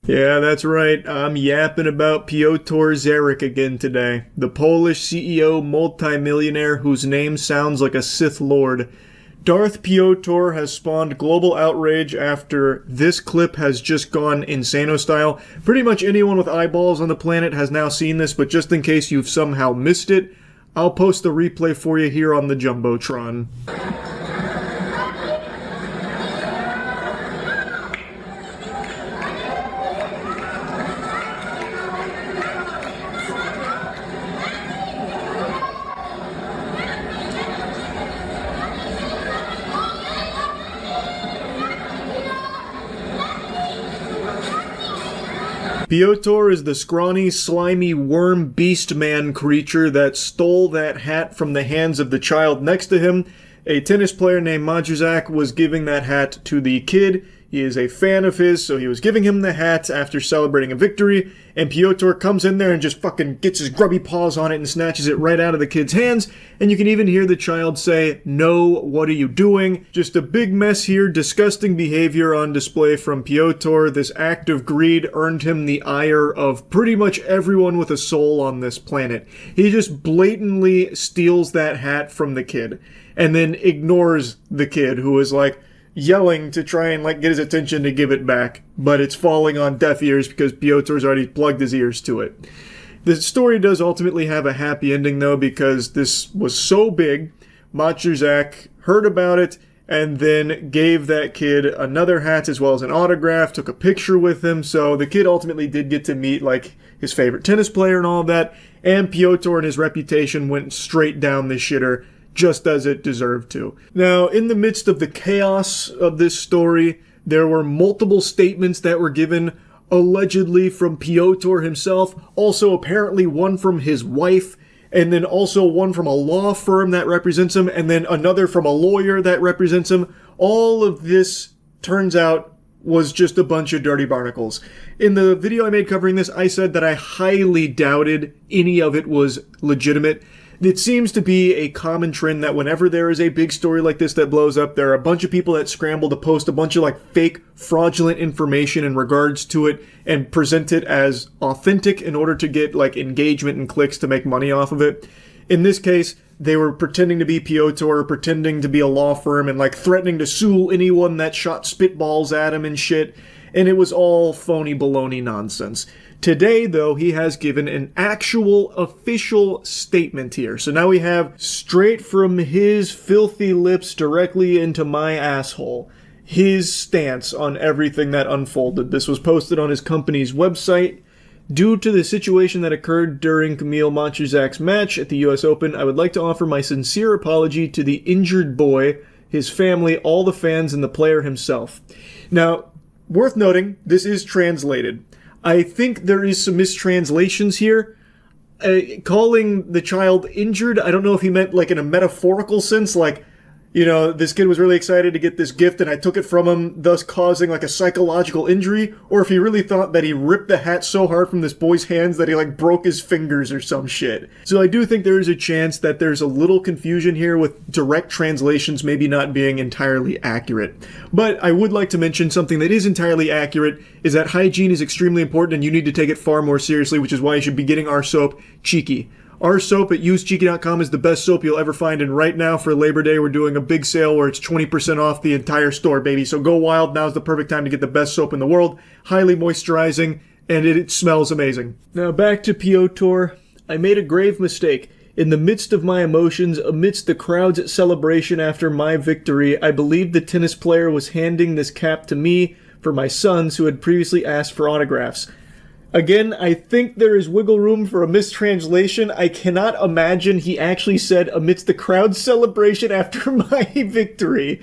Yeah, that's right. I'm yapping about Piotr Zarek again today. The Polish CEO multimillionaire whose name sounds like a Sith Lord. Darth Piotr has spawned global outrage after this clip has just gone insano style. Pretty much anyone with eyeballs on the planet has now seen this, but just in case you've somehow missed it, I'll post the replay for you here on the Jumbotron. Piotr is the scrawny, slimy worm beast man creature that stole that hat from the hands of the child next to him. A tennis player named Majuzak was giving that hat to the kid. He is a fan of his, so he was giving him the hat after celebrating a victory, and Piotr comes in there and just fucking gets his grubby paws on it and snatches it right out of the kid's hands, and you can even hear the child say, "No, what are you doing?" Just a big mess here, disgusting behavior on display from Piotr. This act of greed earned him the ire of pretty much everyone with a soul on this planet. He just blatantly steals that hat from the kid, and then ignores the kid who is like, yelling to try and get his attention to give it back, but it's falling on deaf ears because Piotr's already plugged his ears to it. The story does ultimately have a happy ending though, because this was so big, Majuzak heard about it and then gave that kid another hat as well as an autograph, took a picture with him, so the kid ultimately did get to meet his favorite tennis player and all of that, and Piotr and his reputation went straight down the shitter, just as it deserved to. Now, in the midst of the chaos of this story, there were multiple statements that were given, allegedly from Piotr himself, also apparently one from his wife, and then also one from a law firm that represents him, and then another from a lawyer that represents him. All of this, turns out, was just a bunch of dirty barnacles. In the video I made covering this, I said that I highly doubted any of it was legitimate. It seems to be a common trend that whenever there is a big story like this that blows up, there are a bunch of people that scramble to post a bunch of fake, fraudulent information in regards to it and present it as authentic in order to get engagement and clicks to make money off of it. In this case, they were pretending to be Piotr, pretending to be a law firm, and threatening to sue anyone that shot spitballs at him and shit, and it was all phony baloney nonsense. Today, though, he has given an actual official statement here. So now we have, straight from his filthy lips directly into my asshole, his stance on everything that unfolded. This was posted on his company's website. Due to the situation that occurred during Kamil Majuzak's match at the US Open, I would like to offer my sincere apology to the injured boy, his family, all the fans, and the player himself. Now, worth noting, this is translated. I think there is some mistranslations here. Calling the child injured, I don't know if he meant in a metaphorical sense, this kid was really excited to get this gift and I took it from him, thus causing a psychological injury, or if he really thought that he ripped the hat so hard from this boy's hands that he broke his fingers or some shit. So I do think there is a chance that there's a little confusion here with direct translations maybe not being entirely accurate. But I would like to mention something that is entirely accurate is that hygiene is extremely important and you need to take it far more seriously, which is why you should be getting our soap, Cheeky. Our soap at usecheeky.com is the best soap you'll ever find, and right now for Labor Day we're doing a big sale where it's 20% off the entire store, baby. So go wild, now's the perfect time to get the best soap in the world. Highly moisturizing, and it smells amazing. Now back to Piotr. I made a grave mistake. In the midst of my emotions, amidst the crowd's celebration after my victory, I believed the tennis player was handing this cap to me for my sons who had previously asked for autographs. Again, I think there is wiggle room for a mistranslation. I cannot imagine he actually said amidst the crowd's celebration after my victory.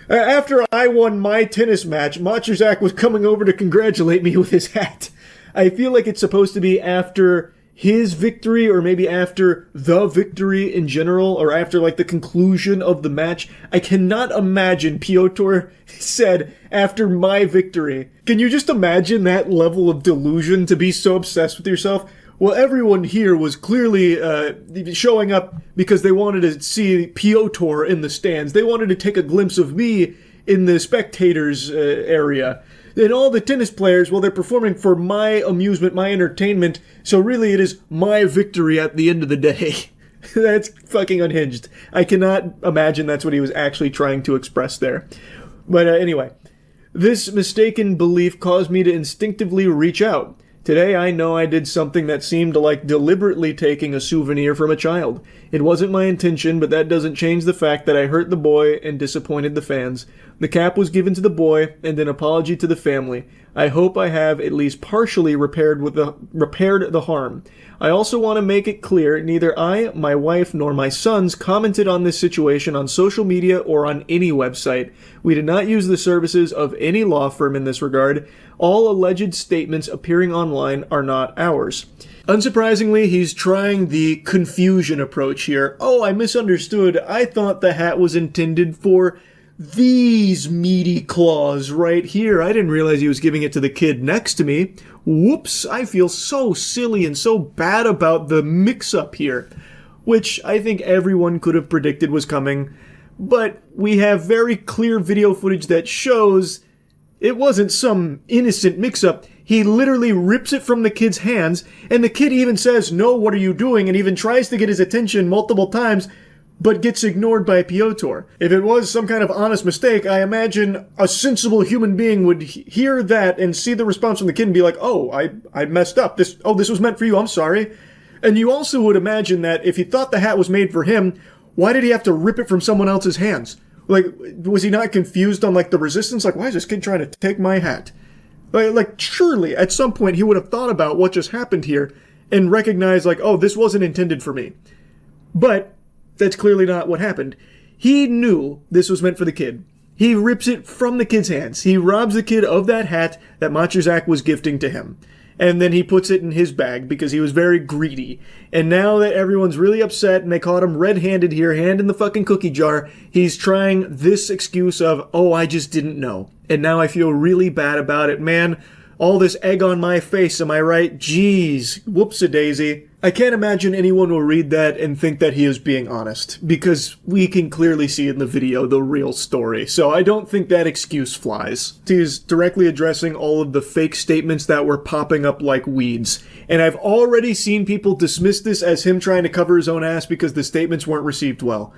After I won my tennis match, Majuzak was coming over to congratulate me with his hat. I feel like it's supposed to be after his victory, or maybe after the victory in general, or after the conclusion of the match. I cannot imagine Piotr said after my victory. Can you just imagine that level of delusion, to be so obsessed with yourself? Well, everyone here was clearly showing up because they wanted to see Piotr in the stands. They wanted to take a glimpse of me in the spectators area. And all the tennis players, well, they're performing for my amusement, my entertainment, so really it is my victory at the end of the day. That's fucking unhinged. I cannot imagine that's what he was actually trying to express there. But anyway, this mistaken belief caused me to instinctively reach out. Today I know I did something that seemed like deliberately taking a souvenir from a child. It wasn't my intention, but that doesn't change the fact that I hurt the boy and disappointed the fans. The cap was given to the boy, and an apology to the family. I hope I have at least partially repaired the harm. I also want to make it clear, neither I, my wife, nor my sons commented on this situation on social media or on any website. We did not use the services of any law firm in this regard. All alleged statements appearing online are not ours. Unsurprisingly, he's trying the confusion approach here. Oh, I misunderstood. I thought the hat was intended for these meaty claws right here. I didn't realize he was giving it to the kid next to me. Whoops, I feel so silly and so bad about the mix-up here. Which I think everyone could have predicted was coming. But we have very clear video footage that shows it wasn't some innocent mix-up. He literally rips it from the kid's hands, and the kid even says, "No, what are you doing?" and even tries to get his attention multiple times, but gets ignored by Piotr. If it was some kind of honest mistake, I imagine a sensible human being would hear that and see the response from the kid and be like, "Oh, I messed up. This was meant for you. I'm sorry." And you also would imagine that if he thought the hat was made for him, why did he have to rip it from someone else's hands? Like, was he not confused on, like, the resistance? Like, why is this kid trying to take my hat? Like, surely, at some point, he would have thought about what just happened here and recognized, like, oh, this wasn't intended for me. But that's clearly not what happened. He knew this was meant for the kid. He rips it from the kid's hands. He robs the kid of that hat that Matuszak was gifting to him. And then he puts it in his bag because he was very greedy. And now that everyone's really upset and they caught him red-handed here, hand in the fucking cookie jar, he's trying this excuse of, oh, I just didn't know. And now I feel really bad about it. Man, all this egg on my face, am I right? Jeez, whoops-a-daisy. I can't imagine anyone will read that and think that he is being honest, because we can clearly see in the video the real story. So I don't think that excuse flies. He's directly addressing all of the fake statements that were popping up like weeds. And I've already seen people dismiss this as him trying to cover his own ass because the statements weren't received well.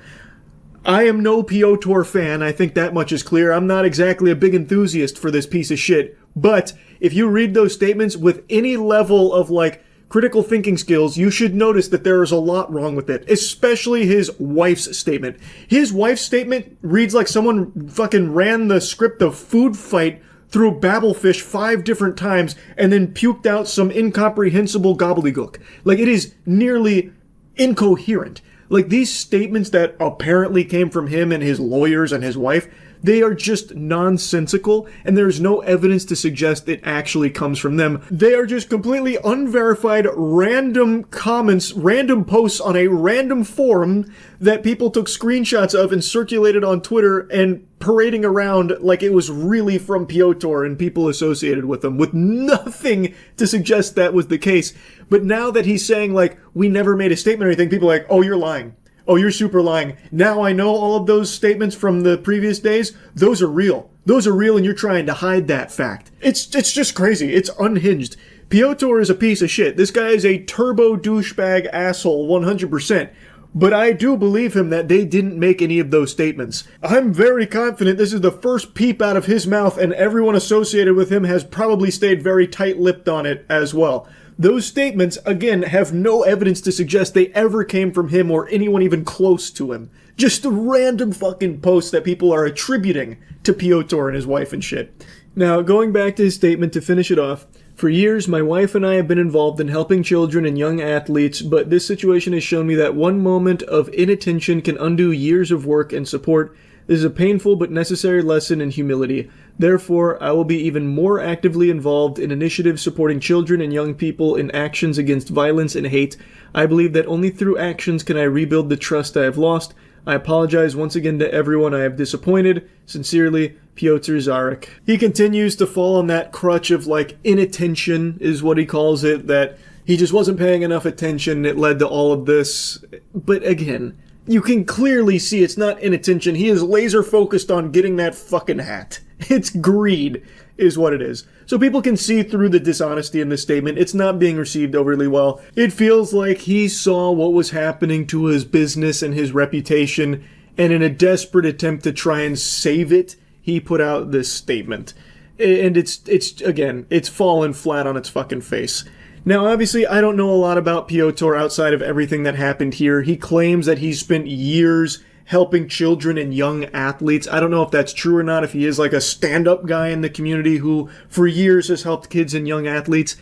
I am no Piotr fan, I think that much is clear. I'm not exactly a big enthusiast for this piece of shit. But if you read those statements with any level of, like, critical thinking skills, you should notice that there is a lot wrong with it, especially his wife's statement. His wife's statement reads like someone fucking ran the script of Food Fight through Babelfish 5 different times and then puked out some incomprehensible gobbledygook. Like, it is nearly incoherent. Like, these statements that apparently came from him and his lawyers and his wife, they are just nonsensical, and there's no evidence to suggest it actually comes from them. They are just completely unverified, random comments, random posts on a random forum that people took screenshots of and circulated on Twitter and parading around like it was really from Piotr and people associated with him, with nothing to suggest that was the case. But now that he's saying, like, we never made a statement or anything, people are like, oh, you're lying. Oh, you're super lying. Now I know all of those statements from the previous days. Those are real. Those are real, and you're trying to hide that fact. It's just crazy. It's unhinged. Piotr is a piece of shit. This guy is a turbo douchebag asshole 100%. But I do believe him that they didn't make any of those statements. I'm very confident this is the first peep out of his mouth, and everyone associated with him has probably stayed very tight-lipped on it as well. Those statements, again, have no evidence to suggest they ever came from him or anyone even close to him. Just a random fucking post that people are attributing to Piotr and his wife and shit. Now, going back to his statement to finish it off, for years, my wife and I have been involved in helping children and young athletes, but this situation has shown me that one moment of inattention can undo years of work and support. This is a painful but necessary lesson in humility. Therefore, I will be even more actively involved in initiatives supporting children and young people in actions against violence and hate. I believe that only through actions can I rebuild the trust I have lost. I apologize once again to everyone I have disappointed. Sincerely, Piotr Zarek. He continues to fall on that crutch of, like, inattention is what he calls it, that he just wasn't paying enough attention. It led to all of this. But again, you can clearly see it's not inattention. He is laser focused on getting that fucking hat. It's greed. is what it is. So people can see through the dishonesty in this statement. It's not being received overly well. It feels like he saw what was happening to his business and his reputation, and in a desperate attempt to try and save it, he put out this statement. And it's fallen flat on its fucking face. Now, obviously, I don't know a lot about Piotr outside of everything that happened here. He claims that he spent years helping children and young athletes. I don't know if that's true or not, if he is like a stand-up guy in the community who for years has helped kids and young athletes.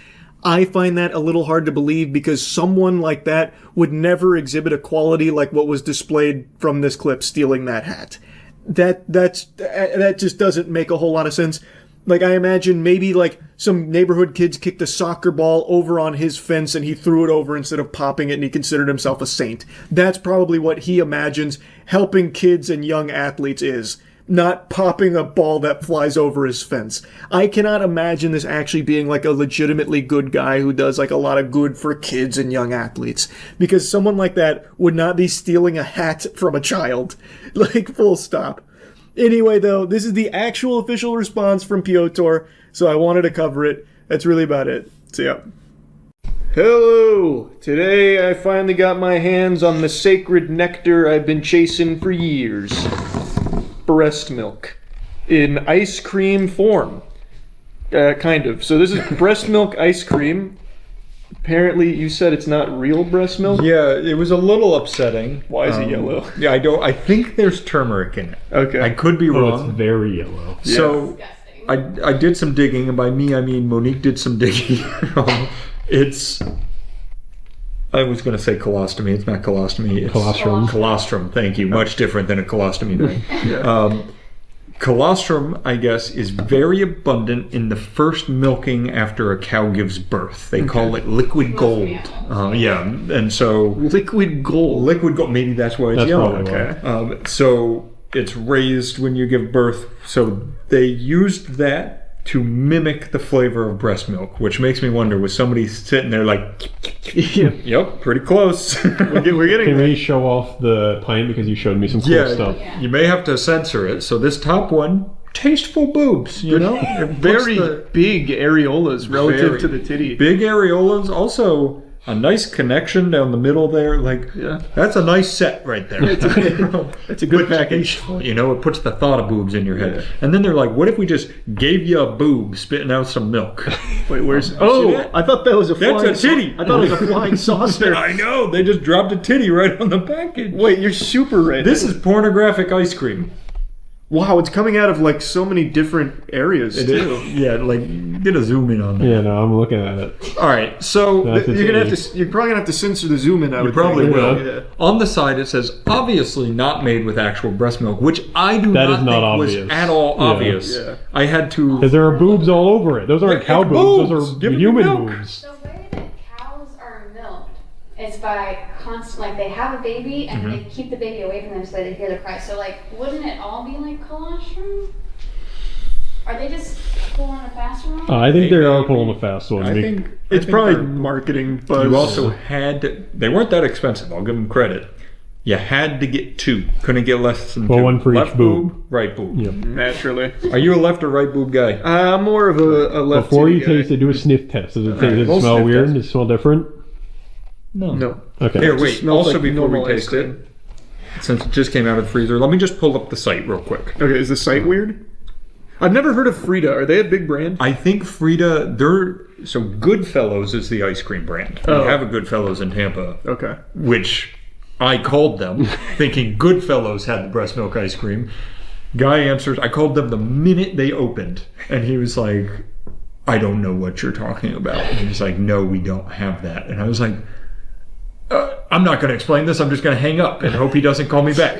I find that a little hard to believe because someone like that would never exhibit a quality like what was displayed from this clip, stealing that hat. That just doesn't make a whole lot of sense. Like, I imagine maybe, like, some neighborhood kids kicked a soccer ball over on his fence and he threw it over instead of popping it and he considered himself a saint. That's probably what he imagines helping kids and young athletes is. Not popping a ball that flies over his fence. I cannot imagine this actually being, like, a legitimately good guy who does, like, a lot of good for kids and young athletes. Because someone like that would not be stealing a hat from a child. Like, full stop. Anyway, though, this is the actual official response from Piotr, so I wanted to cover it. That's really about it. So, yeah. Hello! Today I finally got my hands on the sacred nectar I've been chasing for years. Breast milk. In ice cream form. Kind of. So this is breast milk ice cream. Apparently, you said it's not real breast milk? Yeah, it was a little upsetting. Why is it yellow? Yeah, I think there's turmeric in it. Okay. I could be wrong. It's very yellow. Yeah. So, I did some digging, and by me I mean Monique did some digging. I was going to say colostomy. It's not colostomy. It's Colostrum. Colostrum, thank you. Much different than a colostomy. Yeah. Colostrum, I guess, is very abundant in the first milking after a cow gives birth. They call it liquid gold. Yeah, and so... Liquid gold. Liquid gold, maybe that's why it's That's yellow. probably why. So it's raised when you give birth. So they used that to mimic the flavor of breast milk, which makes me wonder, was somebody sitting there like, yep, pretty close. We're getting Can there. we show off the pint because you showed me some cool stuff? You may have to censor it. So this top one, tasteful boobs, you know? Very big areolas relative to the titty. Big areolas, also a nice connection down the middle there. Like, that's a nice set right there. It's a good package. You know, it puts the thought of boobs in your head. Yeah. And then they're like, what if we just gave you a boob spitting out some milk? Wait, where's... Oh, I thought that was a flying... That's a titty. I thought it was a flying saucer. I know. They just dropped a titty right on the package. Wait, you're super right. This is pornographic ice cream. Wow, it's coming out of like so many different areas too. Yeah, like get a zoom in on that. Yeah, no, I'm looking at it. All right, so That's You're probably gonna have to censor the zoom in. I you would probably think. will. Yeah. On the side, it says obviously not made with actual breast milk, which I do That not is not think obvious. was at all Yeah. obvious. Yeah. I had to. Because there are boobs all over it. Those aren't Yeah, cow it's boobs. boobs. Those are Give me human milk. boobs. The way that cows are milked is by like they have a baby and they keep the baby away from them so they hear the cry. So like, wouldn't it all be like colostrum? Are they just pulling a fast one? I think they are pulling a fast one. I think It's probably they're- marketing buzz. You also had to, they weren't that expensive. I'll give them credit. You had to get two. Couldn't get less than two. Well, one for each left boob. right boob. Yep. naturally. Are you a left or right boob guy? I'm more of a left. Before you taste it, do a sniff test. Does it we'll smell sniff weird? test. Does it smell different? No. Okay. Here, It wait. smells Also, like before we normal ice taste cream. it, since it just came out of the freezer, let me just pull up the site real quick. Okay, is the site weird? I've never heard of Frida. Are they a big brand? I think Frida, so Goodfellows is the ice cream brand. We have a Goodfellows in Tampa, Okay. which I called them, thinking Goodfellows had the breast milk ice cream. Guy answers, I called them the minute they opened, and he was like, I don't know what you're talking about. And he was like, no, we don't have that. And I was like, I'm not going to explain this. I'm just going to hang up and hope he doesn't call me back.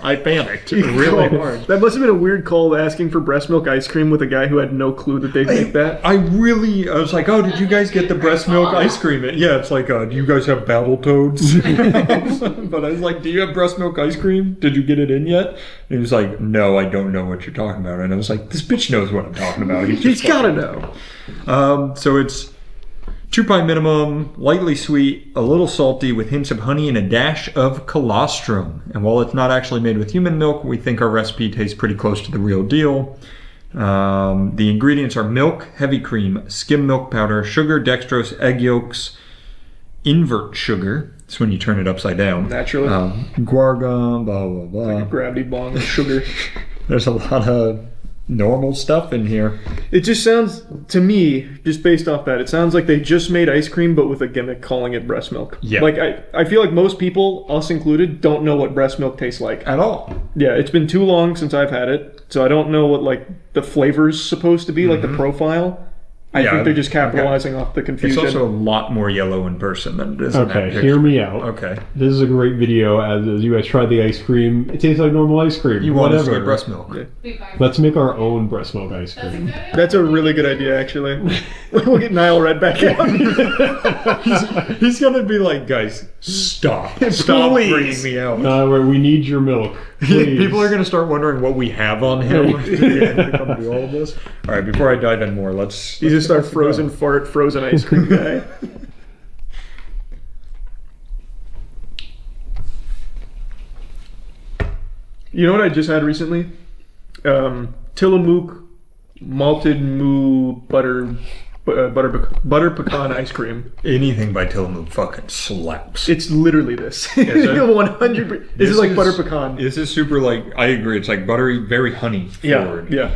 I panicked really hard. That must have been a weird call asking for breast milk ice cream with a guy who had no clue that they'd make that. I was like, oh, did you guys get the breast milk ice cream? Yeah, it's like, do you guys have Battletoads? But I was like, do you have breast milk ice cream? Did you get it in yet? And he was like, no, I don't know what you're talking about. And I was like, this bitch knows what I'm talking about. He's gotta know. So it's 2 pint minimum, lightly sweet, a little salty with hints of honey and a dash of colostrum. And while it's not actually made with human milk, we think our recipe tastes pretty close to the real deal. The ingredients are milk, heavy cream, skim milk powder, sugar, dextrose, egg yolks, invert sugar. It's when you turn it upside down. Naturally. Guargum, blah, blah, blah. Like a gravity bong of sugar. There's a lot of normal stuff in here. It just sounds, to me, just based off that, it sounds like they just made ice cream but with a gimmick calling it breast milk. Yeah. Like, I feel like most people, us included, don't know what breast milk tastes like. At all. Yeah, it's been too long since I've had it, so I don't know what, like, the flavor's supposed to be, like the profile. I Yeah, think they're just capitalizing off the It's confusion. also a lot more yellow in person than it is in that Okay, picture. hear me out. Okay. This is a great video as you guys try the ice cream. It tastes like normal ice cream. You want us to Whatever. get breast milk. Yeah. We buy- Let's make our own breast milk ice That's cream. exactly That's a really good idea, actually. We'll get Niall right back out. He's gonna be like, guys, stop. Stop Please. bringing me out. We need your milk. Please. People are gonna start wondering what we have on him to come do all of this. All right, before I dive in more, let's. He's just our frozen fart, frozen ice cream guy. You know what I just had recently? Tillamook malted moo butter pecan ice cream. Anything by Tillamook fucking slaps. It's literally this. it? 100%. This is like butter pecan. This is super like, I agree, it's like buttery, very honey forward. Yeah.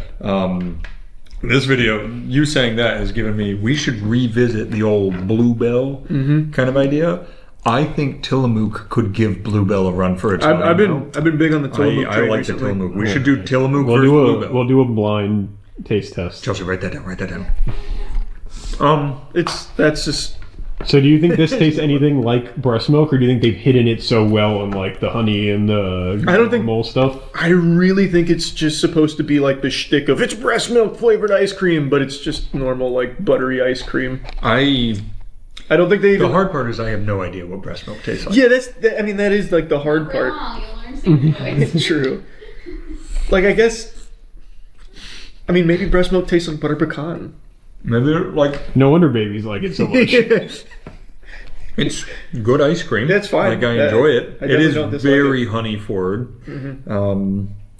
This video, you saying that has given me, we should revisit the old Bluebell kind of idea. I think Tillamook could give Bluebell a run for its money. I've been big on the Tillamook I train like the recently. Tillamook. We should do Tillamook We'll versus do a Bluebell. we'll do a blind taste test. Chelsea, write that down. Write that down. That's just So do you think this tastes anything like breast milk, or do you think they've hidden it so well in like the honey and the I don't think- normal stuff? I really think it's just supposed to be like the shtick of it's breast milk flavored ice cream, but it's just normal like buttery ice cream. I don't think they The even. hard part is I have no idea what breast milk tastes like. Yeah, I mean that is like the hard part. Wrong, you'll learn something new. It's true. Like I guess. I mean maybe breast milk tastes like butter pecan. Maybe they're like, No wonder babies like it so much. it's good ice cream. That's fine. Like I That- enjoy it. I It definitely is don't dislike very honey forward.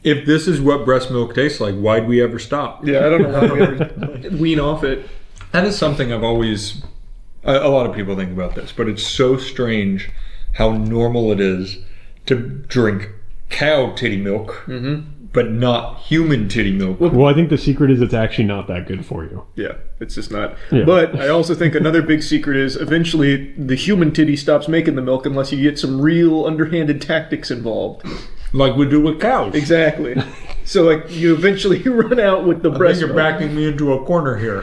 If this is what breast milk tastes like, why'd we ever stop? Yeah, I don't know why we ever wean off it. That is something I've always. A lot of people think about this, but it's so strange how normal it is to drink cow titty milk, but not human titty milk. Well, I think the secret is it's actually not that good for you. Yeah, it's just not. Yeah. But I also think another big secret is eventually the human titty stops making the milk unless you get some real underhanded tactics involved. Like we do with cows. Exactly. So like you eventually run out with the I think breast you're milk. backing me into a corner here.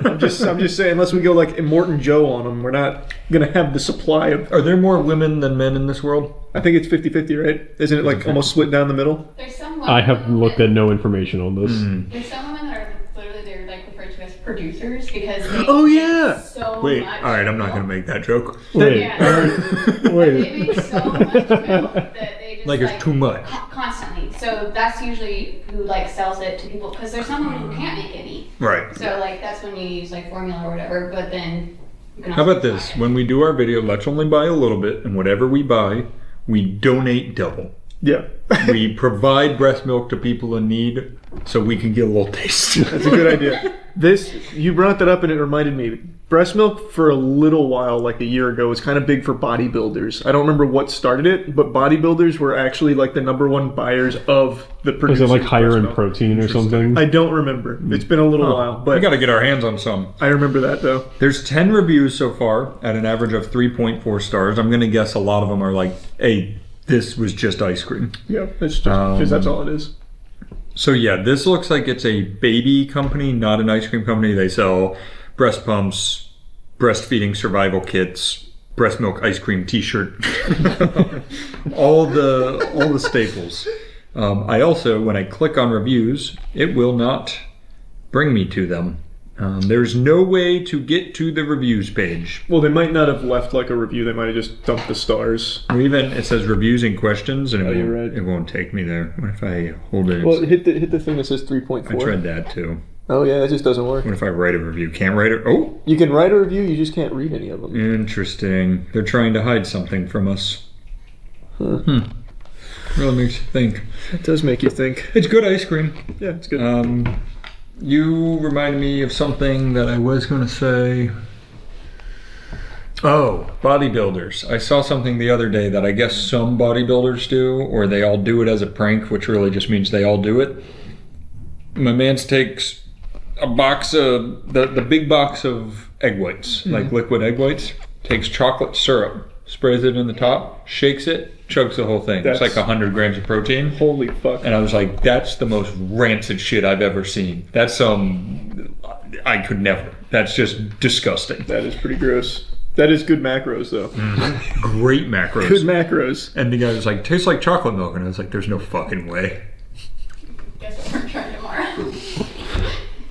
I'm just saying unless we go like Immortan Joe on them, we're not gonna have the supply of. Are there more women than men in this world? I think it's 50-50, right? Isn't it like almost split down the middle? There's some women, I have looked at no information on this. There's some women that are literally they're like referred to as producers because they Oh, make yeah. so Wait, much all right, I'm not going to milk. make that joke. Wait, Yeah. wait. They make so much milk that they just Like it's too much. constantly. So that's usually who like sells it to people because there's some women who can't make any. Right. So like that's when you use like formula or whatever. But then you can How also about this? buy it. When we do our video, let's only buy a little bit, and whatever we buy, we donate double. Yeah. We provide breast milk to people in need so we can get a little taste. That's a good idea. You brought that up and it reminded me. Breast milk for a little while, like a year ago, was kind of big for bodybuilders. I don't remember what started it, but bodybuilders were actually like the number one buyers of the Is producers. it like higher breast in milk. protein or something? I don't remember. It's been a little while, We but got to get our hands on some. I remember that though. There's 10 reviews so far at an average of 3.4 stars. I'm going to guess a lot of them are like, hey, this was just ice cream. Yeah, it's just because that's all it is. So yeah, this looks like it's a baby company, not an ice cream company. They sell breast pumps, breastfeeding survival kits, breast milk ice cream T-shirt, all the staples. I also, when I click on reviews, it will not bring me to them. There's no way to get to the reviews page. Well, they might not have left like a review. They might have just dumped the stars. Or even it says reviews and questions, and Oh, you're right. it won't take me there. What if I hold it? Well, hit the thing that says 3.4. I tried that too. Oh yeah, that just doesn't work. What if I write a review? Can't write it? Oh, You can write a review, you just can't read any of them. interesting. They're trying to hide something from us. Really makes you think. It does make you think. It's good ice cream. Yeah, it's good. You remind me of something that I was going to say. Oh, bodybuilders. I saw something the other day that I guess some bodybuilders do, or they all do it as a prank, which really just means they all do it. My man takes a box of, the big box of egg whites, like liquid egg whites, takes chocolate syrup, sprays it in the top, shakes it, chugs the whole thing. It's like 100 grams of protein. Holy fuck. And I was like, that's the most rancid shit I've ever seen. That's I could never. That's just disgusting. That is pretty gross. That is good macros, though. Great macros. Good macros. And the guy was like, tastes like chocolate milk. And I was like, there's no fucking way. Guess we're trying tomorrow.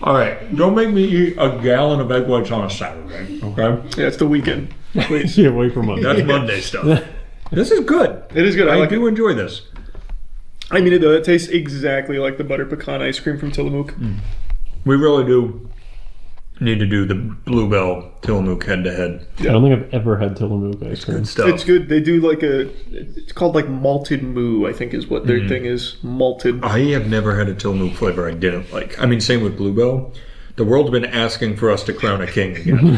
All right, don't make me eat a gallon of egg whites on a Saturday, okay? Yeah, it's the weekend. Please. Yeah, wait for Monday. That's Monday stuff. This is good. It is good. I like do it. enjoy this. I mean, it tastes exactly like the butter pecan ice cream from Tillamook. We really do need to do the Bluebell Tillamook head-to-head. I don't think I've ever had Tillamook ice cream. Good stuff. It's good. They do like it's called like malted moo, I think is what their thing is. Malted. I have never had a Tillamook flavor I didn't like. I mean, same with Bluebell. The world's been asking for us to crown a king again.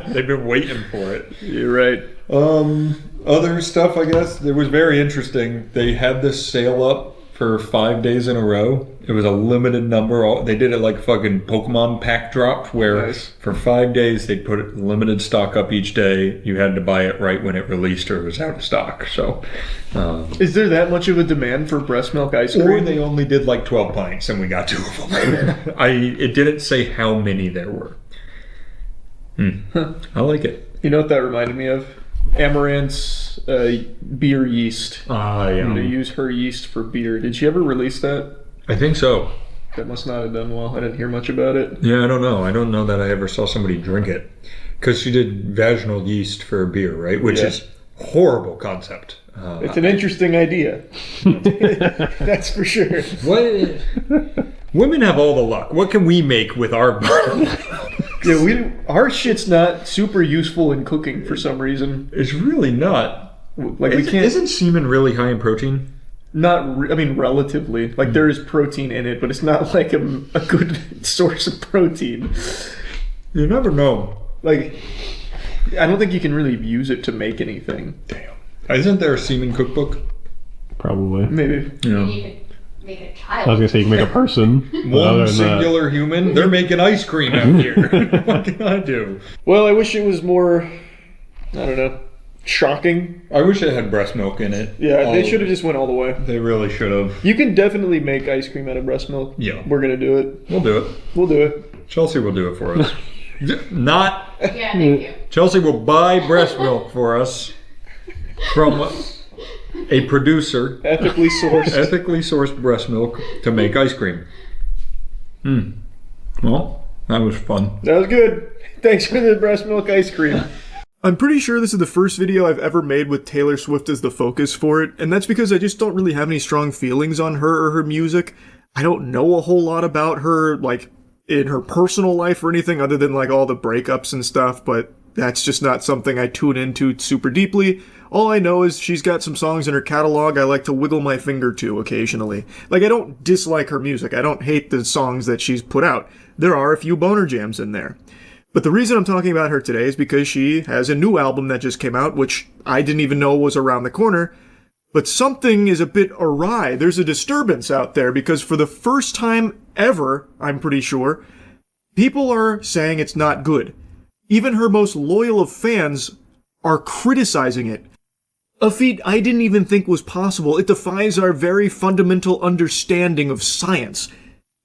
They've been waiting for it. You're right. Other stuff, I guess, it was very interesting. They had this sale up for 5 days in a row. It was a limited number. They did it like fucking Pokemon pack drop, where for 5 days they'd put limited stock up each day. You had to buy it right when it released or it was out of stock. So, is there that much of a demand for breast milk ice cream? Or they only did like 12 pints and we got 2 of them. It didn't say how many there were. I like it. You know what that reminded me of? Amaranth's beer yeast. Yeah. They use her yeast for beer. Did she ever release that? I think so. That must not have done well. I didn't hear much about it. Yeah, I don't know. I don't know that I ever saw somebody drink it. Because she did vaginal yeast for beer, right? Which is horrible concept. It's an interesting idea. That's for sure. What? Women have all the luck. What can we make with our body? Yeah, our shit's not super useful in cooking for some reason. It's really not. Like we can't. Isn't semen really high in protein? I mean, relatively. Like there is protein in it, but it's not like a good source of protein. You never know. Like, I don't think you can really use it to make anything. Damn. Isn't there a semen cookbook? Probably. Maybe. Yeah. You could make a child. I was gonna say you can make a person. One singular human. They're making ice cream out here. What can I do? Well, I wish it was more, I don't know, shocking. I wish it had breast milk in it. Yeah, they should have just went all the way. They really should have. You can definitely make ice cream out of breast milk. Yeah. We're going to do it. We'll do it. We'll do it. Chelsea will do it for us. Not. Yeah, thank you. Chelsea will buy breast milk for us from a producer. Ethically sourced. Ethically sourced breast milk to make ice cream. Well, that was fun. That was good. Thanks for the breast milk ice cream. I'm pretty sure this is the first video I've ever made with Taylor Swift as the focus for it, and that's because I just don't really have any strong feelings on her or her music. I don't know a whole lot about her, like, in her personal life or anything other than, like, all the breakups and stuff, but that's just not something I tune into super deeply. All I know is she's got some songs in her catalog I like to wiggle my finger to occasionally. Like, I don't dislike her music. I don't hate the songs that she's put out. There are a few boner jams in there. But the reason I'm talking about her today is because she has a new album that just came out, which I didn't even know was around the corner. But something is a bit awry. There's a disturbance out there because for the first time ever, I'm pretty sure, people are saying it's not good. Even her most loyal of fans are criticizing it. A feat I didn't even think was possible. It defies our very fundamental understanding of science.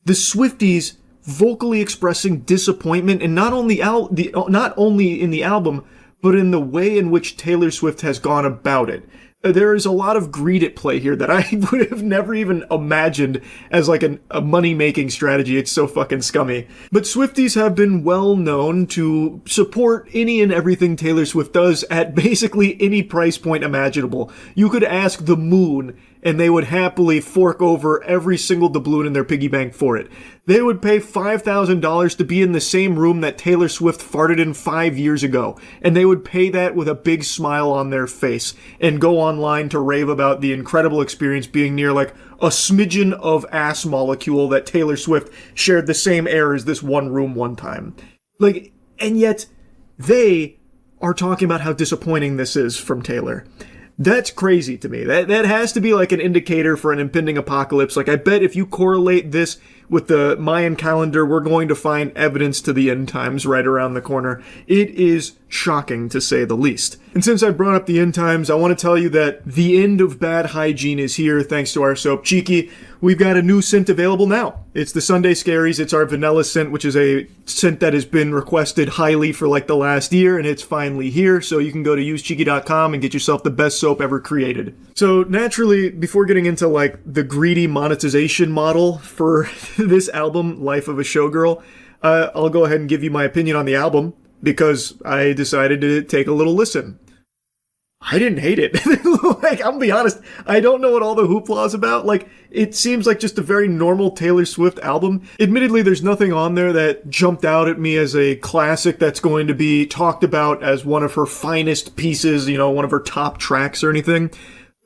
The Swifties vocally expressing disappointment, and not only in the album, but in the way in which Taylor Swift has gone about it. There is a lot of greed at play here that I would have never even imagined as like a money-making strategy. It's so fucking scummy. But Swifties have been well known to support any and everything Taylor Swift does at basically any price point imaginable. You could ask the moon and they would happily fork over every single doubloon in their piggy bank for it. They would pay $5,000 to be in the same room that Taylor Swift farted in 5 years ago, and they would pay that with a big smile on their face and go online to rave about the incredible experience being near like a smidgen of ass molecule that Taylor Swift shared the same air as this one room one time. Like, and yet they are talking about how disappointing this is from Taylor. That's crazy to me. That has to be like an indicator for an impending apocalypse. Like, I bet if you correlate this with the Mayan calendar, we're going to find evidence to the end times right around the corner. It is shocking, to say the least. And since I brought up the end times, I want to tell you that the end of bad hygiene is here, thanks to our soap Cheeky. We've got a new scent available now. It's the Sunday Scaries. It's our vanilla scent, which is a scent that has been requested highly for like the last year, and it's finally here. So you can go to usecheeky.com and get yourself the best soap ever created. So naturally, before getting into like the greedy monetization model for this album, Life of a Showgirl, I'll go ahead and give you my opinion on the album because I decided to take a little listen. I didn't hate it. Like, I'm gonna be honest, I don't know what all the hoopla is about. Like, it seems like just a very normal Taylor Swift album. Admittedly, there's nothing on there that jumped out at me as a classic that's going to be talked about as one of her finest pieces, you know, one of her top tracks or anything.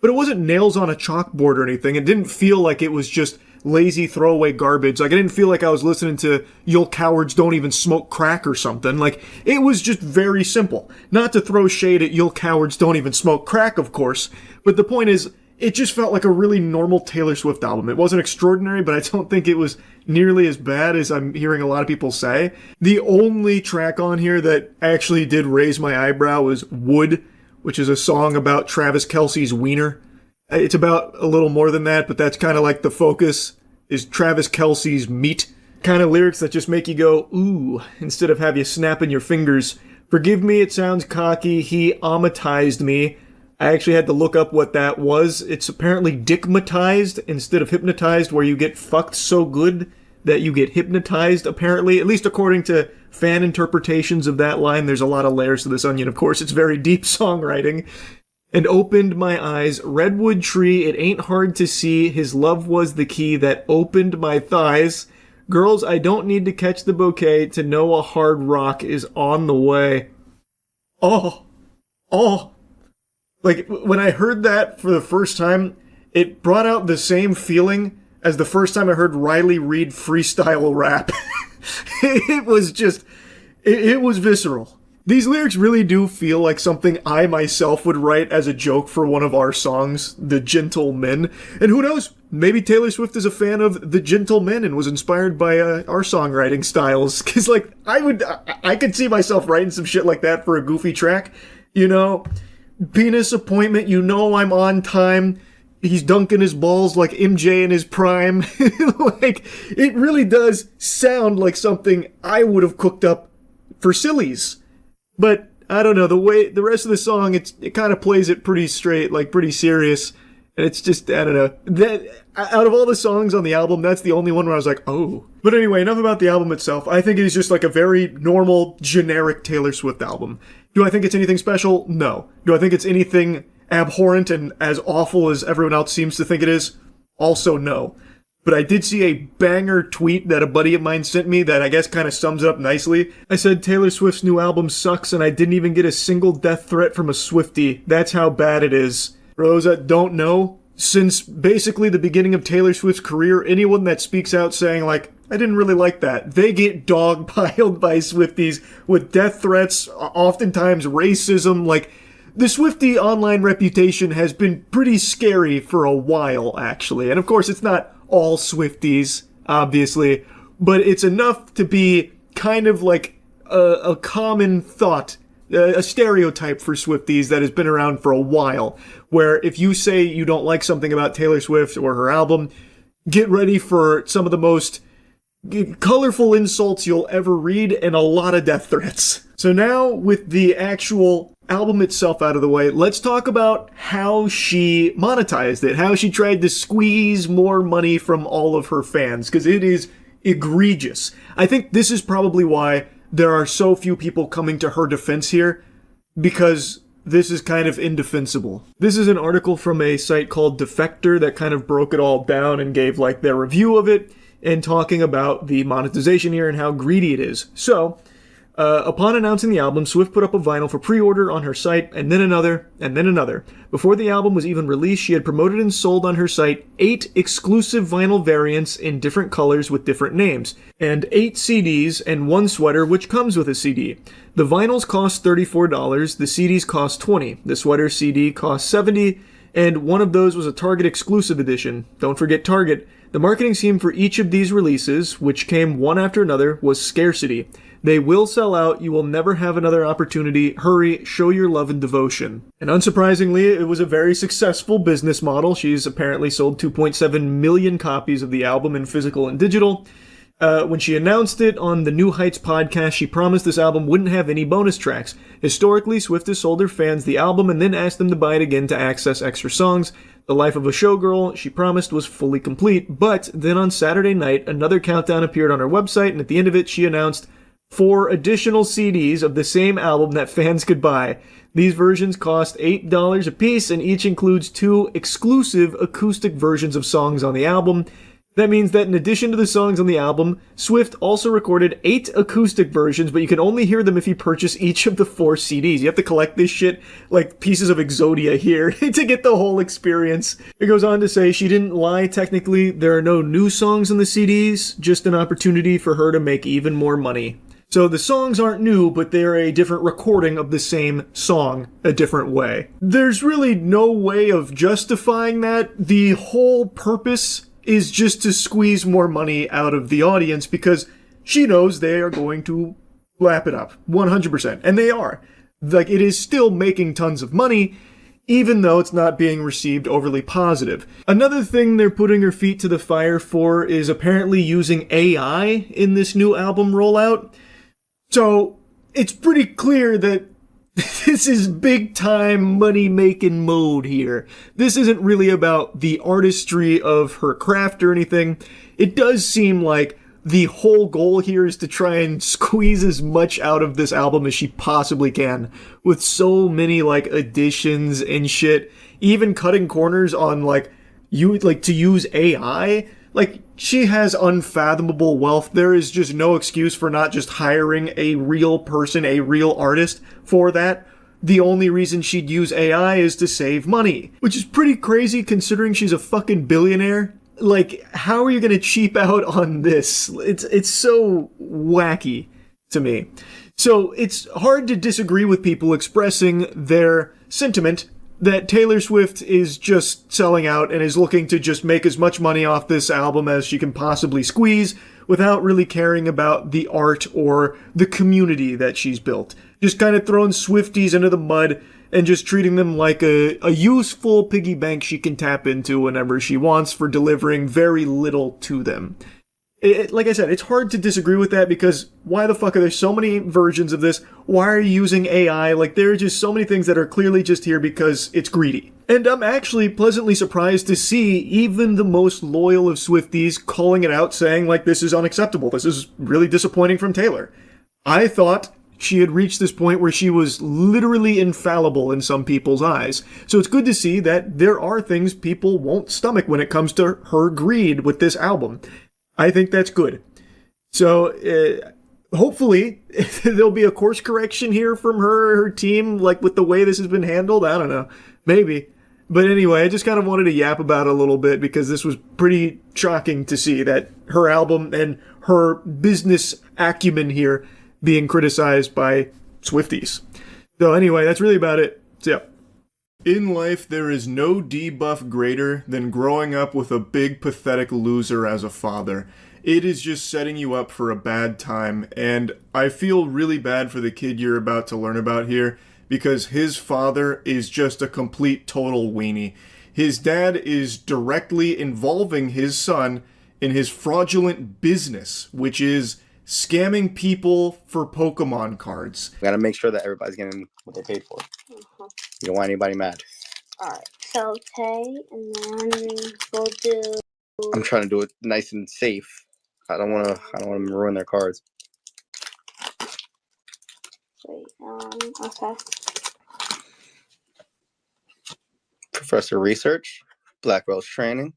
But it wasn't nails on a chalkboard or anything. It didn't feel like it was just lazy throwaway garbage. Like, I didn't feel like I was listening to You'll Cowards Don't Even Smoke Crack or something. Like, it was just very simple. Not to throw shade at You'll Cowards Don't Even Smoke Crack, of course, but the point is, it just felt like a really normal Taylor Swift album. It wasn't extraordinary, but I don't think it was nearly as bad as I'm hearing a lot of people say. The only track on here that actually did raise my eyebrow was Wood, which is a song about Travis Kelce's wiener. It's about a little more than that, but that's kind of like the focus, is Travis Kelce's meat. Kind of lyrics that just make you go, ooh, instead of have you snapping your fingers. Forgive me, it sounds cocky, he amatized me. I actually had to look up what that was. It's apparently dickmatized instead of hypnotized, where you get fucked so good that you get hypnotized, apparently. At least according to fan interpretations of that line. There's a lot of layers to this onion, of course. It's very deep songwriting. And opened my eyes, redwood tree, it ain't hard to see, his love was the key that opened my thighs. Girls, I don't need to catch the bouquet to know a hard rock is on the way. Oh. Like, when I heard that for the first time, it brought out the same feeling as the first time I heard Riley Reid freestyle rap. It was just, it was visceral. These lyrics really do feel like something I myself would write as a joke for one of our songs, The Gentle Men. And who knows, maybe Taylor Swift is a fan of The Gentle Men and was inspired by our songwriting styles. Because, like, I could see myself writing some shit like that for a goofy track. You know, penis appointment, you know I'm on time. He's dunking his balls like MJ in his prime. Like, it really does sound like something I would have cooked up for sillies. But, I don't know, the way, the rest of the song, it kind of plays it pretty straight, like pretty serious. And it's just, I don't know, that, out of all the songs on the album, that's the only one where I was like, oh. But anyway, enough about the album itself. I think it is just like a very normal, generic Taylor Swift album. Do I think it's anything special? No. Do I think it's anything abhorrent and as awful as everyone else seems to think it is? Also no. But I did see a banger tweet that a buddy of mine sent me that I guess kind of sums it up nicely. I said, Taylor Swift's new album sucks and I didn't even get a single death threat from a Swiftie. That's how bad it is. For those that don't know, since basically the beginning of Taylor Swift's career, anyone that speaks out saying like, I didn't really like that, they get dogpiled by Swifties with death threats, oftentimes racism. Like, the Swiftie online reputation has been pretty scary for a while, actually. And of course, it's not all Swifties, obviously, but it's enough to be kind of like a common thought, a stereotype for Swifties that has been around for a while, where if you say you don't like something about Taylor Swift or her album, get ready for some of the most colorful insults you'll ever read and a lot of death threats. So now, with the actual album itself out of the way, let's talk about how she monetized it, how she tried to squeeze more money from all of her fans, because it is egregious. I think this is probably why there are so few people coming to her defense here, because this is kind of indefensible. This is an article from a site called Defector that kind of broke it all down and gave like their review of it and talking about the monetization here and how greedy it is. So, upon announcing the album, Swift put up a vinyl for pre-order on her site, and then another, and then another. Before the album was even released, she had promoted and sold on her site 8 exclusive vinyl variants in different colors with different names, and 8 CDs and 1 sweater which comes with a CD. The vinyls cost $34, the CDs cost $20, the sweater CD cost $70, and one of those was a Target exclusive edition. Don't forget Target. The marketing scheme for each of these releases, which came one after another, was scarcity. They will sell out, you will never have another opportunity, hurry, show your love and devotion. And unsurprisingly, it was a very successful business model. She's apparently sold 2.7 million copies of the album in physical and digital. When she announced it on the New Heights podcast, she promised this album wouldn't have any bonus tracks. Historically, Swift has sold her fans the album and then asked them to buy it again to access extra songs. The Life of a Showgirl, she promised, was fully complete, but then on Saturday night, another countdown appeared on her website, and at the end of it, she announced 4 additional CDs of the same album that fans could buy. These versions cost $8 a piece, and each includes 2 exclusive acoustic versions of songs on the album. That means that in addition to the songs on the album, Swift also recorded 8 acoustic versions, but you can only hear them if you purchase each of the 4 CDs. You have to collect this shit like pieces of Exodia here to get the whole experience. It goes on to say she didn't lie technically. There are no new songs on the CDs, just an opportunity for her to make even more money. So the songs aren't new, but they're a different recording of the same song a different way. There's really no way of justifying that. The whole purpose is just to squeeze more money out of the audience because she knows they are going to lap it up 100%. And they are. Like, it is still making tons of money, even though it's not being received overly positive. Another thing they're putting her feet to the fire for is apparently using AI in this new album rollout. So it's pretty clear that this is big time money making mode here. This isn't really about the artistry of her craft or anything. It does seem like the whole goal here is to try and squeeze as much out of this album as she possibly can, with so many like additions and shit, even cutting corners on to use AI. Like, she has unfathomable wealth. There is just no excuse for not just hiring a real person, a real artist for that. The only reason she'd use AI is to save money, which is pretty crazy considering she's a fucking billionaire. Like, how are you gonna cheap out on this? It's so wacky to me. So it's hard to disagree with people expressing their sentiment that Taylor Swift is just selling out and is looking to just make as much money off this album as she can possibly squeeze without really caring about the art or the community that she's built. Just kind of throwing Swifties into the mud and just treating them like a useful piggy bank she can tap into whenever she wants for delivering very little to them. Like I said, it's hard to disagree with that because why the fuck are there so many versions of this? Why are you using AI? Like, there are just so many things that are clearly just here because it's greedy. And I'm actually pleasantly surprised to see even the most loyal of Swifties calling it out, saying, like, this is unacceptable. This is really disappointing from Taylor. I thought she had reached this point where she was literally infallible in some people's eyes. So it's good to see that there are things people won't stomach when it comes to her greed with this album. I think that's good. So, hopefully, there'll be a course correction here from her team, like with the way this has been handled. I don't know. Maybe. But anyway, I just kind of wanted to yap about it a little bit because this was pretty shocking to see that her album and her business acumen here being criticized by Swifties. So anyway, that's really about it. So, yeah. In life, there is no debuff greater than growing up with a big, pathetic loser as a father. It is just setting you up for a bad time, and I feel really bad for the kid you're about to learn about here, because his father is just a complete total weenie. His dad is directly involving his son in his fraudulent business, which is scamming people for Pokemon cards. We gotta make sure that everybody's getting what they paid for. You don't want anybody mad. Alright, so pay, and then we'll do... I'm trying to do it nice and safe. I don't want them to ruin their cards. Wait, okay. Professor Research, Black Rose Training,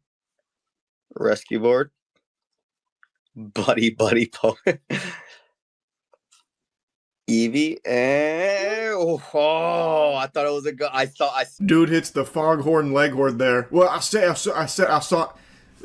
Rescue Board, Buddy Poet, Eevee, and I thought it was a good. Dude hits the foghorn leghorn there. Well, I saw.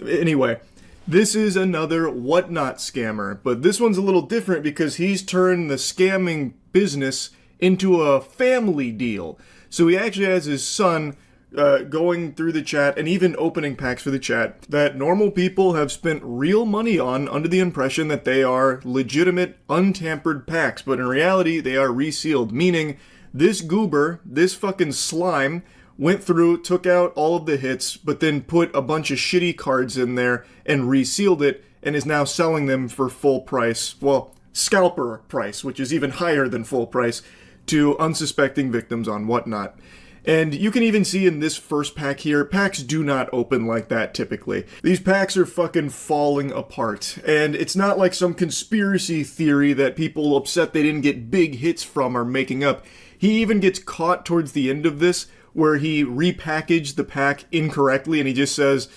Anyway, this is another whatnot scammer, but this one's a little different because he's turned the scamming business into a family deal. So he actually has his son going through the chat and even opening packs for the chat that normal people have spent real money on under the impression that they are legitimate, untampered packs, but in reality, they are resealed, meaning this goober, this fucking slime, went through, took out all of the hits, but then put a bunch of shitty cards in there and resealed it, and is now selling them for full price, well, scalper price, which is even higher than full price, to unsuspecting victims on Whatnot. And you can even see in this first pack here, packs do not open like that typically. These packs are fucking falling apart. And it's not like some conspiracy theory that people upset they didn't get big hits from are making up. He even gets caught towards the end of this, where he repackaged the pack incorrectly and he just says,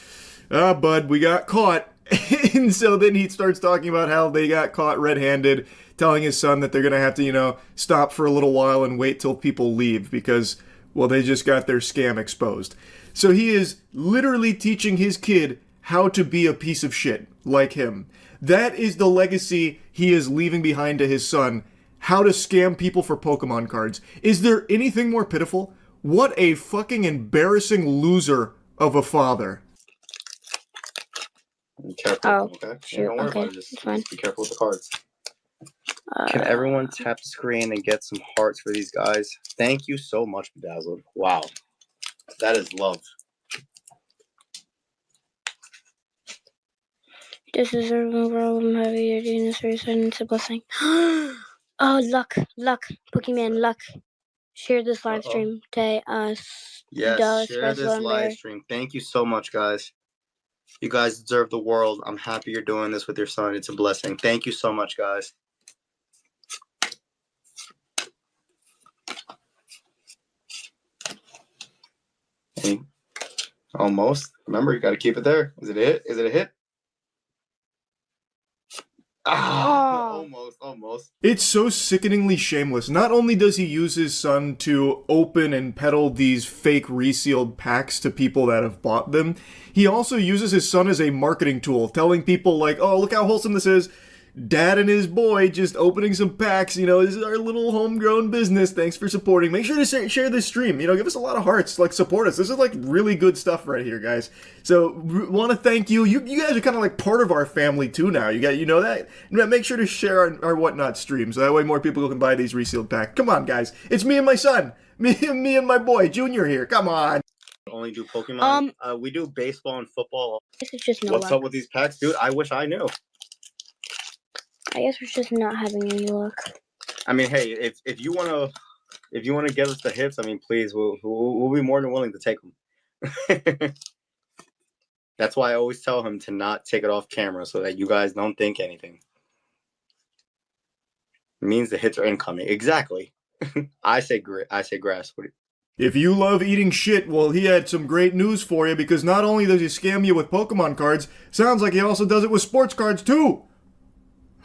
"Ah, bud, we got caught." And so then he starts talking about how they got caught red-handed, telling his son that they're gonna have to, stop for a little while and wait till people leave because, well, they just got their scam exposed. So he is literally teaching his kid how to be a piece of shit like him. That is the legacy he is leaving behind to his son. How to scam people for Pokemon cards. Is there anything more pitiful? What a fucking embarrassing loser of a father. Be careful, Oh, okay? shoot, Don't worry okay, about it. Just fine. be careful with the cards. Can everyone tap the screen and get some hearts for these guys? Thank you so much, Bedazzled. Wow. That is love. This is a problem heavy. You're doing this very sudden. It's a blessing. Oh, luck. Pokemon luck. Share this live stream to us. Yes, share this live stream. Thank you so much, guys. You guys deserve the world. I'm happy you're doing this with your son. It's a blessing. Thank you so much, guys. Almost. Remember, you got to keep it there. Is it a hit? Is it a hit? Almost. It's so sickeningly shameless. Not only does he use his son to open and peddle these fake resealed packs to people that have bought them, he also uses his son as a marketing tool, telling people like, "Oh, look how wholesome this is. Dad and his boy just opening some packs, this is our little homegrown business. Thanks for supporting. Make sure to share this stream. Give us a lot of hearts. Support us. This is really good stuff right here, guys. So want to thank you. You guys are kind of like part of our family too now. You know that. Make sure to share our Whatnot stream so that way more people can buy these resealed packs. Come on, guys. It's me and my son. Me and my boy Junior here. Come on. Only do Pokemon. We do baseball and football. This is just no What's luck. up with these packs, dude? I wish I knew. I guess we're just not having any luck. I mean, hey, if you wanna give us the hits, I mean, please, we'll be more than willing to take them. That's why I always tell him to not take it off camera so that you guys don't think anything. It means the hits are incoming. Exactly. I say grass. If you love eating shit, well, he had some great news for you because not only does he scam you with Pokemon cards, sounds like he also does it with sports cards too.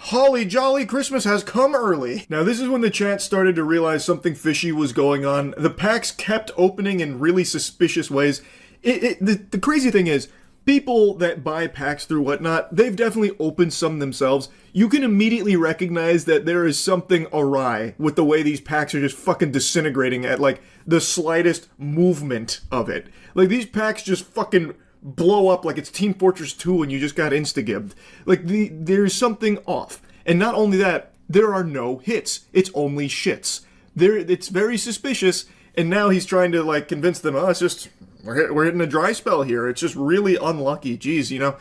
Holly jolly, Christmas has come early. Now this is when the chat started to realize something fishy was going on. The packs kept opening in really suspicious ways. The crazy thing is, people that buy packs through Whatnot, they've definitely opened some themselves. You can immediately recognize that there is something awry with the way these packs are just fucking disintegrating at the slightest movement of it. These packs just fucking blow up like it's Team Fortress 2 and you just got insta-gibbed. There's something off. And not only that, there are no hits. It's only shits. It's very suspicious, and now he's trying to convince them, it's just, we're hitting a dry spell here. It's just really unlucky. Jeez,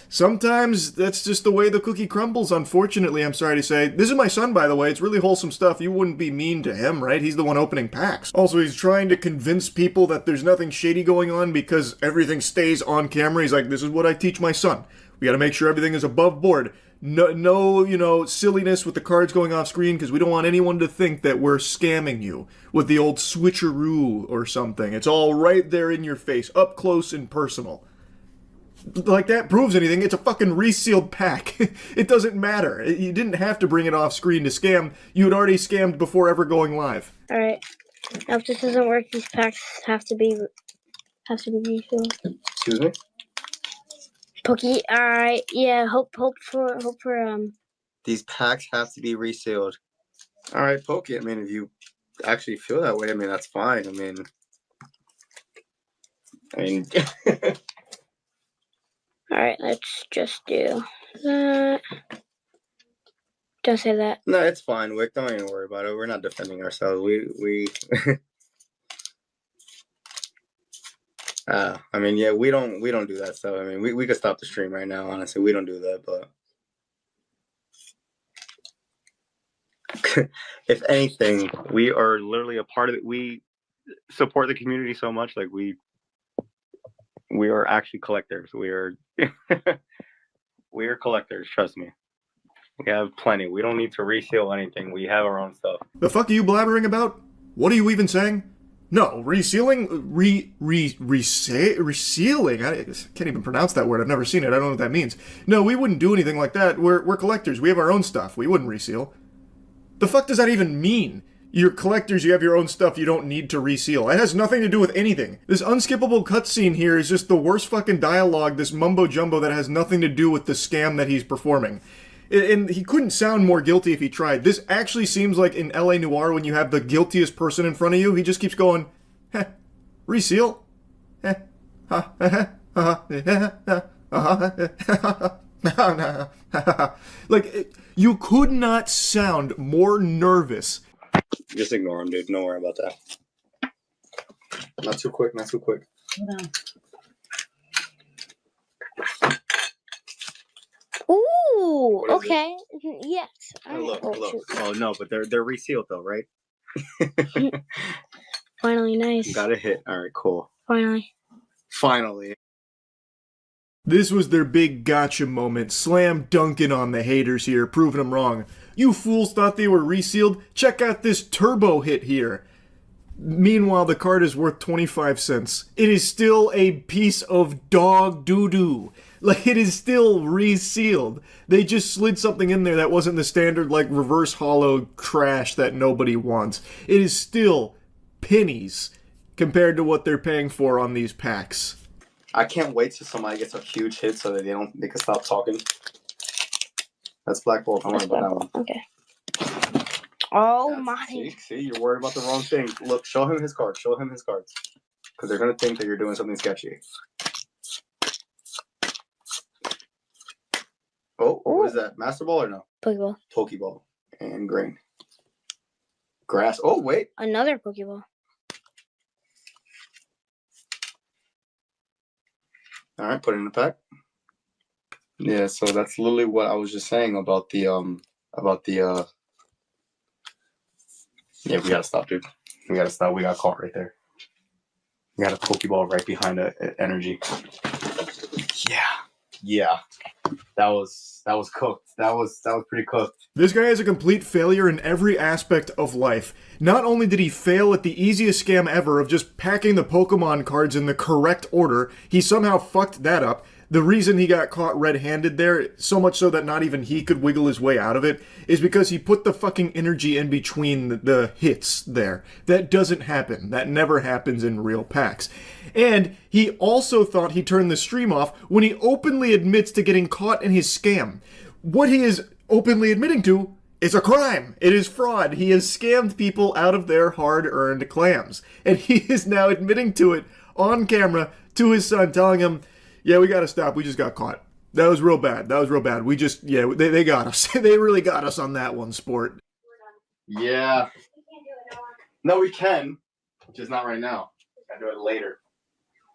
sometimes that's just the way the cookie crumbles, unfortunately, I'm sorry to say. This is my son, by the way. It's really wholesome stuff. You wouldn't be mean to him, right? He's the one opening packs. Also, he's trying to convince people that there's nothing shady going on because everything stays on camera. He's like, this is what I teach my son. We gotta make sure everything is above board. No, silliness with the cards going off screen because we don't want anyone to think that we're scamming you with the old switcheroo or something. It's all right there in your face, up close and personal. Like that proves anything. It's a fucking resealed pack. It doesn't matter. You didn't have to bring it off screen to scam. You had already scammed before ever going live. All right. Now, if this doesn't work, these packs have to be refilled. Excuse me? Pokey. All right. Yeah. Hope for These packs have to be resealed. All right, Pokey. I mean, if you actually feel that way, I mean, that's fine. I mean. All right. Let's just do that. Don't say that. No, it's fine, Wick. Don't even worry about it. We're not defending ourselves. We I mean, yeah, we don't do that stuff. I mean, we could stop the stream right now. Honestly, we don't do that. But if anything, we are literally a part of it. We support the community so much. Like we are actually collectors. We are we are collectors. Trust me. We have plenty. We don't need to reseal anything. We have our own stuff. The fuck are you blabbering about? What are you even saying? No, resealing? Resealing? I can't even pronounce that word. I've never seen it. I don't know what that means. No, we wouldn't do anything like that. We're collectors. We have our own stuff. We wouldn't reseal. The fuck does that even mean? You're collectors, you have your own stuff, you don't need to reseal. It has nothing to do with anything. This unskippable cutscene here is just the worst fucking dialogue, this mumbo-jumbo that has nothing to do with the scam that he's performing. And he couldn't sound more guilty if he tried. This actually seems like in LA Noire when you have the guiltiest person in front of you. He just keeps going, heh, reseal? Heh, ha, heh, ha, ha, like, you could not sound more nervous. Just ignore him, dude. Don't worry about that. Not too quick, not too quick. Hold on. Ooh, okay. Yes. Oh, look. Oh no, but they're resealed though, right? Finally, nice. Got a hit. All right, cool. Finally. This was their big gotcha moment, slam dunking on the haters here, proving them wrong. You fools thought they were resealed? Check out this turbo hit here. Meanwhile, the card is worth 25 cents. It is still a piece of dog doo-doo. Like, it is still resealed. They just slid something in there that wasn't the standard, like, reverse hollow trash that nobody wants. It is still pennies compared to what they're paying for on these packs. I can't wait till somebody gets a huge hit so that they can stop talking. That's Black Bolt. Don't worry about that one. Okay. Oh That's, my. See, you're worried about the wrong thing. Look, show him his cards. Show him his cards. Because they're going to think that you're doing something sketchy. Oh, what is that? Master Ball or no? Pokeball. Pokeball. And green. Grass. Oh, wait. Another Pokeball. All right, put it in the pack. Yeah, so that's literally what I was just saying about the yeah, we gotta stop, dude. We gotta stop. We got caught right there. We got a Pokeball right behind energy. Yeah. That was cooked. That was pretty cooked. This guy is a complete failure in every aspect of life. Not only did he fail at the easiest scam ever of just packing the Pokemon cards in the correct order, he somehow fucked that up. The reason he got caught red-handed there, so much so that not even he could wiggle his way out of it, is because he put the fucking energy in between the hits there. That doesn't happen. That never happens in real packs. And he also thought he turned the stream off when he openly admits to getting caught in his scam. What he is openly admitting to is a crime. It is fraud. He has scammed people out of their hard-earned clams. And he is now admitting to it on camera to his son, telling him, yeah, we gotta stop. We just got caught. That was real bad. We just, yeah, they got us. They really got us on that one, sport. Yeah. No, we can. Just not right now. Gotta do it later.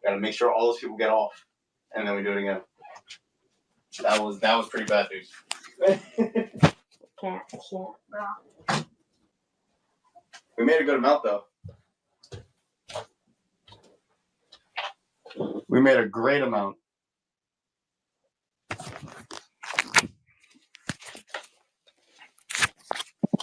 Gotta make sure all those people get off. And then we do it again. That was pretty bad, dude. Can't, bro. We made a good amount, though. We made a great amount.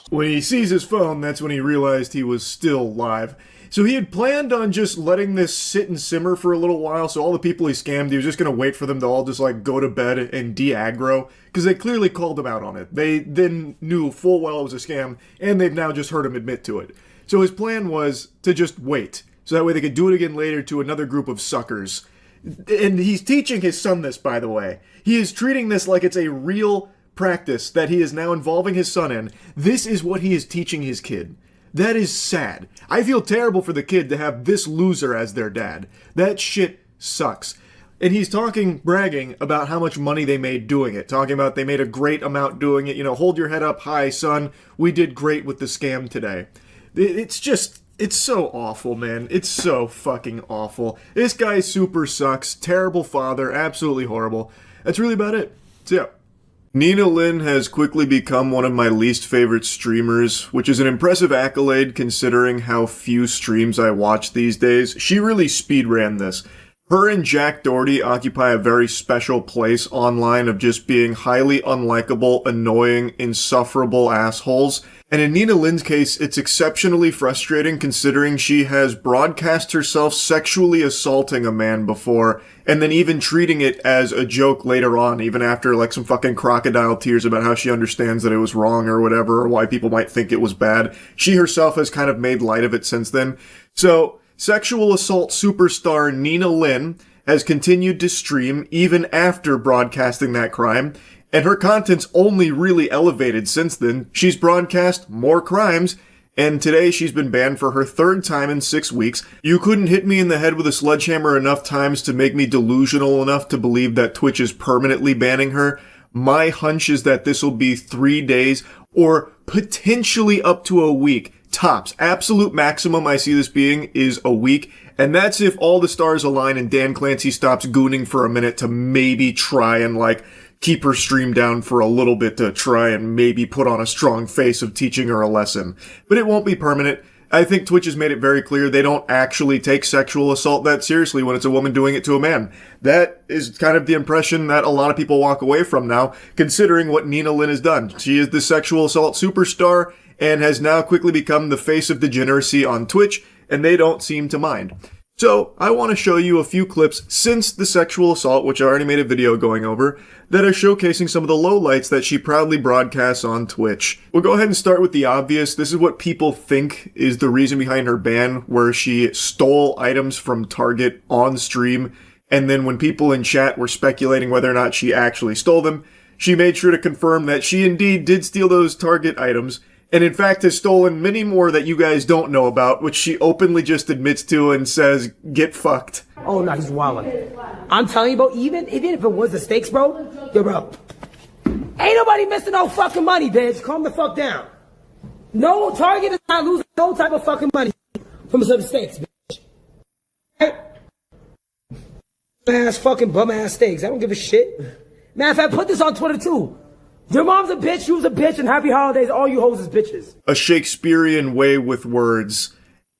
When he sees his phone, that's when he realized he was still live. So he had planned on just letting this sit and simmer for a little while, so all the people he scammed, he was just going to wait for them to all just, like, go to bed and de-aggro, because they clearly called him out on it. They then knew full well it was a scam, and they've now just heard him admit to it. So his plan was to just wait, so that way they could do it again later to another group of suckers. And he's teaching his son this, by the way. He is treating this like it's a real practice that he is now involving his son in. This is what he is teaching his kid. That is sad. I feel terrible for the kid to have this loser as their dad. That shit sucks. And he's bragging about how much money they made doing it. Talking about they made a great amount doing it. You know, hold your head up high, son. We did great with the scam today. It's so awful, man. It's so fucking awful. This guy super sucks. Terrible father. Absolutely horrible. That's really about it. So, yeah. Nina Lin has quickly become one of my least favorite streamers, which is an impressive accolade considering how few streams I watch these days. She really speedran this. Her and Jack Doherty occupy a very special place online of just being highly unlikable, annoying, insufferable assholes. And in Nina Lin's case, it's exceptionally frustrating considering she has broadcast herself sexually assaulting a man before, and then even treating it as a joke later on, even after like some fucking crocodile tears about how she understands that it was wrong or whatever, or why people might think it was bad. She herself has kind of made light of it since then. So, sexual assault superstar Nina Lin has continued to stream even after broadcasting that crime, and her content's only really elevated since then. She's broadcast more crimes, and today she's been banned for her third time in 6 weeks. You couldn't hit me in the head with a sledgehammer enough times to make me delusional enough to believe that Twitch is permanently banning her. My hunch is that this will be 3 days, or potentially up to a week. Tops. Absolute maximum I see this being is a week, and that's if all the stars align and Dan Clancy stops gooning for a minute to maybe try and, like, keep her stream down for a little bit to try and maybe put on a strong face of teaching her a lesson. But it won't be permanent. I think Twitch has made it very clear they don't actually take sexual assault that seriously when it's a woman doing it to a man. That is kind of the impression that a lot of people walk away from now, considering what Nina Lin has done. She is the sexual assault superstar and has now quickly become the face of degeneracy on Twitch, and they don't seem to mind. So, I want to show you a few clips since the sexual assault, which I already made a video going over, that are showcasing some of the lowlights that she proudly broadcasts on Twitch. We'll go ahead and start with the obvious. This is what people think is the reason behind her ban, where she stole items from Target on stream, and then when people in chat were speculating whether or not she actually stole them, she made sure to confirm that she indeed did steal those Target items, and in fact has stolen many more that you guys don't know about, which she openly just admits to and says, get fucked. Oh, no, he's wildin'. I'm telling you, bro, even if it was the stakes, bro, yo, bro, ain't nobody missing no fucking money, bitch. Calm the fuck down. No Target is not losing no type of fucking money from some stakes, bitch. Right? Ass fucking bum ass steaks. I don't give a shit. Man, if I put this on Twitter too. Your mom's a bitch, you was a bitch, and happy holidays, all you hoes is bitches. A Shakespearean way with words.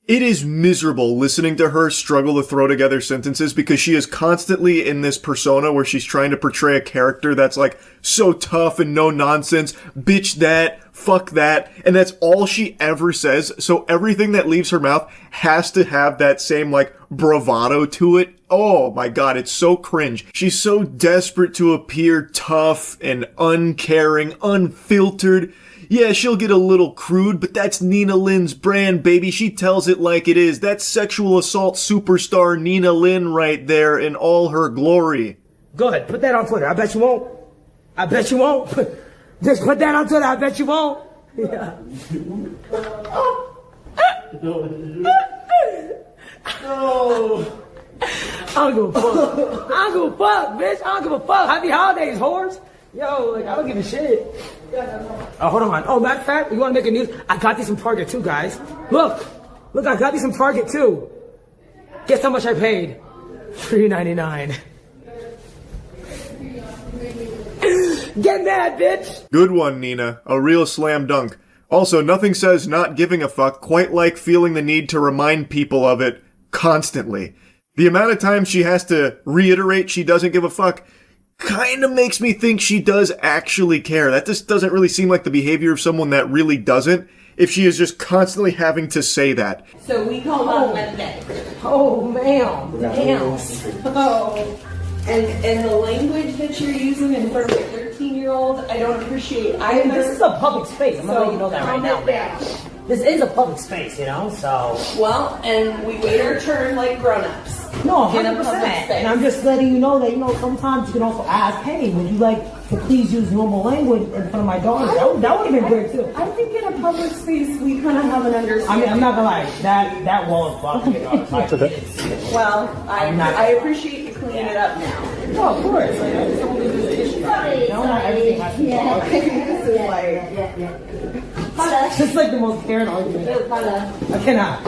It is miserable listening to her struggle to throw together sentences because she is constantly in this persona where she's trying to portray a character that's like so tough and no nonsense, bitch that, fuck that, and that's all she ever says, so everything that leaves her mouth has to have that same like bravado to it. Oh my god, it's so cringe. She's so desperate to appear tough and uncaring, unfiltered. Yeah, she'll get a little crude, but that's Nina Lin's brand, baby. She tells it like it is. That's sexual assault superstar Nina Lin right there in all her glory. Go ahead, put that on Twitter. I bet you won't. I bet you won't. Just put that on Twitter. I bet you won't. Yeah. No. I don't give a fuck. I don't give a fuck, bitch. I don't give a fuck. Happy holidays, whores. Yo, like, I don't give a shit. Oh, hold on. Oh, matter of fact, you want to make a news? I got these from Target too, guys. Look, I got these from Target too. Guess how much I paid? $3.99. Get mad, bitch. Good one, Nina. A real slam dunk. Also, nothing says not giving a fuck quite like feeling the need to remind people of it constantly. The amount of times she has to reiterate she doesn't give a fuck kind of makes me think she does actually care. That just doesn't really seem like the behavior of someone that really doesn't, if she is just constantly having to say that. So we called on Wednesday. Oh, ma'am. Damn. Oh. And the language that you're using in front of a 13-year-old, I don't appreciate either. This is a public space. I'm gonna let you know that right calm now, it man. down. This is a public space, you know, so. Well, and we wait our turn like grown-ups. No, In a 100%. public space. And I'm just letting you know that, sometimes you can also ask, hey, would you like to please use normal language in front of my daughter? That would have been great, too. I think in a public space we kind of have an understanding. I'm not gonna lie, that wall is fucking your daughter. Well, I appreciate you cleaning it up now. No, of course. Like, I just don't want to do this issue. Not everything has to be This is like... It's like the most Karen argument. I cannot.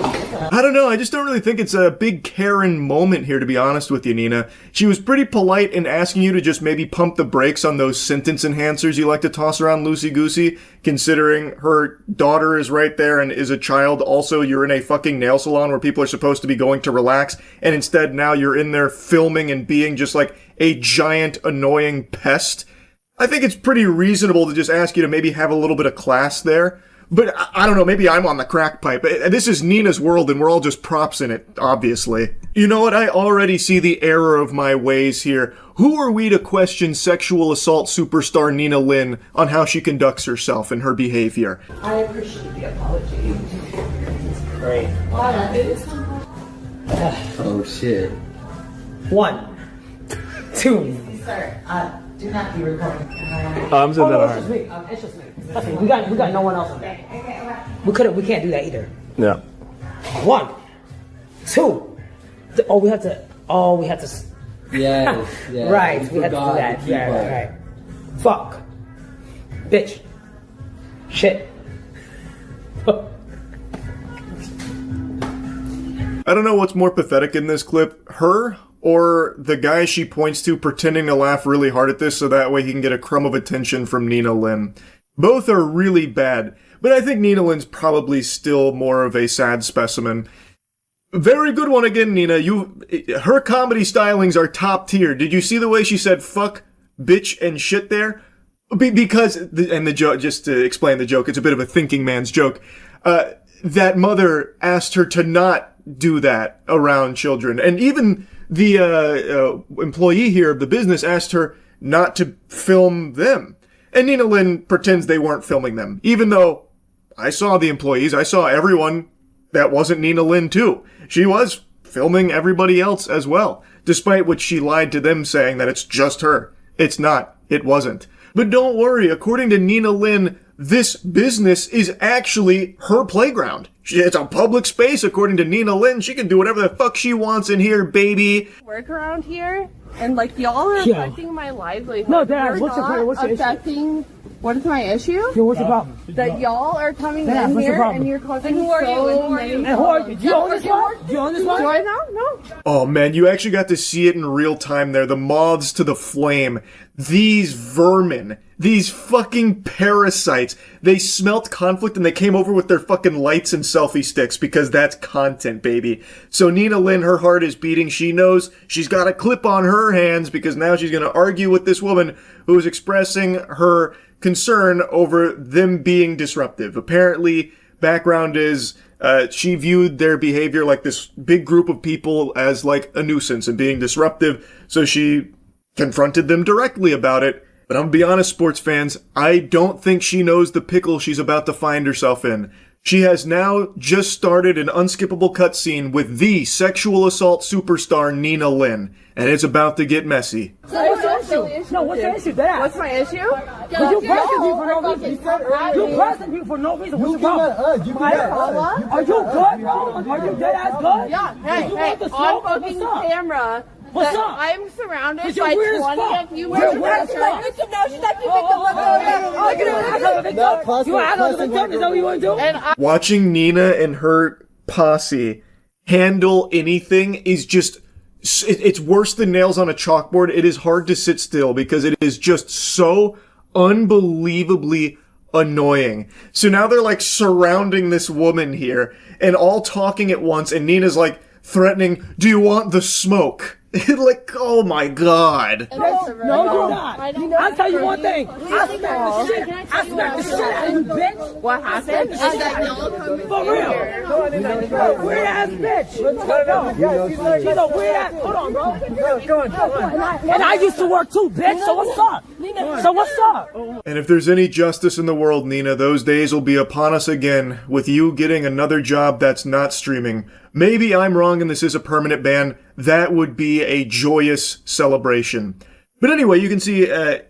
I don't know, I just don't really think it's a big Karen moment here, to be honest with you, Nina. She was pretty polite in asking you to just maybe pump the brakes on those sentence enhancers you like to toss around loosey-goosey, considering her daughter is right there and is a child. Also, you're in a fucking nail salon where people are supposed to be going to relax, and instead now you're in there filming and being just like a giant annoying pest. I think it's pretty reasonable to just ask you to maybe have a little bit of class there. But I don't know, maybe I'm on the crack pipe. This is Nina's world and we're all just props in it, obviously. You know what? I already see the error of my ways here. Who are we to question sexual assault superstar Nina Lynn on how she conducts herself and her behavior? I appreciate the apology. Great. Oh shit. 1, 2. Sir, do not be recording. I'm saying that It's just me. It's just me. That's me. We got no one else on there. We can't do that either. Yeah. 1, 2. We have to. Yeah. Right. We have to do that. Yeah. Right. Fuck. Bitch. Shit. I don't know what's more pathetic in this clip, her or the guy she points to pretending to laugh really hard at this so that way he can get a crumb of attention from Nina Lynn. Both are really bad, but I think Nina Lynn's probably still more of a sad specimen. Very good one again, Nina. Her comedy stylings are top tier. Did you see the way she said fuck, bitch, and shit there? Because, and the joke, just to explain the joke, it's a bit of a thinking man's joke. That mother asked her to not do that around children. And even the employee here of the business asked her not to film them. And Nina Lynn pretends they weren't filming them. Even though I saw the employees, I saw everyone that wasn't Nina Lynn too. She was filming everybody else as well. Despite what she lied to them saying that it's just her. It's not. It wasn't. But don't worry, according to Nina Lynn, this business is actually her playground. It's a public space, according to Nina Lynn. She can do whatever the fuck she wants in here, baby. Work around here, and like y'all are Yeah. affecting my livelihood. No, Dad, You're what's your problem? What's your issue? affecting? What is my issue? Yo, what's your problem? That y'all are coming Dad, in what's your here problem? and you're causing And who are you? so And who are many you? And who are you? Do you own this one? Do you own this one? Do I know? No. Oh man, you actually got to see it in real time there. The moths to the flame. These vermin. These fucking parasites. They smelt conflict and they came over with their fucking lights and selfie sticks because that's content, baby. So Nina Lynn, her heart is beating. She knows she's got a clip on her hands because now she's going to argue with this woman who is expressing her concern over them being disruptive. Apparently, background is she viewed their behavior like this big group of people as like a nuisance and being disruptive. So she confronted them directly about it. But I'm gonna be honest, sports fans, I don't think she knows the pickle she's about to find herself in. She has now just started an unskippable cutscene with the sexual assault superstar Nina Lynn, and it's about to get messy. So what's your issue? No, what's your issue? Dad. What's my issue? You pressing people for no reason. You pressing people for no reason. What's your problem? Are you good, bro? Are you dead ass good? Yeah. Hey, You hey, want the on smoke? fucking What's up? camera. What's that up? I'm surrounded Because you're by weird as 20 fuck. of you. You're weird as fuck. You act like a victim? Is that what you want to do? And I Watching Nina and her posse handle anything is just, it's worse than nails on a chalkboard. It is hard to sit still because it is just so unbelievably annoying. So now they're like surrounding this woman here and all talking at once, and Nina's like threatening, "Do you want the smoke?" Like, oh my god. No, you're not. I'll tell you one thing. I smacked the shit out of you, bitch. What happened? For real. Weird ass bitch. She's a weird ass. Hold on, bro. Go on. And I used to work too, bitch. So what's up? So what's up? And if there's any justice in the world, Nina, those days will be upon us again, with you getting another job that's not streaming. Maybe I'm wrong and this is a permanent ban. That would be a joyous celebration. But anyway, you can see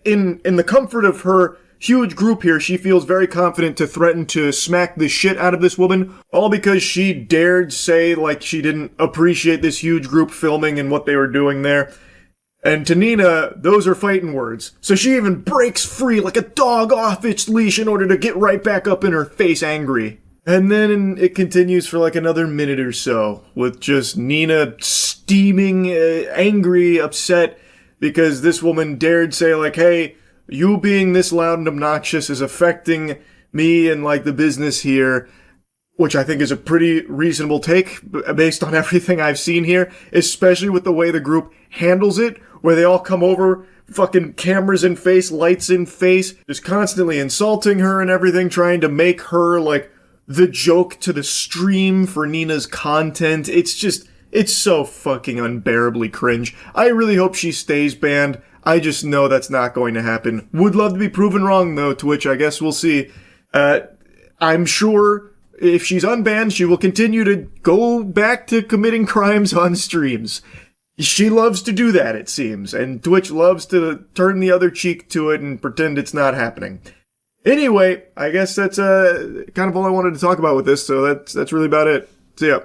in the comfort of her huge group here, she feels very confident to threaten to smack the shit out of this woman, all because she dared say like she didn't appreciate this huge group filming and what they were doing there. And to Nina, those are fighting words. So she even breaks free like a dog off its leash in order to get right back up in her face angry. And then it continues for like another minute or so, with just Nina steaming, angry, upset, because this woman dared say like, hey, you being this loud and obnoxious is affecting me and like the business here, which I think is a pretty reasonable take based on everything I've seen here, especially with the way the group handles it, where they all come over, fucking cameras in face, lights in face, just constantly insulting her and everything, trying to make her like the joke to the stream for Nina's content. It's so fucking unbearably cringe. I really hope she stays banned. I just know that's not going to happen. Would love to be proven wrong though, to which I guess we'll see. I'm sure if she's unbanned, she will continue to go back to committing crimes on streams. She loves to do that, it seems, and Twitch loves to turn the other cheek to it and pretend it's not happening. Anyway, I guess that's kind of all I wanted to talk about with this, so that's really about it. See ya.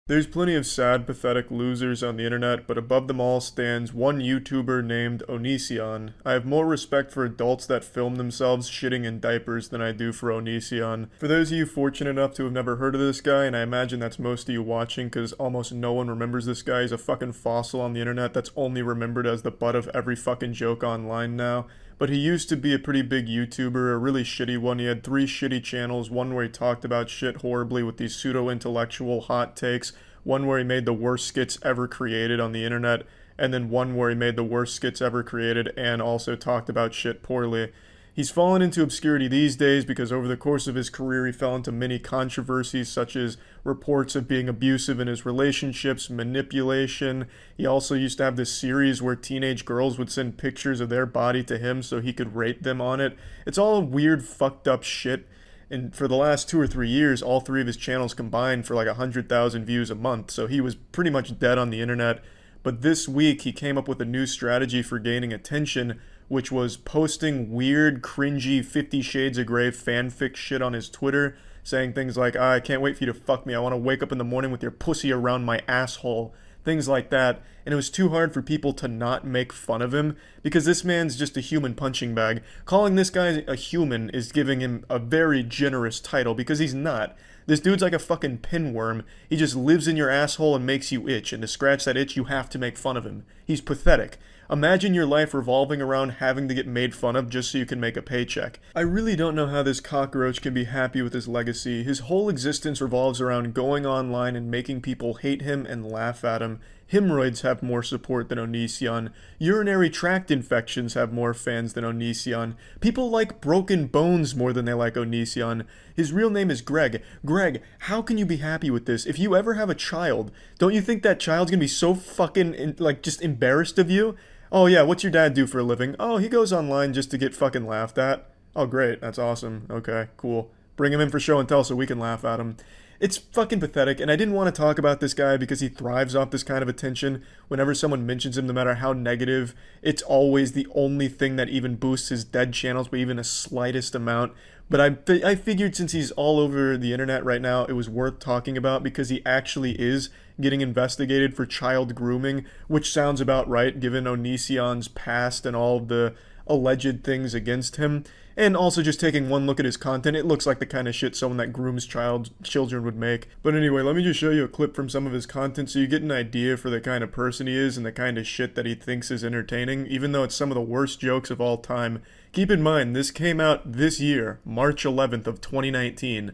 There's plenty of sad, pathetic losers on the internet, but above them all stands one YouTuber named Onision. I have more respect for adults that film themselves shitting in diapers than I do for Onision. For those of you fortunate enough to have never heard of this guy, and I imagine that's most of you watching because almost no one remembers this guy, he's a fucking fossil on the internet that's only remembered as the butt of every fucking joke online now. But he used to be a pretty big YouTuber, a really shitty one. He had 3 shitty channels, one where he talked about shit horribly with these pseudo-intellectual hot takes, one where he made the worst skits ever created on the internet, and then one where he made the worst skits ever created and also talked about shit poorly. He's fallen into obscurity these days because over the course of his career he fell into many controversies such as reports of being abusive in his relationships, manipulation. He also used to have this series where teenage girls would send pictures of their body to him so he could rate them on it. It's all weird, fucked up shit. And for the last 2 or 3 years, all 3 of his channels combined for like 100,000 views a month, so he was pretty much dead on the internet. But this week he came up with a new strategy for gaining attention, which was posting weird, cringy 50 Shades of Grey fanfic shit on his Twitter, saying things like, I can't wait for you to fuck me, I want to wake up in the morning with your pussy around my asshole, things like that. And it was too hard for people to not make fun of him, because this man's just a human punching bag. Calling this guy a human is giving him a very generous title, because he's not. This dude's like a fucking pinworm. He just lives in your asshole and makes you itch, and to scratch that itch you have to make fun of him. He's pathetic. Imagine your life revolving around having to get made fun of just so you can make a paycheck. I really don't know how this cockroach can be happy with his legacy. His whole existence revolves around going online and making people hate him and laugh at him. Hemorrhoids have more support than Onision. Urinary tract infections have more fans than Onision. People like broken bones more than they like Onision. His real name is Greg. Greg, how can you be happy with this? If you ever have a child, don't you think that child's gonna be so fucking, just embarrassed of you? Oh yeah, what's your dad do for a living? Oh, he goes online just to get fucking laughed at. Oh great, that's awesome. Okay, cool. Bring him in for show and tell so we can laugh at him. It's fucking pathetic, and I didn't want to talk about this guy because he thrives off this kind of attention. Whenever someone mentions him, no matter how negative, it's always the only thing that even boosts his dead channels by even a slightest amount. But I figured since he's all over the internet right now, it was worth talking about because he actually is getting investigated for child grooming, which sounds about right given Onision's past and all of the alleged things against him. And also just taking one look at his content, it looks like the kind of shit someone that grooms children would make. But anyway, let me just show you a clip from some of his content so you get an idea for the kind of person he is and the kind of shit that he thinks is entertaining, even though it's some of the worst jokes of all time. Keep in mind, this came out this year, March 11th of 2019.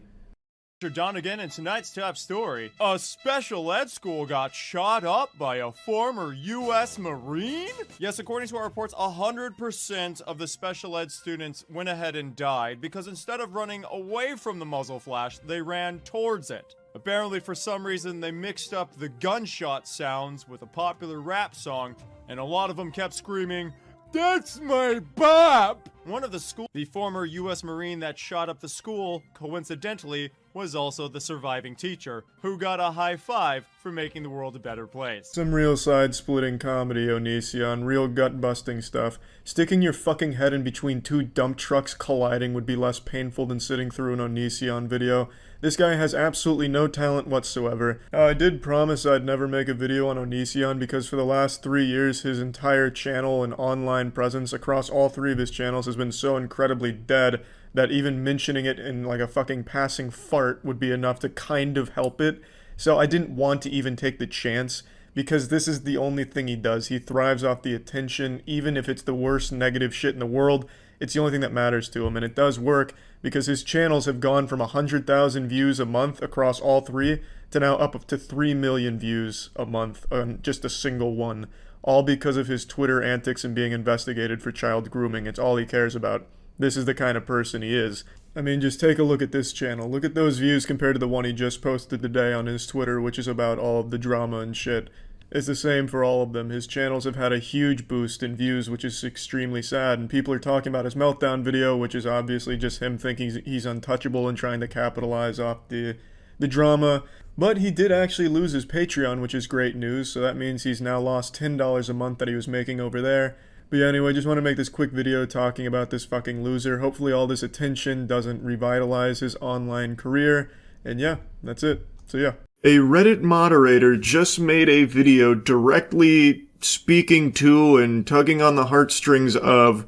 Don again, and tonight's top story. A special ed school got shot up by a former U.S. Marine? Yes, according to our reports, 100% of the special ed students went ahead and died because instead of running away from the muzzle flash, they ran towards it. Apparently, for some reason, they mixed up the gunshot sounds with a popular rap song, and a lot of them kept screaming, "That's my bop!" One of the former U.S. Marine that shot up the school, coincidentally, was also the surviving teacher, who got a high five for making the world a better place. Some real side-splitting comedy, Onision. Real gut-busting stuff. Sticking your fucking head in between two dump trucks colliding would be less painful than sitting through an Onision video. This guy has absolutely no talent whatsoever. I did promise I'd never make a video on Onision because for the last 3 years his entire channel and online presence across all 3 of his channels has been so incredibly dead that even mentioning it in like a fucking passing fart would be enough to kind of help it. So I didn't want to even take the chance because this is the only thing he does. He thrives off the attention, even if it's the worst negative shit in the world. It's the only thing that matters to him, and it does work because his channels have gone from 100,000 views a month across all 3 to now up to 3 million views a month on just a single one, all because of his Twitter antics and being investigated for child grooming. It's all he cares about. This is the kind of person he is. I mean, just take a look at this channel. Look at those views compared to the one he just posted today on his Twitter, which is about all of the drama and shit. It's the same for all of them. His channels have had a huge boost in views, which is extremely sad, and people are talking about his meltdown video, which is obviously just him thinking he's untouchable and trying to capitalize off the drama. But he did actually lose his Patreon, which is great news, so that means he's now lost $10 a month that he was making over there. But yeah, anyway, just want to make this quick video talking about this fucking loser. Hopefully all this attention doesn't revitalize his online career. And yeah, that's it. So yeah. A Reddit moderator just made a video directly speaking to and tugging on the heartstrings of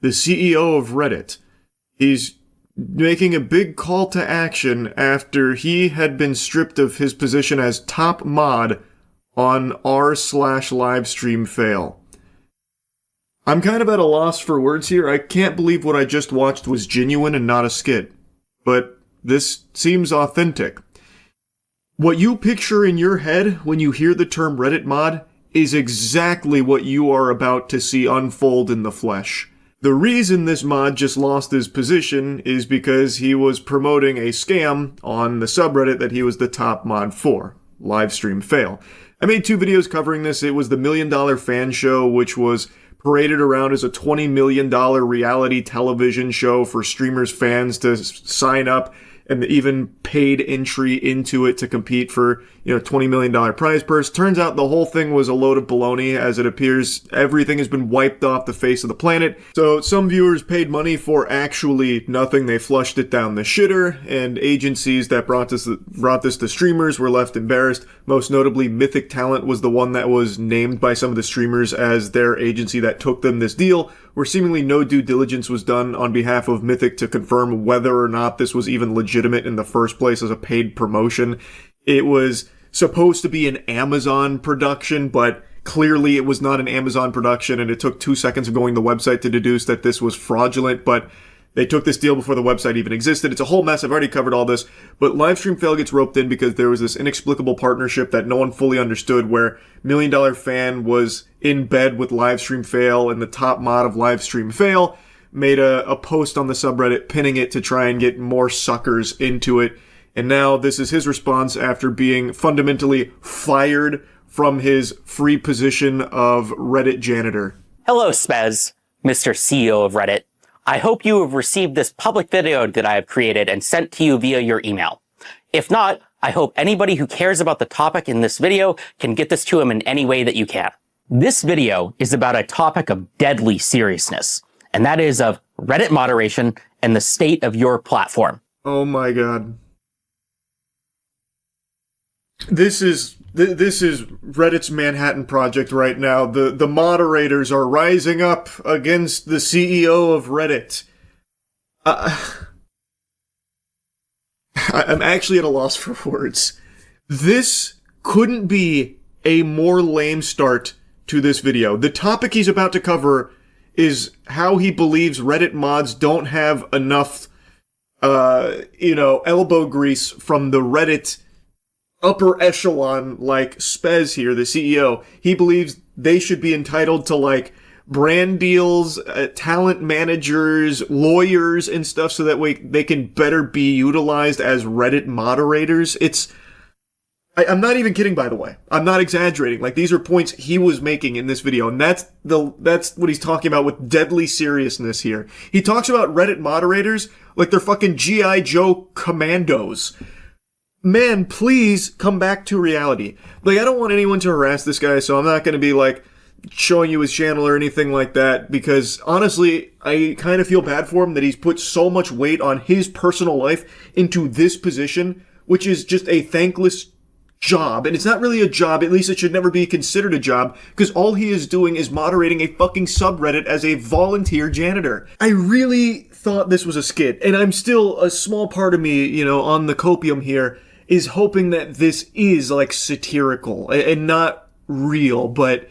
the CEO of Reddit. He's making a big call to action after he had been stripped of his position as top mod on r/livestream fail. I'm kind of at a loss for words here. I can't believe what I just watched was genuine and not a skit. But this seems authentic. What you picture in your head when you hear the term Reddit mod is exactly what you are about to see unfold in the flesh. The reason this mod just lost his position is because he was promoting a scam on the subreddit that he was the top mod for, Livestream Fail. I made 2 videos covering this. It was the $1 Million Fan Show, which was paraded around as a $20 million reality television show for streamers' fans to sign up and even paid entry into it to compete for, $20 million prize purse. Turns out the whole thing was a load of baloney. As it appears, everything has been wiped off the face of the planet. So some viewers paid money for actually nothing. They flushed it down the shitter, and agencies that brought this to streamers were left embarrassed. Most notably, Mythic Talent was the one that was named by some of the streamers as their agency that took them this deal, where seemingly no due diligence was done on behalf of Mythic to confirm whether or not this was even legitimate in the first place as a paid promotion. It was supposed to be an Amazon production, but clearly it was not an Amazon production, and it took 2 seconds of going to the website to deduce that this was fraudulent, but they took this deal before the website even existed. It's a whole mess. I've already covered all this, but Livestream Fail gets roped in because there was this inexplicable partnership that no one fully understood, where $1 Million Fan was in bed with Livestream Fail, and the top mod of Livestream Fail made a post on the subreddit pinning it to try and get more suckers into it. And now this is his response after being fundamentally fired from his free position of Reddit janitor. Hello, Spez, Mr. CEO of Reddit. I hope you have received this public video that I have created and sent to you via your email. If not, I hope anybody who cares about the topic in this video can get this to him in any way that you can. This video is about a topic of deadly seriousness, and that is of Reddit moderation and the state of your platform. Oh my god. This is Reddit's Manhattan Project right now. The moderators are rising up against the CEO of Reddit. I'm actually at a loss for words. This couldn't be a more lame start to this video. The topic he's about to cover is how he believes Reddit mods don't have enough elbow grease from the Reddit upper echelon, like Spez here, the CEO. He believes they should be entitled to, like, brand deals, talent managers, lawyers, and stuff, so that way they can better be utilized as Reddit moderators. I'm not even kidding, by the way. I'm not exaggerating. Like, these are points he was making in this video, and that's what he's talking about with deadly seriousness here. He talks about Reddit moderators like they're fucking G.I. Joe commandos. Man, please come back to reality. Like, I don't want anyone to harass this guy, so I'm not going to be, like, showing you his channel or anything like that, because honestly, I kind of feel bad for him that he's put so much weight on his personal life into this position, which is just a thankless job. And it's not really a job, at least it should never be considered a job, because all he is doing is moderating a fucking subreddit as a volunteer janitor. I really thought this was a skit, and I'm still, a small part of me, on the copium here, is hoping that this is, like, satirical and not real, but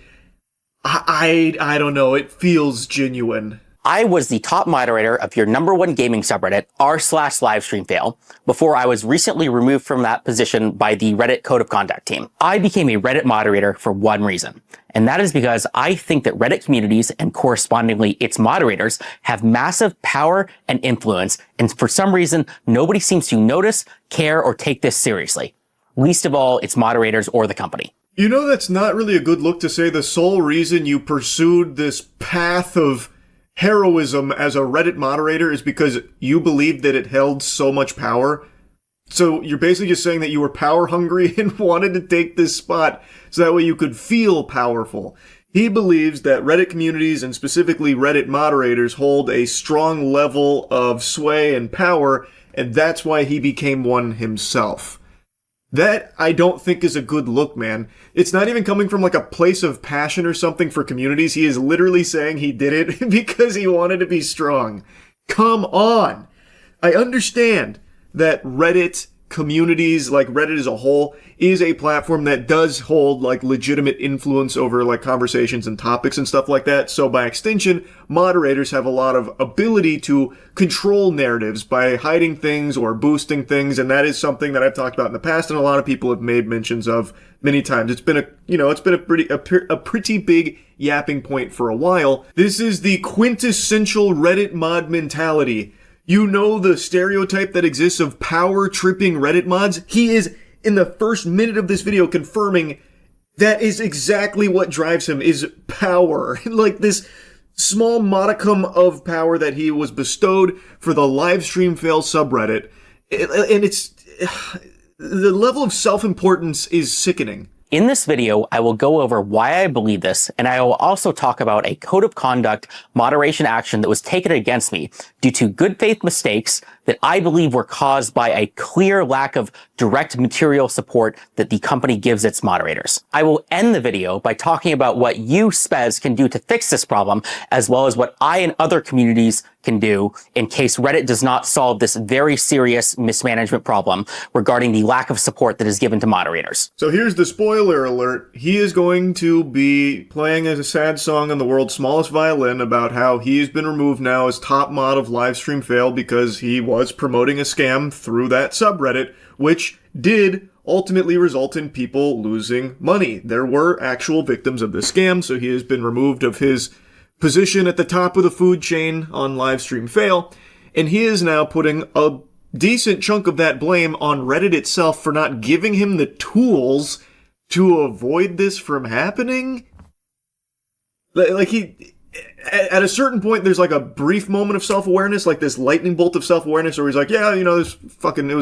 I don't know, it feels genuine. I was the top moderator of your #1 gaming subreddit, r/livestreamfail, before I was recently removed from that position by the Reddit Code of Conduct team. I became a Reddit moderator for one reason, and that is because I think that Reddit communities and correspondingly its moderators have massive power and influence, and for some reason, nobody seems to notice, care, or take this seriously. Least of all, its moderators or the company. That's not really a good look to say the sole reason you pursued this path of heroism as a Reddit moderator is because you believed that it held so much power. So you're basically just saying that you were power hungry and wanted to take this spot so that way you could feel powerful. He believes that Reddit communities and specifically Reddit moderators hold a strong level of sway and power, and that's why he became one himself. That, I don't think, is a good look, man. It's not even coming from, like, a place of passion or something for communities. He is literally saying he did it because he wanted to be strong. Come on! I understand that Reddit communities, like Reddit as a whole, is a platform that does hold, like, legitimate influence over, like, conversations and topics and stuff like that. So by extension, moderators have a lot of ability to control narratives by hiding things or boosting things, and that is something that I've talked about in the past and a lot of people have made mentions of many times. It's been a pretty big yapping point for a while. This is the quintessential Reddit mod mentality. The stereotype that exists of power-tripping Reddit mods? He is, in the first minute of this video, confirming that is exactly what drives him, is power. Like, this small modicum of power that he was bestowed for the livestream fail subreddit. And it's... the level of self-importance is sickening. In this video, I will go over why I believe this, and I will also talk about a code of conduct moderation action that was taken against me due to good faith mistakes that I believe were caused by a clear lack of direct material support that the company gives its moderators. I will end the video by talking about what you, Spez, can do to fix this problem, as well as what I and other communities can do in case Reddit does not solve this very serious mismanagement problem regarding the lack of support that is given to moderators. So here's the spoiler alert. He is going to be playing as a sad song on the world's smallest violin about how he's been removed now as top mod of Livestream Fail because he was promoting a scam through that subreddit, which did ultimately result in people losing money. There were actual victims of this scam, so he has been removed of his position at the top of the food chain on Livestream Fail, and he is now putting a decent chunk of that blame on Reddit itself for not giving him the tools to avoid this from happening. Like, at a certain point, there's like a brief moment of self-awareness, like this lightning bolt of self-awareness where he's like, yeah, it was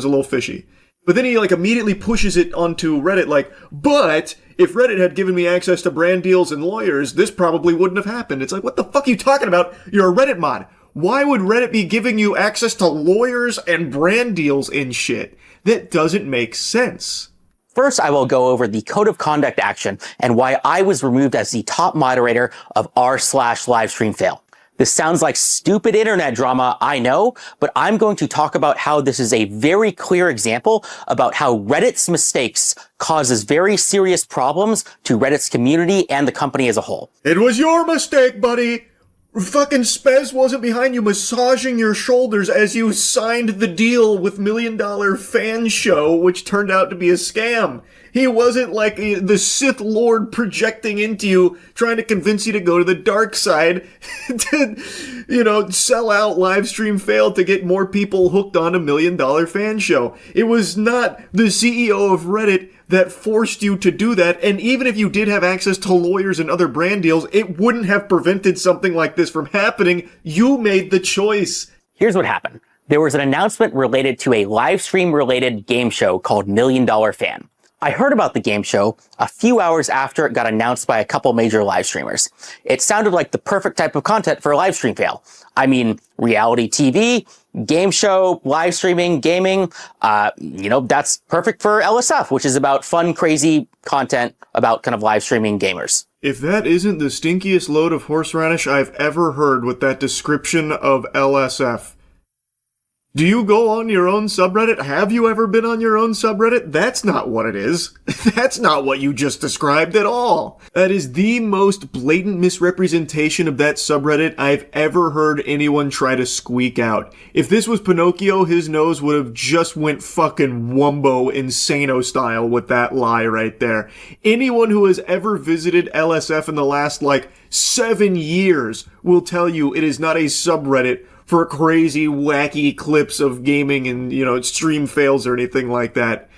a little fishy. But then he, like, immediately pushes it onto Reddit, like, but if Reddit had given me access to brand deals and lawyers, this probably wouldn't have happened. It's like, what the fuck are you talking about? You're a Reddit mod. Why would Reddit be giving you access to lawyers and brand deals and shit? That doesn't make sense. First, I will go over the code of conduct action and why I was removed as the top moderator of r/livestreamfail. This sounds like stupid internet drama, I know, but I'm going to talk about how this is a very clear example about how Reddit's mistakes causes very serious problems to Reddit's community and the company as a whole. It was your mistake, buddy. Fucking Spez wasn't behind you massaging your shoulders as you signed the deal with $1 Million Fan Show, which turned out to be a scam. He wasn't like the Sith Lord projecting into you, trying to convince you to go to the dark side to, sell out Livestream Fail to get more people hooked on $1 Million Fan Show. It was not the CEO of Reddit that forced you to do that, and even if you did have access to lawyers and other brand deals, it wouldn't have prevented something like this from happening. You made the choice. Here's what happened. There was an announcement related to a live stream related game show called $1 Million Fan. I heard about the game show a few hours after it got announced by a couple major live streamers. It sounded like the perfect type of content for a live stream fail. I mean, reality TV, game show, live streaming, gaming, that's perfect for LSF, which is about fun, crazy content about kind of live streaming gamers. If that isn't the stinkiest load of horseradish I've ever heard with that description of LSF. Do you go on your own subreddit? Have you ever been on your own subreddit? That's not what it is. That's not what you just described at all. That is the most blatant misrepresentation of that subreddit I've ever heard anyone try to squeak out. If this was Pinocchio, his nose would have just went fucking Wumbo Insano style with that lie right there. Anyone who has ever visited LSF in the last, 7 years will tell you it is not a subreddit for crazy, wacky clips of gaming and, stream fails or anything like that.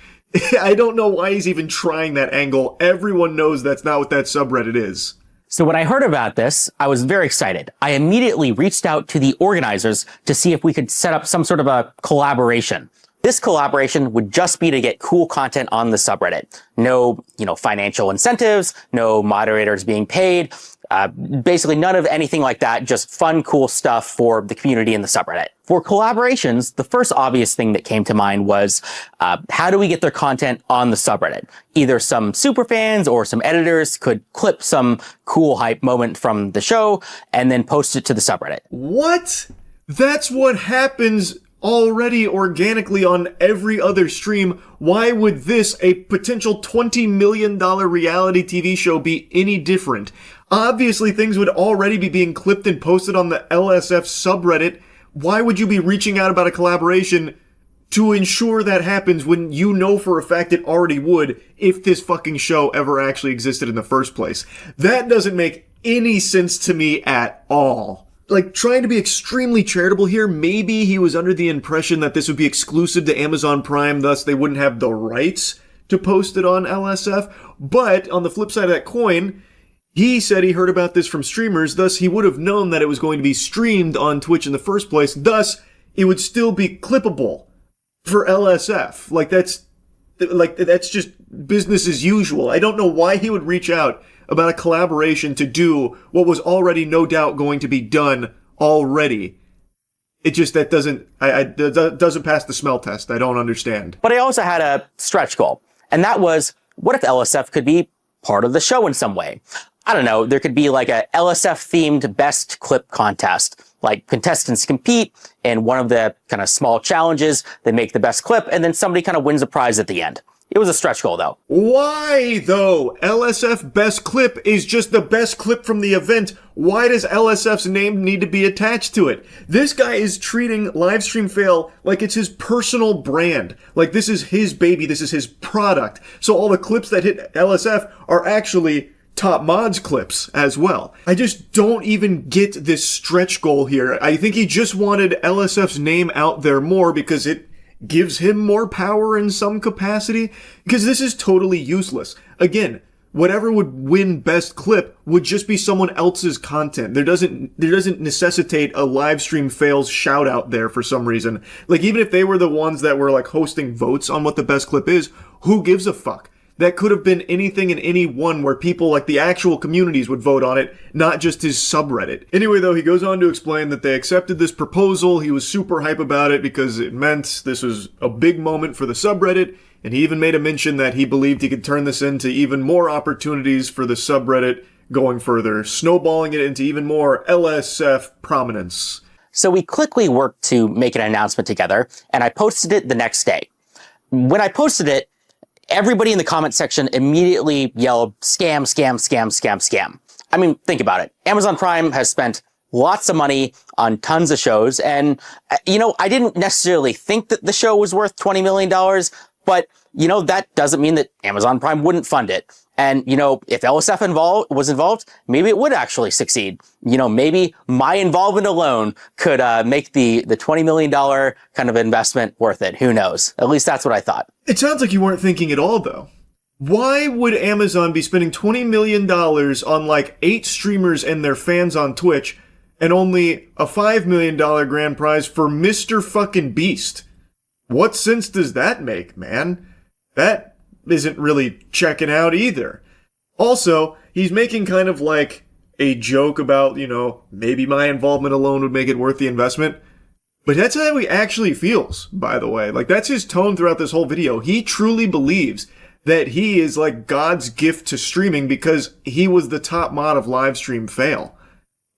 I don't know why he's even trying that angle. Everyone knows that's not what that subreddit is. So when I heard about this, I was very excited. I immediately reached out to the organizers to see if we could set up some sort of a collaboration. This collaboration would just be to get cool content on the subreddit. No, financial incentives, no moderators being paid, basically none of anything like that, just fun, cool stuff for the community in the subreddit. For collaborations, the first obvious thing that came to mind was, how do we get their content on the subreddit? Either some superfans or some editors could clip some cool hype moment from the show and then post it to the subreddit. What? That's what happens already organically on every other stream. Why would this, a potential $20 million reality TV show, be any different? Obviously, things would already be being clipped and posted on the LSF subreddit. Why would you be reaching out about a collaboration to ensure that happens when you know for a fact it already would if this fucking show ever actually existed in the first place? That doesn't make any sense to me at all. Trying to be extremely charitable here, maybe he was under the impression that this would be exclusive to Amazon Prime, thus they wouldn't have the rights to post it on LSF. But on the flip side of that coin, he said he heard about this from streamers, thus he would have known that it was going to be streamed on Twitch in the first place, thus it would still be clippable for LSF. That's just business as usual. I don't know why he would reach out about a collaboration to do what was already no doubt going to be done already. It just, that doesn't pass the smell test. I don't understand. But I also had a stretch goal, and that was, what if LSF could be part of the show in some way? I don't know, there could be a LSF-themed best clip contest. Contestants compete in one of the kind of small challenges, they make the best clip, and then somebody kind of wins a prize at the end. It was a stretch goal, though. Why, though? LSF Best Clip is just the best clip from the event. Why does LSF's name need to be attached to it? This guy is treating Livestream Fail like it's his personal brand. Like this is his baby, this is his product. So all the clips that hit LSF are actually top mods clips as well. I just don't even get this stretch goal here. I think he just wanted LSF's name out there more because it gives him more power in some capacity, because this is totally useless. Again, whatever would win best clip would just be someone else's content. There doesn't necessitate a live stream fails shout out there for some reason. Even if they were the ones that were hosting votes on what the best clip is, who gives a fuck? That could have been anything and any one where people the actual communities would vote on it, not just his subreddit. Anyway, though, he goes on to explain that they accepted this proposal. He was super hype about it because it meant this was a big moment for the subreddit. And he even made a mention that he believed he could turn this into even more opportunities for the subreddit going further, snowballing it into even more LSF prominence. So we quickly worked to make an announcement together, and I posted it the next day. When I posted it, everybody in the comment section immediately yelled, scam, scam, scam, scam, scam. I mean, think about it. Amazon Prime has spent lots of money on tons of shows. And, I didn't necessarily think that the show was worth $20 million, but, that doesn't mean that Amazon Prime wouldn't fund it. And, if LSF was involved, maybe it would actually succeed. Maybe my involvement alone could make the $20 million kind of investment worth it. Who knows? At least that's what I thought. It sounds like you weren't thinking at all, though. Why would Amazon be spending $20 million on like 8 streamers and their fans on Twitch and only a $5 million grand prize for Mr. fucking Beast? What sense does that make, man? That isn't really checking out either. Also, he's making kind of like a joke about, maybe my involvement alone would make it worth the investment. But that's how he actually feels, by the way. Like, that's his tone throughout this whole video. He truly believes that he is like God's gift to streaming because he was the top mod of livestream fail.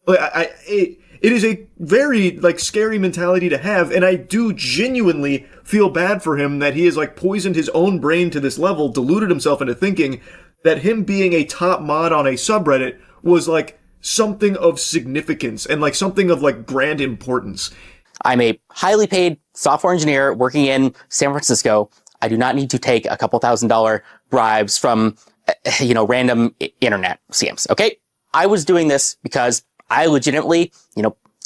Like, it is a very like scary mentality to have, and I do genuinely feel bad for him that he has like poisoned his own brain to this level, deluded himself into thinking that him being a top mod on a subreddit was like something of significance and like something of like grand importance. I'm a highly paid software engineer working in San Francisco. I do not need to take a couple $1,000 bribes from, random internet scams. Okay. I was doing this because I legitimately,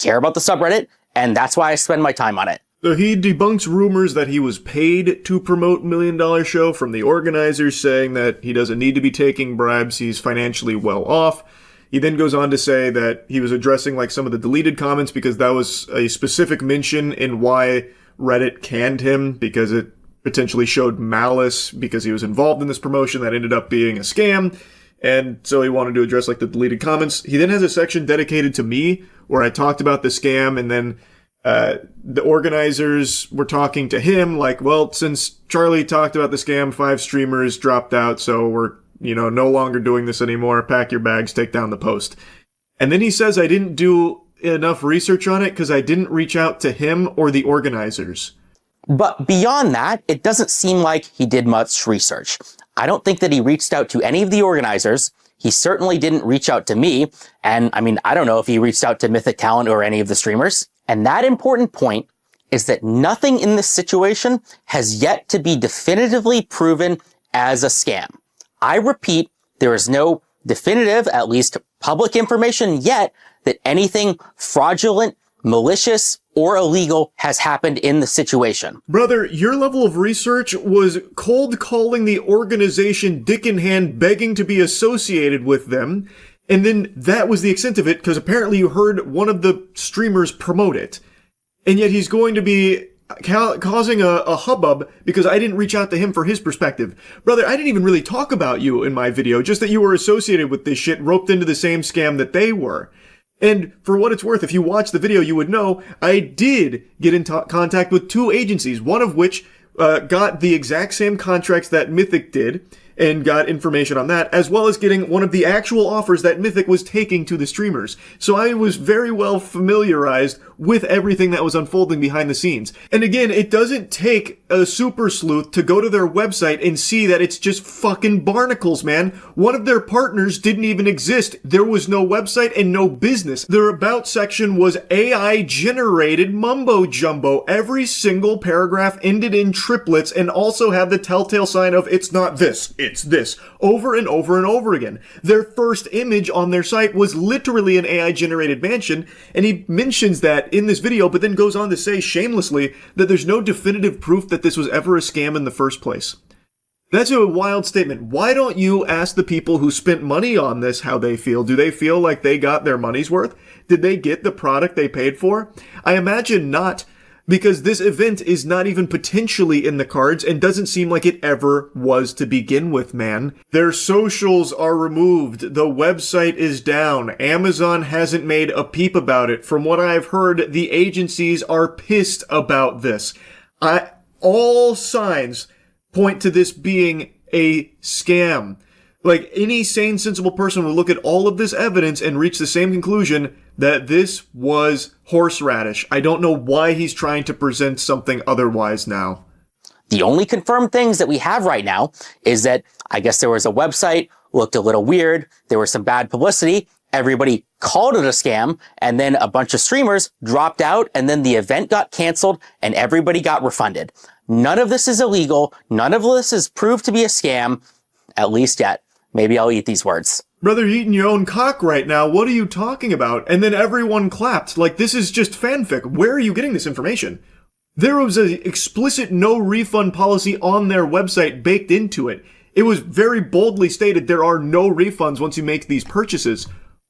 care about the subreddit, and that's why I spend my time on it. So he debunks rumors that he was paid to promote $1 Million Show from the organizers, saying that he doesn't need to be taking bribes, he's financially well off. He then goes on to say that he was addressing like some of the deleted comments because that was a specific mention in why Reddit canned him, because it potentially showed malice because he was involved in this promotion that ended up being a scam. And so he wanted to address like the deleted comments. He then has a section dedicated to me where I talked about the scam, and then the organizers were talking to him like, well, since Charlie talked about the scam, 5 streamers dropped out, so we're, no longer doing this anymore. Pack your bags, take down the post. And then he says I didn't do enough research on it because I didn't reach out to him or the organizers. But beyond that, it doesn't seem like he did much research. I don't think that he reached out to any of the organizers. He certainly didn't reach out to me. And I don't know if he reached out to Mythic Talent or any of the streamers. And that important point is that nothing in this situation has yet to be definitively proven as a scam. I repeat, there is no definitive, at least public information yet, that anything fraudulent, malicious, or illegal has happened in the situation. Brother, your level of research was cold calling the organization dick in hand, begging to be associated with them, and then that was the extent of it, because apparently you heard one of the streamers promote it. And yet he's going to be causing a hubbub because I didn't reach out to him for his perspective. Brother, I didn't even really talk about you in my video, just that you were associated with this shit, roped into the same scam that they were. And for what it's worth, if you watch the video, you would know I did get in contact with 2 agencies, one of which got the exact same contracts that Mythic did and got information on that, as well as getting one of the actual offers that Mythic was taking to the streamers. So I was very well familiarized with everything that was unfolding behind the scenes. And again, it doesn't take a super sleuth to go to their website and see that it's just fucking barnacles, man. One of their partners didn't even exist. There was no website and no business. Their about section was AI generated mumbo jumbo. Every single paragraph ended in triplets and also had the telltale sign of it's not this, it's this, over and over and over again. Their first image on their site was literally an AI generated mansion, and he mentions that in this video, but then goes on to say shamelessly that there's no definitive proof that this was ever a scam in the first place. That's a wild statement. Why don't you ask the people who spent money on this how they feel? Do they feel like they got their money's worth? Did they get the product they paid for? I imagine not, because this event is not even potentially in the cards and doesn't seem like it ever was to begin with, man. Their socials are removed. The website is down. Amazon hasn't made a peep about it. From what I've heard, the agencies are pissed about this. All signs point to this being a scam. Like, any sane, sensible person would look at all of this evidence and reach the same conclusion that this was horseradish. I don't know why he's trying to present something otherwise now. The only confirmed things that we have right now is that I guess there was a website, looked a little weird, there was some bad publicity, everybody called it a scam, and then a bunch of streamers dropped out, and then the event got canceled, and everybody got refunded. None of this is illegal. None of this is proved to be a scam, at least yet. Maybe I'll eat these words. Brother, you're eating your own cock right now. What are you talking about? And then everyone clapped. Like, this is just fanfic. Where are you getting this information? There was an explicit no refund policy on their website baked into it. It was very boldly stated there are no refunds once you make these purchases.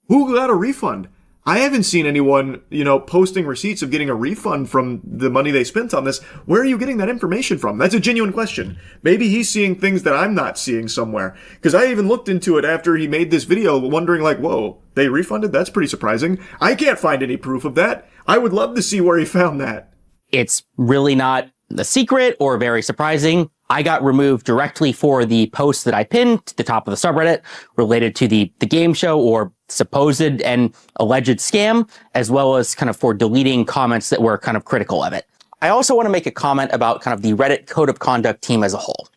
Who got a refund? I haven't seen anyone, posting receipts of getting a refund from the money they spent on this. Where are you getting that information from? That's a genuine question. Maybe he's seeing things that I'm not seeing somewhere. Because I even looked into it after he made this video, wondering like, whoa, they refunded? That's pretty surprising. I can't find any proof of that. I would love to see where he found that. It's really not a secret or very surprising. I got removed directly for the post that I pinned to the top of the subreddit related to the game show or supposed and alleged scam, as well as kind of for deleting comments that were kind of critical of it. I also want to make a comment about kind of the Reddit code of conduct team as a whole.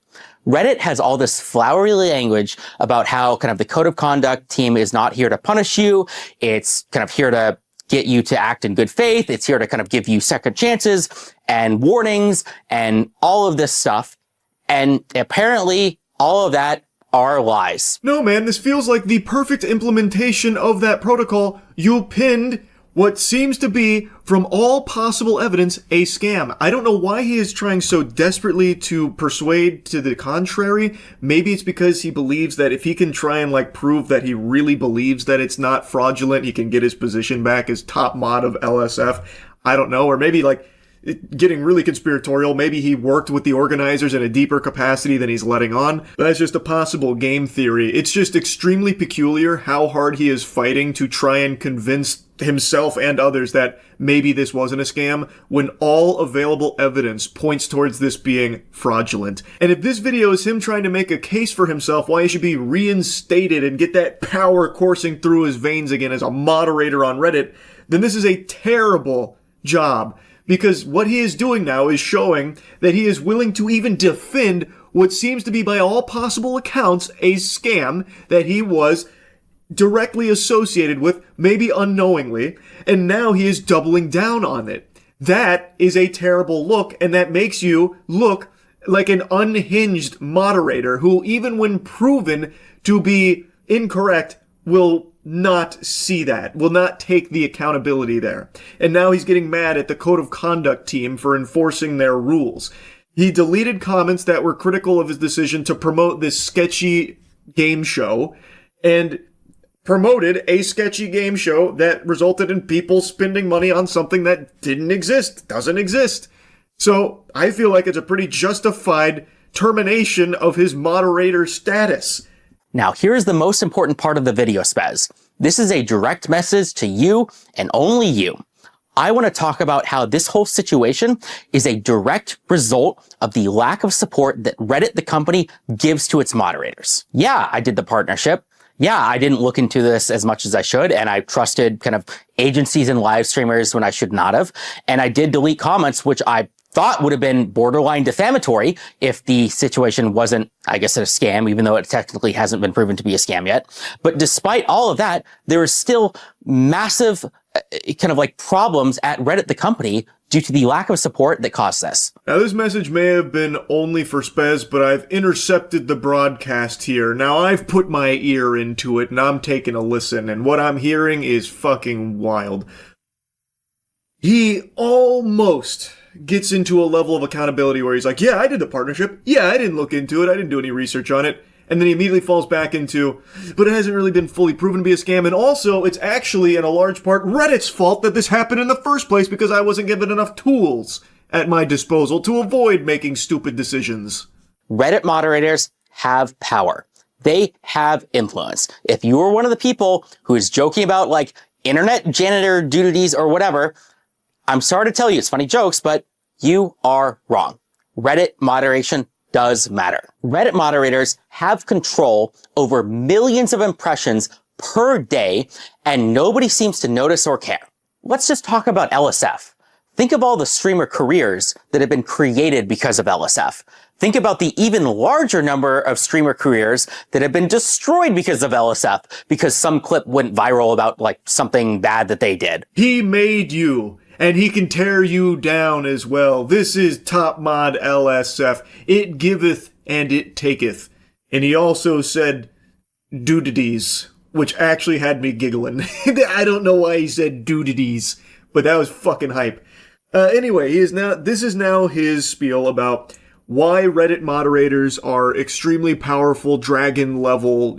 Reddit has all this flowery language about how kind of the code of conduct team is not here to punish you. It's kind of here to get you to act in good faith. It's here to kind of give you second chances and warnings and all of this stuff. And apparently all of that are lies. No, man, this feels like the perfect implementation of that protocol. You pinned what seems to be, from all possible evidence, a scam. I don't know why he is trying so desperately to persuade to the contrary. Maybe it's because he believes that if he can try and prove that he really believes that it's not fraudulent, he can get his position back as top mod of LSF. I don't know. Or maybe getting really conspiratorial, maybe he worked with the organizers in a deeper capacity than he's letting on. That's just a possible game theory. It's just extremely peculiar how hard he is fighting to try and convince himself and others that maybe this wasn't a scam, when all available evidence points towards this being fraudulent. And if this video is him trying to make a case for himself why he should be reinstated and get that power coursing through his veins again as a moderator on Reddit, then this is a terrible job. Because what he is doing now is showing that he is willing to even defend what seems to be, by all possible accounts, a scam that he was directly associated with, maybe unknowingly, and now he is doubling down on it. That is a terrible look, and that makes you look like an unhinged moderator who, even when proven to be incorrect, will not see that, will not take the accountability there. And now he's getting mad at the code of conduct team for enforcing their rules. He deleted comments that were critical of his decision to promote this sketchy game show, and promoted a sketchy game show that resulted in people spending money on something that didn't exist, doesn't exist. So I feel like it's a pretty justified termination of his moderator status. Now, here's the most important part of the video, Spez. This is a direct message to you and only you. I want to talk about how this whole situation is a direct result of the lack of support that Reddit, the company, gives to its moderators. Yeah, I did the partnership. Yeah, I didn't look into this as much as I should, and I trusted kind of agencies and live streamers when I should not have. And I did delete comments, which I thought would have been borderline defamatory if the situation wasn't, I guess, a scam, even though it technically hasn't been proven to be a scam yet. But despite all of that, there is still massive problems at Reddit, the company, due to the lack of support that caused this. Now, this message may have been only for Spez, but I've intercepted the broadcast here. Now, I've put my ear into it, and I'm taking a listen, and what I'm hearing is fucking wild. He almost gets into a level of accountability where he's like, yeah, I did the partnership. Yeah, I didn't look into it. I didn't do any research on it. And then he immediately falls back into, but it hasn't really been fully proven to be a scam. And also, it's actually, in a large part, Reddit's fault that this happened in the first place because I wasn't given enough tools at my disposal to avoid making stupid decisions. Reddit moderators have power. They have influence. If you are one of the people who is joking about, internet janitor duties or whatever, I'm sorry to tell you, it's funny jokes, but you are wrong. Reddit moderation does matter. Reddit moderators have control over millions of impressions per day, and nobody seems to notice or care. Let's just talk about LSF. think of all the streamer careers that have been created because of LSF. Think about the even larger number of streamer careers that have been destroyed because of LSF, because some clip went viral about like something bad that they did. He made you, and he can tear you down as well. This is top mod LSF. It giveth and it taketh. And he also said doodities, which actually had me giggling. I don't know why he said doodities, but that was fucking hype. Anyway, this is now his spiel about why Reddit moderators are extremely powerful dragon level,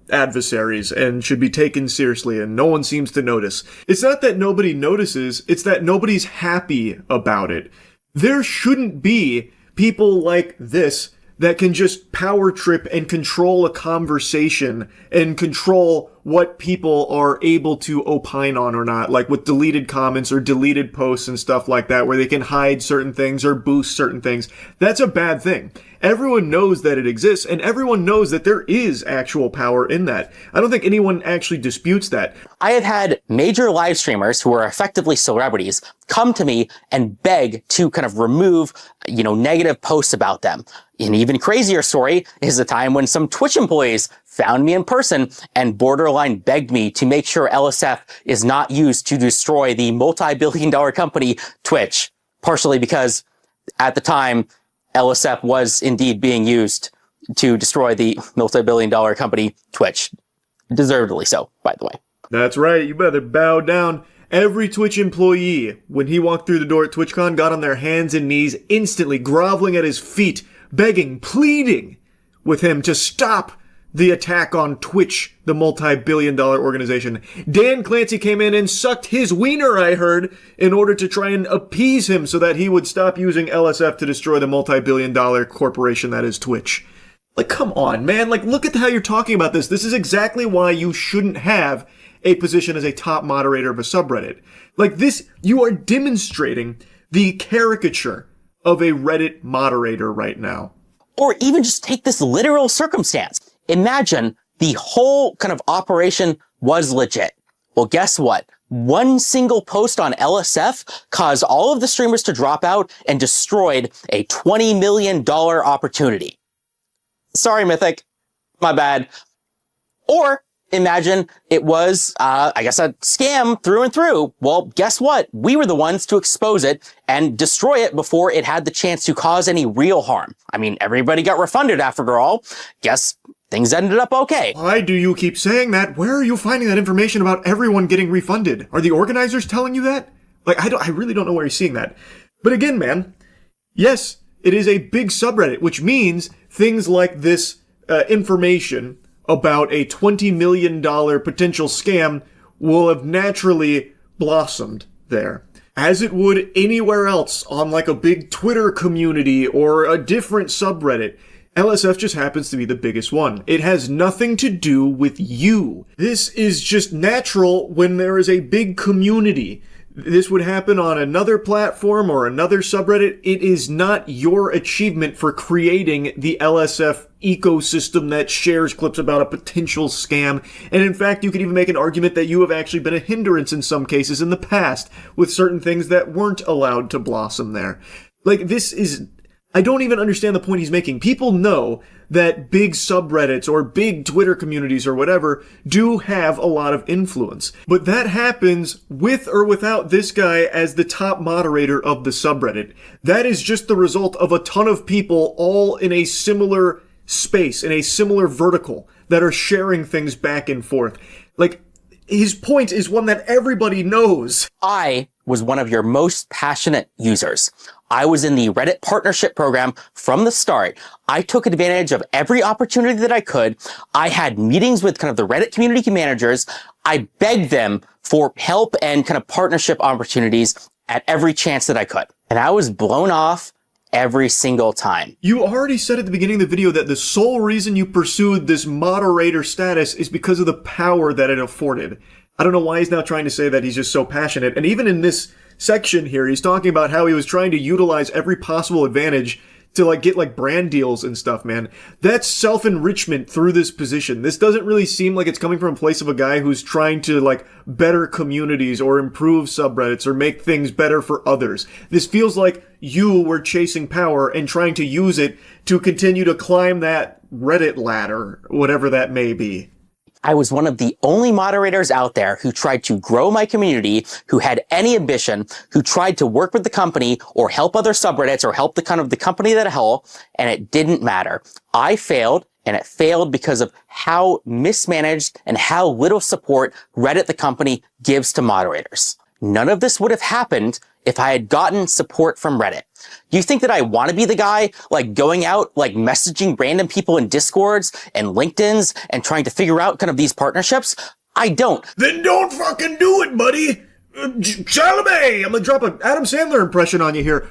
adversaries and should be taken seriously, and no one seems to notice. It's not that nobody notices, it's that nobody's happy about it. There shouldn't be people like this that can just power trip and control a conversation and control what people are able to opine on or not, like with deleted comments or deleted posts and stuff like that, where they can hide certain things or boost certain things. That's a bad thing. Everyone knows that it exists, and everyone knows that there is actual power in that. I don't think anyone actually disputes that. I have had major live streamers who are effectively celebrities come to me and beg to kind of remove, negative posts about them. An even crazier story is the time when some Twitch employees found me in person and borderline begged me to make sure LSF is not used to destroy the multi-billion-dollar company Twitch, partially because at the time, LSF was indeed being used to destroy the multi-billion-dollar company Twitch. Deservedly so, by the way. That's right, you better bow down. Every Twitch employee, when he walked through the door at TwitchCon, got on their hands and knees, instantly groveling at his feet, begging, pleading with him to stop the attack on Twitch, the multi-billion-dollar organization. Dan Clancy came in and sucked his wiener, I heard, in order to try and appease him so that he would stop using LSF to destroy the multi-billion-dollar corporation that is Twitch. Like, come on, man. Like, look at how you're talking about this. This is exactly why you shouldn't have a position as a top moderator of a subreddit. Like this, you are demonstrating the caricature of a Reddit moderator right now. Or even just take this literal circumstance. Imagine the whole kind of operation was legit. Well, guess what? One single post on LSF caused all of the streamers to drop out and destroyed a $20 million opportunity. Sorry, Mythic. My bad. Or imagine it was, a scam through and through. Well, guess what? We were the ones to expose it and destroy it before it had the chance to cause any real harm. I mean, everybody got refunded after all. Guess things ended up okay. Why do you keep saying that? Where are you finding that information about everyone getting refunded? Are the organizers telling you that? Like, I really don't know where you're seeing that. But again, man, yes, it is a big subreddit, which means things like this information about a $20 million potential scam will have naturally blossomed there. As it would anywhere else on like a big Twitter community or a different subreddit. LSF just happens to be the biggest one. It has nothing to do with you. This is just natural when there is a big community. This would happen on another platform or another subreddit. It is not your achievement for creating the LSF ecosystem that shares clips about a potential scam. And in fact, you could even make an argument that you have actually been a hindrance in some cases in the past with certain things that weren't allowed to blossom there. Like, this is... I don't even understand the point he's making. People know that big subreddits or big Twitter communities or whatever do have a lot of influence. But that happens with or without this guy as the top moderator of the subreddit. That is just the result of a ton of people all in a similar space, in a similar vertical, that are sharing things back and forth. Like, his point is one that everybody knows. I was one of your most passionate users. I was in the Reddit partnership program from the start. I took advantage of every opportunity that I could. I had meetings with kind of the Reddit community managers. I begged them for help and kind of partnership opportunities at every chance that I could. And I was blown off every single time. You already said at the beginning of the video that the sole reason you pursued this moderator status is because of the power that it afforded. I don't know why he's now trying to say that he's just so passionate. And even in this section here, he's talking about how he was trying to utilize every possible advantage to like get like brand deals and stuff, man. That's self-enrichment through this position. This doesn't really seem like it's coming from a place of a guy who's trying to like better communities or improve subreddits or make things better for others. This feels like you were chasing power and trying to use it to continue to climb that Reddit ladder, whatever that may be. I was one of the only moderators out there who tried to grow my community, who had any ambition, who tried to work with the company or help other subreddits or help the company that hell, and it didn't matter. I failed, and it failed because of how mismanaged and how little support Reddit, the company, gives to moderators. None of this would have happened if I had gotten support from Reddit. Do you think that I want to be the guy, like, going out, like, messaging random people in Discords and LinkedIn's and trying to figure out kind of these partnerships? I don't. Then don't fucking do it, buddy! Chalamet! I'm gonna drop an Adam Sandler impression on you here.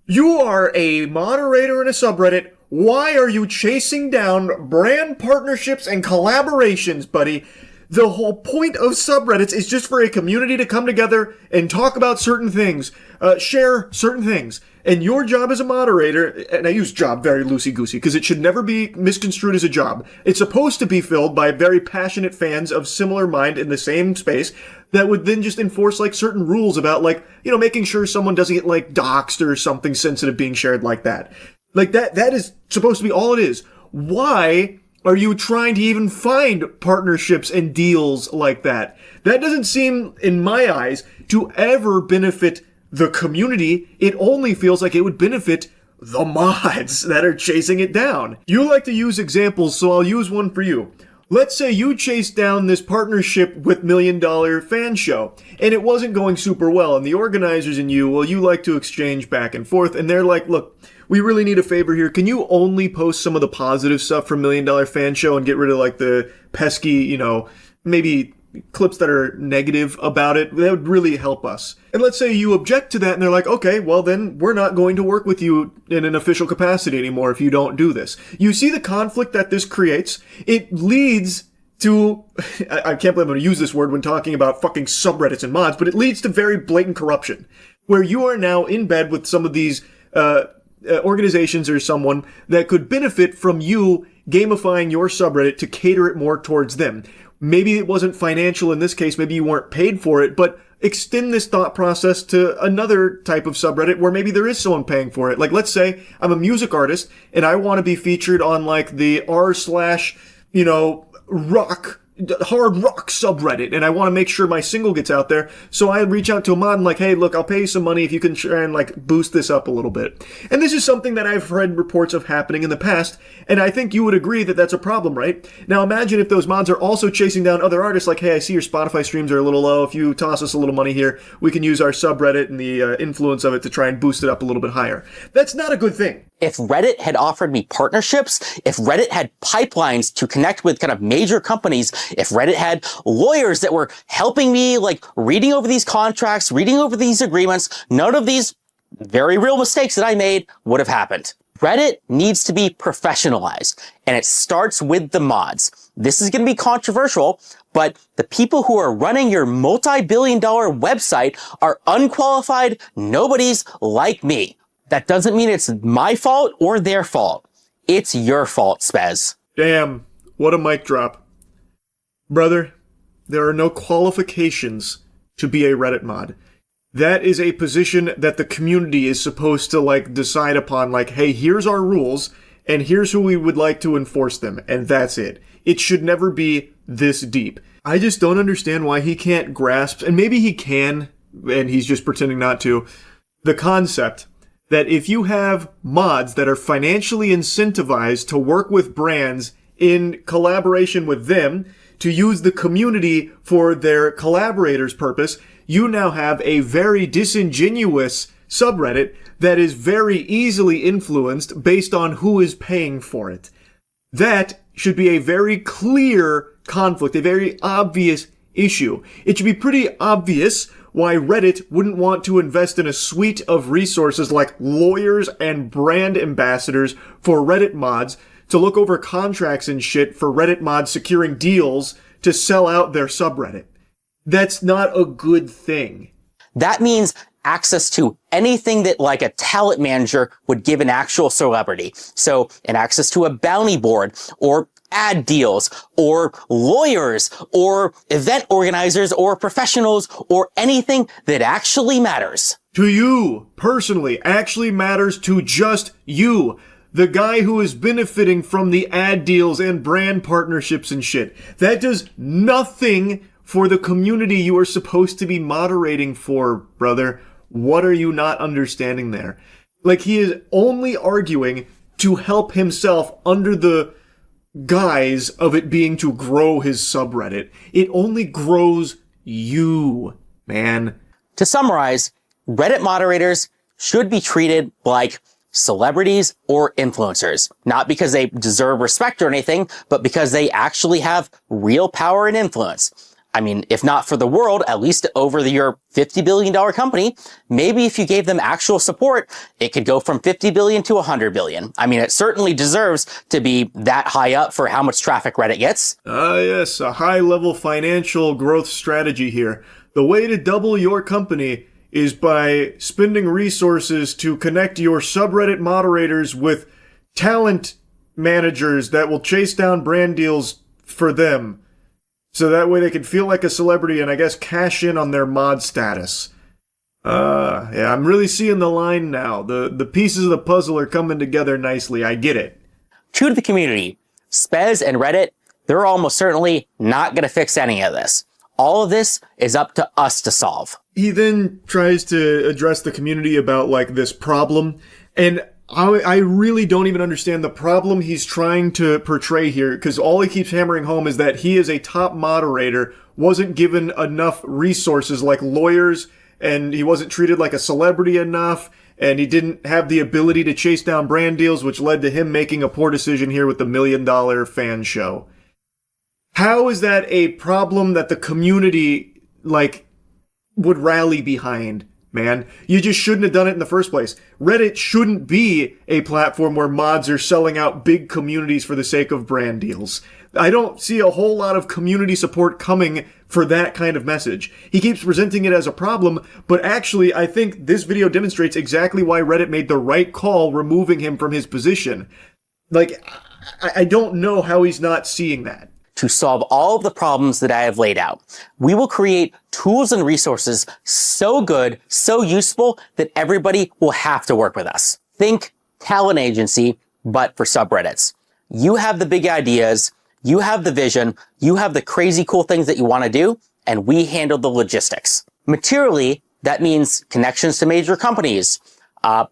You are a moderator in a subreddit. Why are you chasing down brand partnerships and collaborations, buddy? The whole point of subreddits is just for a community to come together and talk about certain things, share certain things. And your job as a moderator, and I use job very loosey-goosey because it should never be misconstrued as a job. It's supposed to be filled by very passionate fans of similar mind in the same space that would then just enforce like certain rules about like, you know, making sure someone doesn't get like doxxed or something sensitive being shared like that. Like that is supposed to be all it is. Why are you trying to even find partnerships and deals like that? That doesn't seem, in my eyes, to ever benefit the community. It only feels like it would benefit the mods that are chasing it down. You like to use examples, so I'll use one for you. Let's say you chased down this partnership with $1 Million Fan Show, and it wasn't going super well, and the organizers and you, well, you like to exchange back and forth, and they're like, look, we really need a favor here. Can you only post some of the positive stuff from $1 Million Fan Show and get rid of like the pesky, you know, maybe clips that are negative about it? That would really help us. And let's say you object to that and they're like, okay, well then we're not going to work with you in an official capacity anymore if you don't do this. You see the conflict that this creates? It leads to, I can't believe I'm going to use this word when talking about fucking subreddits and mods, but it leads to very blatant corruption, where you are now in bed with some of these organizations or someone that could benefit from you gamifying your subreddit to cater it more towards them. Maybe it wasn't financial in this case, maybe you weren't paid for it, but extend this thought process to another type of subreddit where maybe there is someone paying for it. Like, let's say I'm a music artist and I want to be featured on like the hard rock subreddit, and I want to make sure my single gets out there. So I reach out to a mod and like, hey, look, I'll pay you some money if you can try and like boost this up a little bit. And this is something that I've read reports of happening in the past, and I think you would agree that that's a problem, right? Now imagine if those mods are also chasing down other artists like, hey, I see your Spotify streams are a little low. If you toss us a little money here, we can use our subreddit and the influence of it to try and boost it up a little bit higher. That's not a good thing. If Reddit had offered me partnerships, if Reddit had pipelines to connect with kind of major companies, if Reddit had lawyers that were helping me, like reading over these contracts, reading over these agreements, none of these very real mistakes that I made would have happened. Reddit needs to be professionalized, and it starts with the mods. This is going to be controversial, but the people who are running your multi-billion-dollar website are unqualified nobodies like me. That doesn't mean it's my fault or their fault. It's your fault, Spez. Damn, what a mic drop. Brother, there are no qualifications to be a Reddit mod. That is a position that the community is supposed to, like, decide upon, like, hey, here's our rules, and here's who we would like to enforce them, and that's it. It should never be this deep. I just don't understand why he can't grasp, and maybe he can, and he's just pretending not to, the concept that if you have mods that are financially incentivized to work with brands in collaboration with them to use the community for their collaborators' purpose, you now have a very disingenuous subreddit that is very easily influenced based on who is paying for it. That should be a very clear conflict, a very obvious issue. It should be pretty obvious why Reddit wouldn't want to invest in a suite of resources like lawyers and brand ambassadors for Reddit mods to look over contracts and shit for Reddit mods securing deals to sell out their subreddit. That's not a good thing. That means access to anything that like a talent manager would give an actual celebrity. So an access to a bounty board or ad deals or lawyers or event organizers or professionals or anything that actually matters. To you, personally, actually matters to just you. The guy who is benefiting from the ad deals and brand partnerships and shit. That does nothing for the community you are supposed to be moderating for, brother. What are you not understanding there? Like, he is only arguing to help himself under the guise of it being to grow his subreddit. It only grows you, man. To summarize, Reddit moderators should be treated like celebrities or influencers, not because they deserve respect or anything, but because they actually have real power and influence. I mean, if not for the world, at least over your $50 billion company, maybe if you gave them actual support, it could go from 50 billion to 100 billion. I mean, it certainly deserves to be that high up for how much traffic Reddit gets. Yes, a high-level financial growth strategy here. The way to double your company is by spending resources to connect your subreddit moderators with talent managers that will chase down brand deals for them. So that way they can feel like a celebrity and I guess cash in on their mod status. Yeah, I'm really seeing the line now. The pieces of the puzzle are coming together nicely. I get it. To the community, Spez and Reddit, they're almost certainly not going to fix any of this. All of this is up to us to solve. He then tries to address the community about, like, this problem, and I really don't even understand the problem he's trying to portray here, because all he keeps hammering home is that he is a top moderator, wasn't given enough resources like lawyers, and he wasn't treated like a celebrity enough, and he didn't have the ability to chase down brand deals, which led to him making a poor decision here with the $1 million fan show. How is that a problem that the community, like, would rally behind, man? You just shouldn't have done it in the first place. Reddit shouldn't be a platform where mods are selling out big communities for the sake of brand deals. I don't see a whole lot of community support coming for that kind of message. He keeps presenting it as a problem, but actually I think this video demonstrates exactly why Reddit made the right call removing him from his position. Like, I don't know how he's not seeing that. To solve all of the problems that I have laid out, we will create tools and resources so good, so useful, that everybody will have to work with us. Think talent agency, but for subreddits. You have the big ideas, you have the vision, you have the crazy cool things that you want to do, and we handle the logistics. Materially, that means connections to major companies,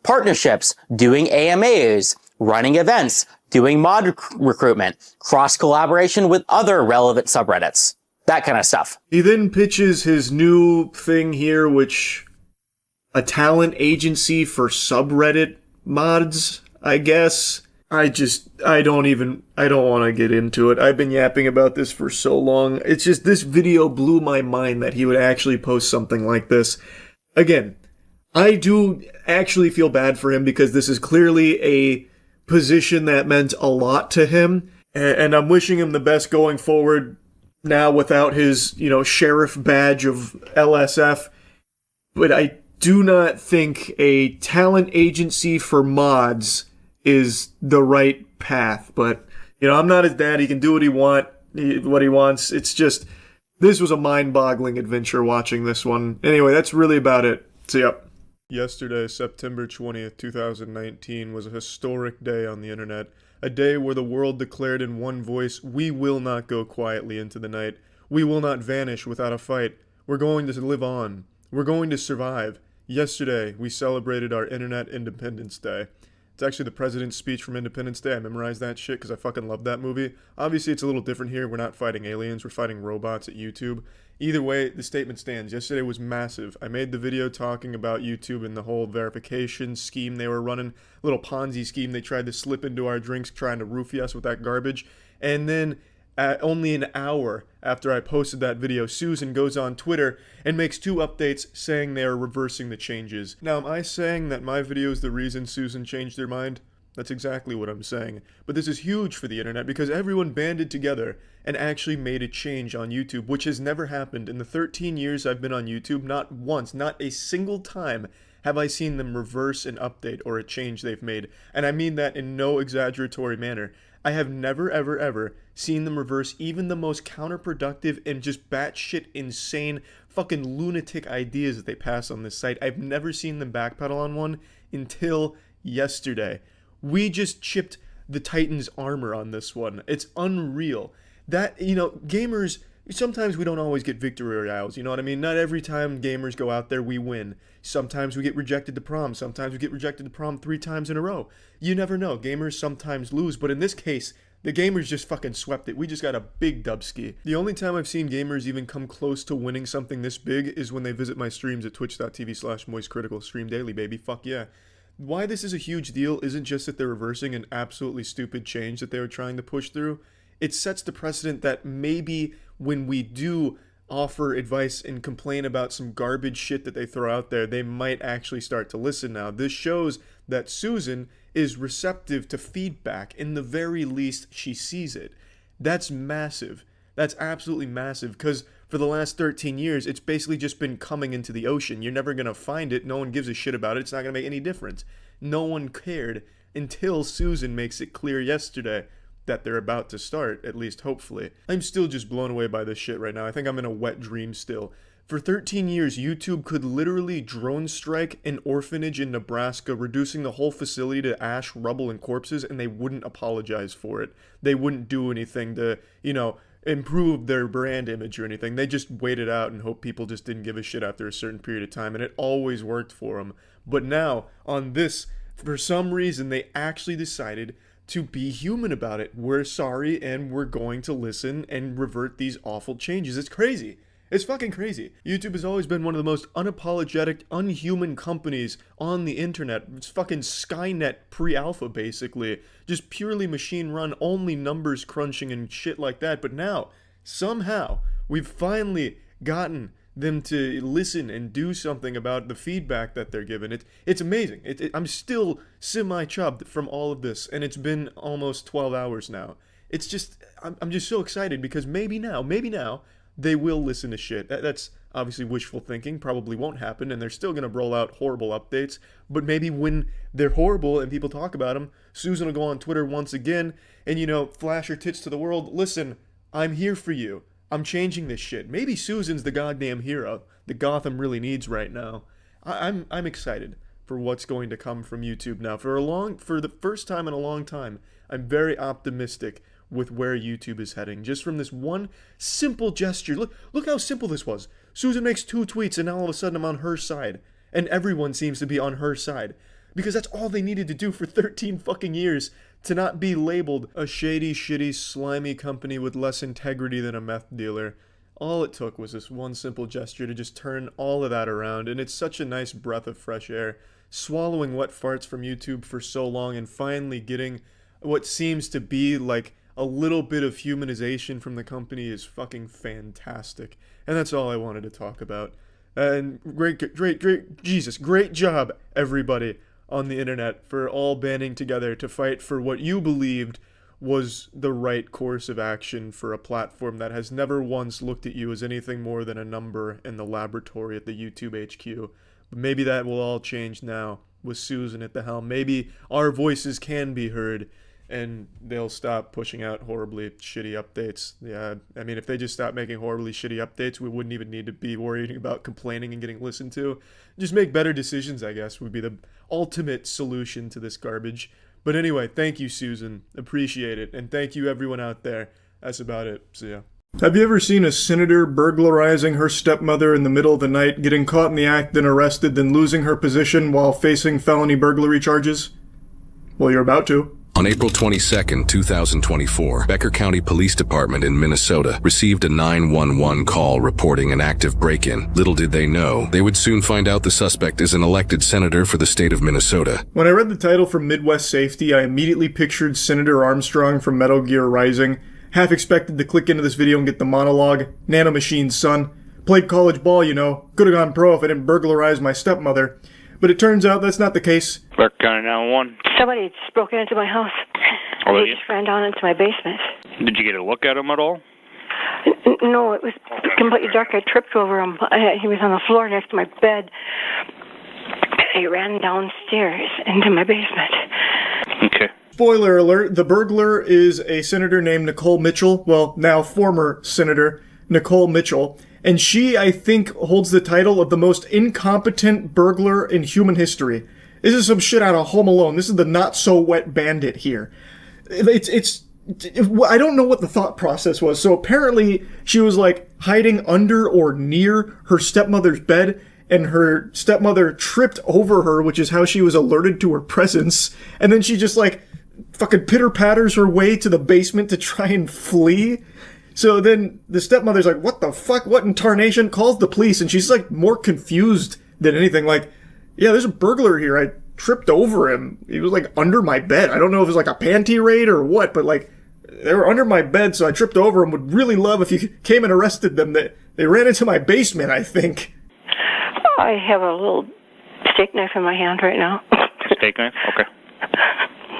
partnerships, doing AMAs, running events, doing mod recruitment, cross-collaboration with other relevant subreddits, that kind of stuff. He then pitches his new thing here, which a talent agency for subreddit mods, I guess. I don't want to get into it. I've been yapping about this for so long. It's just, this video blew my mind that he would actually post something like this. Again, I do actually feel bad for him because this is clearly a position that meant a lot to him, and I'm wishing him the best going forward now without his, sheriff badge of LSF. But I do not think a talent agency for mods is the right path. But, I'm not his dad. He can do what he wants. It's just, this was a mind-boggling adventure watching this one. Anyway, that's really about it. See ya. Yesterday, September 20th, 2019, was a historic day on the internet. A day where the world declared in one voice, we will not go quietly into the night. We will not vanish without a fight. We're going to live on. We're going to survive. Yesterday, we celebrated our Internet Independence Day. It's actually the president's speech from Independence Day. I memorized that shit because I fucking love that movie. Obviously, it's a little different here. We're not fighting aliens. We're fighting robots at YouTube. Either way, the statement stands. Yesterday was massive. I made the video talking about YouTube and the whole verification scheme they were running. Little Ponzi scheme they tried to slip into our drinks trying to roofie us with that garbage. And then, only an hour after I posted that video, Susan goes on Twitter and makes 2 updates saying they are reversing the changes. Now, am I saying that my video is the reason Susan changed her mind? That's exactly what I'm saying. But this is huge for the internet because everyone banded together and actually made a change on YouTube, which has never happened. In the 13 years I've been on YouTube, not once, not a single time have I seen them reverse an update or a change they've made. And I mean that in no exaggeratory manner. I have never, ever, ever seen them reverse even the most counterproductive and just batshit insane fucking lunatic ideas that they pass on this site. I've never seen them backpedal on one until yesterday. We just chipped the Titan's armor on this one. It's unreal. That, gamers, sometimes we don't always get victory royales, you know what I mean? Not every time gamers go out there, we win. Sometimes we get rejected to prom. Sometimes we get rejected to prom 3 times in a row. You never know. Gamers sometimes lose, but in this case, the gamers just fucking swept it. We just got a big dubski. The only time I've seen gamers even come close to winning something this big is when they visit my streams at twitch.tv/moistcritical. Stream daily, baby. Fuck yeah. Why this is a huge deal isn't just that they're reversing an absolutely stupid change that they were trying to push through. It sets the precedent that maybe when we do offer advice and complain about some garbage shit that they throw out there, they might actually start to listen now. This shows that Susan is receptive to feedback. In the very least, she sees it. That's massive. That's absolutely massive, because for the last 13 years, it's basically just been coming into the ocean. You're never going to find it. No one gives a shit about it. It's not going to make any difference. No one cared until Susan makes it clear yesterday that they're about to start, at least hopefully. I'm still just blown away by this shit right now. I think I'm in a wet dream still. For 13 years, YouTube could literally drone strike an orphanage in Nebraska, reducing the whole facility to ash, rubble, and corpses, and they wouldn't apologize for it. They wouldn't do anything to, improve their brand image or anything. They just waited out and hoped people just didn't give a shit after a certain period of time, and it always worked for them. But now, on this, for some reason, they actually decided to be human about it. We're sorry, and we're going to listen and revert these awful changes. It's crazy. It's fucking crazy. YouTube has always been one of the most unapologetic, unhuman companies on the internet. It's fucking Skynet pre-alpha, basically. Just purely machine run, only numbers crunching and shit like that. But now, somehow, we've finally gotten them to listen and do something about the feedback that they're given. It's amazing. I'm still semi-chubbed from all of this, and it's been almost 12 hours now. It's just, I'm just so excited because maybe now, they will listen to shit. That's obviously wishful thinking, probably won't happen, and they're still going to roll out horrible updates, but maybe when they're horrible and people talk about them, Susan will go on Twitter once again and, flash her tits to the world. Listen, I'm here for you. I'm changing this shit. Maybe Susan's the goddamn hero that Gotham really needs right now. I'm excited for what's going to come from YouTube now. For the first time in a long time, I'm very optimistic with where YouTube is heading. Just from this one simple gesture. Look how simple this was. Susan makes 2 tweets and now all of a sudden I'm on her side. And everyone seems to be on her side. Because that's all they needed to do for 13 fucking years to not be labeled a shady, shitty, slimy company with less integrity than a meth dealer. All it took was this one simple gesture to just turn all of that around, and it's such a nice breath of fresh air. Swallowing wet farts from YouTube for so long and finally getting what seems to be like a little bit of humanization from the company is fucking fantastic. And that's all I wanted to talk about. And great job, everybody on the internet, for all banding together to fight for what you believed was the right course of action for a platform that has never once looked at you as anything more than a number in the laboratory at the YouTube HQ. But maybe that will all change now with Susan at the helm. Maybe our voices can be heard and they'll stop pushing out horribly shitty updates. Yeah, I mean, if they just stop making horribly shitty updates, we wouldn't even need to be worrying about complaining and getting listened to. Just make better decisions, I guess, would be the ultimate solution to this garbage. But anyway, thank you, Susan. Appreciate it. And thank you, everyone out there. That's about it. See ya. Have you ever seen a senator burglarizing her stepmother in the middle of the night, getting caught in the act, then arrested, then losing her position while facing felony burglary charges? Well, you're about to. On April 22, 2024, Becker County Police Department in Minnesota received a 911 call reporting an active break-in. Little did they know, they would soon find out the suspect is an elected senator for the state of Minnesota. When I read the title from Midwest Safety, I immediately pictured Senator Armstrong from Metal Gear Rising. Half expected to click into this video and get the monologue, "Nanomachine's son. Played college ball, you know. Could've gone pro if I didn't burglarize my stepmother." but it turns out that's not the case. Becker County 911. Somebody just broke into my house. Oh, They yeah? just ran down into my basement. Did you get a look at him at all? No, it was completely dark. I tripped over him. He was on the floor next to my bed. He ran downstairs into my basement. Okay. Spoiler alert, the burglar is a senator named Nicole Mitchell. Well, now former Senator Nicole Mitchell. And she, I think, holds the title of the most incompetent burglar in human history. This is some shit out of Home Alone. This is the not-so-wet bandit here. I don't know what the thought process was. So apparently she was like hiding under or near her stepmother's bed, and her stepmother tripped over her, which is how she was alerted to her presence. And then she just like fucking pitter-patters her way to the basement to try and flee. So then the stepmother's like, what the fuck? What in tarnation? Calls the police, and she's like more confused than anything. Like, yeah, there's a burglar here. I tripped over him. He was like under my bed. I don't know if it was like a panty raid or what, but like they were under my bed, so I tripped over him. Would really love if you came and arrested them. They ran into my basement, I think. I have a little steak knife in my hand right now. Steak knife? Okay.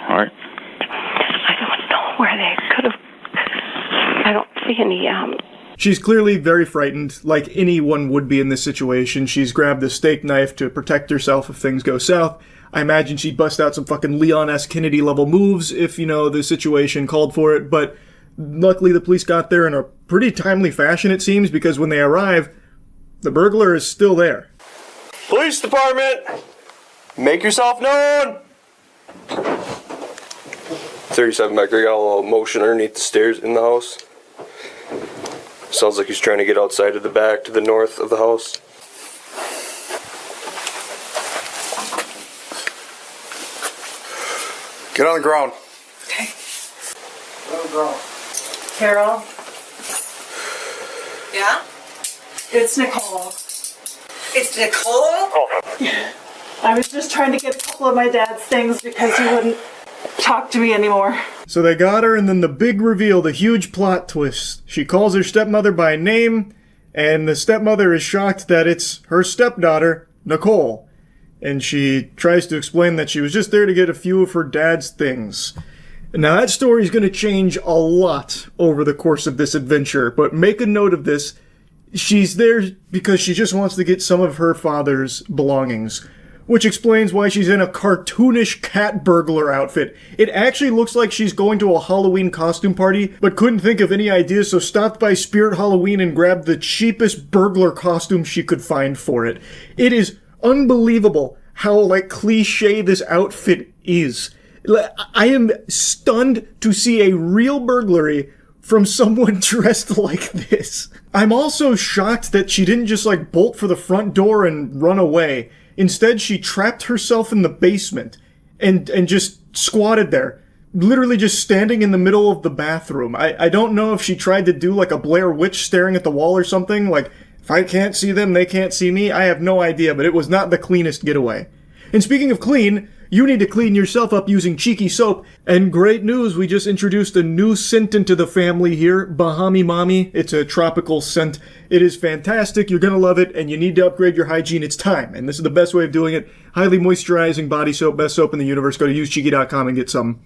All right. I don't know where they could have. I don't see any. She's clearly very frightened, like anyone would be in this situation. She's grabbed the steak knife to protect herself if things go south. I imagine she'd bust out some fucking Leon S. Kennedy level moves if, the situation called for it, but luckily the police got there in a pretty timely fashion, it seems, because when they arrive, the burglar is still there. Police department, make yourself known. 37 Becker got a little motion underneath the stairs in the house. Sounds like he's trying to get outside of the back to the north of the house. Get on the ground. Okay. Get on the ground. Carol? Yeah? It's Nicole. It's Nicole? I was just trying to get a couple of my dad's things because he wouldn't talk to me anymore. So they got her, and then the big reveal, the huge plot twist. She calls her stepmother by name, and the stepmother is shocked that it's her stepdaughter, Nicole. And she tries to explain that she was just there to get a few of her dad's things. Now that story is going to change a lot over the course of this adventure, but make a note of this. She's there because she just wants to get some of her father's belongings, which explains why she's in a cartoonish cat burglar outfit. It actually looks like she's going to a Halloween costume party, but couldn't think of any ideas, so stopped by Spirit Halloween and grabbed the cheapest burglar costume she could find for it. It is unbelievable how, cliche this outfit is. I am stunned to see a real burglary from someone dressed like this. I'm also shocked that she didn't just, bolt for the front door and run away. Instead, she trapped herself in the basement and just squatted there, literally just standing in the middle of the bathroom. I don't know if she tried to do a Blair Witch staring at the wall or something, if I can't see them, they can't see me. I have no idea, but it was not the cleanest getaway. And speaking of clean, you need to clean yourself up using Cheeky Soap. And great news, we just introduced a new scent into the family here, Bahami Mami. It's a tropical scent. It is fantastic. You're going to love it, and you need to upgrade your hygiene. It's time, and this is the best way of doing it. Highly moisturizing body soap, best soap in the universe. Go to usecheeky.com and get some.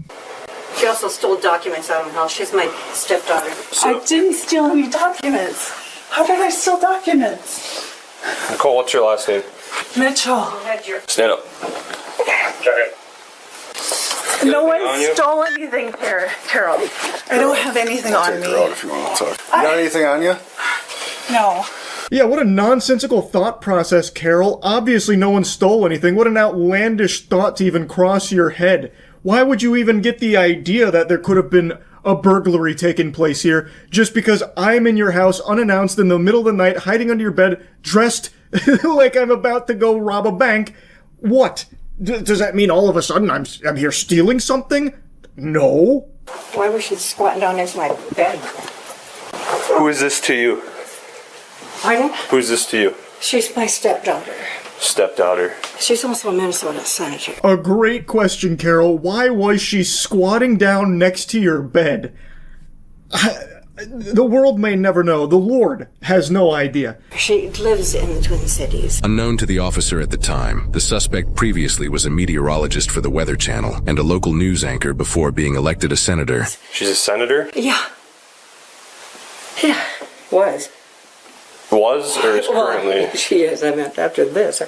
She also stole documents out of my house. She's my stepdaughter. I didn't steal any documents. How did I steal documents? Nicole, what's your last name? Mitchell. Stand up. No one stole anything, Carol. I don't have anything on me. If you want to talk. You got anything on you? No. Yeah, what a nonsensical thought process, Carol. Obviously no one stole anything. What an outlandish thought to even cross your head. Why would you even get the idea that there could have been a burglary taking place here just because I'm in your house unannounced in the middle of the night, hiding under your bed, dressed like I'm about to go rob a bank? What? Does that mean all of a sudden I'm here stealing something? No. Why was she squatting down next to my bed? Who is this to you? Pardon? Who's this to you? She's my stepdaughter. Stepdaughter. She's also a Minnesota senator. A great question, Carol. Why was she squatting down next to your bed? the world may never know. The Lord has no idea. She lives in the Twin Cities. Unknown to the officer at the time, the suspect previously was a meteorologist for the Weather Channel and a local news anchor before being elected a senator. She's a senator? Yeah. Yeah, was. Was or is currently? Well, she is. I meant after this.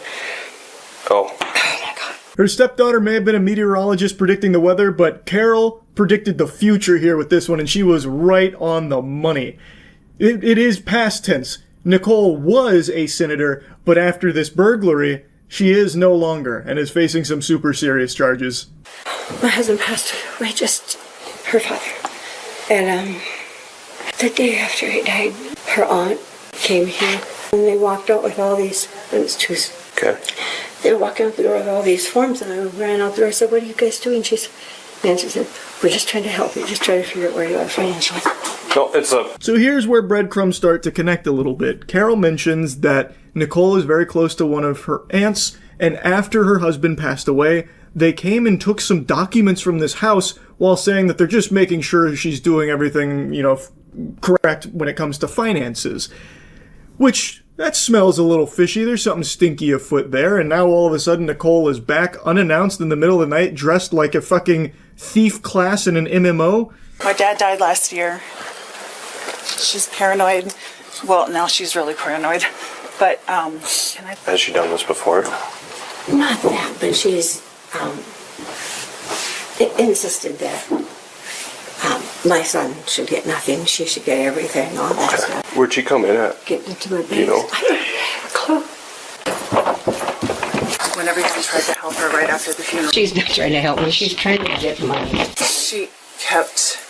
Oh. Her stepdaughter may have been a meteorologist predicting the weather, but Carol predicted the future here with this one, and she was right on the money. It is past tense. Nicole was a senator, but after this burglary, she is no longer and is facing some super serious charges. My husband passed away, just her father. And the day after he died, her aunt came here, and they walked out with all these, and it's Tuesday. Okay. They were walking out the door with all these forms, and I ran out the door and said, "What are you guys doing?" Nancy said, "We're just trying to help you, just trying to figure out where you are financially." No, it's a... So here's where breadcrumbs start to connect a little bit. Carol mentions that Nicole is very close to one of her aunts, and after her husband passed away, they came and took some documents from this house while saying that they're just making sure she's doing everything, correct when it comes to finances. Which, that smells a little fishy. There's something stinky afoot there. And now all of a sudden Nicole is back unannounced in the middle of the night dressed like a fucking thief class in an MMO. My dad died last year. She's paranoid. Well, now she's really paranoid. But, Has she done this before? Not that, but she's insisted that my son should get nothing, she should get everything, all that stuff. Where'd she come in at? Get into my bed. You know? I don't have a clue. when everyone tried to help her right after the funeral. She's not trying to help me, she's trying to get money. She kept...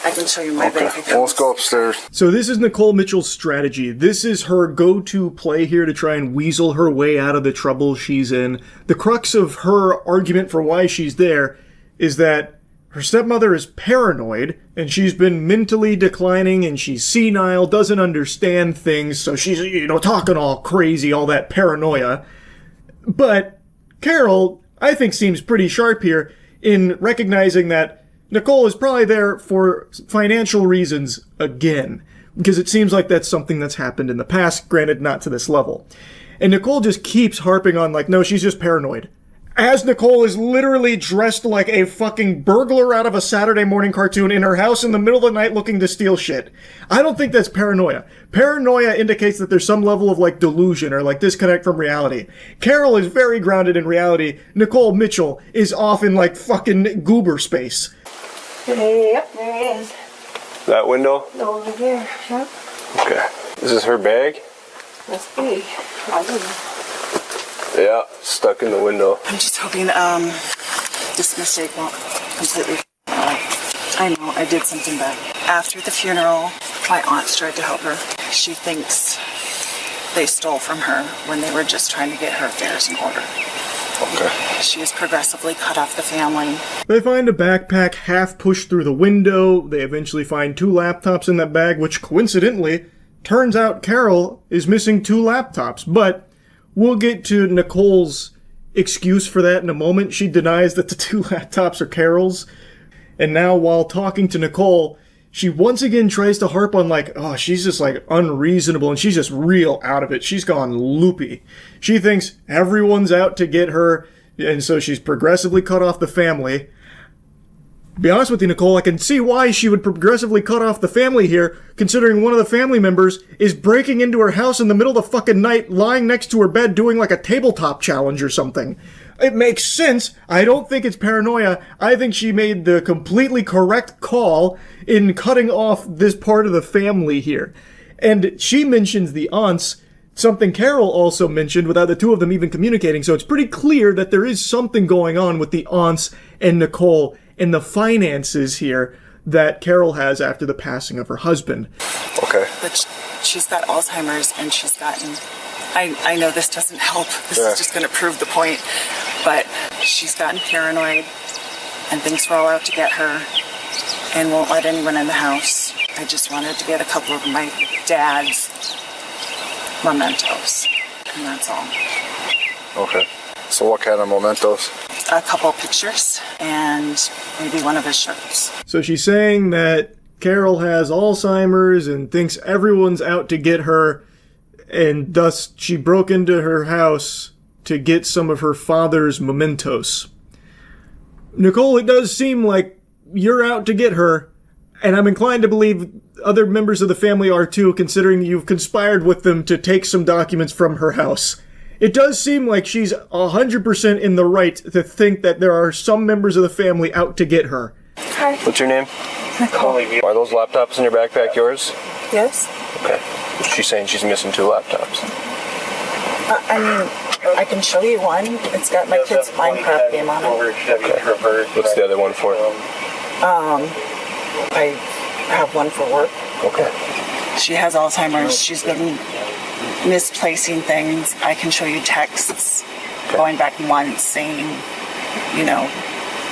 I can show you my bank account. Well, let's go upstairs. So this is Nicole Mitchell's strategy. This is her go-to play here to try and weasel her way out of the trouble she's in. The crux of her argument for why she's there is that her stepmother is paranoid, and she's been mentally declining, and she's senile, doesn't understand things, so she's, talking all crazy, all that paranoia. But Carol, I think, seems pretty sharp here in recognizing that Nicole is probably there for financial reasons again, because it seems like that's something that's happened in the past, granted not to this level. And Nicole just keeps harping on no, she's just paranoid. As Nicole is literally dressed like a fucking burglar out of a Saturday morning cartoon in her house in the middle of the night looking to steal shit. I don't think that's paranoia. Paranoia indicates that there's some level of delusion or disconnect from reality. Carol is very grounded in reality. Nicole Mitchell is off in fucking goober space. Yep, there it is. That window? Over here, yep. Okay. Is this her bag? Must be. I don't know. Yeah, stuck in the window. I'm just hoping this mistake won't completely. I know I did something bad. After the funeral, my aunt tried to help her. She thinks they stole from her when they were just trying to get her affairs in order. Okay. She has progressively cut off the family. They find a backpack half pushed through the window. They eventually find 2 laptops in that bag, which coincidentally turns out Carol is missing 2 laptops. But we'll get to Nicole's excuse for that in a moment. She denies that the 2 laptops are Carol's. And now while talking to Nicole, she once again tries to harp on she's just unreasonable and she's just real out of it. She's gone loopy. She thinks everyone's out to get her, and so she's progressively cut off the family. To be honest with you, Nicole, I can see why she would progressively cut off the family here, considering one of the family members is breaking into her house in the middle of the fucking night, lying next to her bed doing a tabletop challenge or something. It makes sense. I don't think it's paranoia. I think she made the completely correct call in cutting off this part of the family here. And she mentions the aunts, something Carol also mentioned without the two of them even communicating, so it's pretty clear that there is something going on with the aunts and Nicole and the finances here that Carol has after the passing of her husband. Okay. But she's got Alzheimer's and she's gotten... I know this doesn't help. This is just going to prove the point. But she's gotten paranoid and thinks we're all out to get her and won't let anyone in the house. I just wanted to get a couple of my dad's mementos. And that's all. Okay. So what kind of mementos? A couple pictures and maybe one of his shirts. So she's saying that Carol has Alzheimer's and thinks everyone's out to get her, and thus she broke into her house to get some of her father's mementos. Nicole, it does seem like you're out to get her, and I'm inclined to believe other members of the family are too, considering you've conspired with them to take some documents from her house. It does seem like she's 100% in the right to think that there are some members of the family out to get her. Hi. What's your name? Nicole. Are those laptops in your backpack yours? Yes. Okay. She's saying she's missing 2 laptops. I mean, I can show you one. It's got my kid's Minecraft game on it. Okay. What's the other one for? I have one for work. Okay. She has Alzheimer's. She's been misplacing things. I can show you texts going back months saying, you know,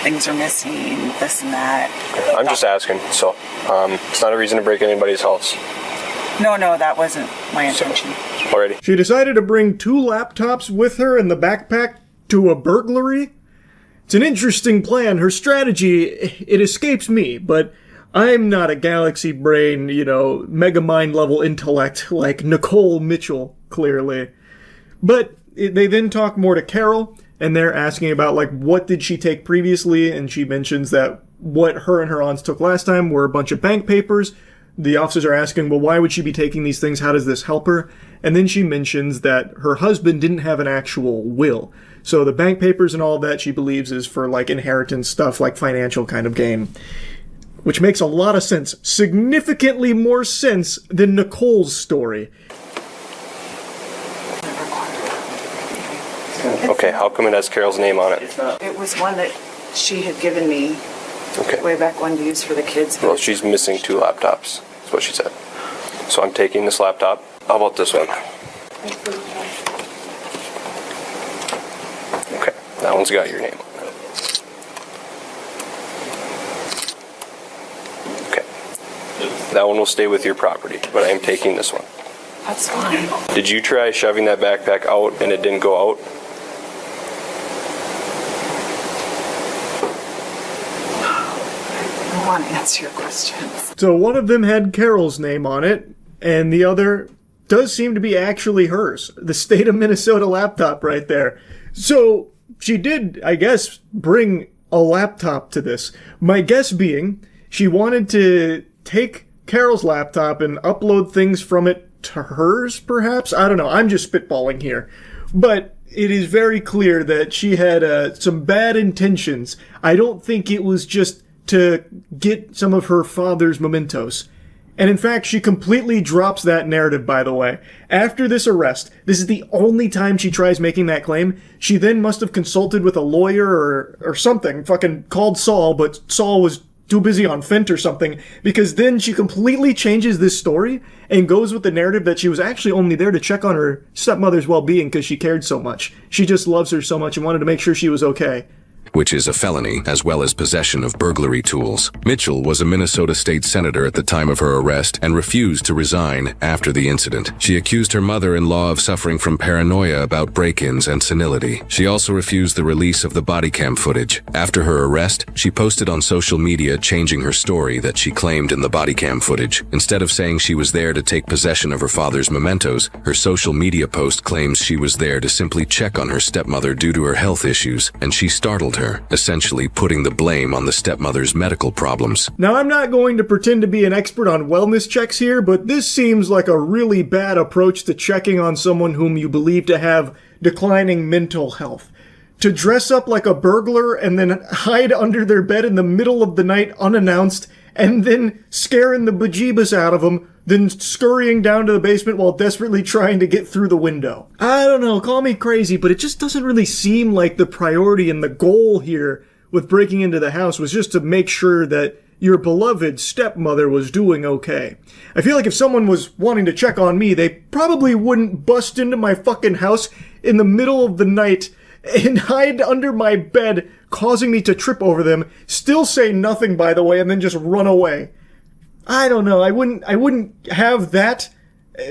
things are missing, this and that. Okay. I'm just asking, so it's not a reason to break anybody's house. No, that wasn't my intention. Already. She decided to bring 2 laptops with her in the backpack to a burglary? It's an interesting plan. Her strategy, it escapes me, but I'm not a galaxy brain, mega mind level intellect like Nicole Mitchell, clearly. But they then talk more to Carol, and they're asking about, what did she take previously, and she mentions that what her and her aunts took last time were a bunch of bank papers. The officers are asking, well, why would she be taking these things? How does this help her? And then she mentions that her husband didn't have an actual will. So the bank papers and all that she believes is for, inheritance stuff, financial kind of gain. Which makes a lot of sense. Significantly more sense than Nicole's story. Okay, how come it has Carol's name on it? It was one that she had given me way back when to use for the kids. Well, she's missing 2 laptops. That's what she said. So I'm taking this laptop. How about this one? Okay, that one's got your name on it. That one will stay with your property, but I am taking this one. That's fine. Did you try shoving that backpack out and it didn't go out? I want to answer your questions. So one of them had Carol's name on it, and the other does seem to be actually hers. The state of Minnesota laptop right there. So she did, I guess, bring a laptop to this. My guess being she wanted to take Carol's laptop and upload things from it to hers, perhaps? I don't know. I'm just spitballing here. But it is very clear that she had some bad intentions. I don't think it was just to get some of her father's mementos. And in fact, she completely drops that narrative, by the way. After this arrest, this is the only time she tries making that claim. She then must have consulted with a lawyer or something, fucking called Saul, but Saul was too busy on Fent or something, because then she completely changes this story and goes with the narrative that she was actually only there to check on her stepmother's well-being because she cared so much. She just loves her so much and wanted to make sure she was okay. Which is a felony, as well as possession of burglary tools. Mitchell was a Minnesota state senator at the time of her arrest and refused to resign after the incident. She accused her mother-in-law of suffering from paranoia about break-ins and senility. She also refused the release of the body cam footage. After her arrest, she posted on social media changing her story that she claimed in the body cam footage. Instead of saying she was there to take possession of her father's mementos, her social media post claims she was there to simply check on her stepmother due to her health issues, and she startled her, essentially putting the blame on the stepmother's medical problems. Now, I'm not going to pretend to be an expert on wellness checks here, but this seems like a really bad approach to checking on someone whom you believe to have declining mental health. To dress up like a burglar and then hide under their bed in the middle of the night unannounced, and then scaring the bejeebus out of them, then scurrying down to the basement while desperately trying to get through the window. I don't know, call me crazy, but it just doesn't really seem like the priority and the goal here with breaking into the house was just to make sure that your beloved stepmother was doing okay. I feel like if someone was wanting to check on me, they probably wouldn't bust into my fucking house in the middle of the night and hide under my bed, causing me to trip over them, still say nothing, by the way, and then just run away. I don't know, I wouldn't have that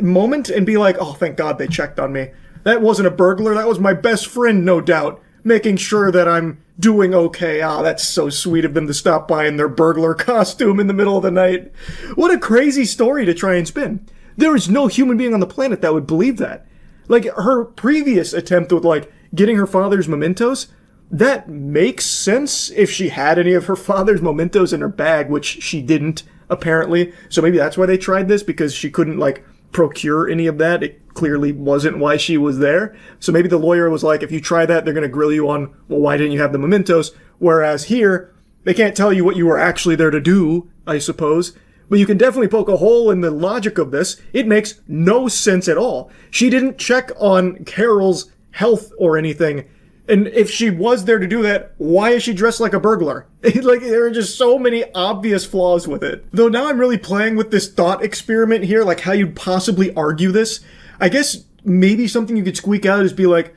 moment and be like, oh, thank God they checked on me. That wasn't a burglar, that was my best friend, no doubt. making sure that I'm doing okay. Ah, that's so sweet of them to stop by in their burglar costume in the middle of the night. What a crazy story to try and spin. There is no human being on the planet that would believe that. Like, her previous attempt with, like, getting her father's mementos, that makes sense if she had any of her father's mementos in her bag, which she didn't, apparently. So maybe that's why they tried this, because she couldn't, like, procure any of that. It clearly wasn't why she was there. So maybe the lawyer was like, if you try that, they're going to grill you on, well, why didn't you have the mementos? Whereas here, they can't tell you what you were actually there to do, I suppose. But you can definitely poke a hole in the logic of this. It makes no sense at all. She didn't check on Carol's health or anything. And if she was there to do that, why is she dressed like a burglar? Like, there are just so many obvious flaws with it. Though now I'm really playing with this thought experiment here, like how you'd possibly argue this. I guess maybe something you could squeak out is be like,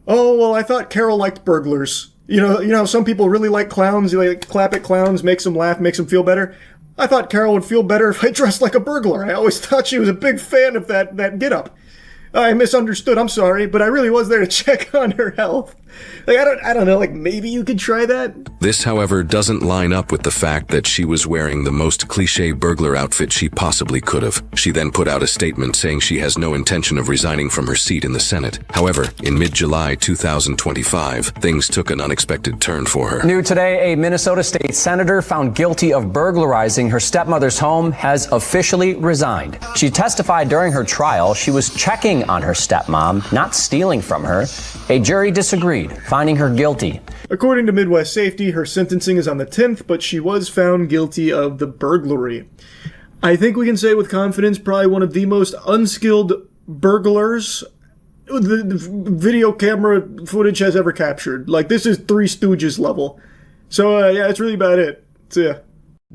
oh, well, I thought Carol liked burglars. You know, some people really like clowns. You like clap at clowns, makes them laugh, makes them feel better. I thought Carol would feel better if I dressed like a burglar. I always thought she was a big fan of that get-up. I misunderstood, I'm sorry, but I really was there to check on her health. Like, I don't know, like, maybe you could try that? This, however, doesn't line up with the fact that she was wearing the most cliché burglar outfit she possibly could have. She then put out a statement saying she has no intention of resigning from her seat in the Senate. However, in mid-July 2025, things took an unexpected turn for her. New today, a Minnesota state senator found guilty of burglarizing her stepmother's home has officially resigned. She testified during her trial she was checking on her stepmom, not stealing from her. A jury disagreed, finding her guilty. According to Midwest Safety, her sentencing is on the 10th, but she was found guilty of the burglary. I think we can say with confidence, probably one of the most unskilled burglars the video camera footage has ever captured. Like, this is Three Stooges level. So, yeah, that's really about it. So, yeah.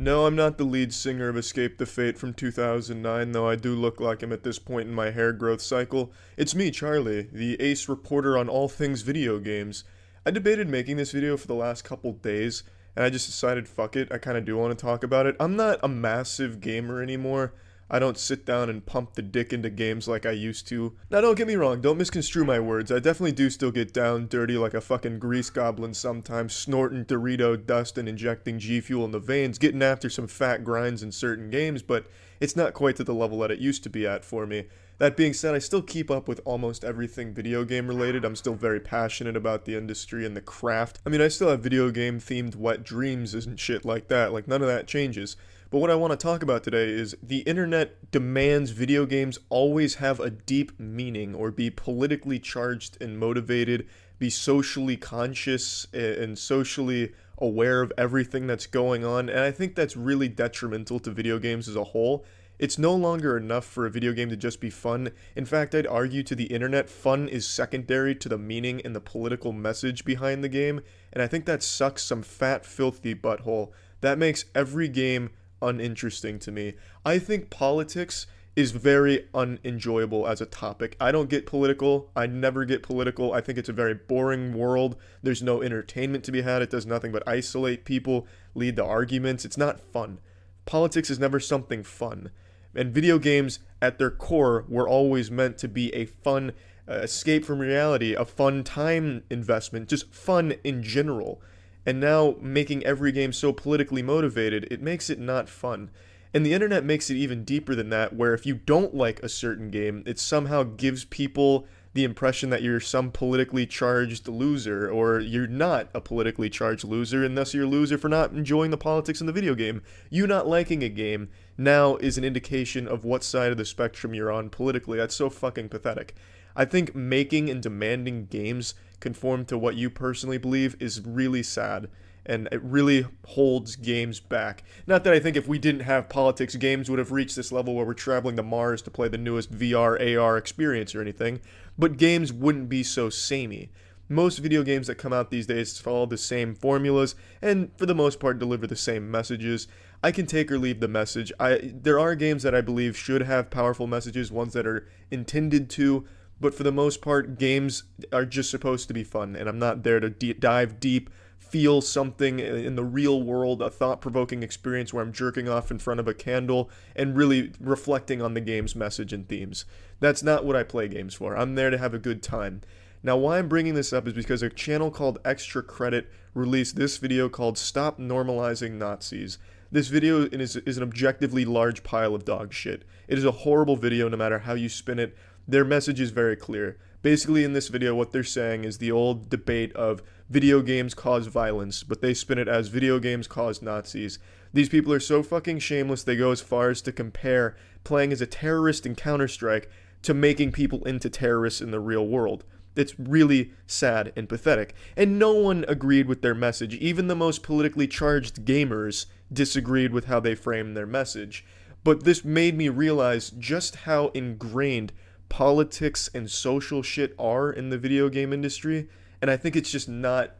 No, I'm not the lead singer of Escape the Fate from 2009, though I do look like him at this point in my hair growth cycle. It's me, Charlie, the ace reporter on all things video games. I debated making this video for the last couple days, and I just decided, fuck it, I kinda do want to talk about it. I'm not a massive gamer anymore. I don't sit down and pump the dick into games like I used to. Now, don't get me wrong, don't misconstrue my words. I definitely do still get down dirty like a fucking grease goblin sometimes, snorting Dorito dust and injecting G Fuel in the veins, getting after some fat grinds in certain games, but it's not quite to the level that it used to be at for me. That being said, I still keep up with almost everything video game related. I'm still very passionate about the industry and the craft. I mean, I still have video game themed wet dreams and shit like that. Like, none of that changes. But what I want to talk about today is the internet demands video games always have a deep meaning or be politically charged and motivated, be socially conscious and socially aware of everything that's going on, and I think that's really detrimental to video games as a whole. It's no longer enough for a video game to just be fun. In fact, I'd argue to the internet, fun is secondary to the meaning and the political message behind the game, and I think that sucks some fat, filthy butthole. That makes every game uninteresting to me. I think politics is very unenjoyable as a topic. I don't get political. I never get political. I think it's a very boring world. There's no entertainment to be had. It does nothing but isolate people, lead to arguments. It's not fun. Politics is never something fun. And video games, at their core, were always meant to be a fun escape from reality, a fun time investment, just fun in general. And now, making every game so politically motivated, it makes it not fun. And the internet makes it even deeper than that, where if you don't like a certain game, it somehow gives people the impression that you're some politically charged loser, or you're not a politically charged loser, and thus you're a loser for not enjoying the politics in the video game. You not liking a game now is an indication of what side of the spectrum you're on politically. That's so fucking pathetic. I think making and demanding games conform to what you personally believe is really sad, and it really holds games back. Not that I think if we didn't have politics, games would have reached this level where we're traveling to Mars to play the newest VR, AR experience or anything, but games wouldn't be so samey. Most video games that come out these days follow the same formulas, and for the most part deliver the same messages. I can take or leave the message. There are games that I believe should have powerful messages, ones that are intended to, but for the most part, games are just supposed to be fun, and I'm not there to dive deep, feel something in the real world, a thought-provoking experience where I'm jerking off in front of a candle and really reflecting on the game's message and themes. That's not what I play games for. I'm there to have a good time. Now, why I'm bringing this up is because a channel called Extra Credit released this video called Stop Normalizing Nazis. This video is an objectively large pile of dog shit. It is a horrible video no matter how you spin it. Their message is very clear. Basically, in this video, what they're saying is the old debate of video games cause violence, but they spin it as video games cause Nazis. These people are so fucking shameless, they go as far as to compare playing as a terrorist in Counter-Strike to making people into terrorists in the real world. It's really sad and pathetic. And no one agreed with their message. Even the most politically charged gamers disagreed with how they framed their message. But this made me realize just how ingrained politics and social shit are in the video game industry, and I think it's just not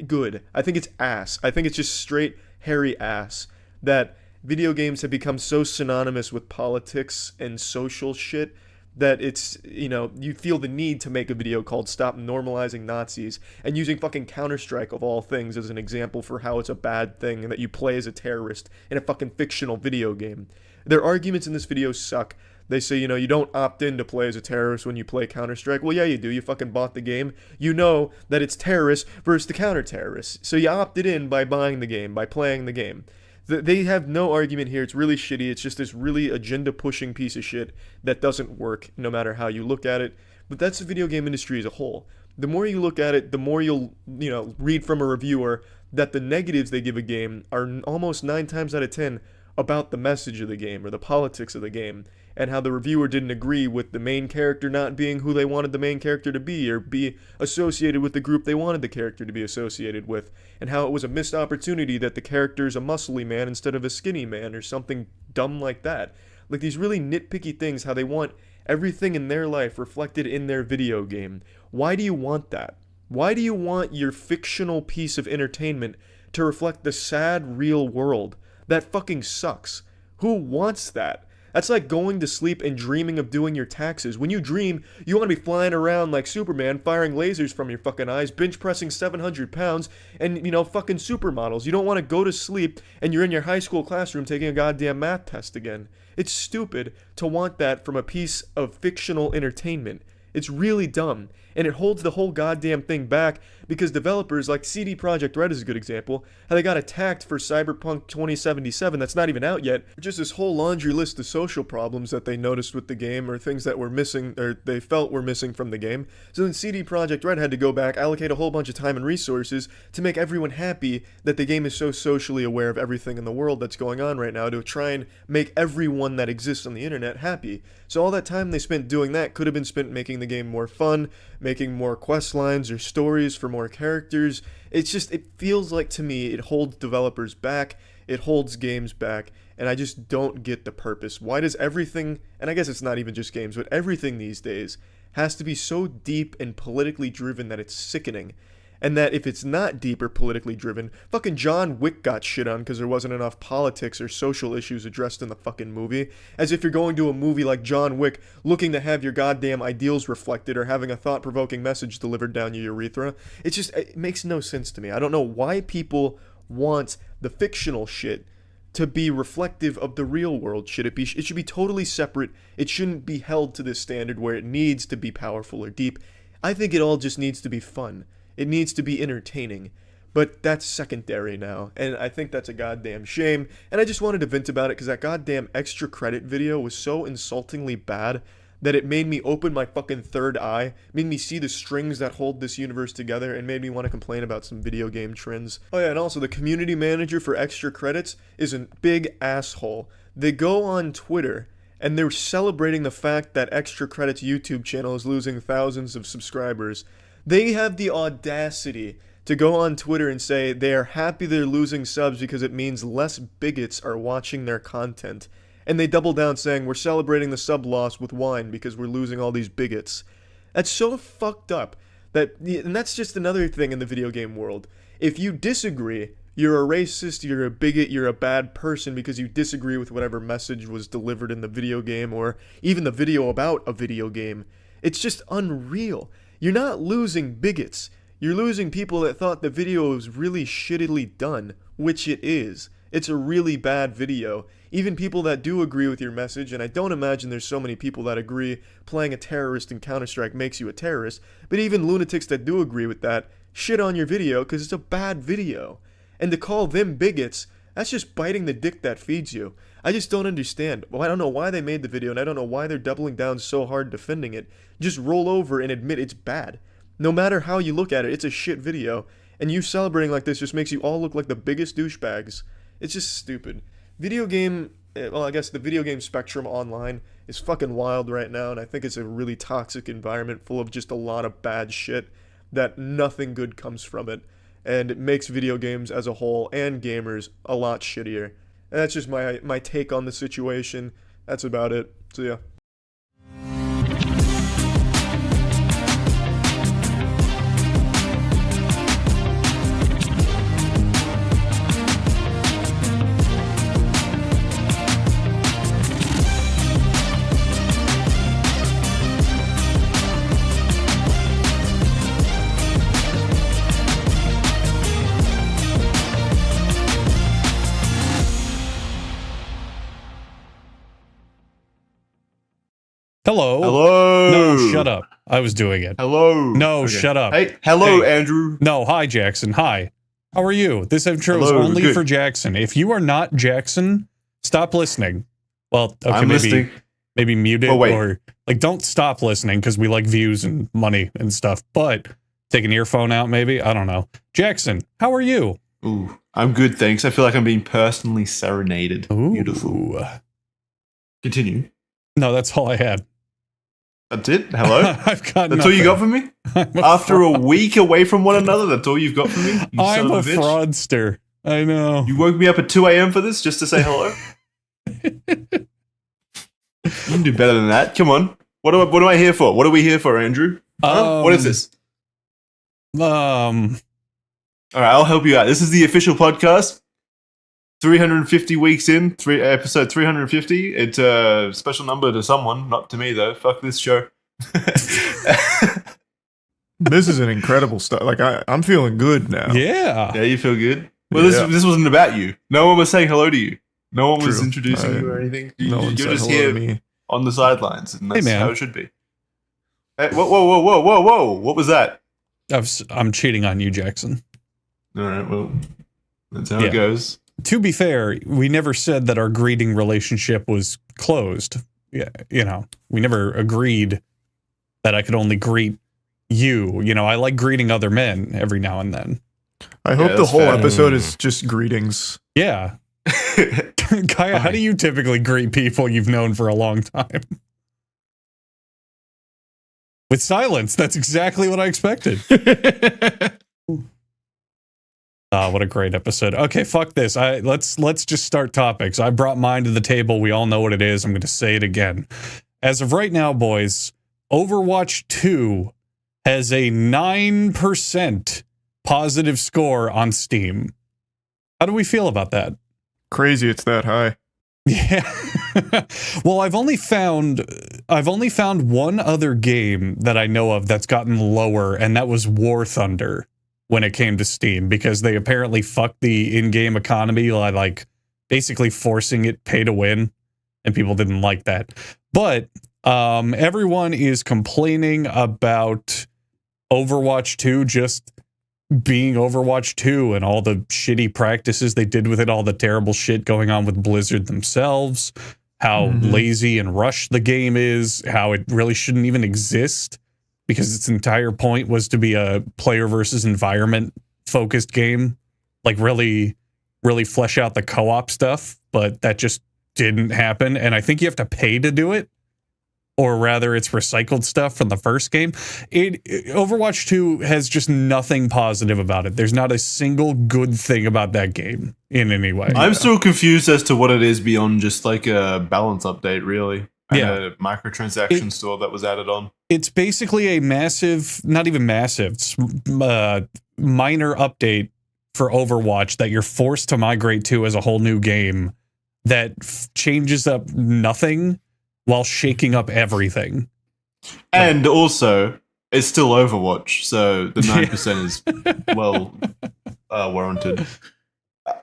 good. I think it's ass. I think it's just straight hairy ass that video games have become so synonymous with politics and social shit that it's, you feel the need to make a video called Stop Normalizing Nazis and using fucking Counter-Strike of all things as an example for how it's a bad thing and that you play as a terrorist in a fucking fictional video game. Their arguments in this video suck. They say, you don't opt in to play as a terrorist when you play Counter-Strike. Well, yeah, you do. You fucking bought the game. You know that it's terrorists versus the counter-terrorists. So you opted in by buying the game, by playing the game. They have no argument here. It's really shitty. It's just this really agenda-pushing piece of shit that doesn't work no matter how you look at it. But that's the video game industry as a whole. The more you look at it, the more you'll, read from a reviewer that the negatives they give a game are almost 9 times out of 10 about the message of the game or the politics of the game, and how the reviewer didn't agree with the main character not being who they wanted the main character to be, or be associated with the group they wanted the character to be associated with, and how it was a missed opportunity that the character's a muscly man instead of a skinny man, or something dumb like that. Like these really nitpicky things, how they want everything in their life reflected in their video game. Why do you want that? Why do you want your fictional piece of entertainment to reflect the sad real world? That fucking sucks. Who wants that? That's like going to sleep and dreaming of doing your taxes. When you dream, you want to be flying around like Superman, firing lasers from your fucking eyes, bench pressing 700 pounds, and, fucking supermodels. You don't want to go to sleep and you're in your high school classroom taking a goddamn math test again. It's stupid to want that from a piece of fictional entertainment. It's really dumb, and it holds the whole goddamn thing back because developers like CD Projekt Red is a good example, how they got attacked for Cyberpunk 2077 that's not even out yet. Just this whole laundry list of social problems that they noticed with the game or things that were missing or they felt were missing from the game. So then CD Projekt Red had to go back, allocate a whole bunch of time and resources to make everyone happy that the game is so socially aware of everything in the world that's going on right now to try and make everyone that exists on the internet happy. So all that time they spent doing that could have been spent making the game more fun, making more quest lines or stories for more characters. It feels like to me it holds developers back, it holds games back, and I just don't get the purpose. Why does everything, and I guess it's not even just games, but everything these days has to be so deep and politically driven that it's sickening? And that if it's not deep or politically driven, fucking John Wick got shit on because there wasn't enough politics or social issues addressed in the fucking movie. As if you're going to a movie like John Wick looking to have your goddamn ideals reflected or having a thought-provoking message delivered down your urethra. It makes no sense to me. I don't know why people want the fictional shit to be reflective of the real world. It should be totally separate. It shouldn't be held to this standard where it needs to be powerful or deep. I think it all just needs to be fun. It needs to be entertaining, but that's secondary now, and I think that's a goddamn shame, and I just wanted to vent about it because that goddamn extra credit video was so insultingly bad that it made me open my fucking third eye, made me see the strings that hold this universe together, and made me want to complain about some video game trends. Oh yeah, and also the community manager for extra credits is a big asshole. They go on Twitter and they're celebrating the fact that Extra Credits YouTube channel is losing thousands of subscribers. They have the audacity to go on Twitter and say they are happy they're losing subs because it means less bigots are watching their content. And they double down saying we're celebrating the sub loss with wine because we're losing all these bigots. That's so fucked up. And that's just another thing in the video game world. If you disagree, you're a racist, you're a bigot, you're a bad person because you disagree with whatever message was delivered in the video game or even the video about a video game. It's just unreal. You're not losing bigots. You're losing people that thought the video was really shittily done, which it is. It's a really bad video. even people that do agree with your message, and I don't imagine there's so many people that agree playing a terrorist in Counter-Strike makes you a terrorist, but even lunatics that do agree with that shit on your video because it's a bad video. And to call them bigots, that's just biting the dick that feeds you. I just don't understand. Well, I don't know why they made the video, and I don't know why they're doubling down so hard defending it. Just roll over and admit it's bad. No matter how you look at it, it's a shit video, and you celebrating like this just makes you all look like the biggest douchebags. It's just stupid. I guess the video game spectrum online is fucking wild right now, and I think it's a really toxic environment full of just a lot of bad shit that nothing good comes from it, and it makes video games as a whole and gamers a lot shittier. And that's just my take on the situation. That's about it. So yeah. Hello. Hello. No, shut up. I was doing it. Hello. No, Okay. shut up. Hey, hello, Hey. Andrew. No, hi, Jackson. Hi. How are you? This intro is Hello, only good. for Jackson. If you are not Jackson, stop listening. Well, okay, I'm listening. maybe mute it Oh, wait. or like don't stop listening because we like views and money and stuff. But take an earphone out, maybe. I don't know. Jackson, how are you? Ooh, I'm good, thanks. I feel like I'm being personally serenaded. Ooh. Beautiful. Continue. No, that's all I had. That's it? Hello? I've got That's all you nothing. got from me? After a week away from one another, that's all you've got from me? You I'm son a of bitch. fraudster. I know. You woke me up at 2 a.m. for this just to say hello? You can do better than that. Come on. What am I here for? What are we here for, Andrew? Huh? What is this? All right, I'll help you out. This is the official podcast. 350 weeks in, episode 350. It's a special number to someone, not to me though. Fuck this show. This is an incredible stuff. Like I'm feeling good now. Yeah. Yeah, you feel good. Well, Yeah. this wasn't about you. No one was saying hello to you. No one was True. introducing you or anything. No one You're said just hello here to me. on the sidelines, and that's man. how it should be. Hey, whoa! What was that? I'm cheating on you, Jackson. All right, well, that's how Yeah. it goes. To be fair, we never said that our greeting relationship was closed. Yeah, we never agreed that I could only greet you. I like greeting other men every now and then. I hope the that's whole fair. episode is just greetings. Yeah. Kaya, how do you typically greet people you've known for a long time? With silence. That's exactly what I expected. What a great episode. Okay, fuck this. Let's just start topics. I brought mine to the table. We all know what it is. I'm going to say it again. As of right now, boys, Overwatch 2 has a 9% positive score on Steam. How do we feel about that? Crazy it's that high. Yeah. Well, I've only found one other game that I know of that's gotten lower, and that was War Thunder when it came to Steam, because they apparently fucked the in-game economy by like basically forcing it pay to win, and people didn't like that. But everyone is complaining about Overwatch 2 just being Overwatch 2 and all the shitty practices they did with it, all the terrible shit going on with Blizzard themselves, how lazy and rushed the game is, how it really shouldn't even exist because its entire point was to be a player versus environment focused game, like really flesh out the co-op stuff, but that just didn't happen. And I think you have to pay to do it. Or rather, it's recycled stuff from the first game. Overwatch 2 has just nothing positive about it. There's not a single good thing about that game in any way. I'm still confused as to what it is beyond just like a balance update, really. And a microtransaction store that was added on. It's basically a massive, not even massive, minor update for Overwatch that you're forced to migrate to as a whole new game that changes up nothing while shaking up everything. And also, it's still Overwatch, so the 9% is well warranted.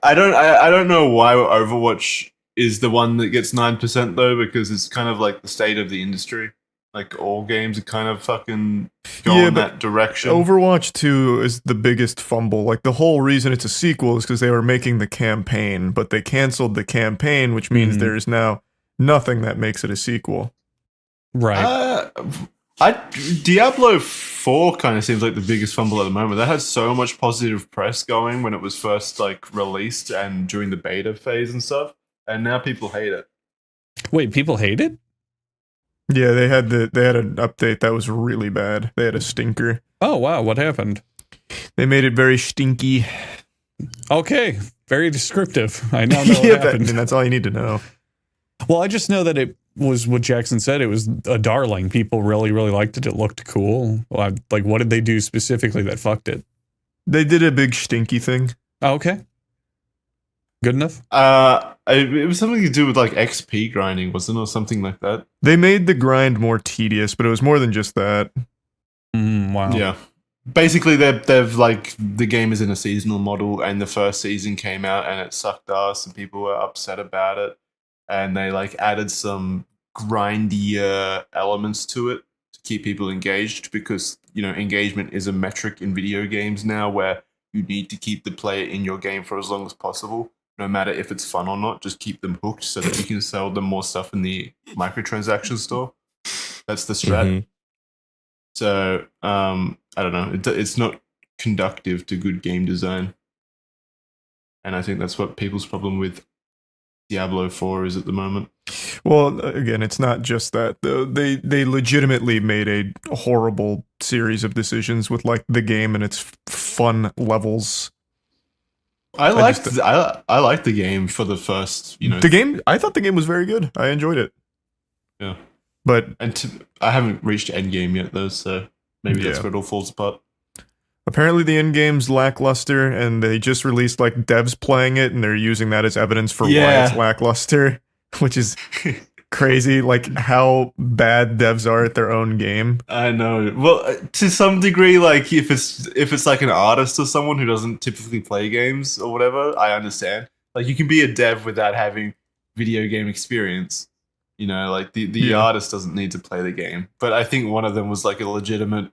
I don't know why Overwatch is the one that gets 9% though, because it's kind of like the state of the industry. Like all games are kind of fucking going that direction. Overwatch 2 is the biggest fumble. Like the whole reason it's a sequel is because they were making the campaign, but they canceled the campaign, which means there's now nothing that makes it a sequel. Right. Diablo 4 kind of seems like the biggest fumble at the moment. That had so much positive press going when it was first like released and during the beta phase and stuff, and now people hate it. Wait, people hate it? Yeah, they had an update that was really bad. They had a stinker. Oh wow, what happened? They made it very stinky. Okay, very descriptive. I now know what happened. That's all you need to know. Well, I just know that it was what Jackson said. It was a darling. People really, really liked it. It looked cool. Like, what did they do specifically that fucked it? They did a big stinky thing. Oh, okay. Good enough? It was something to do with like XP grinding, wasn't it, or something like that? They made the grind more tedious, but it was more than just that. Wow. Yeah. Basically, they've like the game is in a seasonal model, and the first season came out and it sucked ass, and people were upset about it, and they like added some grindier elements to it to keep people engaged, because engagement is a metric in video games now where you need to keep the player in your game for as long as possible. No matter if it's fun or not, just keep them hooked so that you can sell them more stuff in the microtransaction store. That's the strat. So, I don't know. It's not conductive to good game design. And I think that's what people's problem with Diablo 4 is at the moment. Well, again, it's not just that, though. They legitimately made a horrible series of decisions with, like, the game and its fun levels. I liked the game for the first, I thought the game was very good. I enjoyed it. Yeah. But I haven't reached endgame yet, though, so maybe that's where it all falls apart. Apparently the endgame's lackluster, and they just released, like, devs playing it, and they're using that as evidence for why it's lackluster, which is crazy, like, how bad devs are at their own game. I know. Well, to some degree, like, if it's like an artist or someone who doesn't typically play games or whatever, I understand. Like, you can be a dev without having video game experience. Like, the artist doesn't need to play the game. But I think one of them was, like, a legitimate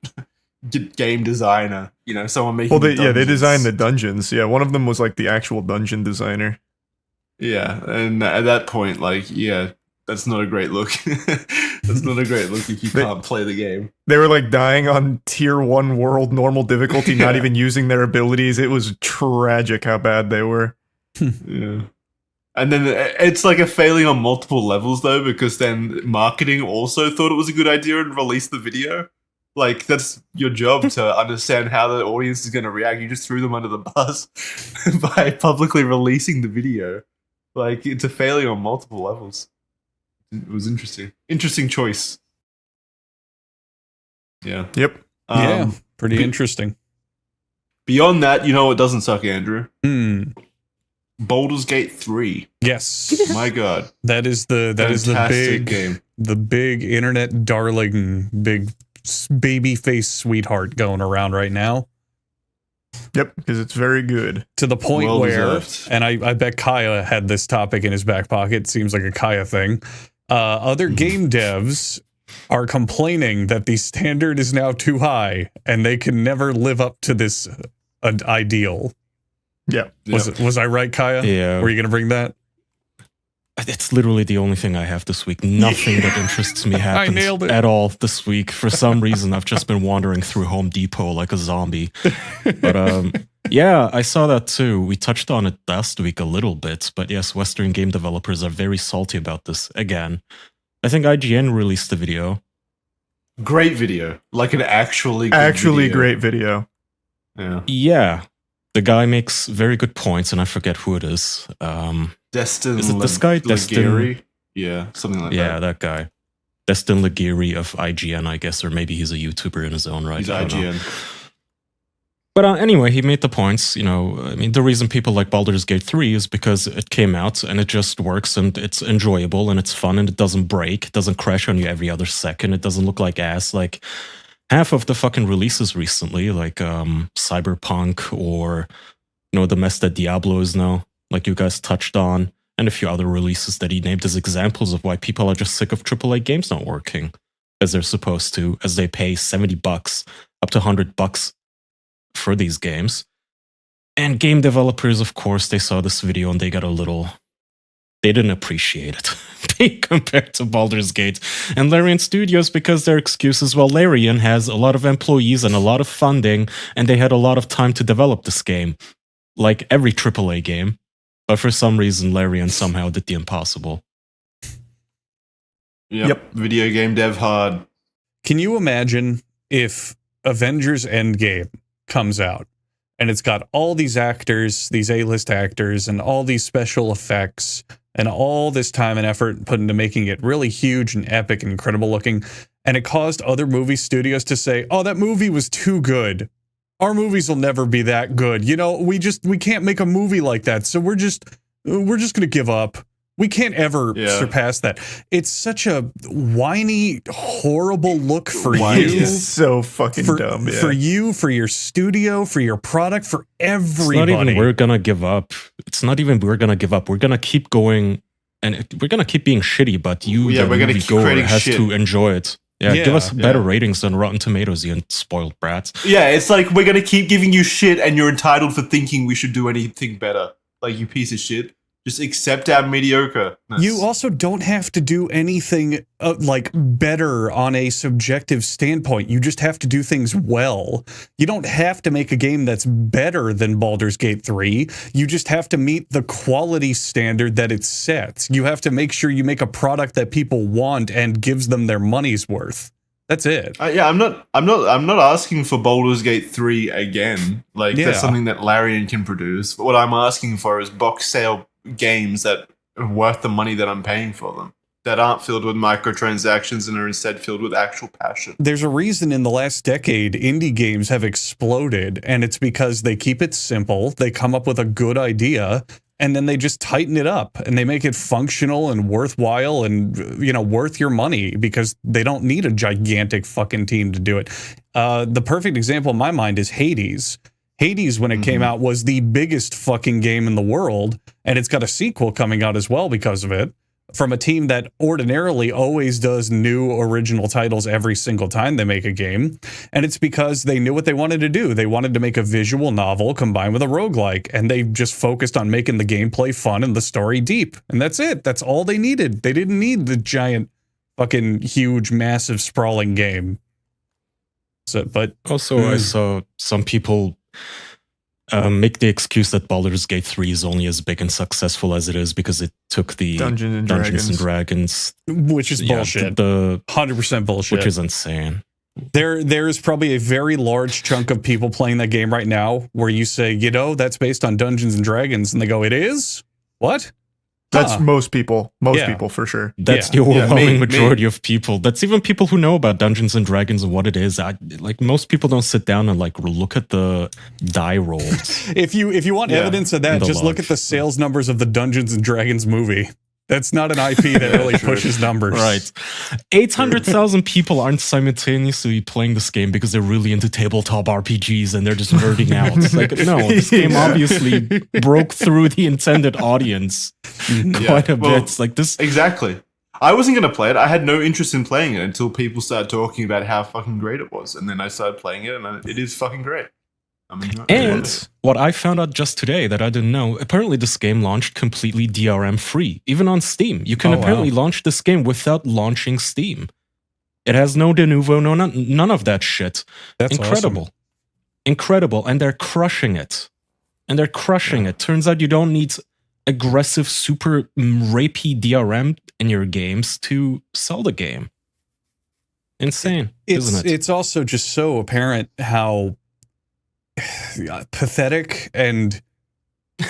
game designer. Someone making they designed the dungeons. Yeah, one of them was, like, the actual dungeon designer. Yeah, and at that point, like, that's not a great look. That's not a great look if you can't play the game. They were like dying on tier 1 world normal difficulty, not even using their abilities. It was tragic how bad they were. Yeah. And then it's like a failing on multiple levels, though, because then marketing also thought it was a good idea and released the video. Like, that's your job to understand how the audience is going to react. You just threw them under the bus by publicly releasing the video. Like, it's a failure on multiple levels. It was interesting. Interesting choice. Yeah. Yep. Pretty interesting. Beyond that, what doesn't suck, Andrew? Baldur's Gate 3. Yes. My God. That is the big game. The big internet darling, big baby face sweetheart going around right now. Yep, because it's very good. To the point where, and I bet Kaya had this topic in his back pocket. Seems like a Kaya thing. Other game devs are complaining that the standard is now too high and they can never live up to this ideal. Yeah. Was I right, Kaya? Yeah. Were you going to bring that? It's literally the only thing I have this week. Nothing that interests me happened at all this week. For some reason, I've just been wandering through Home Depot like a zombie. But yeah, I saw that too. We touched on it last week a little bit. But yes, Western game developers are very salty about this again. I think IGN released the video. Great video. Like an actually great video. Yeah. Yeah. The guy makes very good points, and I forget who it is. Destin is it this guy? Destin? Yeah, something like that. Yeah, that guy. Destin Legiri of IGN, I guess, or maybe he's a YouTuber in his own right. He's IGN. But anyway, he made the points. The reason people like Baldur's Gate 3 is because it came out and it just works and it's enjoyable and it's fun and it doesn't break. It doesn't crash on you every other second. It doesn't look like ass. Like half of the fucking releases recently, like Cyberpunk or the mess that Diablo is now, like you guys touched on, and a few other releases that he named as examples of why people are just sick of AAA games not working as they're supposed to, as they pay $70 up to $100 for these games. And game developers, of course, they saw this video and they got they didn't appreciate it being compared to Baldur's Gate and Larian Studios, because their excuse is, well, Larian has a lot of employees and a lot of funding, and they had a lot of time to develop this game, like every AAA game. But for some reason, Larian somehow did the impossible. Yep. Video game dev hard. Can you imagine if Avengers Endgame comes out and it's got all these actors, these A-list actors, and all these special effects, and all this time and effort put into making it really huge and epic and incredible looking, and it caused other movie studios to say, oh, that movie was too good. Our movies will never be that good. You know, we can't make a movie like that, so we're just going to give up. We can't ever surpass that. It's such a whiny, horrible look for you. It's so fucking dumb. Yeah. For you, for your studio, for your product, for everybody. It's not even we're gonna give up. It's not even we're gonna give up. We're gonna keep going, and we're gonna keep being shitty. But you, the we're gonna keep moviegoer, has shit. to enjoy it. Yeah, give us better ratings than Rotten Tomatoes, you spoiled brats. Yeah, it's like we're gonna keep giving you shit, and you're entitled for thinking we should do anything better. Like, you piece of shit. Just accept our mediocre. You also don't have to do anything like better on a subjective standpoint. You just have to do things well. You don't have to make a game that's better than Baldur's Gate 3. You just have to meet the quality standard that it sets. You have to make sure you make a product that people want and gives them their money's worth. That's it. I'm not asking for Baldur's Gate 3 again. Like, that's something that Larian can produce. But what I'm asking for is box sale games that are worth the money that I'm paying for them, that aren't filled with microtransactions and are instead filled with actual passion. There's a reason in the last decade indie games have exploded, and it's because they keep it simple, they come up with a good idea, and then they just tighten it up and they make it functional and worthwhile and, you know, worth your money, because they don't need a gigantic fucking team to do it. The perfect example in my mind is Hades. Hades, when it came out, was the biggest fucking game in the world, and it's got a sequel coming out as well because of it, from a team that ordinarily always does new original titles every single time they make a game. And it's because they knew what they wanted to do. They wanted to make a visual novel combined with a roguelike, and they just focused on making the gameplay fun and the story deep. And that's it. That's all they needed. They didn't need the giant, fucking huge, massive, sprawling game. So, but also, I saw some people make the excuse that Baldur's Gate 3 is only as big and successful as it is because it took the Dungeons and Dragons, which is bullshit. The 100% bullshit, which is insane. There's probably a very large chunk of people playing that game right now where you say, you know, that's based on Dungeons and Dragons, and they go, it is? What? That's most people. Most people, for sure. That's the overwhelming majority of people. That's even people who know about Dungeons and Dragons and what it is. Like, most people don't sit down and like look at the die rolls. If you want evidence of that, just look at the sales numbers of the Dungeons and Dragons movie. That's not an IP that really pushes numbers. Right. 800,000 people aren't simultaneously playing this game because they're really into tabletop RPGs and they're just nerding out. It's like, no, this game obviously broke through the intended audience quite a bit. It's like this. Exactly. I wasn't going to play it. I had no interest in playing it until people started talking about how fucking great it was. And then I started playing it, and it is fucking great. And what I found out just today that I didn't know, apparently this game launched completely DRM free, even on Steam. You can apparently launch this game without launching Steam. It has no de novo, none of that shit. That's incredible. Awesome. Incredible. And they're crushing it. It. Turns out you don't need aggressive, super rapey DRM in your games to sell the game. Insane, isn't it? It's also just so apparent how pathetic and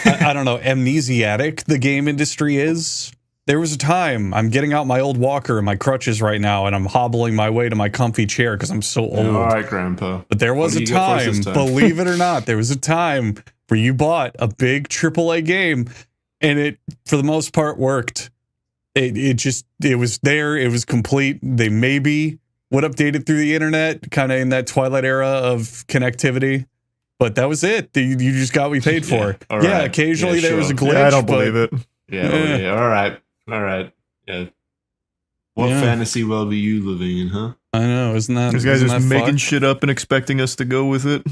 I don't know, amnesiatic the game industry is. There was a time, I'm getting out my old walker and my crutches right now, and I'm hobbling my way to my comfy chair because I'm so old. All right, Grandpa. But there was a time, believe it or not, there was a time where you bought a big AAA game, and it, for the most part, worked. It was there, it was complete. They maybe would update it through the internet, kind of in that twilight era of connectivity. But that was it. You just got what you paid for. Right. Yeah, occasionally there was a glitch. Yeah, I don't believe it. Yeah. All right. Yeah. What fantasy world are you living in, huh? I know, isn't that? These guys isn't just that making fucked? shit up and expecting us to go with it.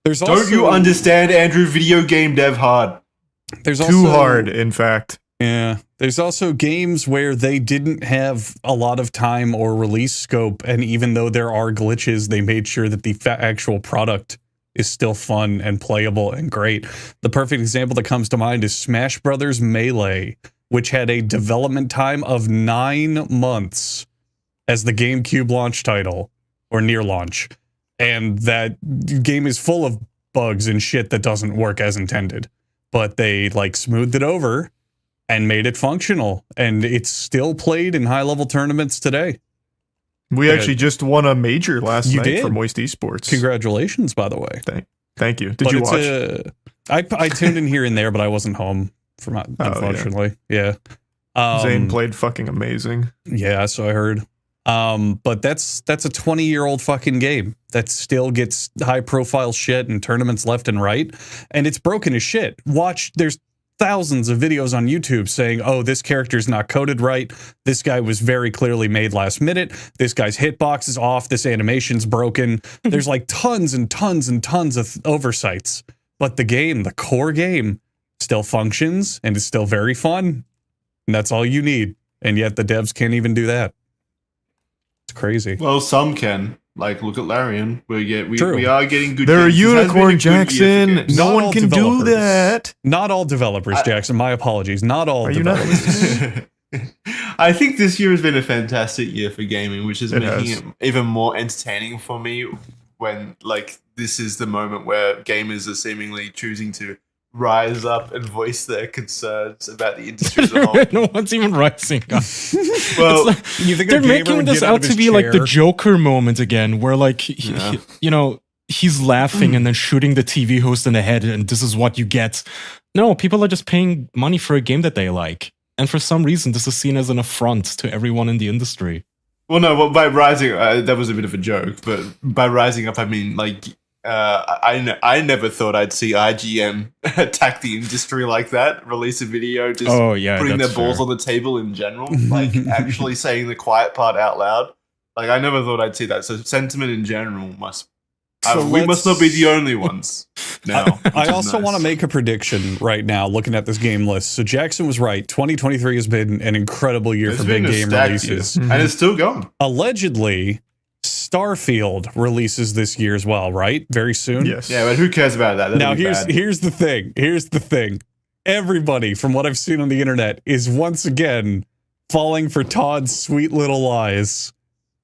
There's Don't you understand, Andrew? Video game dev hard. There's Too also, hard, in fact. Yeah. There's also games where they didn't have a lot of time or release scope, and even though there are glitches, they made sure that the actual product is still fun and playable and great. The perfect example that comes to mind is Smash Brothers Melee, which had a development time of 9 months as the GameCube launch title, or near launch. And that game is full of bugs and shit that doesn't work as intended. But they, like, smoothed it over and made it functional. And it's still played in high-level tournaments today. We actually just won a major last night did. for Moist Esports. Congratulations, by the way. Thank you. Did you watch? I tuned in here and there, but I wasn't home, unfortunately. Yeah. Zane played fucking amazing. Yeah, so I heard. But that's a 20-year-old fucking game that still gets high-profile shit in tournaments left and right, and it's broken as shit. There's thousands of videos on YouTube saying, oh, this character's not coded right, this guy was very clearly made last minute, this guy's hitbox is off, this animation's broken. There's like tons and tons and tons of oversights, but the core game, still functions and is still very fun, and that's all you need, and yet the devs can't even do that. It's crazy. Well, some can. Like, look at Larian. We are getting good. They're a games. It has been unicorn, a good year for Jackson. games. No one can do that. Not all developers, Jackson. My apologies. Not all developers. I think this year has been a fantastic year for gaming, which is making it even more entertaining for me when, like, this is the moment where gamers are seemingly choosing to rise up and voice their concerns about the industry as a whole. No one's even rising up. Well, like, you think they're making this out to be like the Joker moment again, where like he's laughing and then shooting the TV host in the head, and this is what you get. No, people are just paying money for a game that they like, and for some reason, this is seen as an affront to everyone in the industry. Well, no, by rising, that was a bit of a joke, but by rising up, I mean like. I never thought I'd see IGN attack the industry like that, release a video just putting their balls on the table in general, like actually saying the quiet part out loud. Like, I never thought I'd see that. So sentiment in general we must not be the only ones now. I also want to make a prediction right now, looking at this game list. So Jackson was right. 2023 has been an incredible year for big game releases. And it's still going. Allegedly, Starfield releases this year as well, right? Very soon. Yes. Yeah, but who cares about that? Now here's the thing. Here's the thing. Everybody, from what I've seen on the internet, is once again falling for Todd's sweet little lies.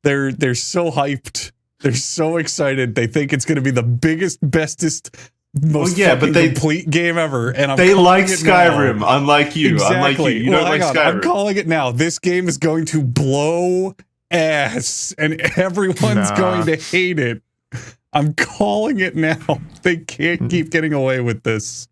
They're so hyped. They're so excited. They think it's going to be the biggest, bestest, most complete game ever. And they like Skyrim, unlike you. Exactly. Unlike you. You don't like Skyrim. I'm calling it now. This game is going to blow ass, and everyone's going to hate it. I'm calling it now. They can't keep getting away with this.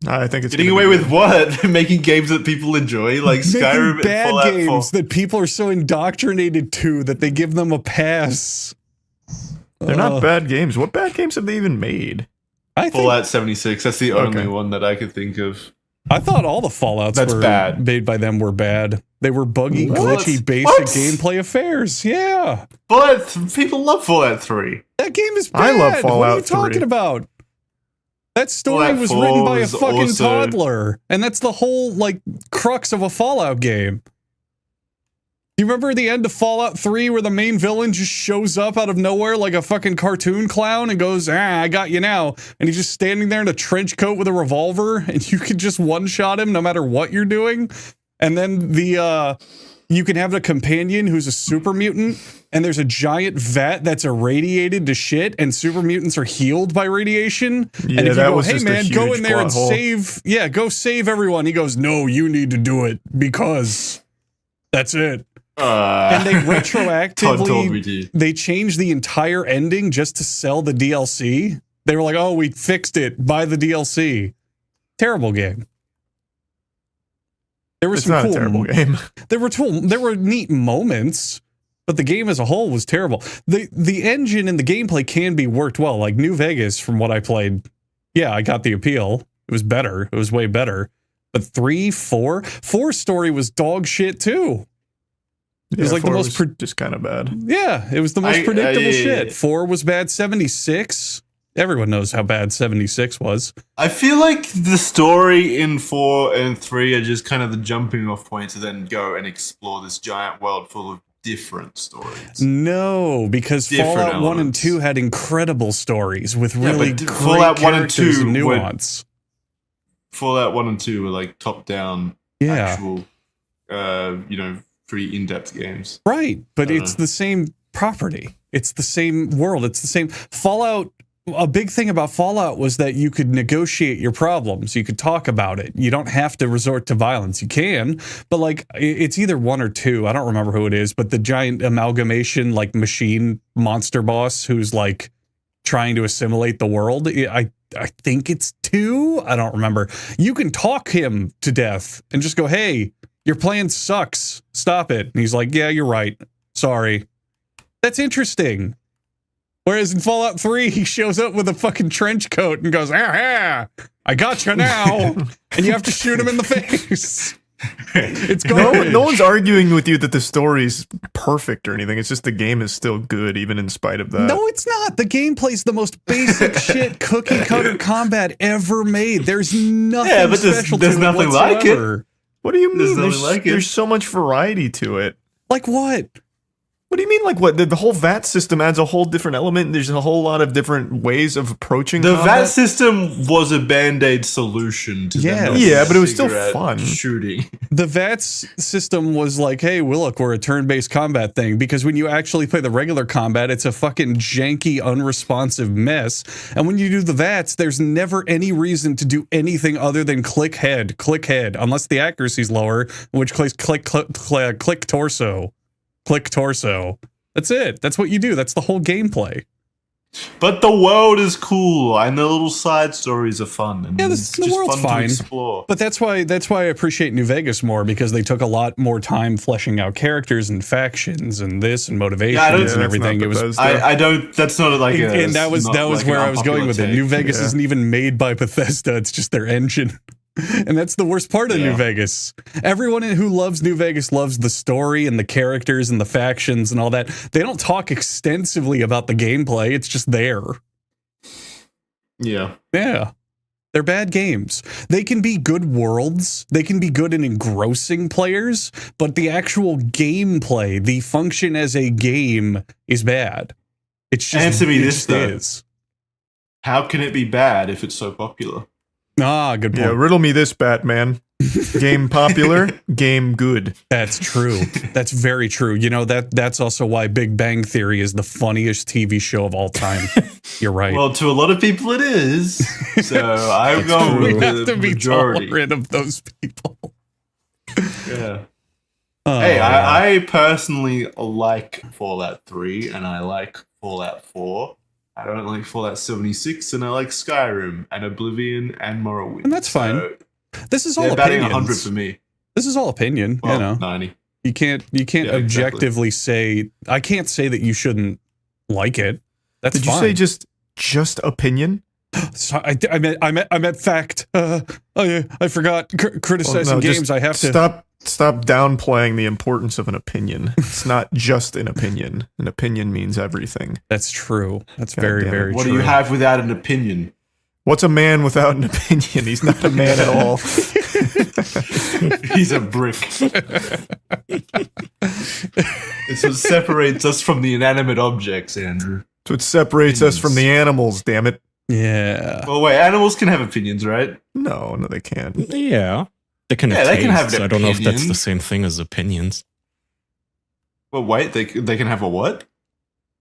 I think it's getting away with what? Making games that people enjoy, like Skyrim and bad Fallout games 4. that people are so indoctrinated to that they give them a pass. They're not bad games. What bad games have they even made? Fallout 76. That's the only one that I could think of. I thought all the Fallouts made by them were bad. They were buggy, glitchy, basic gameplay affairs. Yeah. People love Fallout 3. That game is bad. I love Fallout 3. What are you talking about? That story Fallout was 4 written by a was fucking also- toddler. And that's the whole, like, crux of a Fallout game. You remember the end of Fallout 3 where the main villain just shows up out of nowhere like a fucking cartoon clown and goes, I got you now. And he's just standing there in a trench coat with a revolver and you can just one-shot him no matter what you're doing. And then you can have a companion who's a super mutant and there's a giant vat that's irradiated to shit and super mutants are healed by radiation. Yeah, and if you that go, was hey just a man, go huge in there and plot hole. go save everyone. He goes, no, you need to do it because that's it. And they retroactively they changed the entire ending just to sell the DLC. They were like, oh, we fixed it, buy the DLC. Terrible game. There was some not cool a terrible game. There were neat moments, but the game as a whole was terrible. The engine and the gameplay can be worked well. Like New Vegas, from what I played, yeah, I got the appeal. It was better. It was way better. But 3, 4 story was dog shit too. It was like the most just kind of bad. Yeah, it was the most predictable shit. 4 was bad. 76. Everyone knows how bad 76 was. I feel like the story in 4 and 3 are just kind of the jumping off point to then go and explore this giant world full of different stories. No, because Different Fallout 1 and elements. 2 had incredible stories with really great Fallout 1 and characters 2 and were- nuance. Fallout 1 and 2 were like top-down, actual, pretty in-depth games. Right, but it's the same property. It's the same world. It's the same Fallout. A big thing about Fallout was that you could negotiate your problems. You could talk about it. You don't have to resort to violence. You can, but like it's either 1 or 2. I don't remember who it is, but the giant amalgamation like machine monster boss who's like trying to assimilate the world. I think it's 2. I don't remember. You can talk him to death and just go, "Hey, your plan sucks. Stop it." And he's like, "Yeah, you're right. Sorry." That's interesting. Whereas in Fallout 3, he shows up with a fucking trench coat and goes, "Ah, I got you now." And you have to shoot him in the face. It's garbage. No one's arguing with you that the story's perfect or anything. It's just the game is still good, even in spite of that. No, it's not. The gameplay's the most basic shit cookie cutter combat ever made. There's nothing special there's to nothing it like it. whatsoever. What do you mean? There's nothing like it. There's so much variety to it. Like what? What do you mean, like what? The whole VAT system adds a whole different element. There's a whole lot of different ways of approaching The combat. VAT system was a band-aid solution to them not Yeah, but it was still cigarette fun. shooting. The VATS system was like, hey, well, look, we're a turn-based combat thing, because when you actually play the regular combat, it's a fucking janky, unresponsive mess. And when you do the VATS, there's never any reason to do anything other than click head, unless the accuracy's lower, in which case click torso. Click torso. That's it. That's what you do. That's the whole gameplay. But the world is cool, and the little side stories are fun. And Yeah, it's the just world's fun fine. to explore. But that's why I appreciate New Vegas more, because they took a lot more time fleshing out characters and factions and this and motivations and everything. It was I don't. That's not like a. and that was not like where an I was going with it. unpopular New take. Vegas isn't even made by Bethesda. It's just their engine. And that's the worst part of New Vegas. Everyone who loves New Vegas loves the story and the characters and the factions and all that. They don't talk extensively about the gameplay. It's just there. Yeah. Yeah. They're bad games. They can be good worlds. They can be good and engrossing players, but the actual gameplay, the function as a game, is bad. It's just Answer me it this just though. is. How can it be bad if it's so popular? Ah, good point. Yeah, riddle me this, Batman. Game popular, game good. That's true. That's very true. You know, that's also why Big Bang Theory is the funniest TV show of all time. You're right. Well, to a lot of people it is. So I'm going we with have the to be majority. tolerant of those people. Yeah. Hey, I personally like Fallout 3 and I like Fallout 4. I don't like Fallout 76 and I like Skyrim and Oblivion and Morrowind. And that's fine. So This is all they're batting opinions. 100 for me. This is all opinion, Well, you know. 90. You can't Yeah, objectively say, I can't say that you shouldn't like it. That's Did you fine. say just opinion? So I meant fact. I forgot. Criticizing Well, no, games. just I have to stop downplaying the importance of an opinion. It's not just an opinion. An opinion means everything. That's true. That's God very, damn it. very What true. do you have without an opinion? What's a man without an opinion? He's not a man at all. He's a brick. It's what separates us from the inanimate objects, Andrew. It's what separates us from the animals, damn it. Yeah. Well, wait, animals can have opinions, right? No, they can't. Yeah. They can have Yeah, they can have tastes. an I don't know if that's opinion. the same thing as opinions. Well, wait, they can have a what?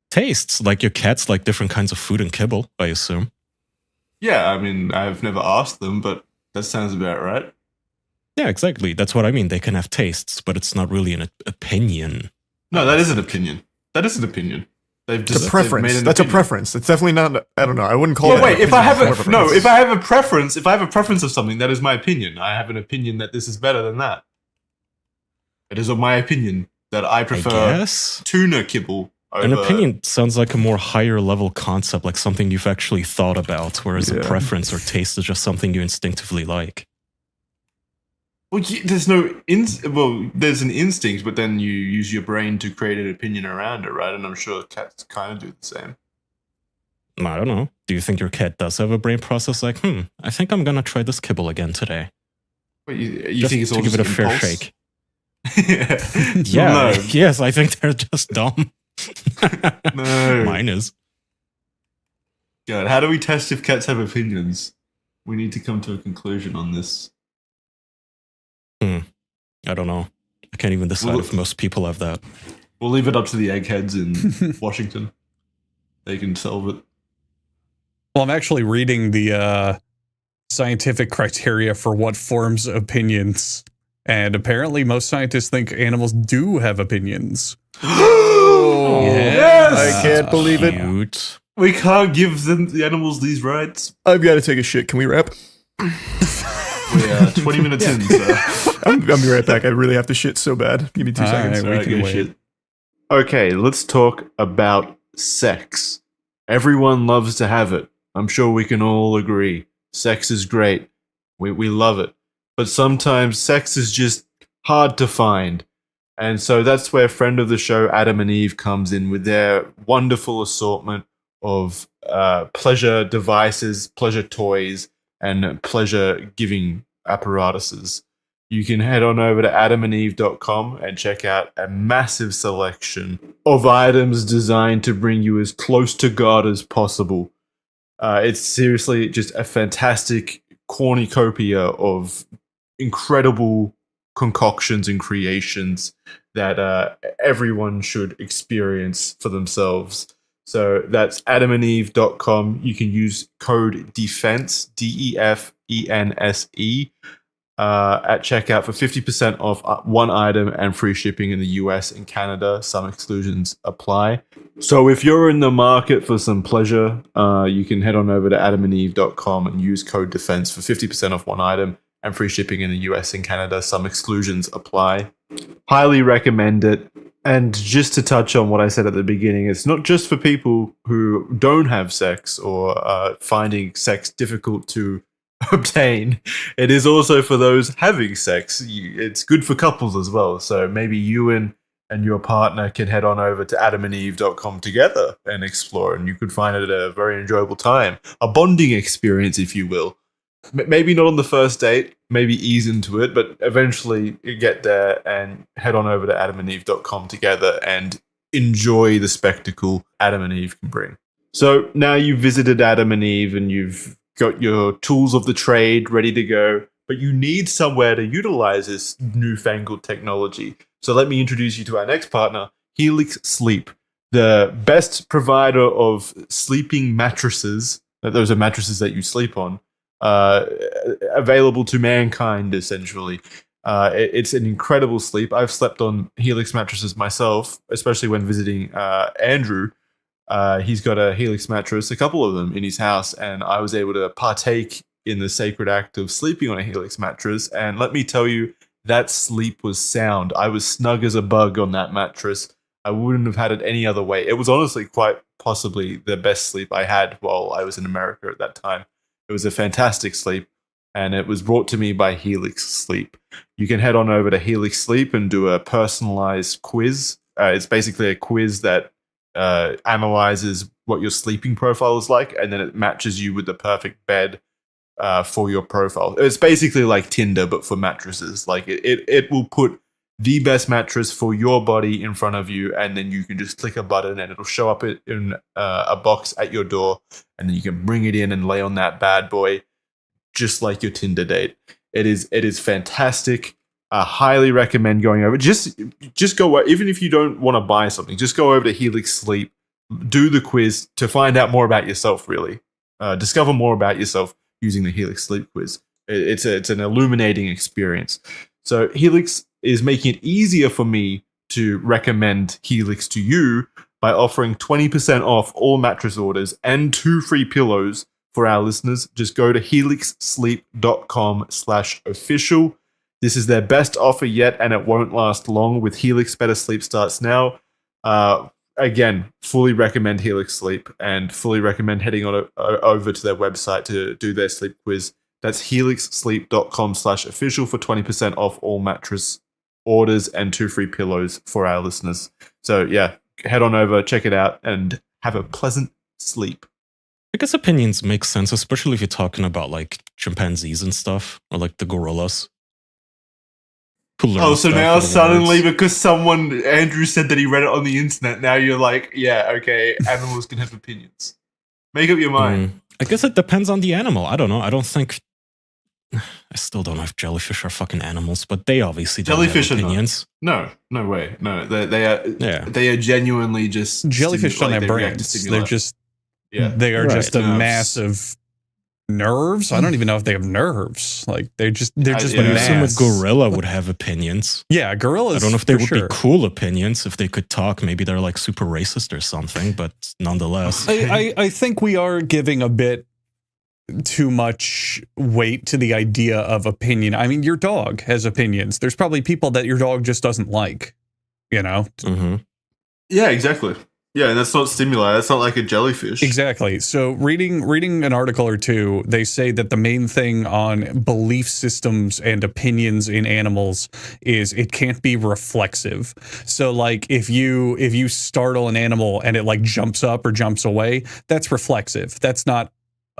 Tastes. Like your cats like different kinds of food and kibble, I assume. Yeah, I mean, I've never asked them, but that sounds about right. Yeah, exactly. That's what I mean. They can have tastes, but it's not really an opinion. No, that is an opinion. That is an opinion. They've just It's a preference. they've made an That's a opinion. preference. It's definitely not. I don't know. I wouldn't call Well, it. wait. If I have a if I have a preference, of something, that is my opinion. I have an opinion that this is better than that. It is of my opinion that I prefer guess. tuna kibble. An over- opinion sounds like a more higher level concept, like something you've actually thought about, whereas a Yeah. preference or taste is just something you instinctively like. Well, there's there's an instinct, but then you use your brain to create an opinion around it, right? And I'm sure cats kind of do the same. I don't know. Do you think your cat does have a brain process like, I think I'm gonna try this kibble again today? Wait, you Just think it's all to give it a just fair impulse? shake? Yeah. No. Yes, I think they're just dumb. No. Mine is. God, how do we test if cats have opinions? We need to come to a conclusion on this. I don't know. I can't even decide if most people have that. We'll leave it up to the eggheads in Washington. They can solve it. Well, I'm actually reading the scientific criteria for what forms opinions. And apparently most scientists think animals do have opinions. Yes! I can't believe it. Cute. We can't give the animals these rights. I've got to take a shit. Can we wrap? We're 20 minutes in, so... I'll be right back. I really have to shit so bad. Give me 2 seconds. Right, we can wait. Shit. Okay, let's talk about sex. Everyone loves to have it. I'm sure we can all agree. Sex is great. We love it. But sometimes sex is just hard to find. And so that's where friend of the show, Adam and Eve, comes in with their wonderful assortment of pleasure devices, pleasure toys, and pleasure-giving apparatuses. You can head on over to adamandeve.com and check out a massive selection of items designed to bring you as close to God as possible. It's seriously just a fantastic cornucopia of incredible concoctions and creations that everyone should experience for themselves. So that's adamandeve.com. You can use code DEFENSE, DEFENSE, at checkout for 50% off one item and free shipping in the US and Canada. Some exclusions apply. So if you're in the market for some pleasure, you can head on over to adamandeve.com and use code DEFENSE for 50% off one item and free shipping in the US and Canada. Some exclusions apply. Highly recommend it. And just to touch on what I said at the beginning, it's not just for people who don't have sex or finding sex difficult to obtain. It is also for those having sex. It's good for couples as well. So maybe you and your partner can head on over to adamandeve.com together and explore, and you could find it a very enjoyable time. A bonding experience, if you will. Maybe not on the first date, maybe ease into it, but eventually you get there and head on over to adamandeve.com together and enjoy the spectacle Adam and Eve can bring. So now you've visited Adam and Eve and you've got your tools of the trade ready to go, but you need somewhere to utilize this newfangled technology. So let me introduce you to our next partner, Helix Sleep, the best provider of sleeping mattresses. Those are mattresses that you sleep on. Available to mankind, essentially. It's an incredible sleep. I've slept on Helix mattresses myself, especially when visiting Andrew. He's got a Helix mattress, a couple of them in his house, and I was able to partake in the sacred act of sleeping on a Helix mattress. And let me tell you, that sleep was sound. I was snug as a bug on that mattress. I wouldn't have had it any other way. It was honestly quite possibly the best sleep I had while I was in America at that time. It was a fantastic sleep, and it was brought to me by Helix Sleep. You can head on over to Helix Sleep and do a personalized quiz. It's basically a quiz that analyzes what your sleeping profile is like, and then it matches you with the perfect bed for your profile. It's basically like Tinder, but for mattresses. Like it will put the best mattress for your body in front of you, and then you can just click a button and it'll show up in a box at your door, and then you can bring it in and lay on that bad boy just like your Tinder date. It is fantastic. I highly recommend going over. Just go, even if you don't want to buy something, just go over to Helix Sleep, do the quiz to find out more about yourself, really. Discover more about yourself using the Helix Sleep quiz. It's an illuminating experience. So Helix is making it easier for me to recommend Helix to you by offering 20% off all mattress orders and 2 free pillows for our listeners. Just go to helixsleep.com/official. This is their best offer yet, and it won't last long. With Helix, better sleep starts now. Again, fully recommend Helix Sleep and fully recommend heading on over to their website to do their sleep quiz. That's helixsleep.com/official for 20% off all mattress orders and 2 free pillows for our listeners. So yeah, head on over, check it out, and have a pleasant sleep. I guess opinions make sense, especially if you're talking about like chimpanzees and stuff, or like the gorillas. Oh, so now suddenly, because Andrew said that he read it on the internet, now you're like, yeah, okay, animals can have opinions. Make up your mind. I guess it depends on the animal. I don't know. I still don't know if jellyfish are fucking animals, but they obviously don't Jellyfish have are opinions. not. No way. No, they are genuinely just Jellyfish don't have they react to brains. stimuli. They're just Yeah. they are just a Nerves. mass of nerves. I don't even know if they have nerves. Like they're just But mass. I assume a gorilla would have opinions. Yeah, gorillas. I don't know if they for would sure. be cool opinions if they could talk. Maybe they're like super racist or something, but nonetheless. I think we are giving a bit too much weight to the idea of opinion. I mean, your dog has opinions. There's probably people that your dog just doesn't like, you know? Mm-hmm. Yeah, exactly. Yeah, and that's not stimuli. That's not like a jellyfish. Exactly. So reading an article or two, they say that the main thing on belief systems and opinions in animals is it can't be reflexive. So like if you startle an animal and it like jumps up or jumps away, that's reflexive. That's not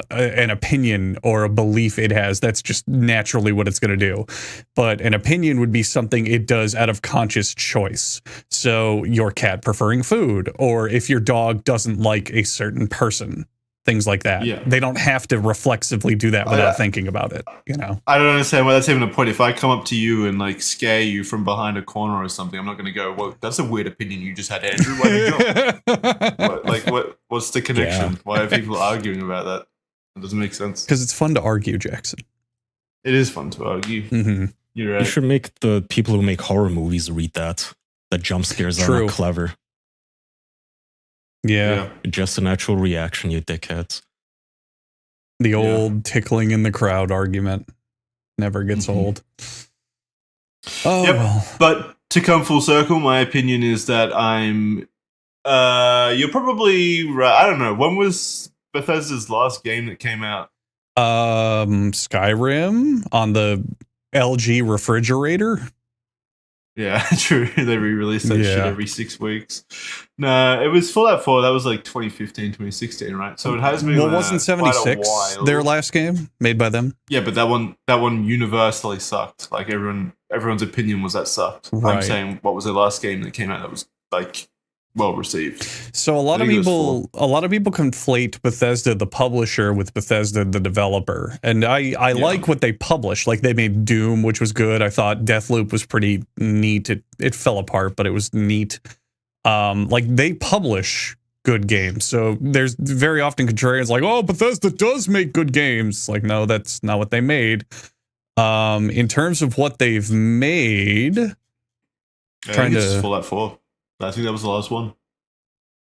an opinion or a belief it has. That's just naturally what it's going to do. But an opinion would be something it does out of conscious choice. So your cat preferring food, or if your dog doesn't like a certain person, things like that. Yeah. They don't have to reflexively do that without thinking about it, you know? I don't understand why that's even a point. If I come up to you and like scare you from behind a corner or something, I'm not going to go, well, that's a weird opinion you just had, Andrew. Why did you go? What's the connection? Yeah. Why are people arguing about that? It doesn't make sense. Because it's fun to argue, Jackson. It is fun to argue. Mm-hmm. You're right. You should make the people who make horror movies read that. The jump scares are True. not clever. Yeah. Just a natural reaction, you dickheads. The old tickling in the crowd argument never gets old. Oh, Yep. well. But to come full circle, my opinion is that you're probably right. I don't know. When was Bethesda's last game that came out? Skyrim on the LG refrigerator. Yeah, true. They re-release that shit Yeah. every 6 weeks. No, it was Fallout 4. That was like 2015, 2016, right? So it has been Well, wasn't quite a 76 while. their last game made by them? Yeah, but that one universally sucked. Like everyone's opinion was that sucked. I'm Right. saying, what was the last game that came out that was like well received? So a lot of people conflate Bethesda the publisher with Bethesda the developer. And I like what they published. Like they made Doom, which was good. I thought Deathloop was pretty neat. It fell apart, but it was neat. Like they publish good games. So there's very often contrarians like, oh, Bethesda does make good games. Like, no, that's not what they made. In terms of what they've made, I think it's Fallout 4. I think that was the last one.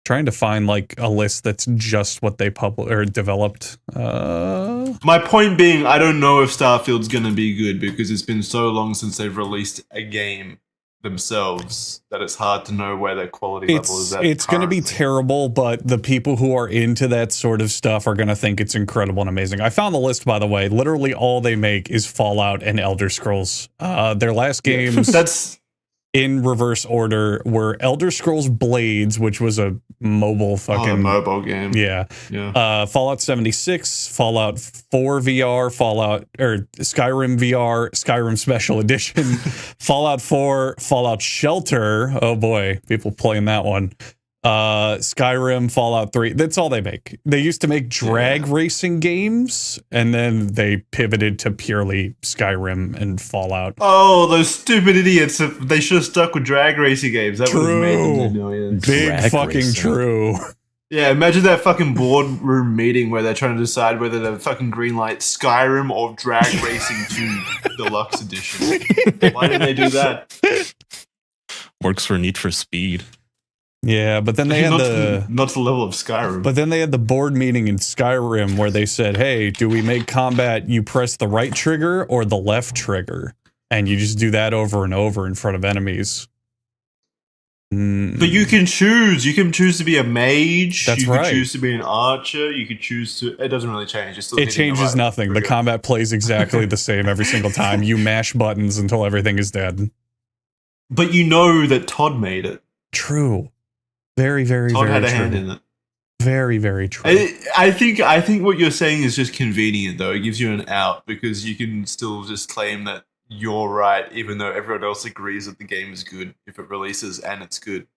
trying to find like a list that's just what they developed. My point being, I don't know if Starfield's going to be good because it's been so long since they've released a game themselves that it's hard to know where their quality level is at. It's going to be terrible, but the people who are into that sort of stuff are going to think it's incredible and amazing. I found the list, by the way. Literally all they make is Fallout and Elder Scrolls. Their last games... That's... in reverse order were Elder Scrolls Blades, which was a mobile fucking mobile game. Yeah. Fallout 76, Fallout 4 VR, Skyrim VR, Skyrim Special Edition, Fallout 4, Fallout Shelter. Oh boy, people playing that one. Skyrim, Fallout 3. That's all they make. They used to make drag racing games, and then they pivoted to purely Skyrim and Fallout. Oh, those stupid idiots. They should have stuck with drag racing games. That would have made them do millions. Big drag fucking racing. True. Yeah, imagine that fucking boardroom meeting where they're trying to decide whether to fucking greenlight Skyrim or Drag Racing 2 Deluxe Edition. Why did they do that? Works for Need for Speed. Yeah, but then they had not the level of Skyrim. But then they had the board meeting in Skyrim where they said, "Hey, do we make combat you press the right trigger or the left trigger?" And you just do that over and over in front of enemies. But you can choose. You can choose to be a mage. That's you right. can choose to be an archer. You could choose to. It doesn't really change. It's still It changes nothing. The combat plays exactly the same every single time. You mash buttons until everything is dead. But you know that Todd made it. True. Very, very, Todd very had a true. hand in it. Very, very true. I think what you're saying is just convenient, though. It gives you an out because you can still just claim that you're right, even though everyone else agrees that the game is good if it releases and it's good.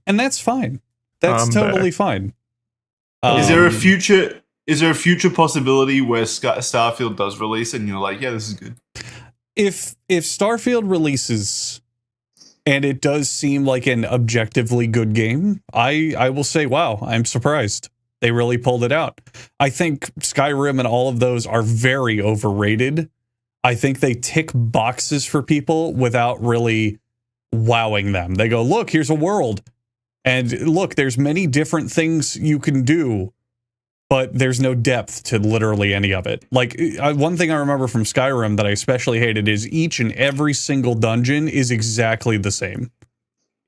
And that's fine. That's totally fine. Is there a future? Is there a future possibility where Starfield does release and you're like, yeah, this is good? If Starfield releases and it does seem like an objectively good game, I will say, wow, I'm surprised. They really pulled it out. I think Skyrim and all of those are very overrated. I think they tick boxes for people without really wowing them. They go, look, here's a world. And look, there's many different things you can do, but there's no depth to literally any of it. Like, one thing I remember from Skyrim that I especially hated is each and every single dungeon is exactly the same.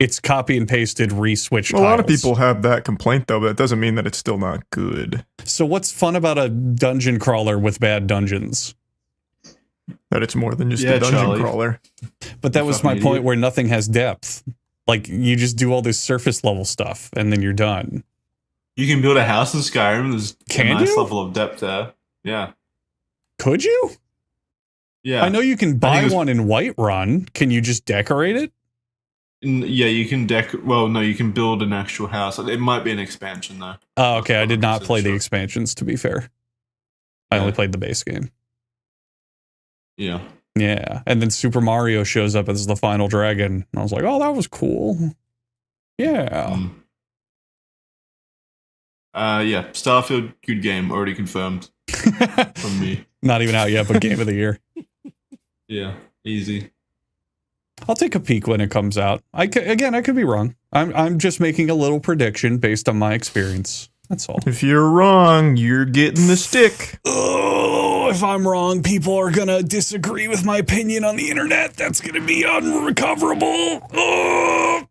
It's copy and pasted, re-switched A lot of tiles. people have that complaint, though, but it doesn't mean that it's still not good. So what's fun about a dungeon crawler with bad dungeons? That it's more than just a dungeon crawler. But that was my point, where nothing has depth. Like, you just do all this surface level stuff, and then you're done. You can build a house in Skyrim. There's Can a nice you? level of depth there. Yeah. Could you? Yeah. I know you can buy one in Whiterun. Can you just decorate it? Yeah, you can Well, no, you can build an actual house. It might be an expansion, though. Oh, okay. I did not play the expansions, to be fair. I only played the base game. Yeah. Yeah. And then Super Mario shows up as the final dragon. And I was like, oh, that was cool. Yeah. Yeah, Starfield, good game, already confirmed from me. Not even out yet, but game of the year. Yeah, easy. I'll take a peek when it comes out. I could be wrong. I'm just making a little prediction based on my experience. That's all. If you're wrong, you're getting the stick. Oh, if I'm wrong, people are gonna disagree with my opinion on the internet. That's gonna be unrecoverable. Oh.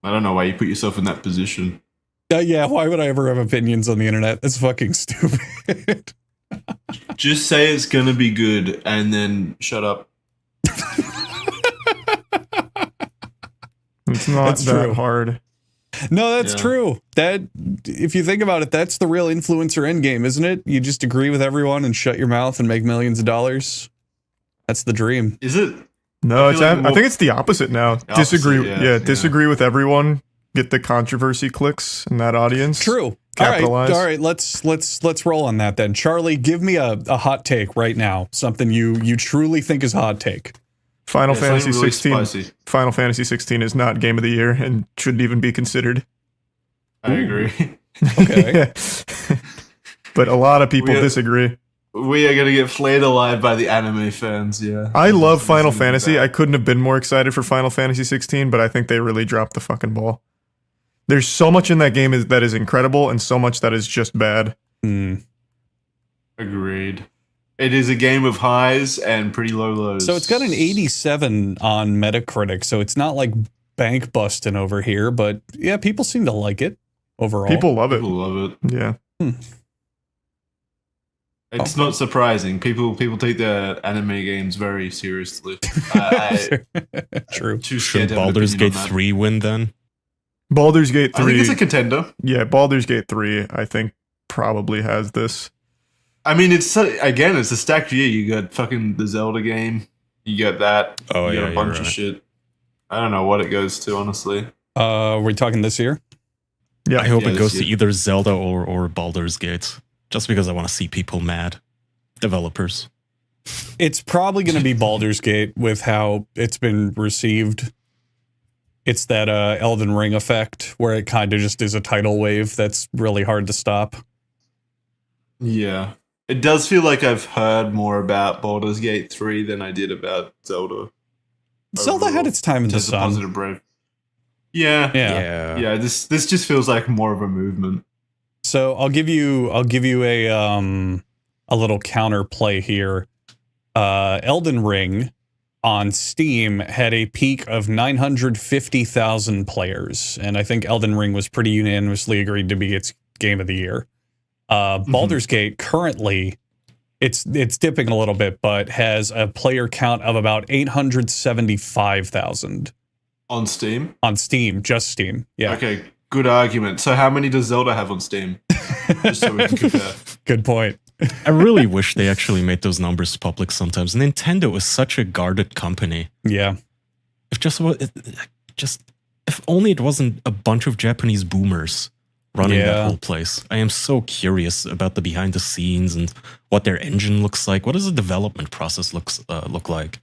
I don't know why you put yourself in that position. Yeah, why would I ever have opinions on the internet? That's fucking stupid. Just say it's gonna be good and then shut up. It's not that hard. No, that's true. That, if you think about it, that's the real influencer endgame, isn't it? You just agree with everyone and shut your mouth and make millions of dollars. That's the dream. Is it? No, I think it's the opposite now. Disagree. yeah. Disagree with everyone. Get the controversy clicks in that audience. True. Capitalize. All right. Let's roll on that then. Charlie, give me a hot take right now. Something you truly think is a hot take. Final Fantasy really 16. spicy. Final Fantasy 16 is not game of the year and shouldn't even be considered. I agree. Okay. But a lot of people disagree. We are gonna get flayed alive by the anime fans. Yeah. I love Final Fantasy. I couldn't have been more excited for Final Fantasy 16, but I think they really dropped the fucking ball. There's so much in that game that is incredible and so much that is just bad. Agreed. It is a game of highs and pretty low lows. So it's got an 87 on Metacritic, so it's not like bank busting over here, but yeah, people seem to like it overall. People love it. People love it. Yeah. It's not surprising. People take their anime games very seriously. True. Too scared Should to have an Baldur's opinion Gate on that. 3 win then? Baldur's Gate 3. I think it's a contender. Yeah, Baldur's Gate 3, I think, probably has this. I mean, it's a stacked year. You got fucking the Zelda game. You got that. Oh, you got yeah, a bunch you're of right. shit. I don't know what it goes to, honestly. We're talking this year? Yeah. I hope Yeah, it goes this to year. either Zelda or Baldur's Gate. Just because I want to see people mad. Developers. It's probably going to be Baldur's Gate with how it's been received. It's that Elden Ring effect where it kind of just is a tidal wave that's really hard to stop. Yeah. It does feel like I've heard more about Baldur's Gate 3 than I did about Zelda. Zelda had its time in the Just a sun. positive brave. Yeah. Yeah. This just feels like more of a movement. So I'll give you a little counterplay here. Elden Ring on Steam had a peak of 950,000 players, and I think Elden Ring was pretty unanimously agreed to be its game of the year. Baldur's Gate currently, it's dipping a little bit, but has a player count of about 875,000. On Steam? On Steam, just Steam. Yeah. Okay, good argument. So how many does Zelda have on Steam? Just so we can compare. Good point. I really wish they actually made those numbers public sometimes. Nintendo is such a guarded company. Yeah. If only it wasn't a bunch of Japanese boomers running that whole place. I am so curious about the behind the scenes and what their engine looks like. What does the development process look like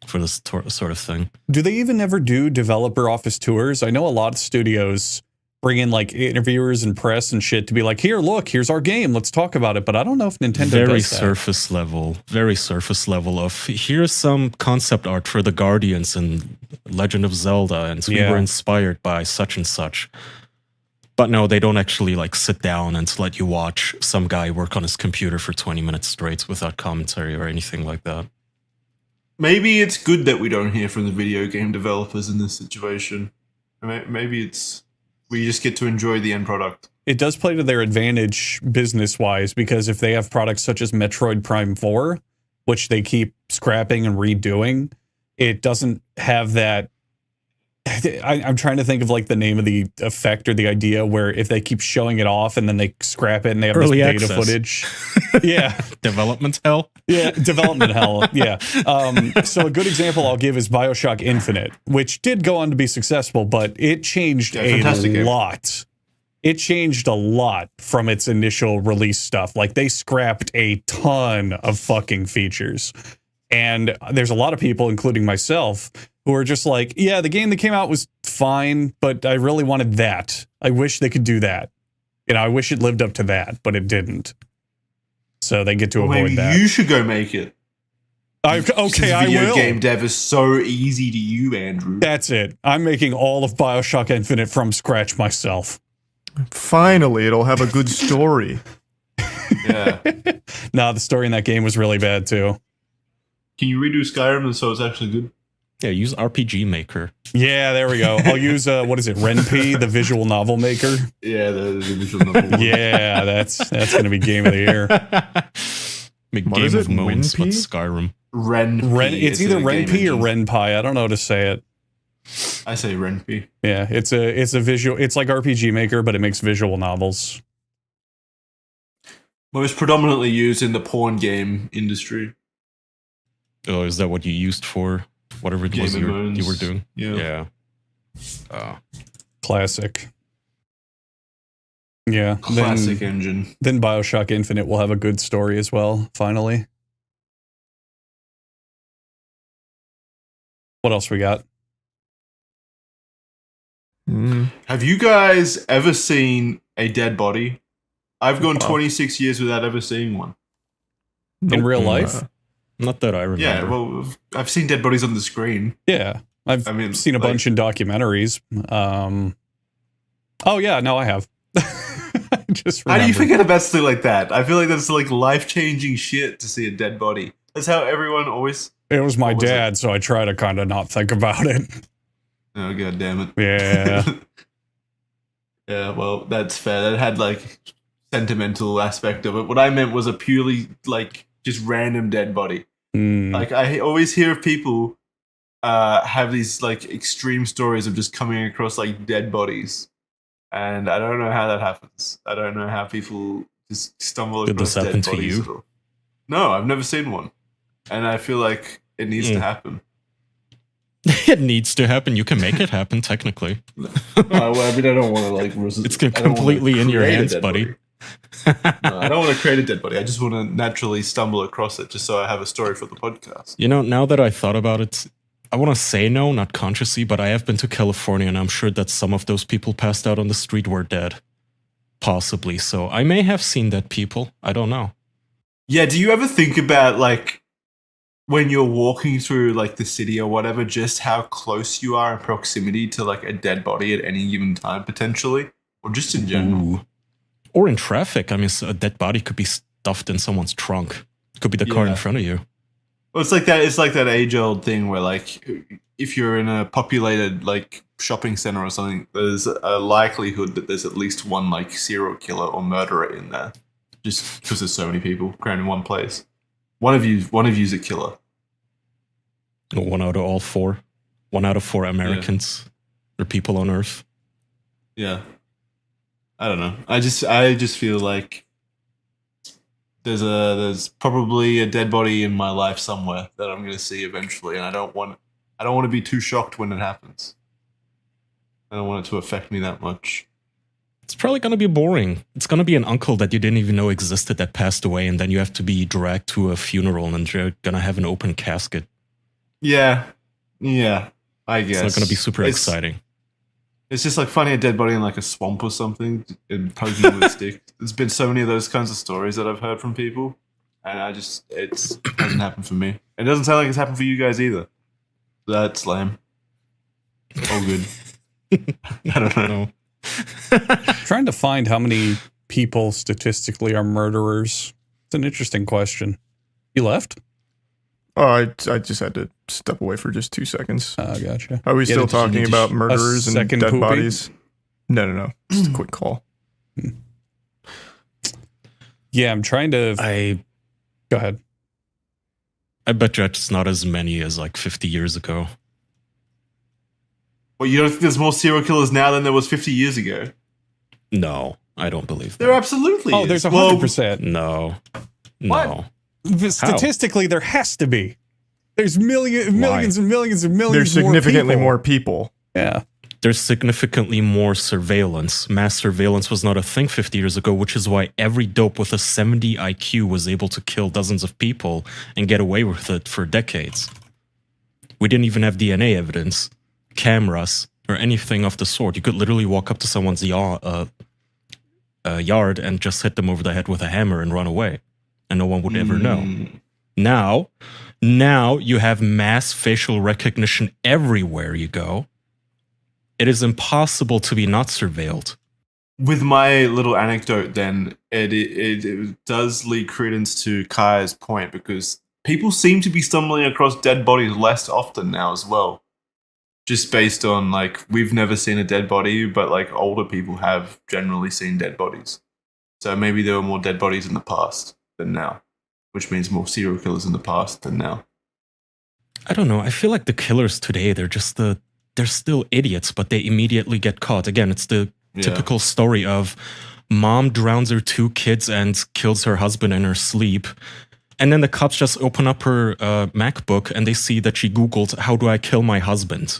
for this sort of thing? Do they even ever do developer office tours? I know a lot of studios bring in like interviewers and press and shit to be like, here, look, here's our game. Let's talk about it. But I don't know if Nintendo does that. Very surface level of here's some concept art for the Guardians and Legend of Zelda, and we were inspired by such and such. But no, they don't actually like sit down and let you watch some guy work on his computer for 20 minutes straight without commentary or anything like that. Maybe it's good that we don't hear from the video game developers in this situation. Maybe we just get to enjoy the end product. It does play to their advantage business-wise, because if they have products such as Metroid Prime 4, which they keep scrapping and redoing, it doesn't have that... I'm trying to think of like the name of the effect or the idea where if they keep showing it off and then they scrap it and they have early this beta access footage. Yeah. Development hell? Yeah, development hell. Yeah. So a good example I'll give is BioShock Infinite, which did go on to be successful, but it changed a lot. It changed a lot from its initial release stuff. Like they scrapped a ton of fucking features. And there's a lot of people, including myself, who are just like, yeah, the game that came out was fine, but I really wanted that. I wish they could do that. You know, I wish it lived up to that, but it didn't. So they get to avoid that. You should go make it. I will. Video game dev is so easy to you, Andrew. That's it. I'm making all of BioShock Infinite from scratch myself. Finally, it'll have a good story. Yeah. Nah, the story in that game was really bad, too. Can you redo Skyrim and so it's actually good? Yeah, use RPG Maker. Yeah, there we go. I'll use, what is it, RenP, the visual novel maker? Yeah, the visual novel. Yeah, that's going to be game of the year. Make Game of Moons, but Skyrim. RenP. It's either RenP or RenPy. I don't know how to say it. I say RenP. Yeah, it's a visual. It's like RPG Maker, but it makes visual novels. Most predominantly used in the porn game industry. Oh, is that what you used for whatever it was you were doing? Yeah. Classic. Yeah. Classic engine. Then BioShock Infinite will have a good story as well, finally. What else we got? Have you guys ever seen a dead body? I've gone 26 years without ever seeing one. In real life? Not that I remember. Yeah, well, I've seen dead bodies on the screen. Yeah, I've seen a bunch in documentaries. Oh yeah, no, I have. Just how do you forget about stuff like that? I feel like that's like life-changing shit to see a dead body. That's how everyone always... It was my dad, so I try to kind of not think about it. Oh, god damn it. Yeah. Yeah, well, that's fair. That had like sentimental aspect of it. What I meant was a purely like just random dead body. Like I always hear of people have these like extreme stories of just coming across like dead bodies, and I don't know how that happens. I don't know how people just stumble across dead bodies. Did this happen to you? No, I've never seen one, and I feel like it needs to happen. It needs to happen. You can make it happen, technically. Well, I mean, I don't want to like. It's completely in your hands, buddy. No, I don't want to create a dead body. I just want to naturally stumble across it, just so I have a story for the podcast. You know, now that I thought about it, I want to say no, not consciously, but I have been to California, and I'm sure that some of those people passed out on the street were dead. Possibly. So I may have seen dead people. I don't know. Yeah, do you ever think about, like, when you're walking through, like, the city or whatever, just how close you are in proximity to, like, a dead body at any given time, potentially? Or just in general? Ooh. Or in traffic. I mean, a dead body could be stuffed in someone's trunk. It could be the car in front of you. Well, it's like that. It's like that age-old thing where, like, if you're in a populated like shopping center or something, there's a likelihood that there's at least one like serial killer or murderer in there, just because there's so many people crammed in one place. One of you's a killer. One out of all four. 1 out of 4 Americans or people on Earth. Yeah. I don't know. I just feel like there's probably a dead body in my life somewhere that I'm going to see eventually, and I don't want to be too shocked when it happens. I don't want it to affect me that much. It's probably going to be boring. It's going to be an uncle that you didn't even know existed that passed away, and then you have to be dragged to a funeral, and you're going to have an open casket. Yeah, I guess. It's not going to be super exciting. It's just like finding a dead body in like a swamp or something and poking it with a stick. There's been so many of those kinds of stories that I've heard from people, and it hasn't happened for me. It doesn't sound like it's happened for you guys either. That's lame. All good. I don't know. Trying to find how many people statistically are murderers. It's an interesting question. You left? Oh, I just had to step away for just 2 seconds. Oh, gotcha. Are we still talking about murderers and dead pooping? bodies? No. Just a quick call. Yeah, I'm trying to... Go ahead. I bet you it's not as many as like 50 years ago. Well, you don't think there's more serial killers now than there was 50 years ago? No, I don't believe that. There absolutely is. There's 100%. No. What? Statistically, there has to be. There's millions and millions and millions There's significantly more people. Yeah. There's significantly more surveillance. Mass surveillance was not a thing 50 years ago, which is why every dope with a 70 IQ was able to kill dozens of people and get away with it for decades. We didn't even have DNA evidence, cameras, or anything of the sort. You could literally walk up to someone's yard and just hit them over the head with a hammer and run away. And no one would ever know. Now you have mass facial recognition everywhere you go. It is impossible to be not surveilled. With my little anecdote, then, it does lead credence to Kai's point, because people seem to be stumbling across dead bodies less often now as well. Just based on, like, we've never seen a dead body, but, like, older people have generally seen dead bodies. So maybe there were more dead bodies in the past than now, which means more serial killers in the past than now. I don't know. I feel like the killers today, they're still idiots, but they immediately get caught. Again, it's the typical story of mom drowns her 2 kids and kills her husband in her sleep. And then the cops just open up her MacBook and they see that she Googled, "How do I kill my husband?"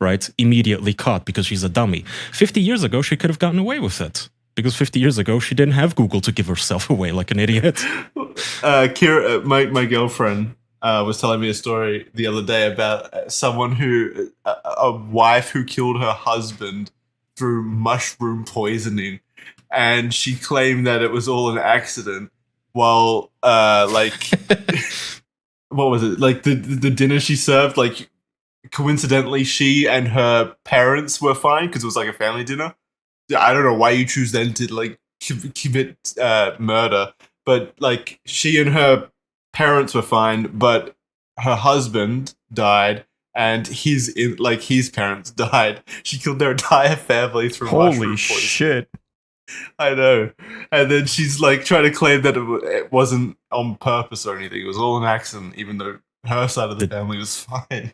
Right? Immediately caught because she's a dummy. 50 years ago, she could have gotten away with it. Because 50 years ago, she didn't have Google to give herself away like an idiot. Kira, my girlfriend, was telling me a story the other day about someone a wife who killed her husband through mushroom poisoning. And she claimed that it was all an accident while, what was it? Like the dinner she served, like, coincidentally, she and her parents were fine because it was like a family dinner. I don't know why you choose then to like commit murder, but like she and her parents were fine, but her husband died and his parents died. She killed their entire family through mushroom poison. Shit! I know. And then she's like trying to claim that it wasn't on purpose or anything. It was all an accident, even though her side of the family was fine.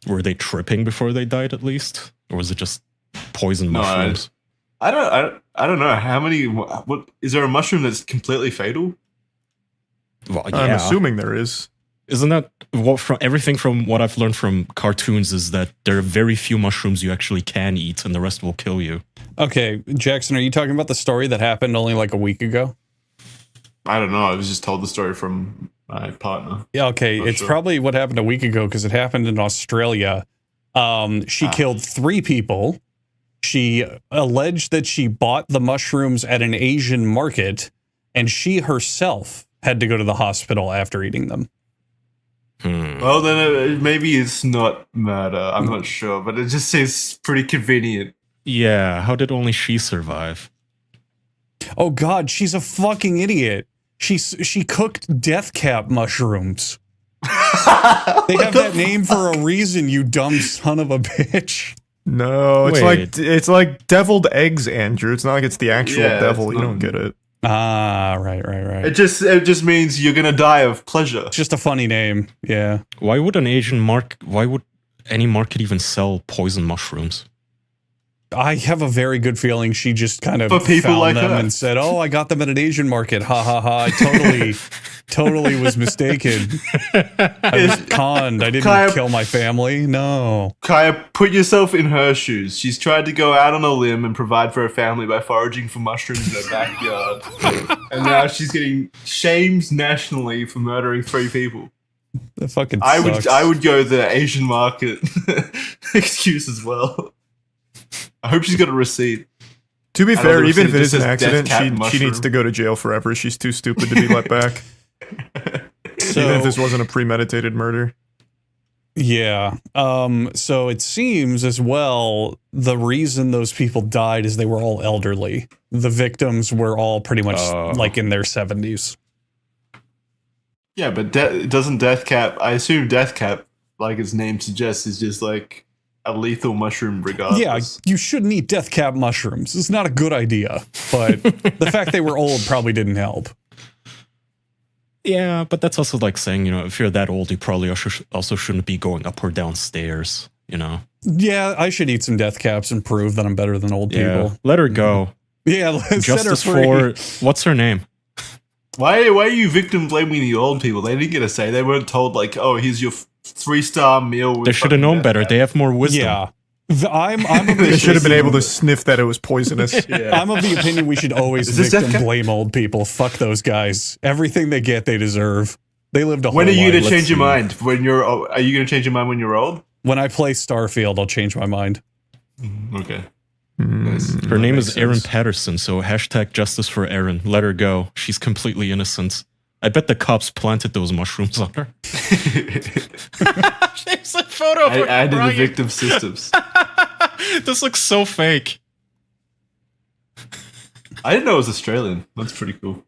Were they tripping before they died at least, or was it just poison mushrooms? I don't know how many. What is there a mushroom that's completely fatal? Well, yeah. I'm assuming there is. Isn't that everything from what I've learned from cartoons is that there are very few mushrooms you actually can eat, and the rest will kill you. Okay, Jackson, are you talking about the story that happened only like a week ago? I don't know. I was just told the story from my partner. Yeah, okay. It's probably what happened a week ago because it happened in Australia. She killed 3 people. She alleged that she bought the mushrooms at an Asian market, and she herself had to go to the hospital after eating them. Well, then maybe it's not murder. I'm not sure, but it just seems pretty convenient. Yeah, how did only she survive? Oh God, she's a fucking idiot. She cooked death cap mushrooms. They have that name for a reason, you dumb son of a bitch. No, it's like deviled eggs, Andrew. It's not like it's the actual devil. You don't get it. Ah, right. It just means you're gonna die of pleasure. It's just a funny name. Yeah. Why would any market even sell poison mushrooms? I have a very good feeling she just kind of For people found like them her. and said, "Oh, I got them at an Asian market." Ha ha ha! I totally was mistaken. I was conned. I didn't kill my family. No. Kaya, put yourself in her shoes. She's tried to go out on a limb and provide for her family by foraging for mushrooms in her backyard, and now she's getting shamed nationally for murdering 3 people. That fucking sucks. I would go the Asian market excuse as well. I hope she's got a receipt. To be fair, even if it is an just says accident, death cat she needs to go to jail forever. She's too stupid to be let back. Even if this wasn't a premeditated murder. Yeah. So it seems as well, the reason those people died is they were all elderly. The victims were all pretty much like in their 70s. Yeah, but doesn't Death Cap? I assume Death Cap, like its name suggests, is just like a lethal mushroom regardless. Yeah, you shouldn't eat death cap mushrooms. It's not a good idea. But the fact they were old probably didn't help. Yeah, but that's also like saying, if you're that old, you probably also shouldn't be going up or down stairs, Yeah, I should eat some death caps and prove that I'm better than old people. Let her go. Yeah, let's Justice set her free. for... What's her name? Why are you victim blaming the old people? They didn't get a say. They weren't told, like, oh, here's your 3-star meal. They should have known better. They have more wisdom. Yeah. I'm They should have been able to sniff that it was poisonous. Yeah. I'm of the opinion we should always victim blame old people. Fuck those guys. Everything they get, they deserve. They lived a whole life. When are you going to change your mind? Are you going to change your mind when you're old? When I play Starfield, I'll change my mind. Okay. Her name is Erin Patterson, so hashtag justice for Erin. Let her go. She's completely innocent. I bet the cops planted those mushrooms on her. There's a photo of her I did the crying. victim systems. This looks so fake. I didn't know it was Australian. That's pretty cool,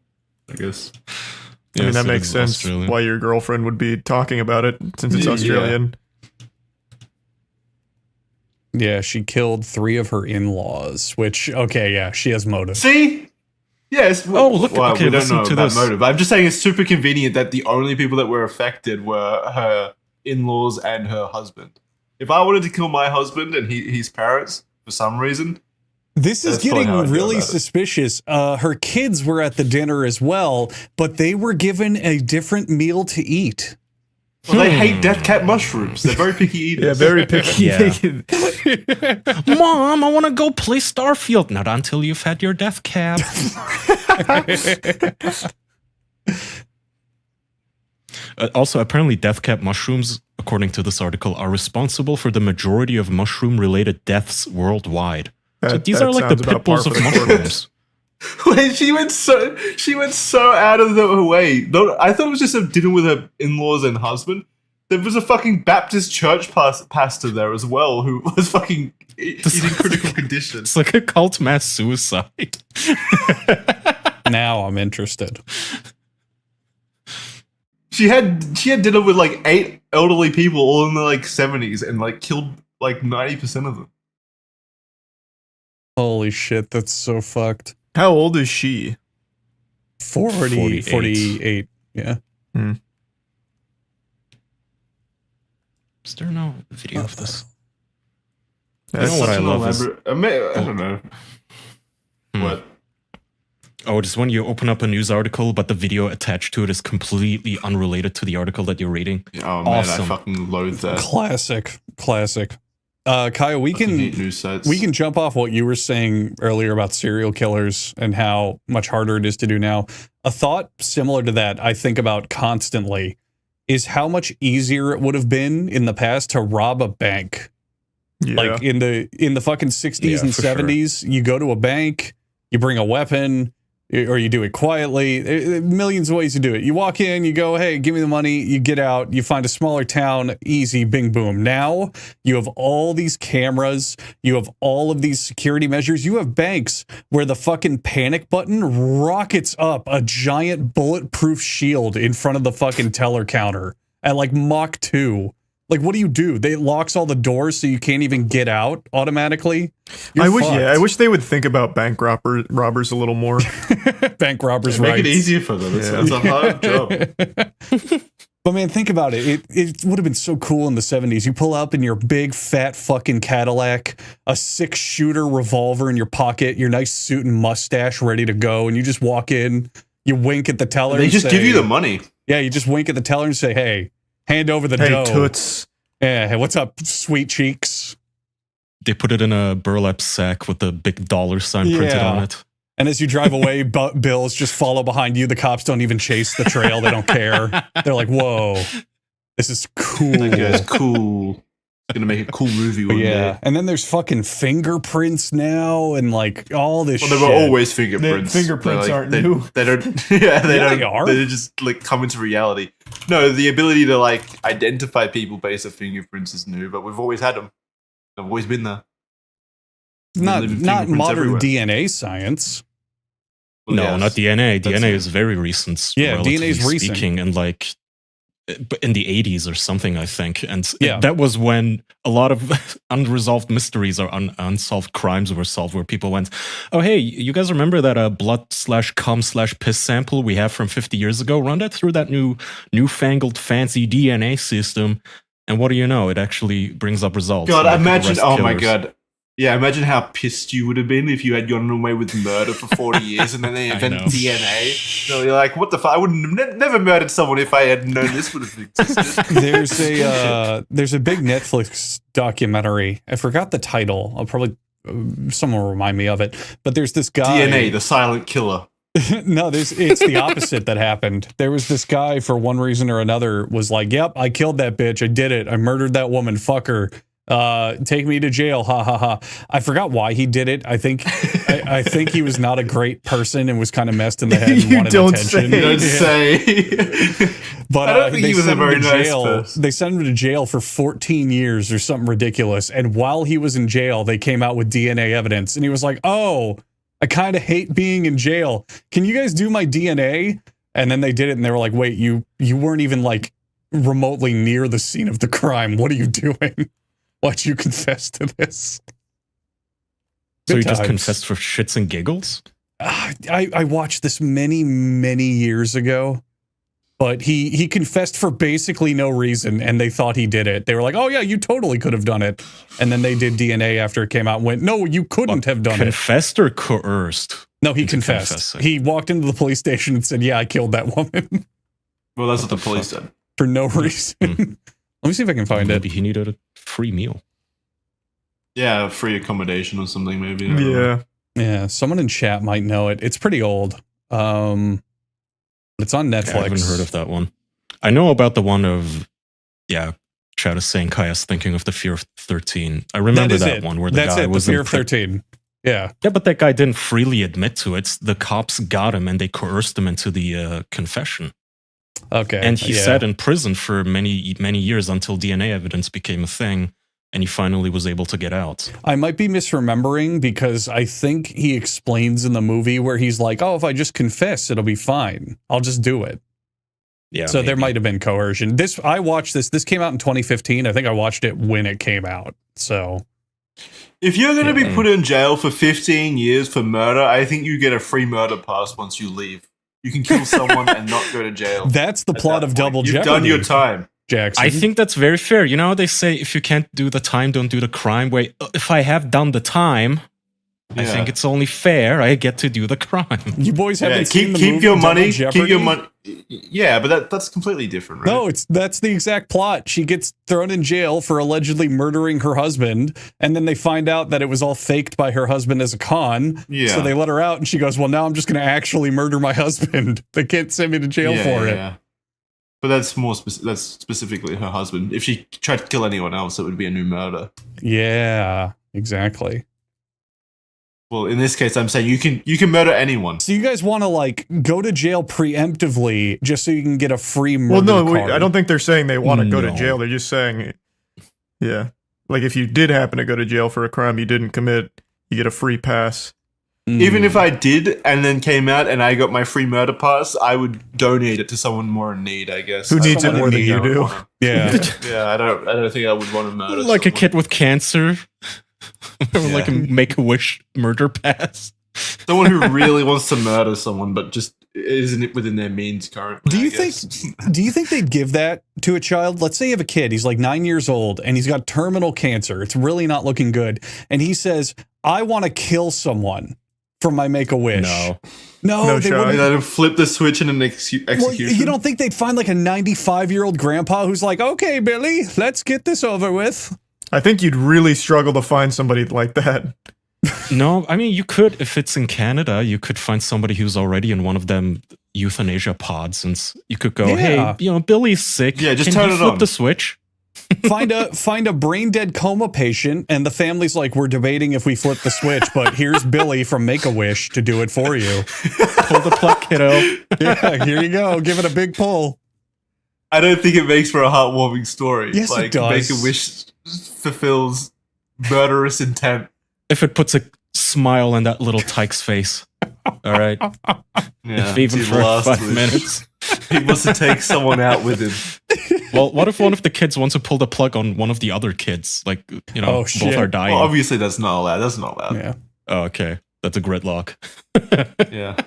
I guess. I mean, Yes, that it makes is sense Australian. why your girlfriend would be talking about it since it's Yeah. Australian. Yeah, she killed 3 of her in-laws, which, okay, yeah, she has motive. See? Yes. Oh, look. Well, okay, we don't listen know to about this. motive. I'm just saying it's super convenient that the only people that were affected were her in-laws and her husband. If I wanted to kill my husband and his parents for some reason, This is that's probably how I'd getting feel really about it. suspicious. Her kids were at the dinner as well, but they were given a different meal to eat. Well, they hate death cat mushrooms. They're very picky eaters. Yeah, very picky. Yeah. Mom, I want to go play Starfield. Not until you've had your death cap. Also, apparently death cap mushrooms, according to this article, are responsible for the majority of mushroom-related deaths worldwide. So these are like the pit bulls of mushrooms. Wait, she went so out of the way. No, I thought it was just a dinner with her in-laws and husband. There was a fucking Baptist church pastor there as well who was fucking eating critical condition. It's like a cult mass suicide. Now I'm interested. She had dinner with like 8 elderly people, all in the like 70s, and like killed like 90% of them. Holy shit, that's so fucked. How old is she? 48. Yeah. Is there no video of this? That's you know what I love is... I don't know. What? Oh, it's when you open up a news article, but the video attached to it is completely unrelated to the article that you're reading. Oh man, Awesome. I fucking loathe that. Classic. Kyle, we can jump off what you were saying earlier about serial killers and how much harder it is to do now. A thought similar to that I think about constantly is how much easier it would have been in the past to rob a bank. Yeah. Like in the fucking 60s and for 70s, you go to a bank, you bring a weapon, or you do it quietly. Millions of ways to do it. You walk in, you go, hey, give me the money. You get out, you find a smaller town, easy, bing, boom. Now you have all these cameras. You have all of these security measures. You have banks where the fucking panic button rockets up a giant bulletproof shield in front of the fucking teller counter at like Mach 2. Like, what do? It locks all the doors so you can't even get out automatically. I wish they would think about bank robbers a little more. Bank robbers' Make rights. it easier for them. It's a hard job. But man, think about it. It would have been so cool in the 70s. You pull up in your big, fat fucking Cadillac, a 6-shooter revolver in your pocket, your nice suit and mustache ready to go, and you just walk in, you wink at the teller. They just give you the money. Yeah, you just wink at the teller and say, hey, hand over the dough. Hey, toots. Yeah, hey, what's up, sweet cheeks? They put it in a burlap sack with the big dollar sign printed on it. And as you drive away, bills just follow behind you. The cops don't even chase the trail. They don't care. They're like, whoa, this is cool. That guy's cool. It's going to make a cool movie one day. And then there's fucking fingerprints now and like all this shit. Well, there were always fingerprints. Fingerprints aren't new. They don't. Yeah, they are. They just like come into reality. No, the ability to like identify people based on fingerprints is new, but we've always had them. They've always been there. Not modern DNA science. No, not DNA. DNA is very recent. Yeah, DNA is recent. Speaking, and like in the 80s or something, I think. And that was when a lot of unresolved mysteries or unsolved crimes were solved, where people went, oh, hey, you guys remember that blood/cum/piss sample we have from 50 years ago? Run that through that newfangled fancy DNA system. And what do you know? It actually brings up results. God, like imagine, arrest my killers. God. Yeah, imagine how pissed you would have been if you had gone away with murder for 40 years and then they invent DNA. So you're like, what the fuck? I would have never murdered someone if I had known this would have existed. There's a big Netflix documentary. I forgot the title. I'll probably someone will remind me of it. But there's this guy. DNA, the silent killer. No, it's the opposite that happened. There was this guy, for one reason or another, was like, yep, I killed that bitch. I did it. I murdered that woman. Fuck her. Take me to jail. Ha ha ha. I forgot why he did it. I think he was not a great person and was kind of messed in the head and wanted attention. Don't say. But I don't think he was a very nice jail. person. They sent him to jail for 14 years or something ridiculous. And while he was in jail, they came out with DNA evidence. And he was like, oh, I kind of hate being in jail. Can you guys do my DNA? And then they did it and they were like, wait, you weren't even like remotely near the scene of the crime. What are you doing? Why'd you confess to this? So you just confessed for shits and giggles? I watched this many, many years ago, but he confessed for basically no reason, and they thought he did it. They were like, oh yeah, you totally could have done it. And then they did DNA after it came out and went, no, you couldn't have done it. Confessed or coerced? No, he confessed. Confessing. He walked into the police station and said, yeah, I killed that woman. Well, that's what the police said. For no reason. Let me see if I can find Maybe he needed a free meal. Yeah, free accommodation or something, maybe. Yeah, someone in chat might know it. It's pretty old. But it's on Netflix. I haven't heard of that one. I know about the one of, chat is saying Kaya's thinking of the Fear of 13. I remember that one where the guy was the Fear of 13. Yeah. Yeah, but that guy didn't freely admit to it. The cops got him and they coerced him into the confession. Okay. And he sat in prison for many, many years until DNA evidence became a thing, and he finally was able to get out. I might be misremembering because I think he explains in the movie where he's like, oh, if I just confess, it'll be fine. I'll just do it. Yeah. So there might have been coercion. I watched this. This came out in 2015. I think I watched it when it came out. So if you're going to be put in jail for 15 years for murder, I think you get a free murder pass once you leave. You can kill someone and not go to jail. That's the plot of Double Jeopardy. You've done your time, Jackson. I think that's very fair. You know, they say if you can't do the time, don't do the crime. Wait, if I have done the time, I think it's only fair I get to do the crime. You boys haven't seen the keep movie your money. Double Keep your Jeopardy? money. Yeah, but that's completely different, right? No, that's the exact plot. She gets thrown in jail for allegedly murdering her husband, and then they find out that it was all faked by her husband as a con. Yeah. So they let her out, and she goes, well, now I'm just going to actually murder my husband. They can't send me to jail for it. Yeah. But that's that's specifically her husband. If she tried to kill anyone else, it would be a new murder. Yeah, exactly. Well, in this case, I'm saying you can murder anyone. So you guys want to like go to jail preemptively just so you can get a free murder card? I don't think they're saying they want to go to jail. They're just saying, like if you did happen to go to jail for a crime you didn't commit, you get a free pass. Even if I did and then came out and I got my free murder pass, I would donate it to someone more in need, I guess. Who needs it Someone more in than need you I would do? wanna- Yeah. Yeah, I don't think I would want to murder Like a someone. kid with cancer. Or like a Make-A-Wish murder pass. Someone who really wants to murder someone, but just isn't within their means currently. Do you think they'd give that to a child? Let's say you have a kid, he's like 9 years old, and he's got terminal cancer. It's really not looking good. And he says, I want to kill someone for my Make-A-Wish. No, they wouldn't. Let him flip the switch in an execution. Well, you don't think they'd find like a 95-year-old grandpa who's like, okay, Billy, let's get this over with. I think you'd really struggle to find somebody like that. No, I mean, you could, if it's in Canada, you could find somebody who's already in one of them euthanasia pods, and you could go, hey, Billy's sick. Yeah, just Can turn you it flip on. the switch? Find a brain dead coma patient, and the family's like, we're debating if we flip the switch, but here's Billy from Make-A-Wish to do it for you. Pull the plug, kiddo. Yeah, here you go. Give it a big pull. I don't think it makes for a heartwarming story. Yes, it does. Make-A-Wish fulfills murderous intent. If it puts a smile on that little tyke's face. All right. Yeah, If even it's for last 5 wish. minutes. He wants to take someone out with him. Well, what if one of the kids wants to pull the plug on one of the other kids? Like, both are dying. Well, obviously, that's not allowed. That's not allowed. Yeah. Oh, okay. That's a gridlock. Yeah.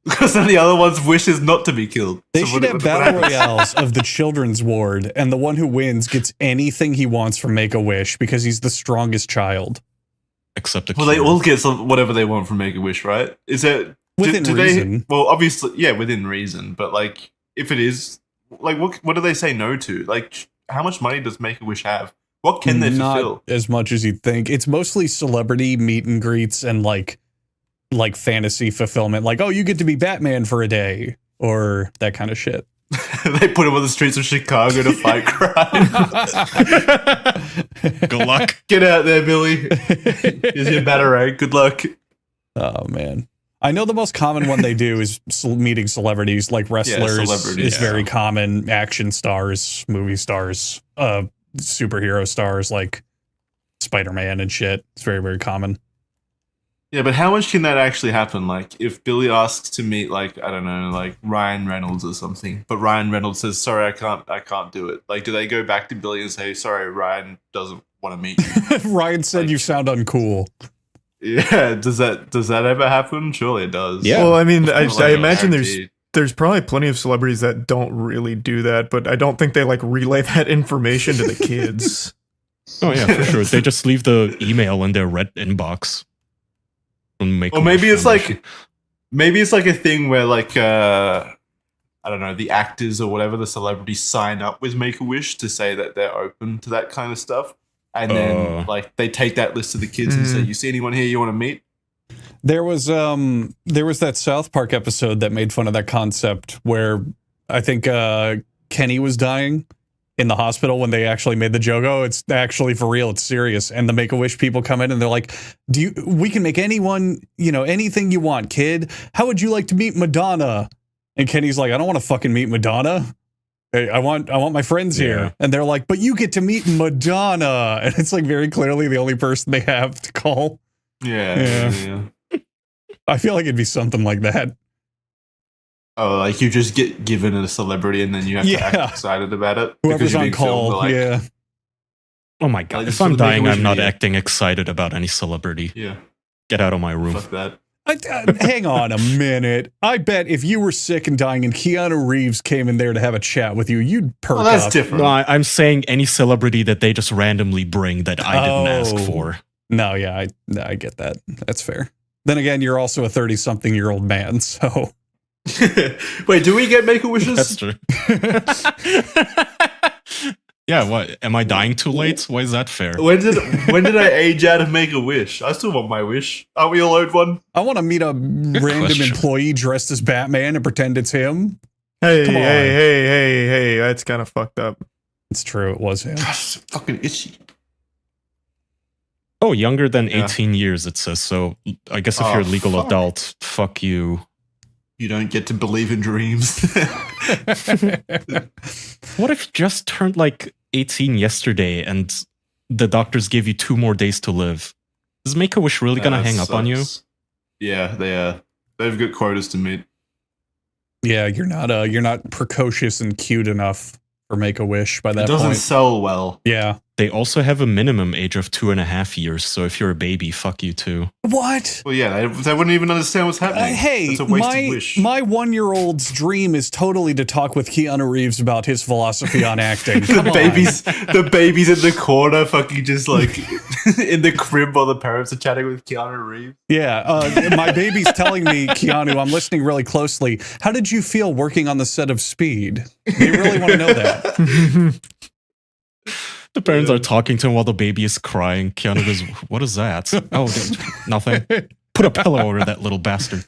Because then the other one's wish is not to be killed. They So should what- have what battle happens? royales of the children's ward, and the one who wins gets anything he wants from Make-A-Wish because he's the strongest child. Except the Well, they all get whatever they want from Make-A-Wish, right? Is it Within do reason. They, well, obviously, yeah, within reason. But like, if it is, like, what do they say no to? Like, how much money does Make-A-Wish have? What can they Not fulfill? as much as you'd think. It's mostly celebrity meet and greets and like fantasy fulfillment. Like, oh, you get to be Batman for a day or that kind of shit. They put him on the streets of Chicago to fight crime. Good luck. Get out there, Billy. Here's your batarang. Good luck. Oh man, I know the most common one they do is meeting celebrities, like wrestlers. celebrities, is very common. Action stars, movie stars, superhero stars like Spider-Man and shit. It's very, very common. Yeah, but how much can that actually happen? Like, if Billy asks to meet, like, I don't know, like Ryan Reynolds or something, but Ryan Reynolds says, "Sorry, I can't do it." Like, do they go back to Billy and say, "Sorry, Ryan doesn't want to meet you"? Ryan said you sound uncool. Yeah, does that ever happen? Surely it does. Well, I mean, I Like, imagine guaranteed. there's probably plenty of celebrities that don't really do that, but I don't think they like relay that information to the kids. Oh, yeah, for sure. They just leave the email in their red inbox. Or maybe it's like a thing where like I don't know, the actors or whatever, the celebrities sign up with Make-A-Wish to say that they're open to that kind of stuff, and then like they take that list to the kids and say, "You see anyone here you want to meet?" There was that South Park episode that made fun of that concept where I think Kenny was dying in the hospital when they actually made the joke. Oh, it's actually for real. It's serious. And the Make-A-Wish people come in and they're like, we can make anyone, anything you want, kid. How would you like to meet Madonna? And Kenny's like, I don't want to fucking meet Madonna. Hey, I want my friends here. And they're like, but you get to meet Madonna. And it's like very clearly the only person they have to call. Yeah. I feel like it'd be something like that. Oh, like you just get given a celebrity and then you have to act excited about it. Whoever's you're on being filmed, call, like, yeah. Oh my god. Like, If so I'm the dying, Make-A-Wish I'm not video. acting excited about any celebrity. Yeah. Get out of my room. Fuck that. Hang on a minute. I bet if you were sick and dying and Keanu Reeves came in there to have a chat with you, you'd perk up. No, I'm saying any celebrity that they just randomly bring that I didn't ask for. No, yeah, I get that. That's fair. Then again, you're also a 30-something-year-old man, so... Wait, do we get Make-A-Wishes? That's true. Yeah, what? Am I dying too late? Why is that fair? When did I age out of Make-A-Wish? I still want my wish. Aren't we all owed one? I want to meet a random question. employee dressed as Batman and pretend it's him. Hey, Come on. hey, that's kind of fucked up. It's true, it was him. Gosh, it's fucking itchy. Oh, younger than 18 years, it says. So I guess if Oh, you're a legal fuck. adult, fuck you. You don't get to believe in dreams. What if you just turned like 18 yesterday and the doctors gave you 2 more days to live? Is Make-A-Wish really gonna That hang up on you? sucks. Yeah, they've got quotas to meet. Yeah, you're not precocious and cute enough for Make-A-Wish by that It doesn't point. sell well. Yeah. They also have a minimum age of 2.5 years, so if you're a baby, fuck you too. What? Well, yeah, they wouldn't even understand what's happening. Hey, it's a wasted wish. my 1-year-old's dream is totally to talk with Keanu Reeves about his philosophy on acting. Come on. The babies in the corner, fucking just like in the crib while the parents are chatting with Keanu Reeves. Yeah, my baby's telling me, Keanu, I'm listening really closely. How did you feel working on the set of Speed? They really want to know that. The parents are talking to him while the baby is crying. Keanu goes, "What is that?" "Oh, nothing. Put a pillow over that little bastard."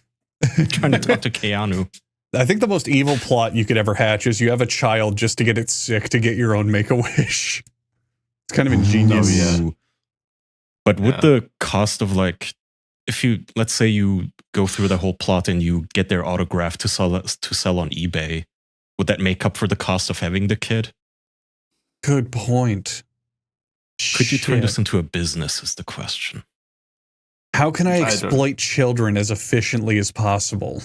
Trying to talk to Keanu. I think the most evil plot you could ever hatch is you have a child just to get it sick to get your own Make-A-Wish. It's kind of ingenious. Ooh. But with the cost of like, if you, let's say you go through the whole plot and you get their autograph to sell on eBay, would that make up for the cost of having the kid? Good point. Could you turn this into a business is the question. How can I I don't- exploit children as efficiently as possible?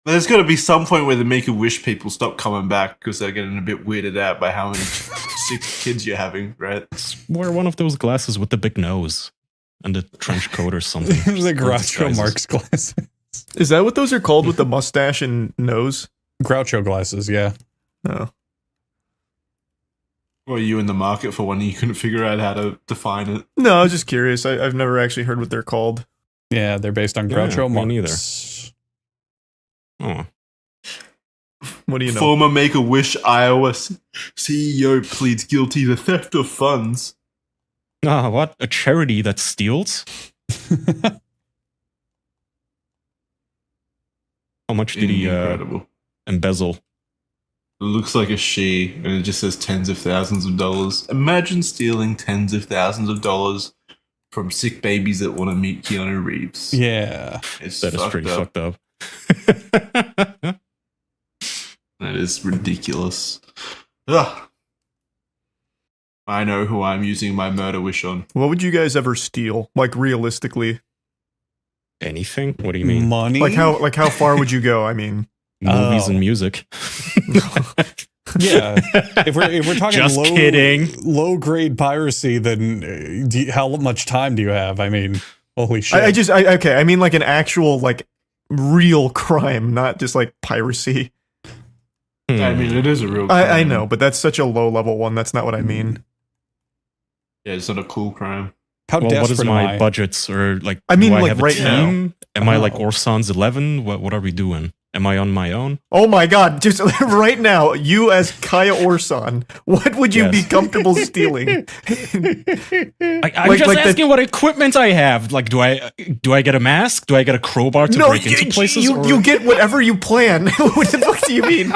There's got to be some point where the Make-A-Wish people stop coming back because they're getting a bit weirded out by how many sick kids you're having, right? Wear one of those glasses with the big nose and the trench coat or something. The Groucho Marx glasses. Is that what those are called with the mustache and nose? Groucho glasses, yeah. No. Or are you in the market for one and you couldn't figure out how to define it? No, I was just curious. I've never actually heard what they're called. Yeah, they're based on Groucho Marx. Me neither. Oh. What do you know? Former Make-A-Wish Iowa CEO pleads guilty to theft of funds. Ah, what? A charity that steals? How much did he embezzle? It looks like a she, and it just says tens of thousands of dollars. Imagine stealing tens of thousands of dollars from sick babies that want to meet Keanu Reeves. Yeah. That is pretty fucked up. That is ridiculous. Ugh. I know who I'm using my murder wish on. What would you guys ever steal? Like realistically? Anything? What do you mean? Money? Like how far would you go? I mean, movies and music. Yeah, if we're talking Just kidding. low grade piracy, then how much time do you have? I mean, holy shit! Okay. I mean, like an actual like real crime, not just like piracy. I mean, it is a real crime. I know, but that's such a low level one. That's not what I mean. Yeah, it's not a cool crime. How what is desperate am my I? budgets or like? I mean, do I like have a right team? Am I like Oh. Orsan's 11? What are we doing? Am I on my own? Oh my god, just right now, you as Kaya Orsan, what would you be comfortable stealing? I'm just asking what equipment I have. Like, do I get a mask? Do I get a crowbar to break into places? You get whatever you plan. What the fuck do you mean?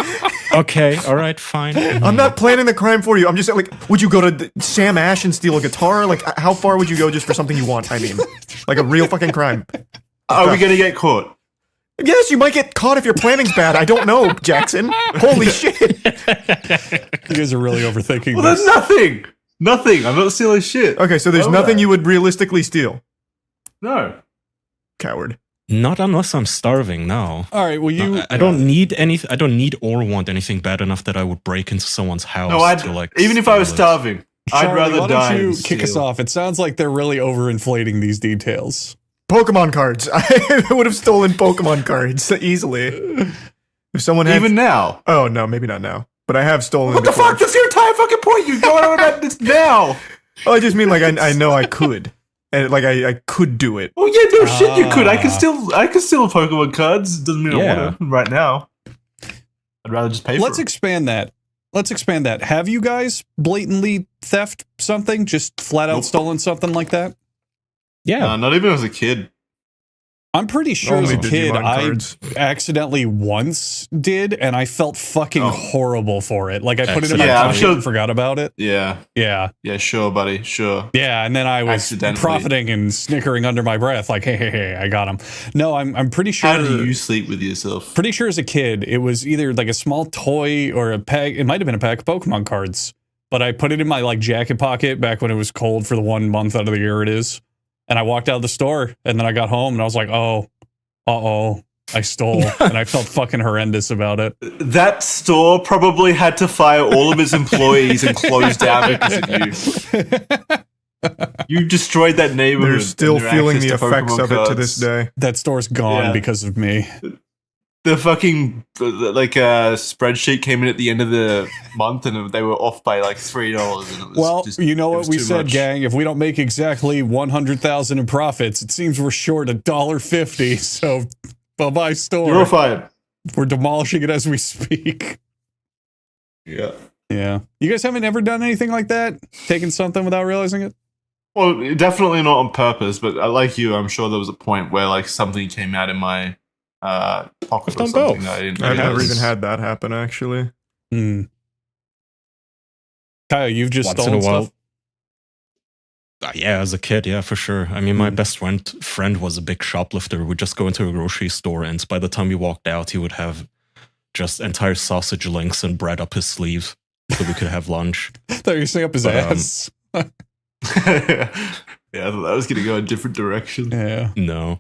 Okay, all right, fine. I'm not planning the crime for you. I'm just like, would you go to Sam Ash and steal a guitar? Like, how far would you go just for something you want? I mean, like a real fucking crime. Are we gonna get caught? Yes, you might get caught if your planning's bad. I don't know, Jackson. Holy shit. You guys are really overthinking Well, this. there's nothing. Nothing. I'm not stealing shit. Okay, so there's Oh, nothing right. you would realistically steal. No. Coward. Not unless I'm starving. No. All right. Well, you. I don't need anything. I don't need or want anything bad enough that I would break into someone's house. No, I'd, to, like, even if I was steal it. starving, I'd Charlie, rather why die. don't you than kick us steal. off? It sounds like they're really overinflating these details. Pokemon cards. I would have stolen Pokemon cards easily. If someone had... Even now. Oh, no, maybe not now. But I have stolen What the before. fuck? That's your entire fucking point. You're going on about this now. Oh, I just mean like I know I could. And like I could do it. Oh yeah, no shit, you could. I can steal Pokemon cards. Doesn't mean I want to right now. I'd rather just pay for Let's it. expand that. Let's expand that. Have you guys blatantly theft something? Just flat out stolen something like that? Yeah. Not even as a kid. I'm pretty sure as a Only kid Digimon I cards. accidentally once did, and I felt fucking horrible for it. Like I put it in my Yeah, I'm pocket sure- and forgot about it. Yeah. Yeah. Yeah, sure, buddy. Sure. Yeah, and then I was Accidentally. profiting and snickering under my breath, like, hey, I got him. No, I'm pretty sure. How do you sleep with yourself? Pretty sure as a kid, it was either like a small toy or a pack. It might have been a pack of Pokemon cards, but I put it in my like jacket pocket back when it was cold for the 1 month out of the year it is. And I walked out of the store, and then I got home, and I was like, oh, Uh-oh. I stole, and I felt fucking horrendous about it. That store probably had to fire all of its employees and close down because of you. You destroyed that neighborhood. They're still and their feeling access the to effects Pokemon of it to cards. this day. That store's gone because of me. The fucking spreadsheet came in at the end of the month, and they were off by like $3. And it was Well, just, you know it what was we too said, much. gang? If we don't make exactly $100,000 in profits, it seems we're short $1.50. So, bye-bye store. You're fired. We're demolishing it as we speak. Yeah. Yeah. You guys haven't ever done anything like that? Taken something without realizing it? Well, definitely not on purpose, but like you, I'm sure there was a point where like something came out in my pocket or done something both. that I didn't I've never realize. even had that happen, actually. Kyle, you've just Once in stolen a while. stuff? Yeah, as a kid, yeah, for sure. I mean, my best friend was a big shoplifter. We'd just go into a grocery store, and by the time we walked out, he would have just entire sausage links and bread up his sleeve so we could have lunch. I thought you were saying up his ass. Yeah, I thought that was going to go a different direction. Yeah. No,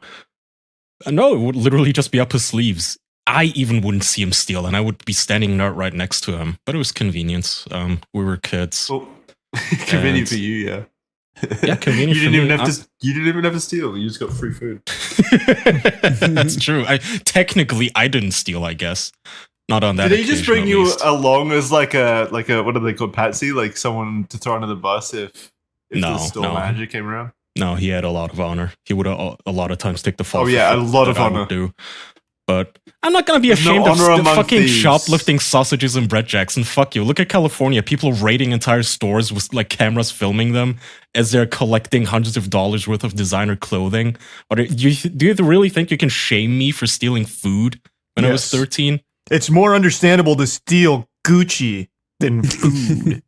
it would literally just be up his sleeves. I even wouldn't see him steal, and I would be standing right next to him. But it was convenient. We were kids. Well, convenient for you, yeah. Yeah, convenient you for didn't me. even have to. You didn't even have to steal. You just got free food. That's true. Technically, I didn't steal. I guess not on that. Did he just occasion, bring at you least. along as like a what are they called, patsy? Like someone to throw under the bus if the store manager came around? No, he had a lot of honor. He would a lot of times take the fall. Oh, yeah, for a shit lot that of I honor. would do. But I'm not gonna be There's no ashamed of honor among fucking thieves. shoplifting sausages and bread jacks. And fuck you. Look at California. People raiding entire stores with like cameras filming them as they're collecting hundreds of dollars worth of designer clothing. Or do you really think you can shame me for stealing food when I was Yes. 13? It's more understandable to steal Gucci than food.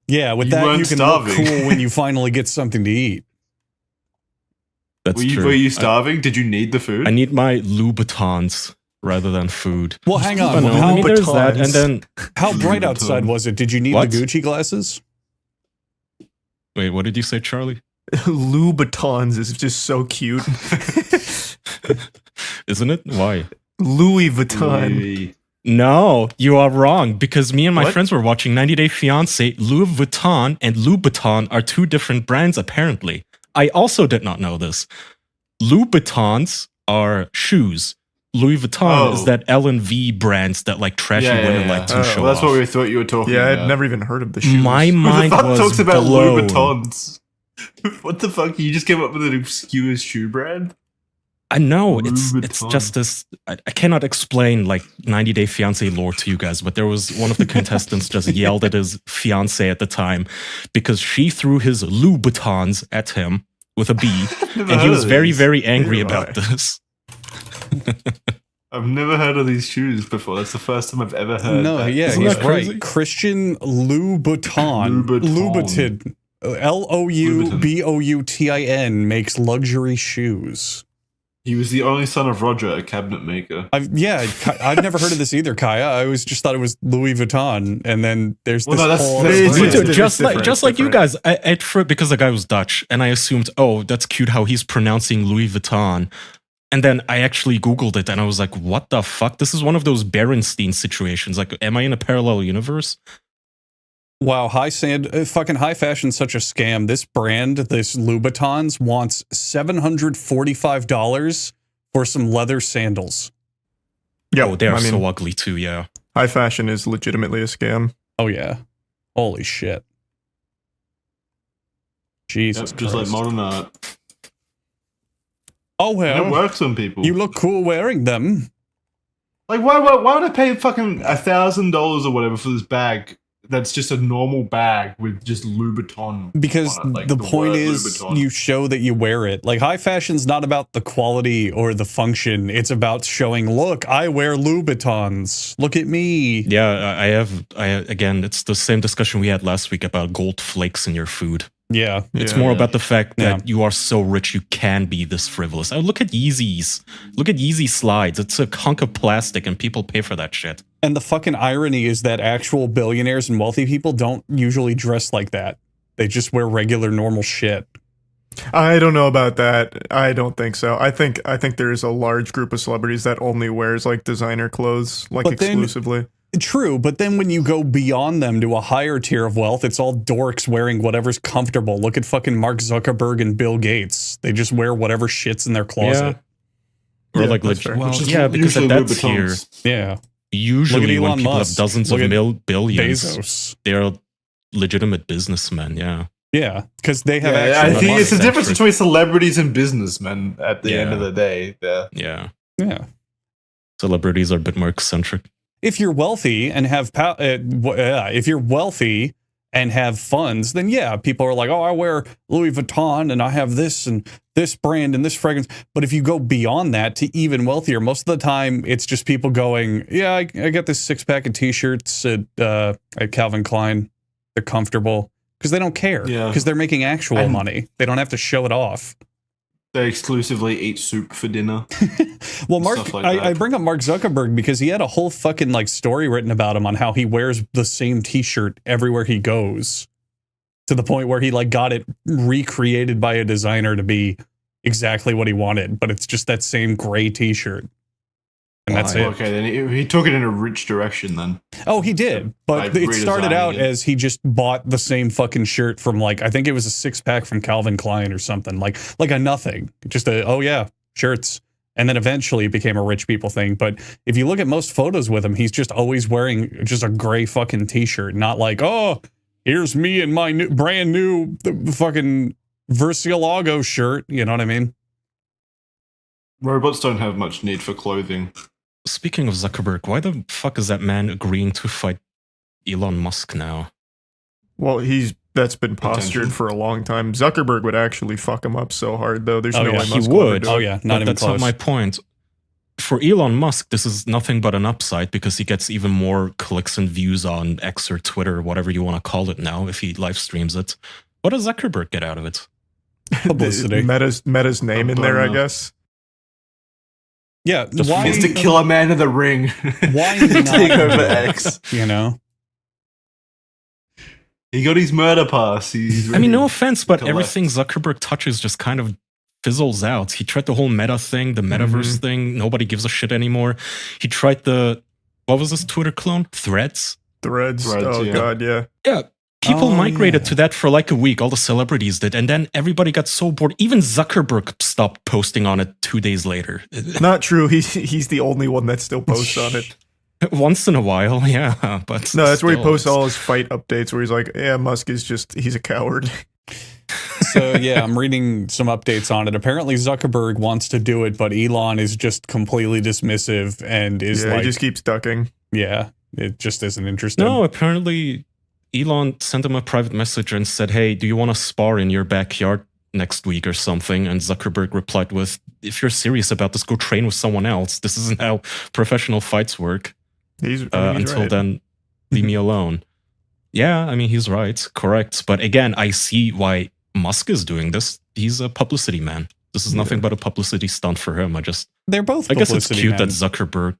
Yeah, with You that, weren't you can starving. look cool when you finally get something to eat. That's Were true. you starving? Did you need the food? I need my Louboutins rather than food. Well, hang on. I know. I mean, there's that, and then How bright outside was it? Did you need What? the Gucci glasses? wait, what did you say, Charlie? Louboutins is just so cute. Isn't it? Why? Louis Vuitton. No, you are wrong. Because me and my What? friends were watching 90 Day Fiancé. Louis Vuitton and Louboutin are two different brands, apparently. I also did not know this. Louboutins are shoes. Louis Vuitton is that L&V brands that like trashy women like to show Well, that's off. what we thought you were talking Yeah, about. I'd never even heard of the shoes. My Who the mind fuck was talks about blown. Louboutins? What the fuck? You just came up with an obscure shoe brand? I know it's Louboutin. just this. I cannot explain like 90 Day Fiancé lore to you guys, but there was one of the contestants just yelled at his fiancé at the time because she threw his Louboutins at him with a B, and he was very, very angry about this. I've never heard of these shoes before. That's the first time I've ever heard. No, that. yeah, Isn't he's that crazy? right. Christian Louboutin. Louboutin. Louboutin makes luxury shoes. He was the only son of Roger, a cabinet maker. I've never heard of this either, Kaya. I always just thought it was Louis Vuitton, and then there's Well, this no, that's- whole that's- other it's brand. different. Just like you guys, at first, because the guy was Dutch, and I assumed, oh, that's cute how he's pronouncing Louis Vuitton. And then I actually Googled it, and I was like, what the fuck? This is one of those Berenstein situations. Like, am I in a parallel universe? Wow, fucking high fashion's such a scam. This brand, this Louboutins, wants $745 for some leather sandals. Yeah, Oh, they are so ugly too, yeah. High fashion is legitimately a scam. Oh yeah, holy shit. Jesus Yep, just like Christ. modern art. Oh well, And it works on people. you look cool wearing them. Like, why would I pay fucking $1,000 or whatever for this bag? That's just a normal bag with just Louboutin. Because on it, like the the point word is, Louboutin. you show that you wear it. Like, high fashion's not about the quality or the function. It's about showing, look, I wear Louboutins. Look at me. Yeah, again, it's the same discussion we had last week about gold flakes in your food. Yeah. It's Yeah, more yeah. about the fact that you are so rich you can be this frivolous. Oh, look at Yeezys. Look at Yeezy slides. It's a hunk of plastic and people pay for that shit. And the fucking irony is that actual billionaires and wealthy people don't usually dress like that. They just wear regular, normal shit. I don't know about that. I don't think so. I think there is a large group of celebrities that only wears like designer clothes, like But then- exclusively. True, but then when you go beyond them to a higher tier of wealth, it's all dorks wearing whatever's comfortable. Look at fucking Mark Zuckerberg and Bill Gates. They just wear whatever shits in their closet. Or Yeah, like, that's fair. well, Which is yeah, because at usually that tier, Louboutins. Yeah. usually when Elon people Musk. have dozens Look of at billions, Bezos. they're legitimate businessmen. Yeah. Yeah, because they have Yeah, actual I think money. it's the difference Centric. between celebrities and businessmen at the end Yeah. of the day. Yeah. Yeah. Yeah. Celebrities are a bit more eccentric. If you're wealthy and have if you're wealthy and have funds, then yeah, people are like, oh, I wear Louis Vuitton and I have this and this brand and this fragrance. But if you go beyond that to even wealthier, most of the time it's just people going, yeah, I got this 6-pack of t-shirts at Calvin Klein. They're comfortable because they don't care Yeah. because they're making actual And- money. They don't have to show it off. They exclusively eat soup for dinner. Well, Mark, Stuff like I that. bring up Mark Zuckerberg because he had a whole fucking like story written about him on how he wears the same T-shirt everywhere he goes, to the point where he like got it recreated by a designer to be exactly what he wanted, but it's just that same gray T-shirt, and that's it. Okay, then he took it in a rich direction then. Oh, he did, but By it started redesigning out it. as he just bought the same fucking shirt from like I think it was a 6-pack from Calvin Klein or something like a nothing, just a oh yeah shirts, and then eventually it became a rich people thing. But if you look at most photos with him, he's just always wearing just a gray fucking T-shirt, not like oh here's me and my brand new fucking Murcielago shirt. You know what I mean? Robots don't have much need for clothing. Speaking of Zuckerberg, why the fuck is that man agreeing to fight Elon Musk now? Well, that's been postured Attention. for a long time. Zuckerberg would actually fuck him up so hard, though. There's Oh, no yeah. way He Musk will ever would. do Oh it. yeah, But not even that's close. not my point. For Elon Musk, this is nothing but an upside because he gets even more clicks and views on X or Twitter, or whatever you want to call it now, if he live streams it. What does Zuckerberg get out of it? Publicity. Meta's name in there, I Bono. guess. Yeah, Just why? It's to kill a man in the ring. Why Take not? over X. You know? He got his murder pass. He's I mean, no offense, but to everything Zuckerberg touches just kind of fizzles out. He tried the whole meta thing, the metaverse thing. Nobody gives a shit anymore. He tried what was this Twitter clone? Threads? Threads. Oh, yeah. God, yeah. Yeah. People Oh, migrated yeah. to that for like a week. All the celebrities did. And then everybody got so bored. Even Zuckerberg stopped posting on it 2 days later. Not true. He's the only one that still posts on it. Once in a while, yeah. But No, that's where he still, posts all his fight updates where he's like, yeah, Musk is he's a coward. So yeah, I'm reading some updates on it. Apparently Zuckerberg wants to do it, but Elon is just completely dismissive and is Yeah, like, he just keeps ducking. yeah, it just isn't interested. No, apparently Elon sent him a private message and said, hey, do you want to spar in your backyard next week or something? And Zuckerberg replied with, if you're serious about this, go train with someone else. This isn't how professional fights work. He's Until right. then, leave me alone. Yeah, I mean, he's right. Correct. But again, I see why Musk is doing this. He's a publicity man. This is nothing but a publicity stunt for him. They're both I guess it's publicity cute men. that Zuckerberg.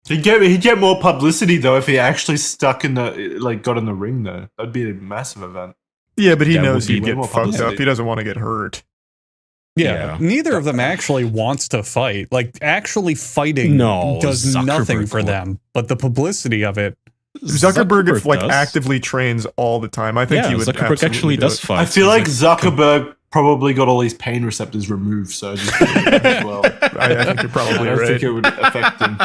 He'd get more publicity though if he actually got in the ring though. That'd be a massive event. Yeah, but he That knows would be he'd way get more fucked up. publicity. He doesn't want to get hurt. Yeah, neither of them actually wants to fight. Like actually fighting No, does nothing Zuckerberg for would. them, but the publicity of it. Zuckerberg like does. actively trains all the time. I think Yeah, he would Zuckerberg absolutely actually do does it. fight. I feel like Zuckerberg probably got all these pain receptors removed, so just as well. I think you're probably I don't right. think it would affect him.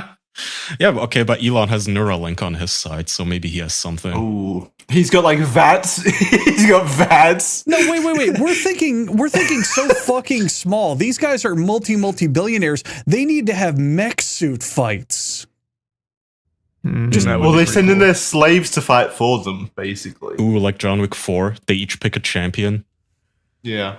Yeah, okay, but Elon has Neuralink on his side, so maybe he has something. Ooh, he's got like VATS. He's got VATS. No, wait. We're thinking so fucking small. These guys are multi-billionaires. They need to have mech suit fights. Just Well, they send in their slaves to fight for them, basically. Ooh, like John Wick 4, they each pick a champion. Yeah.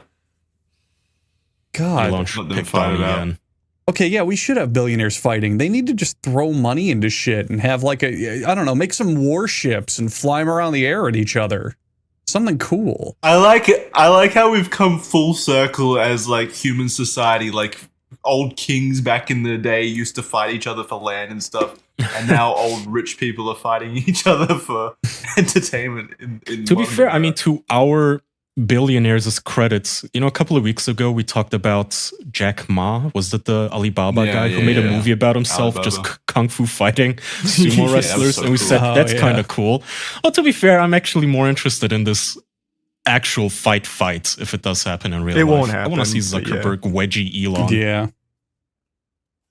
God. Elon Let them picked fight on it out. again. Okay, yeah, we should have billionaires fighting. They need to just throw money into shit and have like I don't know, make some warships and fly them around the air at each other. Something cool. I like it. I like how we've come full circle as like human society. Like old kings back in the day used to fight each other for land and stuff, and now old rich people are fighting each other for entertainment. In To be fair, I mean, to our billionaires as credits. You know, a couple of weeks ago we talked about Jack Ma. Was that the Alibaba guy who made a movie about himself just kung fu fighting sumo wrestlers? And we said that's kind of cool. Well, to be fair, I'm actually more interested in this actual fight if it does happen in real life. It won't happen. I want to see Zuckerberg wedgie Elon. Yeah.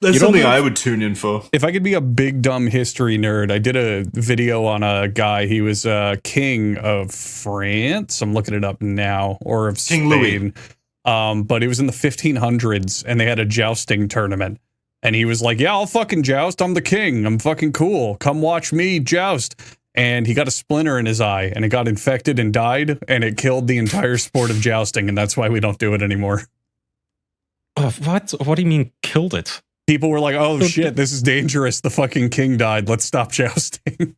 That's something I would tune in for. If I could be a big dumb history nerd, I did a video on a guy. He was king of France. I'm looking it up now, or of King Spain. But it was in the 1500s, and they had a jousting tournament. And he was like, "Yeah, I'll fucking joust. I'm the king. I'm fucking cool. Come watch me joust." And he got a splinter in his eye, and it got infected and died, and it killed the entire sport of jousting, and that's why we don't do it anymore. What? What do you mean killed it? People were like, "Oh shit, this is dangerous. The fucking king died. Let's stop jousting."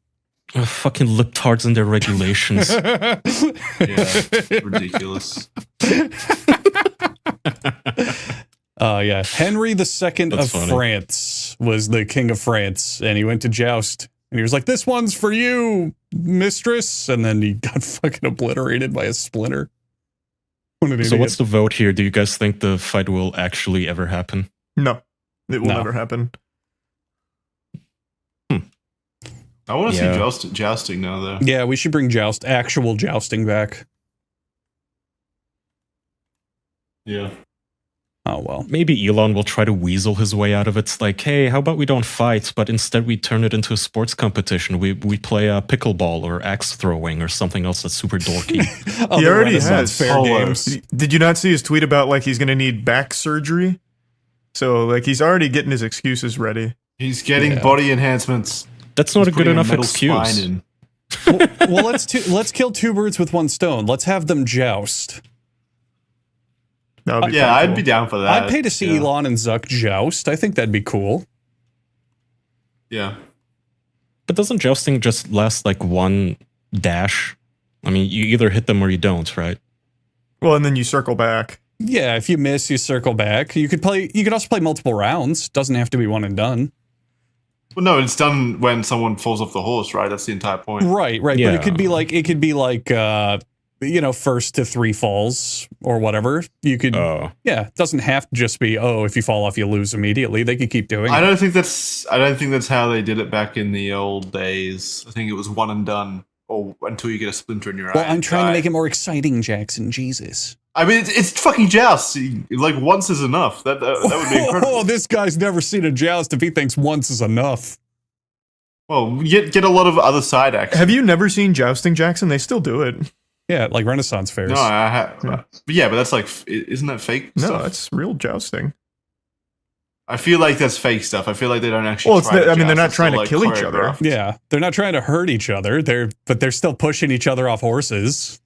Fucking libtards and their regulations. Yeah, ridiculous. Yeah, Henry II of funny. France was the king of France, and he went to joust, and he was like, "This one's for you, mistress," and then he got fucking obliterated by a splinter. What an So idiot. what's the vote here? Do you guys think the fight will actually ever happen? No, it will No. never happen. I want to Yeah. see jousting now, though. Yeah, we should bring actual jousting back. Yeah. Oh, well. Maybe Elon will try to weasel his way out of it. It's like, hey, how about we don't fight, but instead we turn it into a sports competition. We play pickleball or axe throwing or something else that's super dorky. Oh, He the already Renaissance has fair games. Did you not see his tweet about like he's going to need back surgery? So like he's already getting his excuses ready. He's getting body enhancements. That's not He's a good putting enough metal excuse. spine in. Well, let's kill two birds with one stone. Let's have them joust. That would be Yeah, pretty I'd cool. be down for that. I'd pay to see Elon and Zuck joust. I think that'd be cool. Yeah. But doesn't jousting just last like one dash? I mean, you either hit them or you don't, right? Well, and then you circle back. Yeah, if you miss, you circle back. You could also play multiple rounds. Doesn't have to be one and done. Well, no, it's done when someone falls off the horse, right? That's the entire point. Right. But Yeah. it could be like first to 3 falls or whatever. You could it doesn't have to just be, if you fall off you lose immediately. They could keep doing I it. don't think that's how they did it back in the old days. I think it was one and done, or until you get a splinter in your eye. Well, I'm trying to make it more exciting, Jackson. Jesus. I mean, it's fucking joust. Like once is enough. That would be incredible. Oh, this guy's never seen a joust if he thinks once is enough. Well, get a lot of other side action. Have you never seen jousting, Jackson? They still do it. Yeah, like Renaissance fairs. No, I have. But that's like, isn't that fake No, stuff? that's real jousting. I feel like that's fake stuff. I feel like they don't actually. Well, it's try to they're joust. not It's trying to all, like, kill each other. choreographed. Yeah, they're not trying to hurt each other. They're still pushing each other off horses.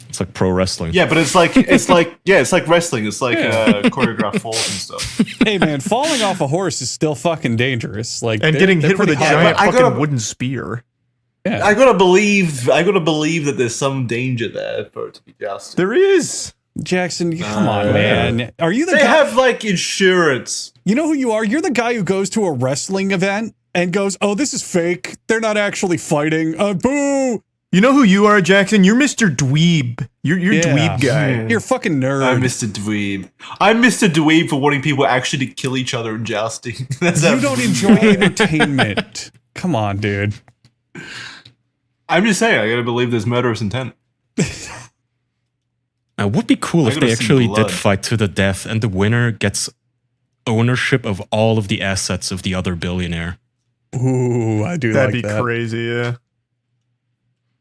It's like pro wrestling. Yeah, but it's like wrestling. It's like choreographed falls and stuff. Hey man, falling off a horse is still fucking dangerous. Like And getting hit with a giant I fucking gotta- wooden spear. Yeah. I gotta believe that there's some danger there for it to be jousting. There is. Jackson, come on, man. Are you the They guy? have like insurance. You know who you are? You're the guy who goes to a wrestling event and goes, "Oh, this is fake. They're not actually fighting." Boo! You know who you are, Jackson? You're Mr. Dweeb. You're Yeah. Dweeb guy. You're a fucking nerd. I'm Mr. Dweeb. I'm Mr. Dweeb for wanting people actually to kill each other in jousting. You don't enjoy entertainment. Come on, dude. I'm just saying, I gotta believe there's murderous intent. Now, it would be cool I if gotta they see actually blood. did fight to the death and the winner gets ownership of all of the assets of the other billionaire. Ooh, I do That'd like be that. crazy, yeah.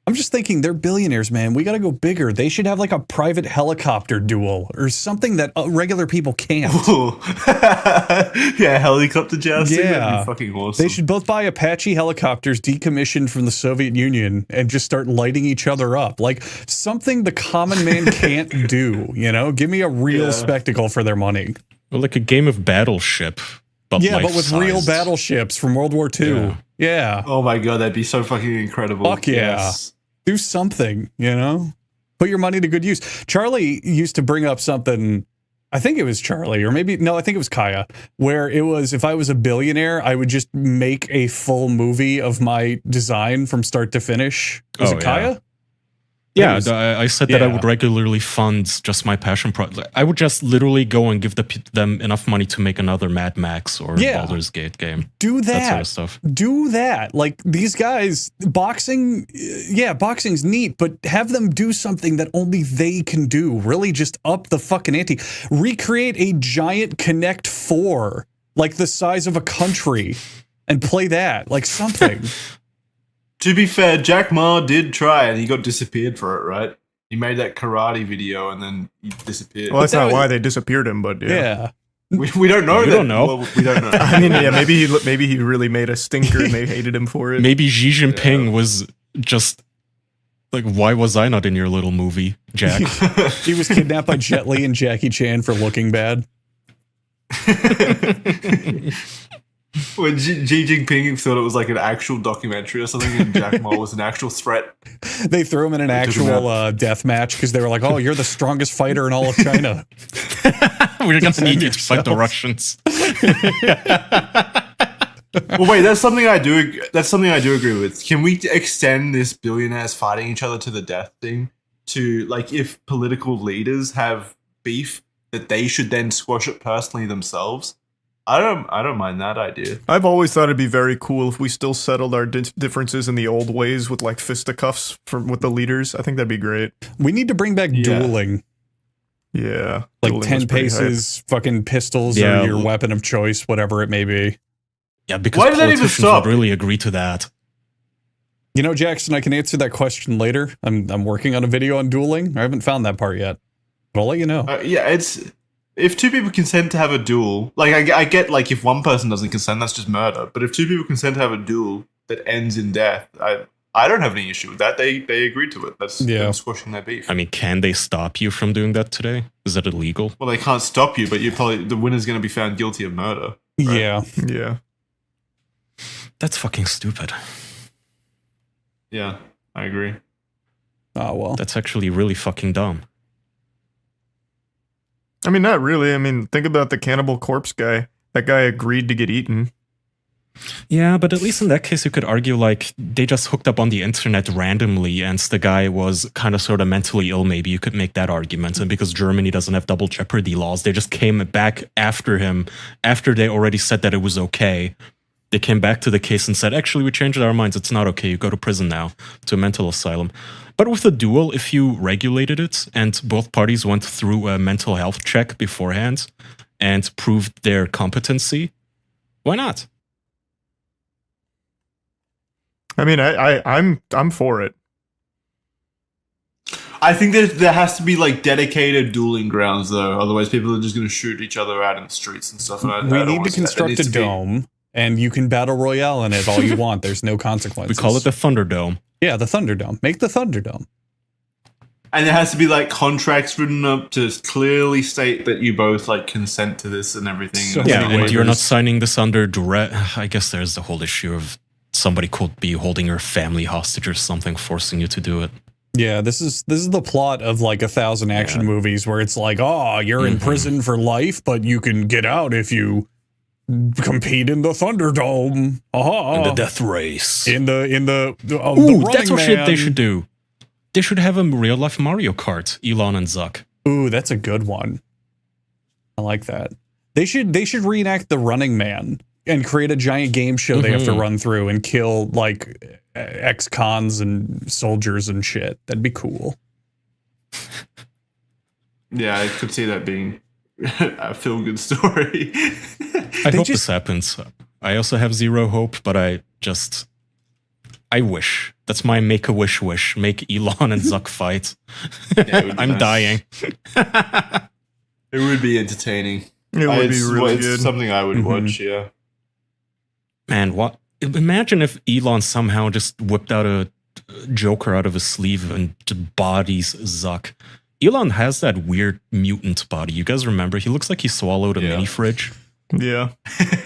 I'm just thinking they're billionaires, man. We got to go bigger. They should have like a private helicopter duel or something that regular people can't. Yeah, helicopter jousting. That'd Yeah. be fucking awesome. They should both buy Apache helicopters decommissioned from the Soviet Union and just start lighting each other up. Like something the common man can't do, you know? Give me a real spectacle for their money. Well, like a game of Battleship. But Yeah, but with real life-sized. battleships from World War II. Yeah. Oh my god, that'd be so fucking incredible. Fuck yeah. Yes. Do something, you know? Put your money to good use. Charlie used to bring up something, I think it was Charlie, or maybe, no, I think it was Kaya, where it was, if I was a billionaire, I would just make a full movie of my design from start to finish. Was it Kaya? Yeah, I said that I would regularly fund just my passion project. I would just literally go and give them enough money to make another Mad Max or Baldur's Gate game. Do that. That sort of stuff. Do that. Like, these guys, boxing's neat, but have them do something that only they can do. Really just up the fucking ante. Recreate a giant Connect 4, like the size of a country, and play that. Like, something. To be fair, Jack Ma did try and he got disappeared for it, right? He made that karate video and then he disappeared. Well, that's not why they disappeared him, but yeah. We don't know. You don't know. Well, we don't know. I mean, yeah, maybe he really made a stinker and they hated him for it. Maybe Xi Jinping was just like, why was I not in your little movie, Jack? He was kidnapped by Jet Li and Jackie Chan for looking bad. When Xi Jinping thought it was like an actual documentary or something, and Jack Ma was an actual threat. They threw him in an actual death match because they were like, "Oh, you're the strongest fighter in all of China. We're gonna need you to fight the Russians." Well, wait, that's something I do agree with. Can we extend this billionaires fighting each other to the death thing to, like, if political leaders have beef, that they should then squash it personally themselves? I don't mind that idea. I've always thought it'd be very cool if we still settled our differences in the old ways with like fisticuffs with the leaders. I think that'd be great. We need to bring back dueling. Yeah. Like dueling 10 was pretty paces, fucking pistols, or your weapon of choice, whatever it may be. Yeah, because politicians would really agree to that. You know, Jackson, I can answer that question later. I'm working on a video on dueling. I haven't found that part yet, but I'll let you know. Yeah, it's... If two people consent to have a duel, like I get, like, if one person doesn't consent, that's just murder. But if two people consent to have a duel that ends in death, I don't have any issue with that. They agreed to it. That's them squashing their beef. I mean, can they stop you from doing that today? Is that illegal? Well, they can't stop you, but the winner's going to be found guilty of murder. Right? Yeah. That's fucking stupid. Yeah, I agree. Oh well, that's actually really fucking dumb. I mean, not really. I mean, think about the Cannibal Corpse guy. That guy agreed to get eaten. Yeah, but at least in that case, you could argue, like, they just hooked up on the internet randomly and the guy was kind of sort of mentally ill, maybe. You could make that argument. And because Germany doesn't have double jeopardy laws, they just came back after him, after they already said that it was okay. They came back to the case and said, actually, we changed our minds. It's not okay. You go to prison now, to a mental asylum. But with a duel, if you regulated it and both parties went through a mental health check beforehand and proved their competency, why not? I mean, I'm for it. I think there has to be, like, dedicated dueling grounds, though. Otherwise, people are just going to shoot each other out in the streets and stuff. And we need to construct a dome, and you can battle royale in it all you want. There's no consequences. We call it the Thunderdome. Yeah, the Thunderdome. Make the Thunderdome. And there has to be, like, contracts written up to clearly state that you both, like, consent to this and everything. So yeah, and you're not signing this under direct... I guess there's the whole issue of somebody could be holding your family hostage or something, forcing you to do it. Yeah, this is the plot of, like, 1,000 action movies where it's like, oh, you're in prison for life, but you can get out if you compete in the Thunderdome. In the death race. In the Ooh, that's what shit they should do. They should have a real life Mario Kart, Elon and Zuck. Ooh, that's a good one. I like that. They should reenact the Running Man and create a giant game show they have to run through and kill, like, ex-cons and soldiers and shit. That'd be cool. Yeah, I could see that being a feel-good story. I hope this happens. I also have zero hope, but I wish. That's my make-a-wish wish. Make Elon and Zuck fight. Yeah, I'm dying. It would be entertaining. It would be really good. It's something I would watch, yeah. Man, what? Imagine if Elon somehow just whipped out a Joker out of his sleeve and bodies Zuck. Elon has that weird mutant body. You guys remember? He looks like he swallowed a mini fridge. Yeah.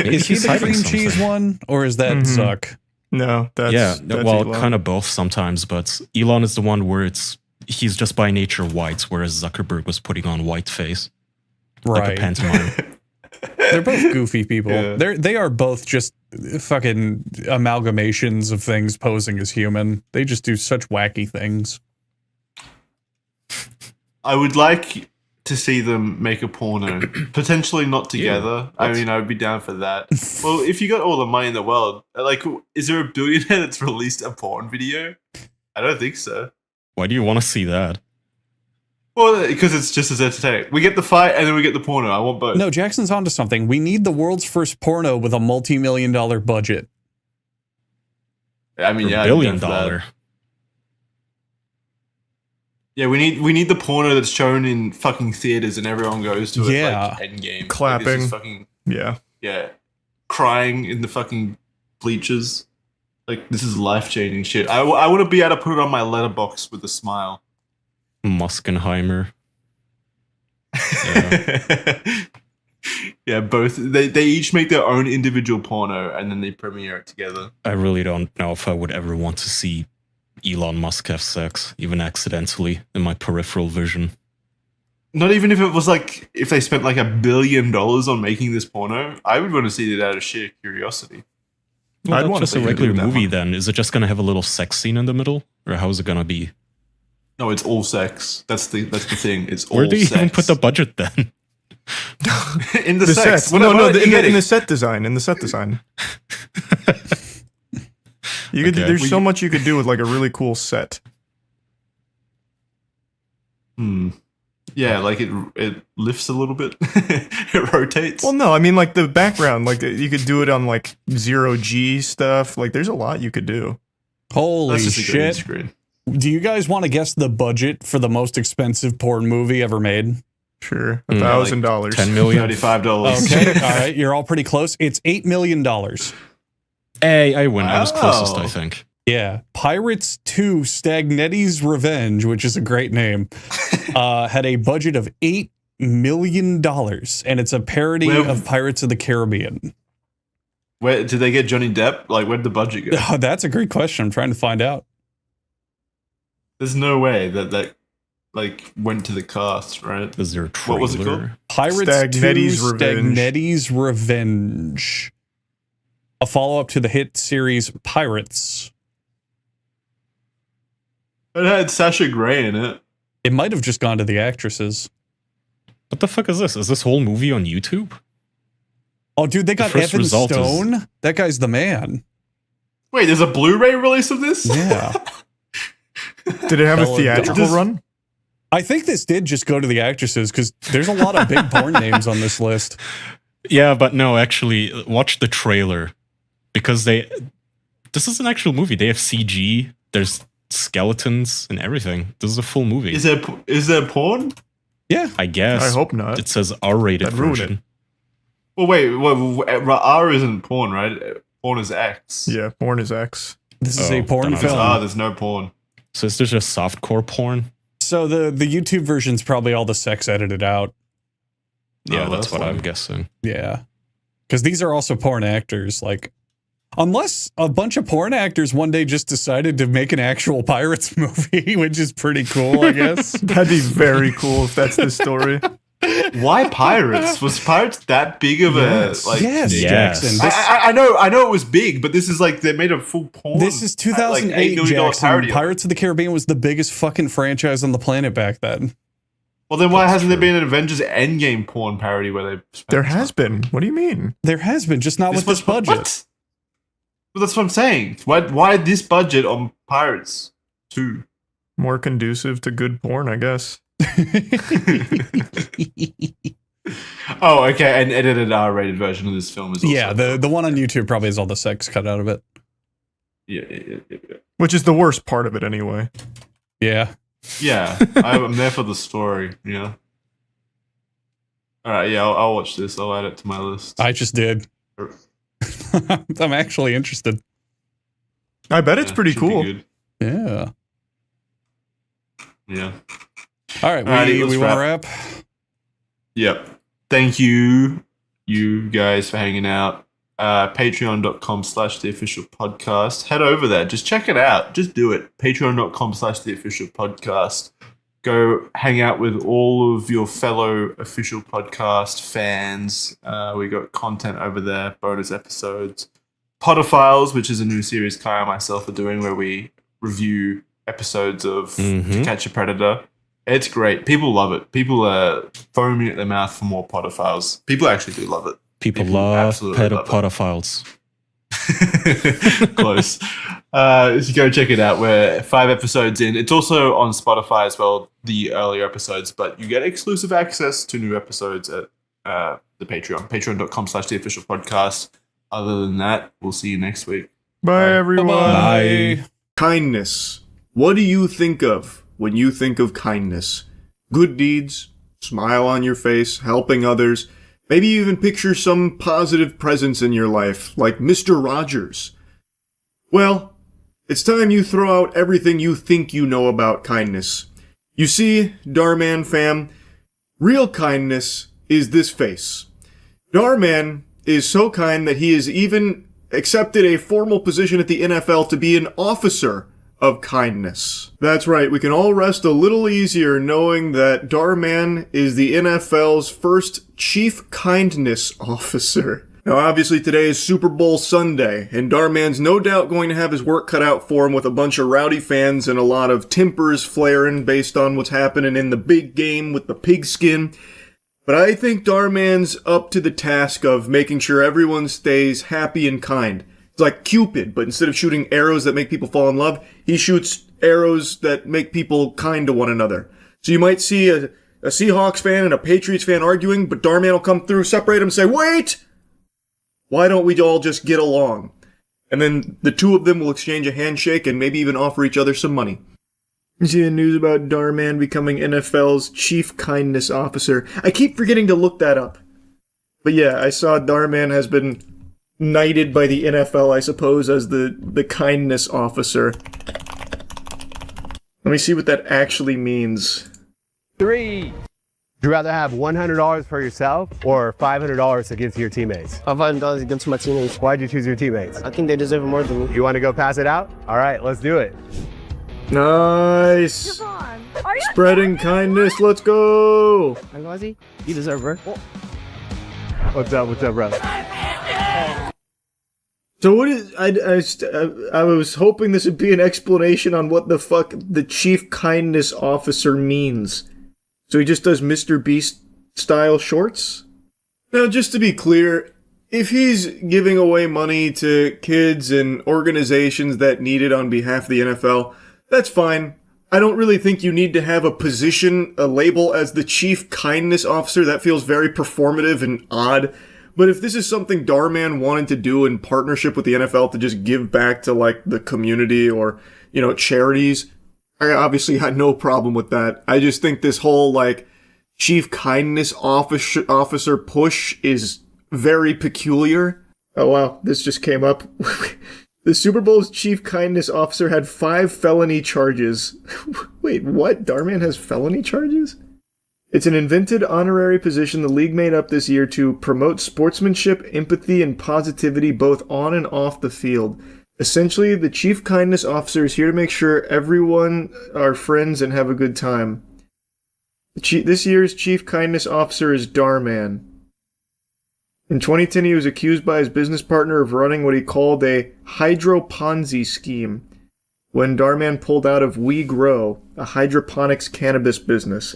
Is he the cream cheese one, or is that Zuck? No, that's well, kind of both sometimes, but Elon is the one where he's just by nature white, whereas Zuckerberg was putting on white face. Right. Like a pantomime. They're both goofy people. Yeah. They are both just fucking amalgamations of things posing as human. They just do such wacky things. I would like to see them make a porno, potentially not together. I mean, I'd be down for that. Well, if you got all the money in the world, like, is there a billionaire that's released a porn video? I don't think so. Why do you want to see that? Well, because it's just as entertaining. We get the fight and then we get the porno. I want both. No, Jackson's onto something. We need the world's first porno with a multi-million-dollar budget. I mean, yeah, $1 billion. Yeah, we need the porno that's shown in fucking theaters and everyone goes to it, like Endgame, clapping, like, this is fucking, yeah, crying in the fucking bleachers. Like, this is life-changing shit. I want to be able to put it on my letterbox with a smile. Muskenheimer. Yeah, both. They each make their own individual porno and then they premiere it together. I really don't know if I would ever want to see Elon Musk have sex, even accidentally, in my peripheral vision. Not even if it was like, if they spent like $1 billion on making this porno, I would want to see it out of sheer curiosity. Well, that's just a regular movie then. Is it just going to have a little sex scene in the middle? Or how is it going to be? No, it's all sex. That's the thing. It's all Where do you sex. even put the budget then? In the sex. Set. No, in the set design. In the set design. You could. There's so much you could do with like a really cool set. Yeah, like it lifts a little bit. It rotates. Well, no, I mean like the background. Like you could do it on like 0G stuff. Like there's a lot you could do. Holy That's just a green shit! screen. Do you guys want to guess the budget for the most expensive porn movie ever made? Sure, $1,000, $10 million, $35. Okay, all right, you're all pretty close. It's $8 million. Hey, I win. I was closest, I think. Yeah, Pirates 2: Stagnetti's Revenge, which is a great name, had a budget of $8 million, and it's a parody of Pirates of the Caribbean. Where did they get Johnny Depp? Like, where'd the budget go? Oh, that's a great question. I'm trying to find out. There's no way that like went to the cast, right? Is there a trailer? What was it called? Pirates Stagnetti's 2: Revenge. Stagnetti's Revenge. A follow-up to the hit series Pirates. It had Sasha Grey in it. It might have just gone to the actresses. What the fuck is this? Is this whole movie on YouTube? Oh, dude, they got first Evan result Stone? That guy's the man. Wait, there's a Blu-ray release of this? Yeah. Did it have a theatrical run? I think this did just go to the actresses because there's a lot of big porn names on this list. Yeah, but no, actually, watch the trailer. Because this is an actual movie. They have CG, there's skeletons and everything. This is a full movie. Is there porn? Yeah. I guess. I hope not. It says R-rated That'd ruin version. Well, wait, R isn't porn, right? Porn is X. Yeah, porn is X. This is a porn film. There's no porn. So is there just softcore porn? So the YouTube version's probably all the sex edited out. Yeah, that's what I'm guessing. Yeah. Because these are also porn actors. Like, unless a bunch of porn actors one day just decided to make an actual Pirates movie, which is pretty cool, I guess. That'd be very cool if that's the story. Why Pirates? Was Pirates that big of a like? Yes, Jackson. I know it was big, but this is like they made a full porn. This is 2008, like $8 million Jackson. parody. Pirates of the Caribbean was the biggest fucking franchise on the planet back then. Well, then why hasn't there been an Avengers Endgame porn parody where they? There has been. What do you mean? There has been, just not with this budget. What? Well, that's what I'm saying. Why this budget on Pirates 2? More conducive to good porn, I guess. Oh, okay. An edited R-rated version of this film is also Yeah, the one on YouTube probably has all the sex cut out of it. Yeah. Which is the worst part of it anyway. Yeah. Yeah, I'm there for the story, you know? Alright, yeah, I'll watch this. I'll add it to my list. I just did. I'm actually interested. I bet it's pretty cool. Yeah. Yeah. All right, Alrighty, we want to wrap? Yep. Thank you guys for hanging out. Patreon.com/theofficialpodcast. Head over there. Just check it out. Just do it. Patreon.com/theofficialpodcast. Go hang out with all of your fellow official podcast fans. We got content over there, bonus episodes. Podophiles, which is a new series Kai and myself are doing where we review episodes of To Catch a Predator. It's great. People love it. People are foaming at their mouth for more podophiles. People actually do love it. People love absolutely love it. pedophiles. Close. So go check it out. We're 5 episodes in. It's also on Spotify as well, the earlier episodes, but you get exclusive access to new episodes at the Patreon, patreon.com/theofficialpodcast. Other than that, we'll see you next week. Bye, everyone. Bye. Kindness. What do you think of when you think of kindness? Good deeds, smile on your face, helping others. Maybe you even picture some positive presence in your life, like Mr. Rogers. Well, it's time you throw out everything you think you know about kindness. You see, Darman fam, real kindness is this face. Darman is so kind that he has even accepted a formal position at the NFL to be an officer of kindness. That's right, we can all rest a little easier knowing that Darman is the NFL's first chief kindness officer. Now obviously today is Super Bowl Sunday, and Darman's no doubt going to have his work cut out for him with a bunch of rowdy fans and a lot of tempers flaring based on what's happening in the big game with the pigskin. But I think Darman's up to the task of making sure everyone stays happy and kind. It's like Cupid, but instead of shooting arrows that make people fall in love, he shoots arrows that make people kind to one another. So you might see a Seahawks fan and a Patriots fan arguing, but Darman will come through, separate them, and say, "Wait! Why don't we all just get along?" And then the two of them will exchange a handshake and maybe even offer each other some money. You see the news about Darman becoming NFL's chief kindness officer. I keep forgetting to look that up. But yeah, I saw Darman has been knighted by the NFL, I suppose, as the kindness officer. Let me see what that actually means. 3. Would you rather have $100 for yourself or $500 against your teammates? $500 against my teammates. Why'd you choose your teammates? I think they deserve it more than me. You want to go pass it out? All right, let's do it. Nice. Spreading kindness. Let's go. Angazi, you deserve her. What's up, brother? So what is I was hoping this would be an explanation on what the fuck the chief kindness officer means. So he just does Mr. Beast style shorts? Now, just to be clear, if he's giving away money to kids and organizations that need it on behalf of the NFL, that's fine. I don't really think you need to have a position, a label as the chief kindness officer. That feels very performative and odd. But if this is something Darman wanted to do in partnership with the NFL to just give back to, like, the community or, you know, charities, I obviously had no problem with that. I just think this whole, like, chief kindness officer push is very peculiar. Oh, wow. This just came up. The Super Bowl's chief kindness officer had 5 felony charges. Wait, what? Darman has felony charges? It's an invented honorary position the league made up this year to promote sportsmanship, empathy, and positivity both on and off the field. Essentially, the chief kindness officer is here to make sure everyone are friends and have a good time. This year's chief kindness officer is Darman. In 2010, he was accused by his business partner of running what he called a hydro-Ponzi scheme when Darman pulled out of We Grow, a hydroponics cannabis business.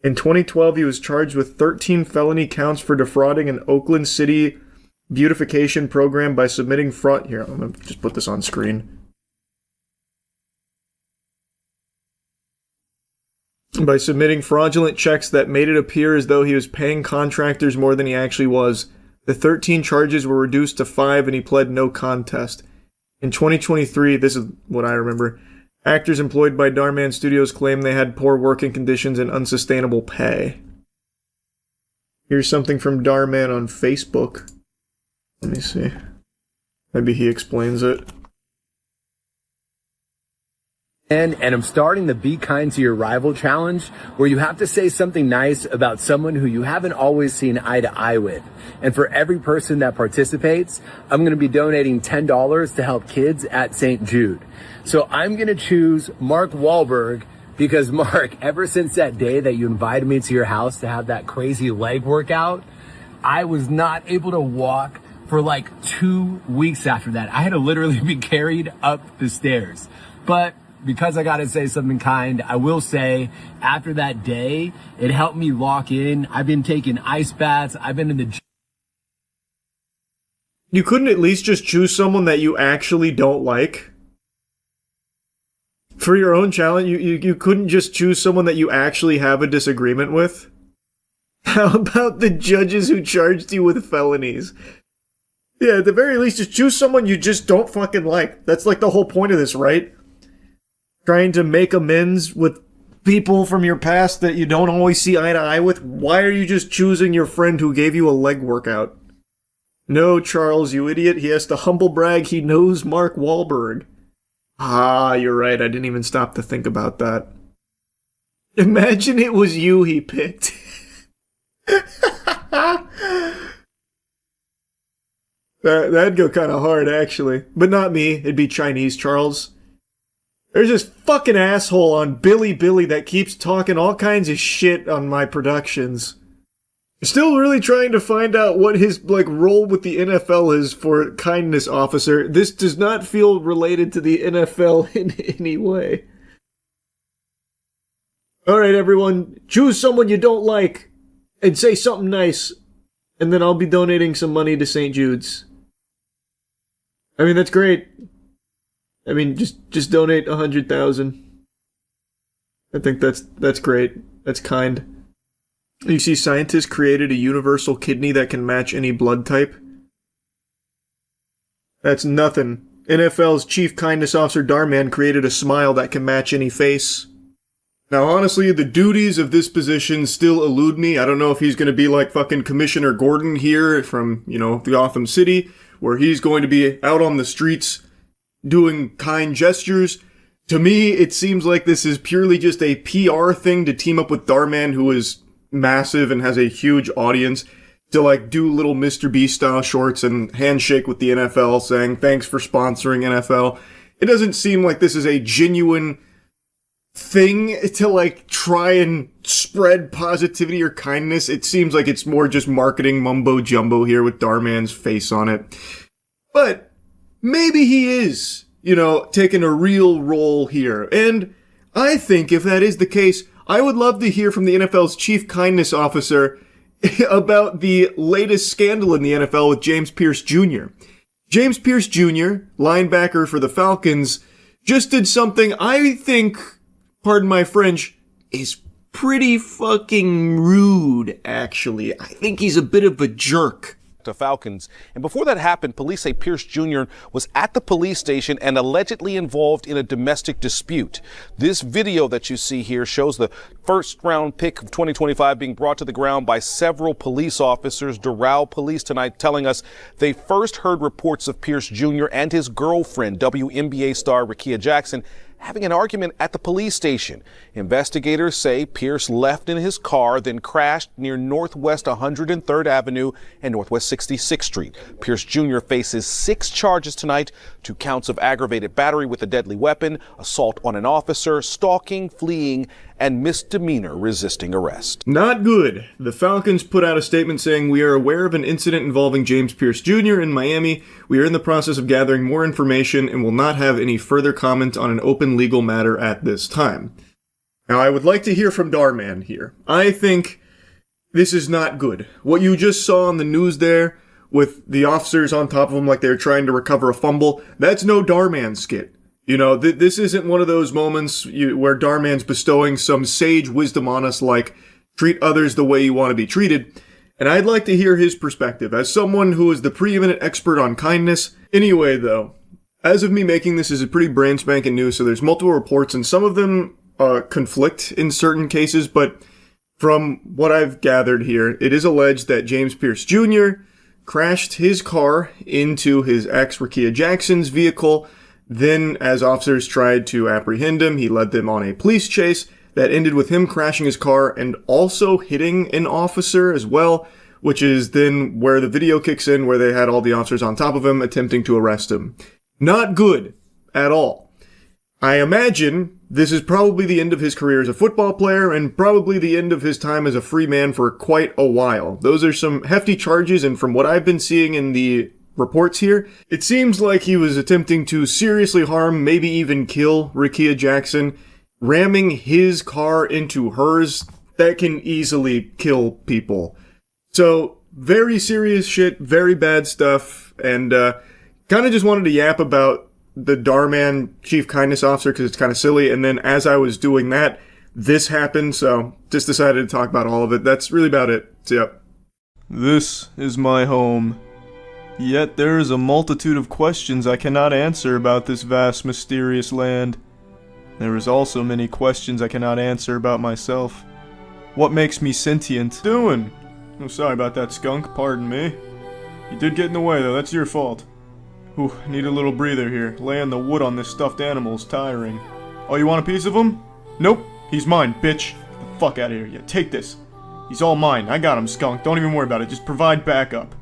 In 2012, he was charged with 13 felony counts for defrauding an Oakland City beautification program by submitting fraud. Here, I'm going to just put this on screen. By submitting fraudulent checks that made it appear as though he was paying contractors more than he actually was. The 13 charges were reduced to 5 and he pled no contest. In 2023, this is what I remember, actors employed by Darman Studios claim they had poor working conditions and unsustainable pay. Here's something from Darman on Facebook. Let me see. Maybe he explains it. And I'm starting the Be Kind to Your Rival challenge, where you have to say something nice about someone who you haven't always seen eye to eye with. And for every person that participates, I'm going to be donating $10 to help kids at St. Jude. So I'm going to choose Mark Wahlberg because, Mark, ever since that day that you invited me to your house to have that crazy leg workout, I was not able to walk for like 2 weeks after that. I had to literally be carried up the stairs. But because I got to say something kind, I will say after that day, it helped me lock in. I've been taking ice baths. I've been in the You couldn't at least just choose someone that you actually don't like? For your own challenge, you couldn't just choose someone that you actually have a disagreement with? How about the judges who charged you with felonies? Yeah, at the very least, just choose someone you just don't fucking like. That's like the whole point of this, right? Trying to make amends with people from your past that you don't always see eye to eye with. Why are you just choosing your friend who gave you a leg workout? No, Charles, you idiot. He has to humble brag he knows Mark Wahlberg. Ah, you're right. I didn't even stop to think about that. Imagine it was you he picked. That'd go kind of hard, actually. But not me. It'd be Chinese Charles. There's this fucking asshole on Billy that keeps talking all kinds of shit on my productions. Still really trying to find out what his role with the NFL is for kindness officer. This does not feel related to the NFL in any way. Alright, everyone. Choose someone you don't like and say something nice. And then I'll be donating some money to St. Jude's. I mean, that's great. I mean, just donate 100,000. I think that's great. That's kind. You see, scientists created a universal kidney that can match any blood type. That's nothing. NFL's chief kindness officer Darman created a smile that can match any face. Now, honestly, the duties of this position still elude me. I don't know if he's going to be like fucking Commissioner Gordon here from, the Gotham City, where he's going to be out on the streets doing kind gestures. To me, it seems like this is purely just a PR thing to team up with Darman, who is massive and has a huge audience, to do little Mr. Beast style shorts and handshake with the NFL saying thanks for sponsoring NFL. It doesn't seem like this is a genuine thing to try and spread positivity or kindness. It seems like it's more just marketing mumbo jumbo here with Darman's face on it. But maybe he is, taking a real role here. And I think if that is the case, I would love to hear from the NFL's chief kindness officer about the latest scandal in the NFL with James Pierce Jr. James Pierce Jr., linebacker for the Falcons, just did something I think, pardon my French, is pretty fucking rude, actually. I think he's a bit of a jerk. To Falcons. And before that happened, police say Pierce Jr. was at the police station and allegedly involved in a domestic dispute. This video that you see here shows the first round pick of 2025 being brought to the ground by several police officers. Doral Police tonight telling us they first heard reports of Pierce Jr. and his girlfriend, WNBA star Rickea Jackson, having an argument at the police station. Investigators say Pierce left in his car, then crashed near Northwest 103rd Avenue and Northwest 66th Street. Pierce Jr. faces 6 charges tonight, 2 counts of aggravated battery with a deadly weapon, assault on an officer, stalking, fleeing, and misdemeanor resisting arrest. Not good. The Falcons put out a statement saying, "We are aware of an incident involving James Pierce Jr. in Miami. We are in the process of gathering more information and will not have any further comment on an open legal matter at this time." Now, I would like to hear from Darman here. I think this is not good. What you just saw on the news there with the officers on top of him like they're trying to recover a fumble, that's no Darman skit. This isn't one of those moments where Darman's bestowing some sage wisdom on us like, treat others the way you want to be treated. And I'd like to hear his perspective as someone who is the preeminent expert on kindness. Anyway, though, as of me making this is a pretty brand spanking new, so there's multiple reports, and some of them conflict in certain cases, but from what I've gathered here, it is alleged that James Pierce Jr. crashed his car into his ex, Rickea Jackson's vehicle. Then, as officers tried to apprehend him, he led them on a police chase that ended with him crashing his car and also hitting an officer as well, which is then where the video kicks in, where they had all the officers on top of him attempting to arrest him. Not good at all. I imagine this is probably the end of his career as a football player and probably the end of his time as a free man for quite a while. Those are some hefty charges, and from what I've been seeing in the reports here. It seems like he was attempting to seriously harm, maybe even kill Rickea Jackson, ramming his car into hers. That can easily kill people. So, very serious shit, very bad stuff, and kind of just wanted to yap about the Darman Chief Kindness Officer because it's kind of silly, and then as I was doing that, this happened, so just decided to talk about all of it. That's really about it. So, yep. This is my home. Yet there is a multitude of questions I cannot answer about this vast, mysterious land. There is also many questions I cannot answer about myself. What makes me sentient? Doing? Oh, sorry about that, skunk. Pardon me. You did get in the way, though. That's your fault. Ooh, need a little breather here. Laying the wood on this stuffed animal is tiring. Oh, you want a piece of him? Nope. He's mine, bitch. Get the fuck out of here. Yeah, take this. He's all mine. I got him, skunk. Don't even worry about it. Just provide backup.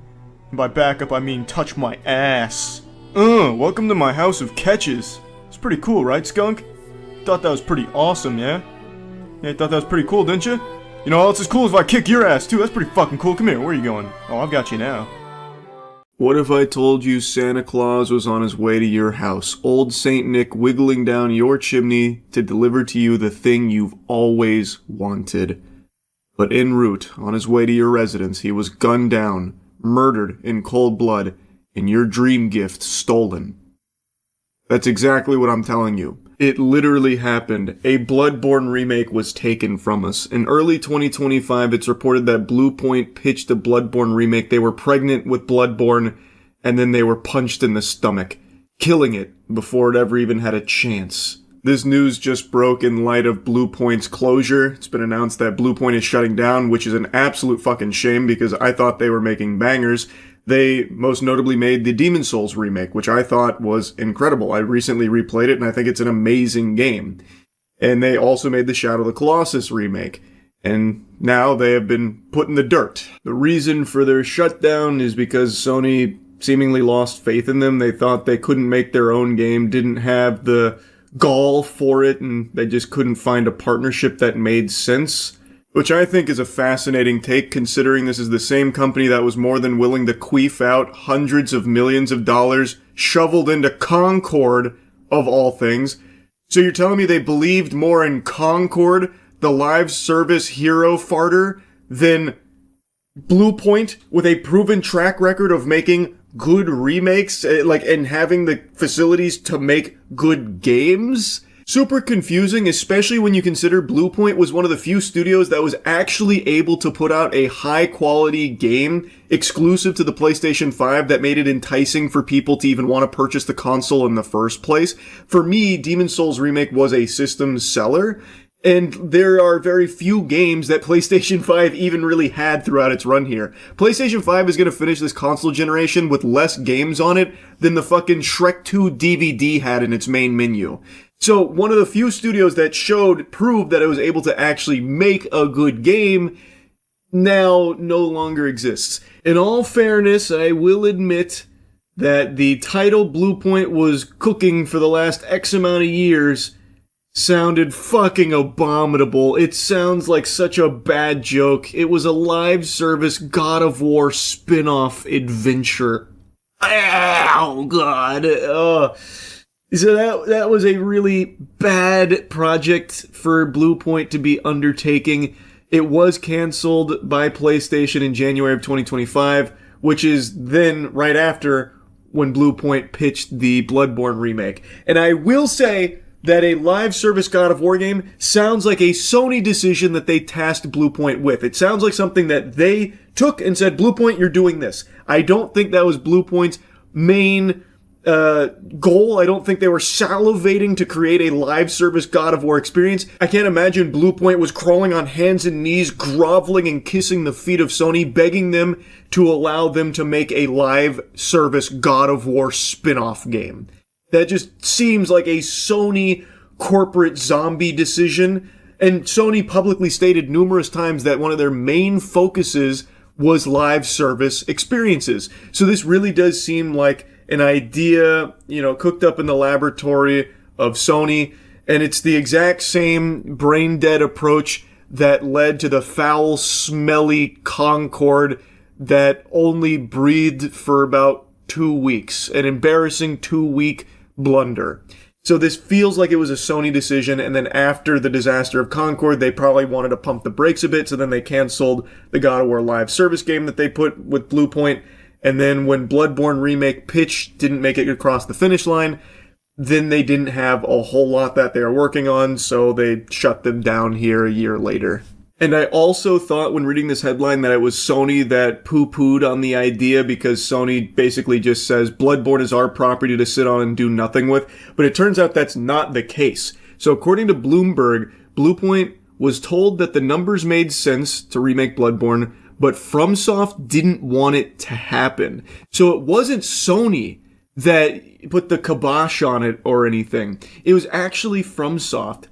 And by backup, I mean touch my ass. Welcome to my house of catches. It's pretty cool, right, skunk? Thought that was pretty awesome, yeah? Yeah, you thought that was pretty cool, didn't you? You know, it's as cool as if I kick your ass, too. That's pretty fucking cool. Come here. Where are you going? Oh, I've got you now. What if I told you Santa Claus was on his way to your house, old Saint Nick wiggling down your chimney to deliver to you the thing you've always wanted? But en route, on his way to your residence, he was gunned down, murdered in cold blood, and your dream gift stolen. That's exactly what I'm telling you. It literally happened. A Bloodborne remake was taken from us. In early 2025, it's reported that Bluepoint pitched a Bloodborne remake. They were pregnant with Bloodborne, and then they were punched in the stomach, killing it before it ever even had a chance. This news just broke in light of Bluepoint's closure. It's been announced that Bluepoint is shutting down, which is an absolute fucking shame because I thought they were making bangers. They most notably made the Demon's Souls remake, which I thought was incredible. I recently replayed it, and I think it's an amazing game. And they also made the Shadow of the Colossus remake. And now they have been put in the dirt. The reason for their shutdown is because Sony seemingly lost faith in them. They thought they couldn't make their own game, didn't have the gall for it, and they just couldn't find a partnership that made sense. Which I think is a fascinating take, considering this is the same company that was more than willing to queef out hundreds of millions of dollars shoveled into Concord, of all things. So you're telling me they believed more in Concord, the live service hero farter, than Bluepoint, with a proven track record of making good remakes, and having the facilities to make good games? Super confusing, especially when you consider Bluepoint was one of the few studios that was actually able to put out a high-quality game exclusive to the PlayStation 5 that made it enticing for people to even want to purchase the console in the first place. For me, Demon's Souls Remake was a system seller, and there are very few games that PlayStation 5 even really had throughout its run here. PlayStation 5 is going to finish this console generation with less games on it than the fucking Shrek 2 DVD had in its main menu. So, one of the few studios that proved that it was able to actually make a good game, now no longer exists. In all fairness, I will admit that the title Bluepoint was cooking for the last X amount of years sounded fucking abominable. It sounds like such a bad joke. It was a live service God of War spin-off adventure. Oh, God. So that was a really bad project for Bluepoint to be undertaking. It was canceled by PlayStation in January of 2025, which is then right after when Bluepoint pitched the Bloodborne remake. And I will say that a live service God of War game sounds like a Sony decision that they tasked Bluepoint with. It sounds like something that they took and said, Bluepoint, you're doing this. I don't think that was Bluepoint's main goal. I don't think they were salivating to create a live service God of War experience. I can't imagine Bluepoint was crawling on hands and knees, groveling and kissing the feet of Sony, begging them to allow them to make a live service God of War spin-off game. That just seems like a Sony corporate zombie decision. And Sony publicly stated numerous times that one of their main focuses was live service experiences. So this really does seem like an idea, cooked up in the laboratory of Sony, and it's the exact same brain-dead approach that led to the foul, smelly Concord that only breathed for about 2 weeks. An embarrassing 2-week blunder. So this feels like it was a Sony decision, and then after the disaster of Concord, they probably wanted to pump the brakes a bit, so then they canceled the God of War live service game that they put with Bluepoint, and then when Bloodborne Remake pitched, didn't make it across the finish line, then they didn't have a whole lot that they were working on, so they shut them down here a year later. And I also thought when reading this headline that it was Sony that poo-pooed on the idea because Sony basically just says Bloodborne is our property to sit on and do nothing with. But it turns out that's not the case. So according to Bloomberg, Bluepoint was told that the numbers made sense to remake Bloodborne, but FromSoft didn't want it to happen. So it wasn't Sony that put the kibosh on it or anything. It was actually FromSoft.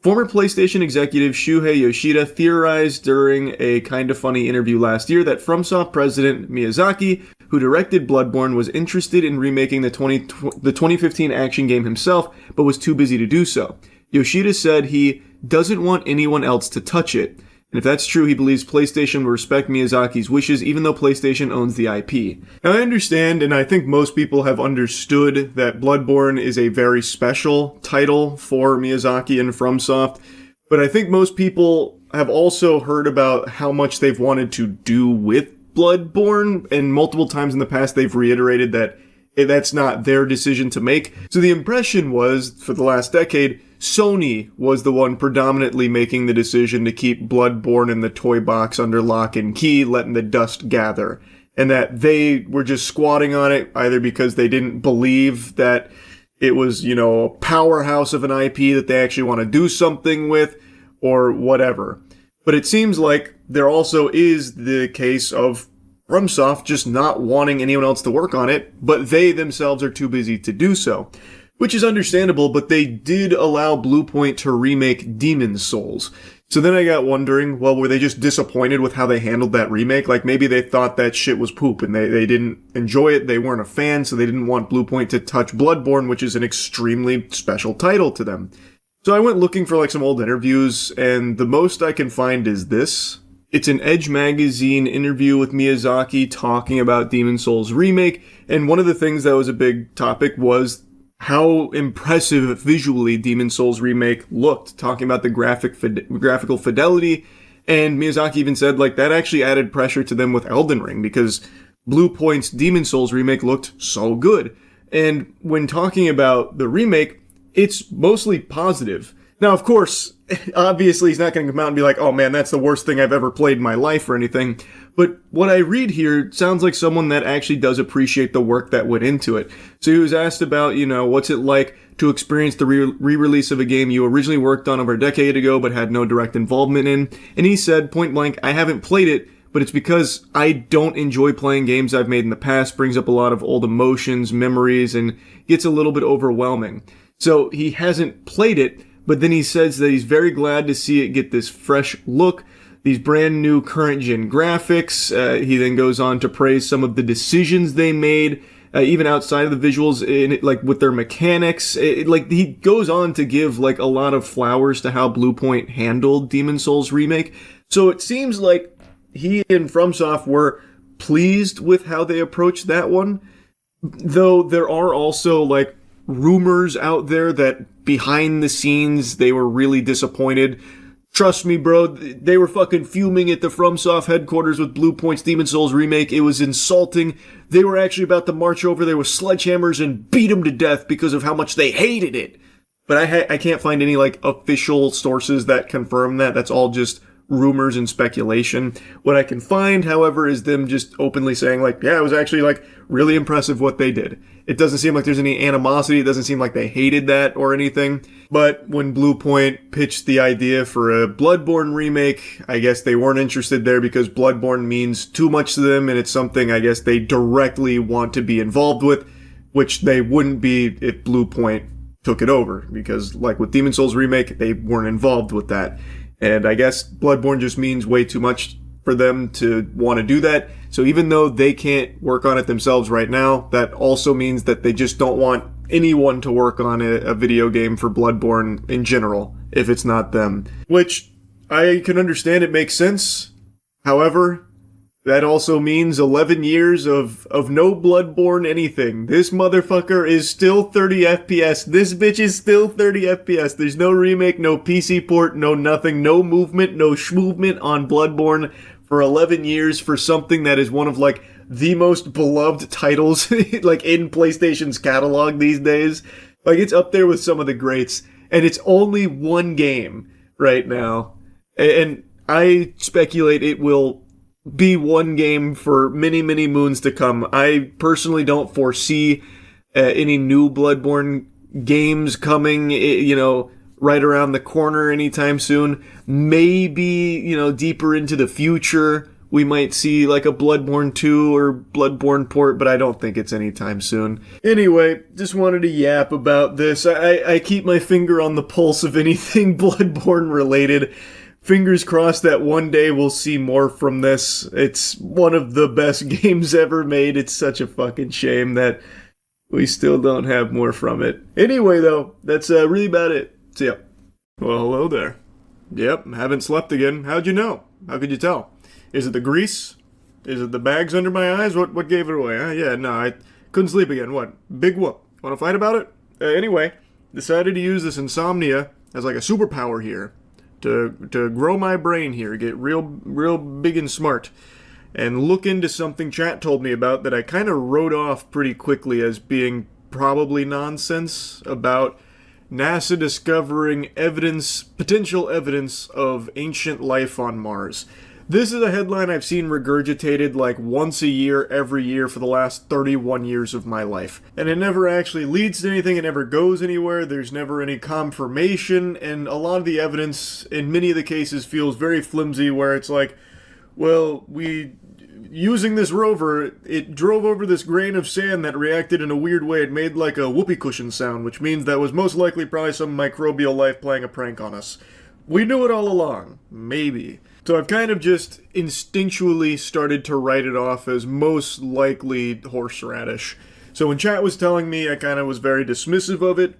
Former PlayStation executive Shuhei Yoshida theorized during a Kinda Funny interview last year that FromSoft president Miyazaki, who directed Bloodborne, was interested in remaking the 2015 action game himself, but was too busy to do so. Yoshida said he doesn't want anyone else to touch it. And if that's true, he believes PlayStation will respect Miyazaki's wishes, even though PlayStation owns the IP. Now, I understand, and I think most people have understood, that Bloodborne is a very special title for Miyazaki and FromSoft, but I think most people have also heard about how much they've wanted to do with Bloodborne, and multiple times in the past they've reiterated that that's not their decision to make. So the impression was, for the last decade, Sony was the one predominantly making the decision to keep Bloodborne in the toy box under lock and key, letting the dust gather. And that they were just squatting on it, either because they didn't believe that it was, a powerhouse of an IP that they actually want to do something with, or whatever. But it seems like there also is the case of FromSoft just not wanting anyone else to work on it, but they themselves are too busy to do so. Which is understandable, but they did allow Bluepoint to remake Demon's Souls. So then I got wondering, well, were they just disappointed with how they handled that remake? Like, maybe they thought that shit was poop and they didn't enjoy it, they weren't a fan, so they didn't want Bluepoint to touch Bloodborne, which is an extremely special title to them. So I went looking for some old interviews, and the most I can find is this. It's an Edge magazine interview with Miyazaki talking about Demon's Souls remake, and one of the things that was a big topic was how impressive visually Demon's Souls remake looked, talking about the graphical fidelity, and Miyazaki even said that actually added pressure to them with Elden Ring, because Bluepoint's Demon's Souls remake looked so good. And when talking about the remake, it's mostly positive. Now, of course, obviously he's not going to come out and be like, oh man, that's the worst thing I've ever played in my life or anything. But what I read here sounds like someone that actually does appreciate the work that went into it. So he was asked about, what's it like to experience the re-release of a game you originally worked on over a decade ago but had no direct involvement in. And he said, point blank, I haven't played it, but it's because I don't enjoy playing games I've made in the past, brings up a lot of old emotions, memories, and gets a little bit overwhelming. So he hasn't played it, but then he says that he's very glad to see it get this fresh look, these brand new current gen graphics. He then goes on to praise some of the decisions they made, even outside of the visuals, in it, with their mechanics. He goes on to give a lot of flowers to how Bluepoint handled Demon's Souls remake. So it seems like he and FromSoft were pleased with how they approached that one, though there are also rumors out there that behind the scenes they were really disappointed. Trust me, bro, they were fucking fuming at the FromSoft headquarters with Bluepoint's Demon's Souls remake. It was insulting. They were actually about to march over there with sledgehammers and beat him to death because of how much they hated it. But I can't find any official sources that confirm that. That's all just rumors and speculation. What I can find, however, is them just openly saying yeah, it was actually really impressive what they did. It doesn't seem like there's any animosity. It doesn't seem like they hated that or anything. But when Bluepoint pitched the idea for a Bloodborne remake, I guess they weren't interested there because Bloodborne means too much to them, and it's something I guess they directly want to be involved with, which they wouldn't be if Bluepoint took it over, because with Demon's Souls remake, they weren't involved with that. And I guess Bloodborne just means way too much for them to want to do that. So even though they can't work on it themselves right now, that also means that they just don't want anyone to work on a video game for Bloodborne in general, if it's not them. Which I can understand, it makes sense. However, That also means 11 years of no Bloodborne anything. This motherfucker is still 30 FPS. This bitch is still 30 FPS. There's no remake, no PC port, no nothing, no movement, no schmovement on Bloodborne for 11 years for something that is one of, like, the most beloved titles, like, in PlayStation's catalog these days. Like, it's up there with some of the greats. And it's only one game right now. And I speculate it will be one game for many, many moons to come. I personally don't foresee any new Bloodborne games coming, right around the corner anytime soon. Maybe, deeper into the future, we might see like a Bloodborne 2 or Bloodborne port, but I don't think it's anytime soon. Anyway, just wanted to yap about this. I keep my finger on the pulse of anything Bloodborne related. Fingers crossed that one day we'll see more from this. It's one of the best games ever made. It's such a fucking shame that we still don't have more from it. Anyway, though, that's really about it. So, yeah. Well, hello there. Yep, haven't slept again. How'd you know? How could you tell? Is it the grease? Is it the bags under my eyes? What gave it away? Huh? Yeah, no, I couldn't sleep again. What? Big whoop. Want to fight about it? Anyway, decided to use this insomnia as like a superpower here. To grow my brain here, get real big and smart, and look into something chat told me about that I kind of wrote off pretty quickly as being probably nonsense about NASA discovering potential evidence of ancient life on Mars. This is a headline I've seen regurgitated like once a year, every year for the last 31 years of my life. And it never actually leads to anything, it never goes anywhere, there's never any confirmation, and a lot of the evidence, in many of the cases, feels very flimsy, where it's like, well, using this rover, it drove over this grain of sand that reacted in a weird way. It made like a whoopee cushion sound, which means that was most likely probably some microbial life playing a prank on us. We knew it all along. Maybe. So I've kind of just instinctually started to write it off as most likely horseradish. So when chat was telling me, I kind of was very dismissive of it.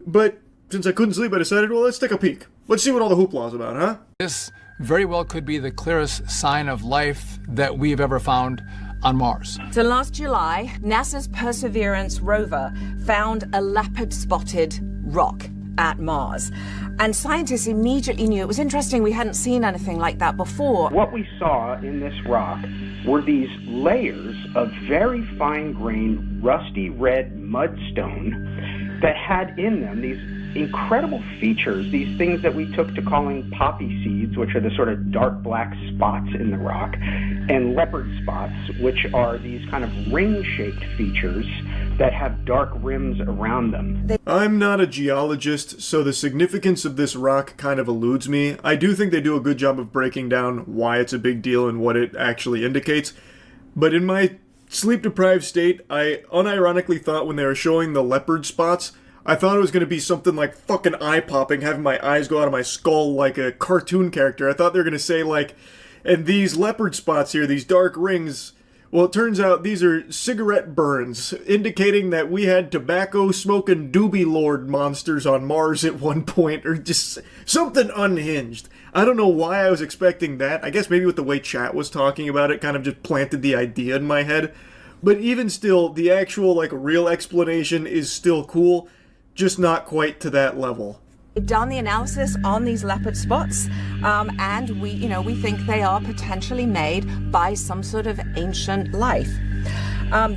But since I couldn't sleep, I decided, well, let's take a peek. Let's see what all the hoopla's about, huh? This very well could be the clearest sign of life that we've ever found on Mars. So last July, NASA's Perseverance rover found a leopard-spotted rock at Mars. And scientists immediately knew. It was interesting, we hadn't seen anything like that before. What we saw in this rock were these layers of very fine-grained, rusty red mudstone that had in them these incredible features, these things that we took to calling poppy seeds, which are the sort of dark black spots in the rock, and leopard spots, which are these kind of ring-shaped features that have dark rims around them. I'm not a geologist, so the significance of this rock kind of eludes me. I do think they do a good job of breaking down why it's a big deal and what it actually indicates. But in my sleep-deprived state, I unironically thought when they were showing the leopard spots, I thought it was going to be something like fucking eye-popping, having my eyes go out of my skull like a cartoon character. I thought they were going to say, like, and these leopard spots here, these dark rings, well, it turns out these are cigarette burns, indicating that we had tobacco-smoking doobie lord monsters on Mars at one point, or just something unhinged. I don't know why I was expecting that. I guess maybe with the way chat was talking about it, kind of just planted the idea in my head. But even still, the actual, like, real explanation is still cool, just not quite to that level. We've done the analysis on these leopard spots, and we think they are potentially made by some sort of ancient life.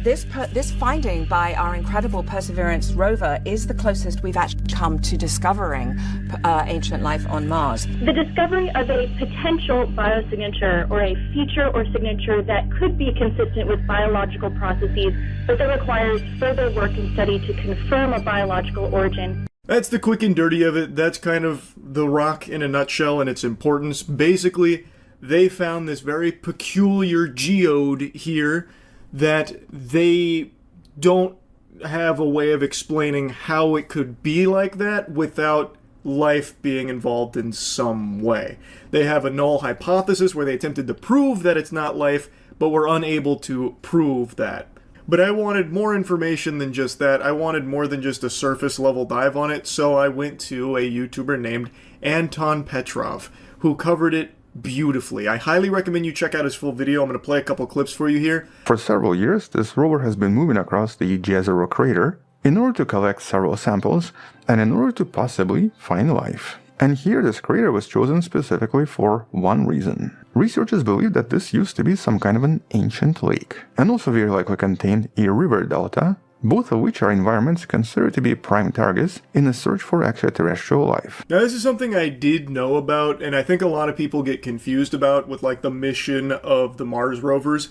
This finding by our incredible Perseverance rover is the closest we've actually come to discovering ancient life on Mars. The discovery of a potential biosignature or a feature or signature that could be consistent with biological processes, but that requires further work and study to confirm a biological origin. That's the quick and dirty of it. That's kind of the rock in a nutshell and its importance. Basically, they found this very peculiar geode here that they don't have a way of explaining how it could be like that without life being involved in some way. They have a null hypothesis where they attempted to prove that it's not life, but were unable to prove that. But I wanted more information than just that. I wanted more than just a surface level dive on it, so I went to a YouTuber named Anton Petrov, who covered it beautifully. I highly recommend you check out his full video. I'm going to play a couple clips for you here. For several years, this rover has been moving across the Jezero crater in order to collect several samples and in order to possibly find life. And here this crater was chosen specifically for one reason. Researchers believe that this used to be some kind of an ancient lake, and also very likely contained a river delta, both of which are environments considered to be prime targets in a search for extraterrestrial life. Now this is something I did know about, and I think a lot of people get confused about with like the mission of the Mars rovers.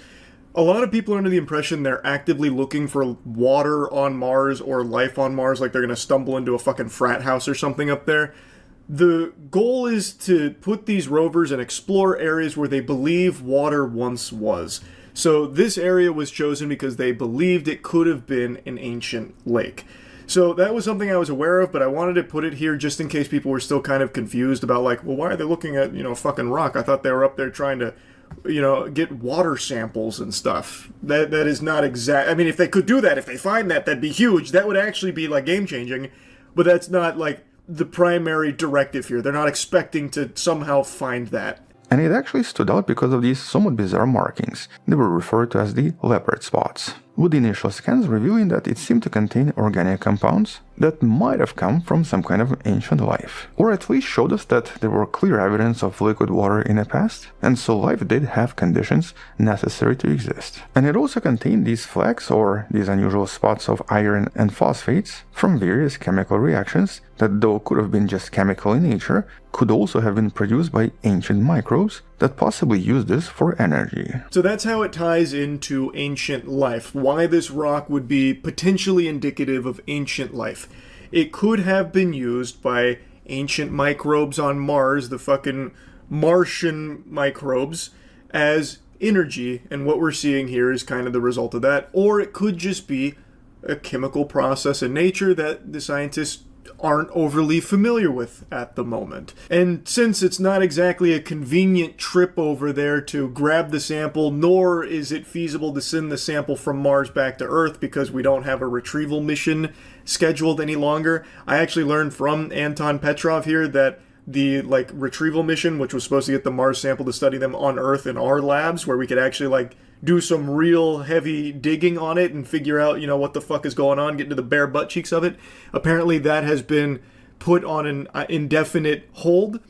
A lot of people are under the impression they're actively looking for water on Mars or life on Mars, like they're going to stumble into a fucking frat house or something up there. The goal is to put these rovers and explore areas where they believe water once was. So this area was chosen because they believed it could have been an ancient lake. So that was something I was aware of, but I wanted to put it here just in case people were still kind of confused about like, well, why are they looking at, a fucking rock? I thought they were up there trying to, get water samples and stuff. That is not exact. I mean, if they could do that, if they find that, that'd be huge. That would actually be like game changing, but that's not like the primary directive here. They're not expecting to somehow find that. And it actually stood out because of these somewhat bizarre markings. They were referred to as the leopard spots, with the initial scans revealing that it seemed to contain organic compounds that might have come from some kind of ancient life, or at least showed us that there were clear evidence of liquid water in the past, and so life did have conditions necessary to exist. And it also contained these flecks, or these unusual spots of iron and phosphates, from various chemical reactions that, though could have been just chemical in nature, could also have been produced by ancient microbes that possibly used this for energy. So that's how it ties into ancient life, why this rock would be potentially indicative of ancient life. It could have been used by ancient microbes on Mars, the fucking Martian microbes, as energy, and what we're seeing here is kind of the result of that. Or it could just be a chemical process in nature that the scientists aren't overly familiar with at the moment. And since it's not exactly a convenient trip over there to grab the sample, nor is it feasible to send the sample from Mars back to Earth because we don't have a retrieval mission scheduled any longer, I actually learned from Anton Petrov here that the retrieval mission, which was supposed to get the Mars sample to study them on Earth in our labs, where we could actually do some real heavy digging on it and figure out, what the fuck is going on, get into the bare butt cheeks of it. Apparently that has been put on an indefinite hold.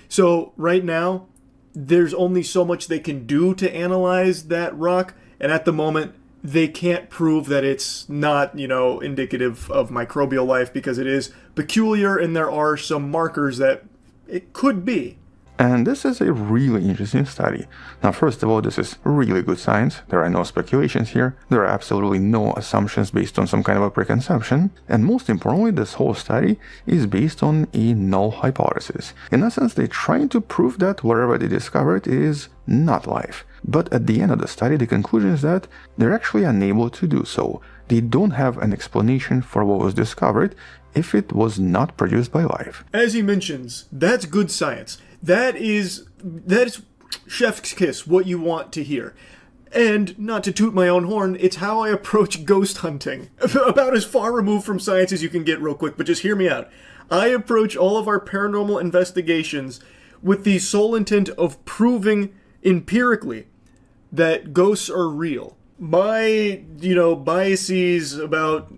So right now, there's only so much they can do to analyze that rock, and at the moment, they can't prove that it's not, indicative of microbial life because it is peculiar and there are some markers that it could be. And this is a really interesting study. Now, first of all, this is really good science. There are no speculations here. There are absolutely no assumptions based on some kind of a preconception. And most importantly, this whole study is based on a null hypothesis. In essence, they're trying to prove that whatever they discovered is not life. But at the end of the study, the conclusion is that they're actually unable to do so. They don't have an explanation for what was discovered if it was not produced by life. As he mentions, that's good science. That is chef's kiss, what you want to hear. And, not to toot my own horn, it's how I approach ghost hunting. About as far removed from science as you can get real quick, but just hear me out. I approach all of our paranormal investigations with the sole intent of proving empirically that ghosts are real. My, biases about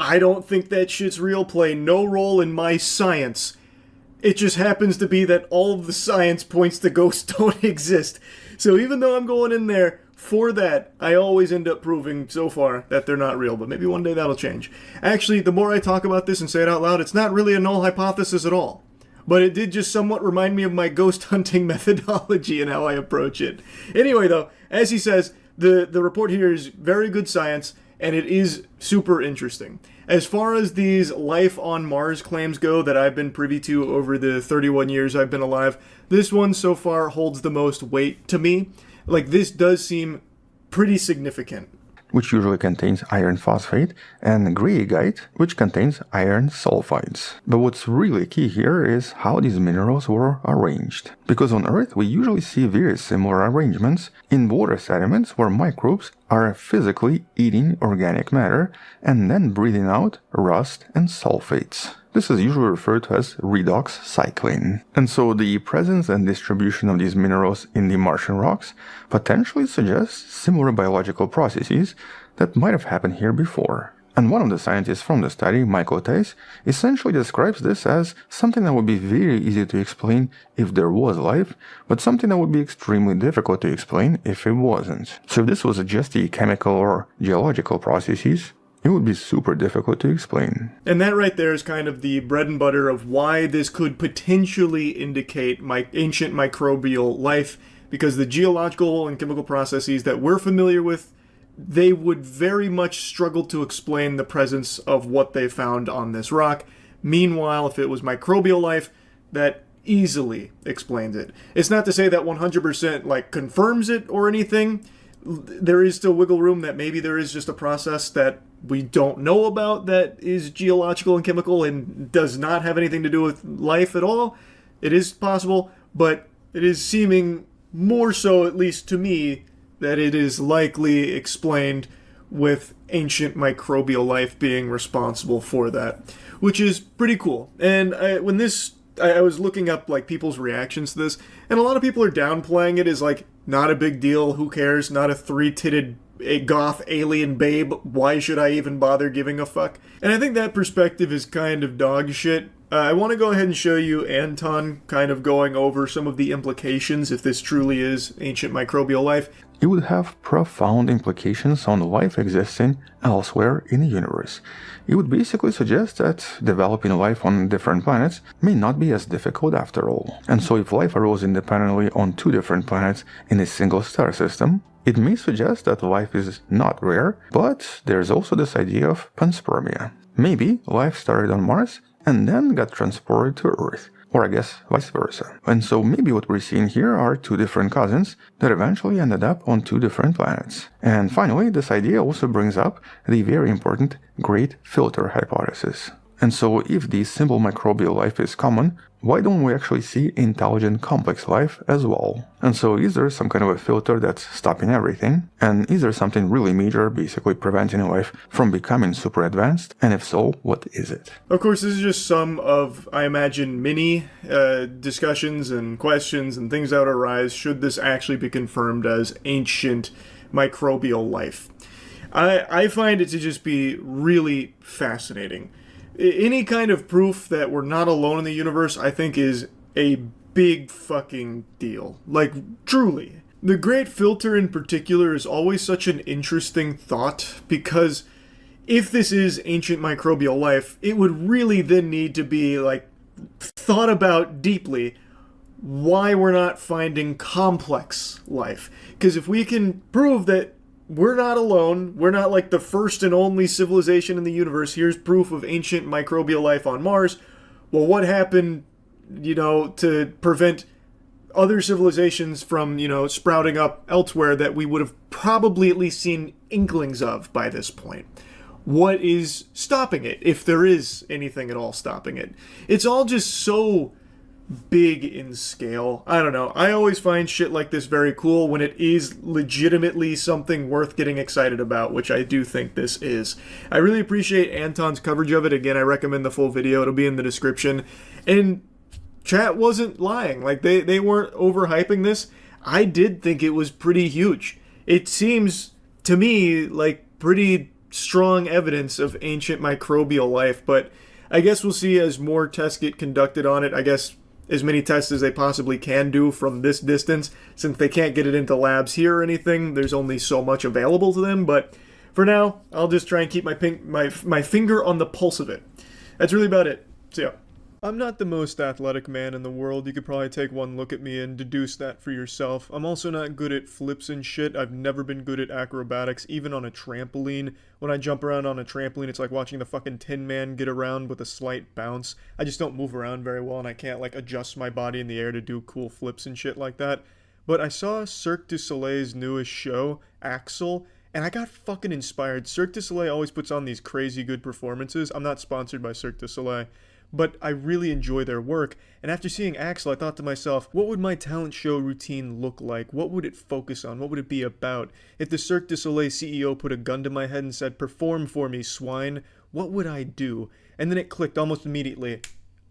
I don't think that shit's real play no role in my science. It just happens to be that all of the science points to ghosts don't exist. So even though I'm going in there for that, I always end up proving so far that they're not real. But maybe one day that'll change. Actually, the more I talk about this and say it out loud, it's not really a null hypothesis at all. But it did just somewhat remind me of my ghost hunting methodology and how I approach it. Anyway, though, as he says, the report here is very good science, and it is super interesting. As far as these life on Mars claims go that I've been privy to over the 31 years I've been alive, this one so far holds the most weight to me. This does seem pretty significant. Which usually contains iron phosphate, and greigite, which contains iron sulfides. But what's really key here is how these minerals were arranged. Because on Earth, we usually see very similar arrangements in water sediments where microbes are physically eating organic matter and then breathing out rust and sulfates. This is usually referred to as redox cycling. And so the presence and distribution of these minerals in the Martian rocks potentially suggests similar biological processes that might have happened here before. And one of the scientists from the study, Nikocado, essentially describes this as something that would be very easy to explain if there was life, but something that would be extremely difficult to explain if it wasn't. So if this was just the chemical or geological processes, it would be super difficult to explain. And that right there is kind of the bread and butter of why this could potentially indicate ancient microbial life, because the geological and chemical processes that we're familiar with, they would very much struggle to explain the presence of what they found on this rock. Meanwhile, if it was microbial life, that easily explains it. It's not to say that 100% confirms it or anything. There is still wiggle room that maybe there is just a process that we don't know about that is geological and chemical and does not have anything to do with life at all. It is possible, but it is seeming more so, at least to me, that it is likely explained with ancient microbial life being responsible for that, which is pretty cool. And I was looking up people's reactions to this, and a lot of people are downplaying it as not a big deal, who cares, not a three-titted goth alien babe, why should I even bother giving a fuck? And I think that perspective is kind of dog shit. I want to go ahead and show you Anton kind of going over some of the implications if this truly is ancient microbial life. It would have profound implications on life existing elsewhere in the universe. It would basically suggest that developing life on different planets may not be as difficult after all. And so if life arose independently on two different planets in a single star system, it may suggest that life is not rare, but there's also this idea of panspermia. Maybe life started on Mars and then got transported to Earth, or I guess vice versa. And so maybe what we're seeing here are two different cousins that eventually ended up on two different planets. And finally, this idea also brings up the very important Great Filter hypothesis. And so if the simple microbial life is common, why don't we actually see intelligent complex life as well? And so is there some kind of a filter that's stopping everything? And is there something really major basically preventing life from becoming super advanced? And if so, what is it? Of course, this is just some of, I imagine, many discussions and questions and things that would arise should this actually be confirmed as ancient microbial life. I find it to just be really fascinating. Any kind of proof that we're not alone in the universe, I think, is a big fucking deal. Truly. The Great Filter in particular is always such an interesting thought, because if this is ancient microbial life, it would really then need to be, thought about deeply why we're not finding complex life. Because if we can prove that we're not alone, we're not the first and only civilization in the universe, here's proof of ancient microbial life on Mars, well, what happened, to prevent other civilizations from, sprouting up elsewhere that we would have probably at least seen inklings of by this point? What is stopping it, if there is anything at all stopping it? It's all just so big in scale. I don't know. I always find shit like this very cool when it is legitimately something worth getting excited about, which I do think this is. I really appreciate Anton's coverage of it. Again, I recommend the full video. It'll be in the description. And chat wasn't lying. They weren't overhyping this. I did think it was pretty huge. It seems to me like pretty strong evidence of ancient microbial life, but I guess we'll see as more tests get conducted on it. I guess as many tests as they possibly can do from this distance, since they can't get it into labs here or anything. There's only so much available to them, but for now, I'll just try and keep my finger on the pulse of it. That's really about it. So yeah. I'm not the most athletic man in the world. You could probably take one look at me and deduce that for yourself. I'm also not good at flips and shit. I've never been good at acrobatics, even on a trampoline. When I jump around on a trampoline, it's like watching the fucking Tin Man get around with a slight bounce. I just don't move around very well, and I can't adjust my body in the air to do cool flips and shit like that. But I saw Cirque du Soleil's newest show, Axel, and I got fucking inspired. Cirque du Soleil always puts on these crazy good performances. I'm not sponsored by Cirque du Soleil. but I really enjoy their work. And after seeing Axel, I thought to myself, what would my talent show routine look like? What would it focus on? What would it be about? If the Cirque du Soleil CEO put a gun to my head and said, perform for me, swine, what would I do? And then it clicked almost immediately.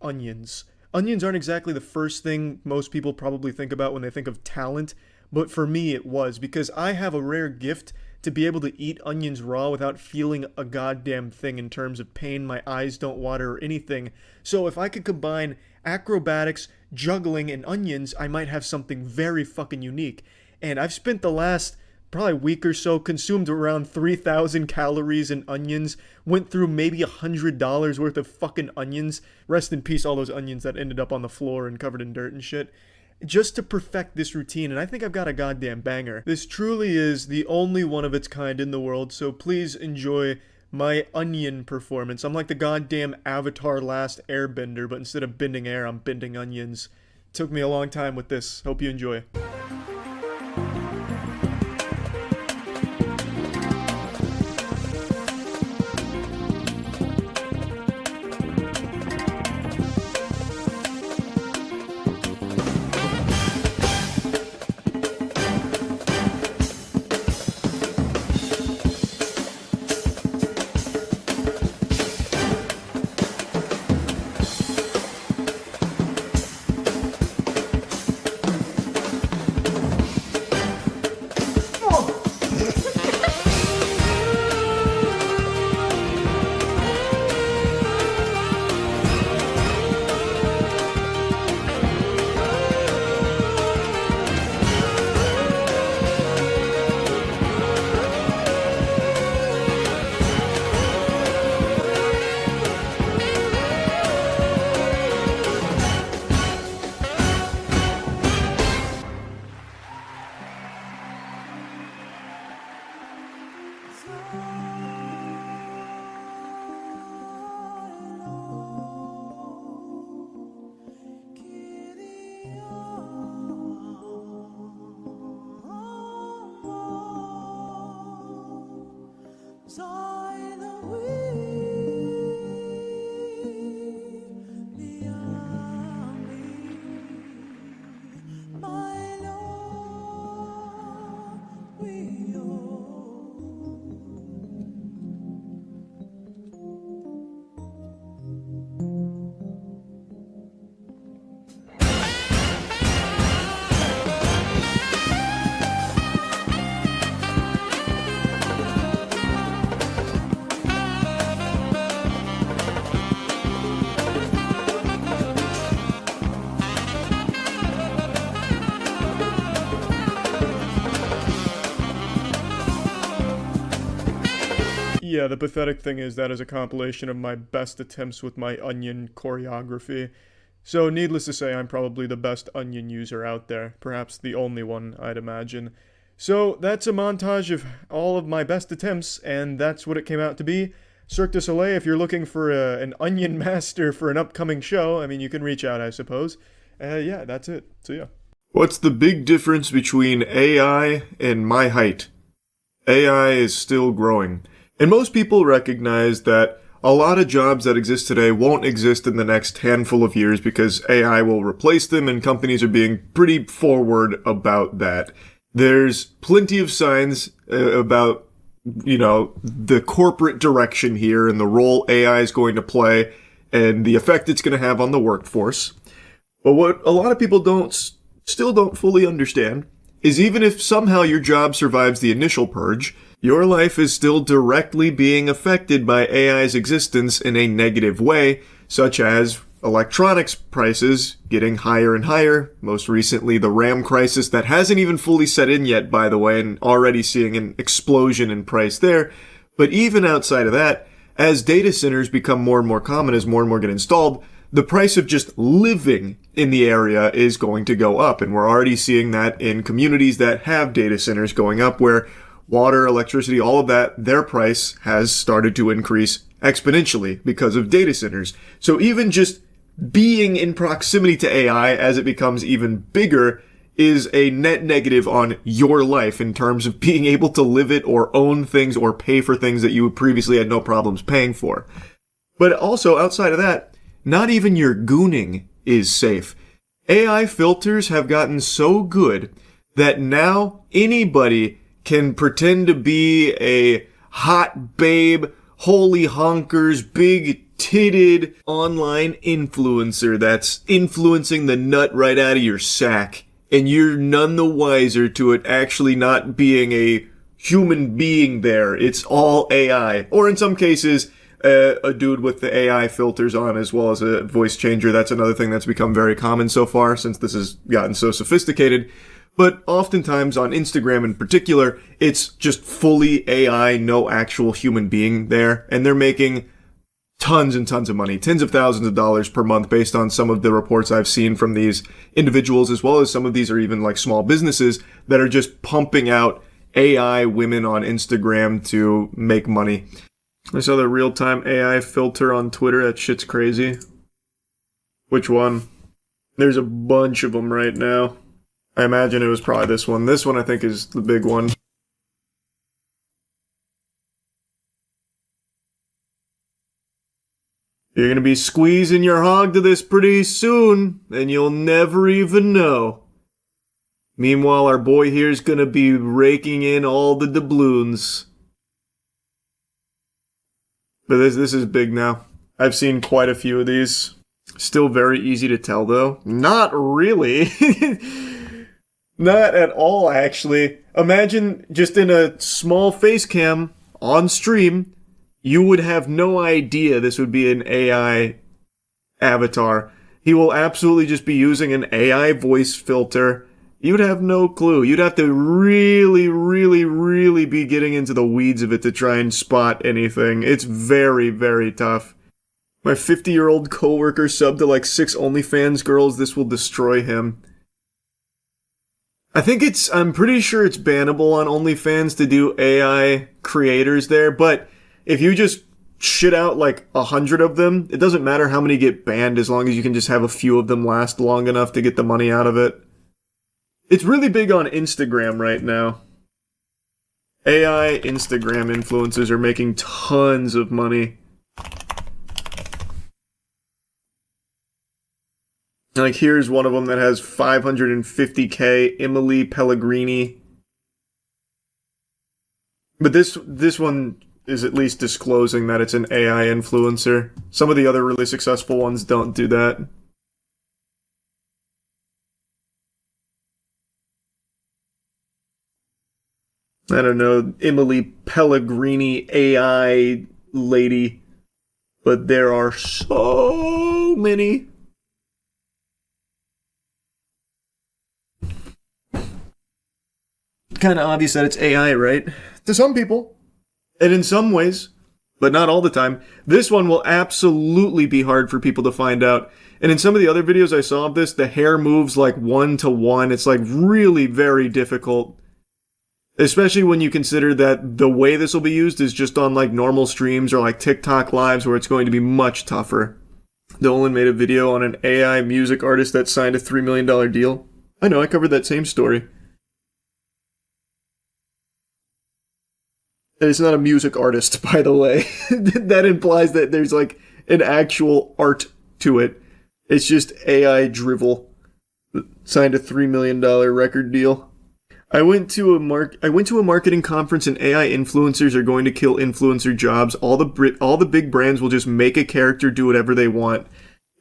Onions. Onions aren't exactly the first thing most people probably think about when they think of talent, but for me it was, because I have a rare gift to be able to eat onions raw without feeling a goddamn thing in terms of pain, my eyes don't water or anything. So if I could combine acrobatics, juggling, and onions, I might have something very fucking unique. And I've spent the last probably week or so, consumed around 3,000 calories in onions, went through maybe $100 worth of fucking onions. Rest in peace all those onions that ended up on the floor and covered in dirt and shit. Just to perfect this routine, and I think I've got a goddamn banger. This truly is the only one of its kind in the world, so please enjoy my onion performance. I'm like the goddamn Avatar Last Airbender, but instead of bending air, I'm bending onions. Took me a long time with this. Hope you enjoy. Yeah, the pathetic thing is that is a compilation of my best attempts with my onion choreography. So needless to say, I'm probably the best onion user out there. Perhaps the only one, I'd imagine. So that's a montage of all of my best attempts, and that's what it came out to be. Cirque du Soleil, if you're looking for an onion master for an upcoming show, I mean, you can reach out, I suppose. Yeah, that's it. See ya. What's the big difference between AI and my height? AI is still growing. And most people recognize that a lot of jobs that exist today won't exist in the next handful of years because AI will replace them, and companies are being pretty forward about that. There's plenty of signs about, the corporate direction here and the role AI is going to play and the effect it's going to have on the workforce. But what a lot of people still don't fully understand is even if somehow your job survives the initial purge, your life is still directly being affected by AI's existence in a negative way, such as electronics prices getting higher and higher. Most recently, the RAM crisis that hasn't even fully set in yet, by the way, and already seeing an explosion in price there. But even outside of that, as data centers become more and more common, as more and more get installed, the price of just living in the area is going to go up. And we're already seeing that in communities that have data centers going up, where water, electricity, all of that, their price has started to increase exponentially because of data centers. So even just being in proximity to AI as it becomes even bigger is a net negative on your life in terms of being able to live it or own things or pay for things that you previously had no problems paying for. But also outside of that, not even your gooning is safe. AI filters have gotten so good that now anybody can pretend to be a hot babe, holy honkers, big-titted online influencer that's influencing the nut right out of your sack. And you're none the wiser to it actually not being a human being there. It's all AI. Or in some cases, a dude with the AI filters on as well as a voice changer. That's another thing that's become very common so far since this has gotten so sophisticated. But oftentimes on Instagram in particular, it's just fully AI, no actual human being there. And they're making tons and tons of money, tens of thousands of dollars per month based on some of the reports I've seen from these individuals, as well as some of these are even like small businesses that are just pumping out AI women on Instagram to make money. I saw the real-time AI filter on Twitter. That shit's crazy. Which one? There's a bunch of them right now. I imagine it was probably this one. This one I think is the big one. You're gonna be squeezing your hog to this pretty soon, and you'll never even know. Meanwhile, our boy here's gonna be raking in all the doubloons. But this is big now. I've seen quite a few of these. Still very easy to tell, though. Not really. Not at all, actually. Imagine just in a small face cam on stream, you would have no idea this would be an AI avatar. He will absolutely just be using an AI voice filter. You'd have no clue. You'd have to really, really, really be getting into the weeds of it to try and spot anything. It's very, very tough. My 50-year-old coworker subbed to like 6 OnlyFans girls. This will destroy him. I'm pretty sure it's bannable on OnlyFans to do AI creators there, but if you just shit out like 100 of them, it doesn't matter how many get banned as long as you can just have a few of them last long enough to get the money out of it. It's really big on Instagram right now. AI Instagram influencers are making tons of money. Like, here's one of them that has 550k, Emily Pellegrini. But this one is at least disclosing that it's an AI influencer. Some of the other really successful ones don't do that. I don't know, Emily Pellegrini AI lady. But there are so many. Kind of obvious that it's AI, right? To some people. And in some ways. But not all the time. This one will absolutely be hard for people to find out. And in some of the other videos I saw of this, the hair moves like 1-to-1. It's like really very difficult. Especially when you consider that the way this will be used is just on like normal streams or like TikTok lives where it's going to be much tougher. Dolan made a video on an AI music artist that signed a $3 million deal. I know, I covered that same story. And it's not a music artist, by the way. That implies that there's like an actual art to it. It's just AI drivel. Signed a $3 million record deal. I went to a marketing conference and AI influencers are going to kill influencer jobs. All the big brands will just make a character do whatever they want.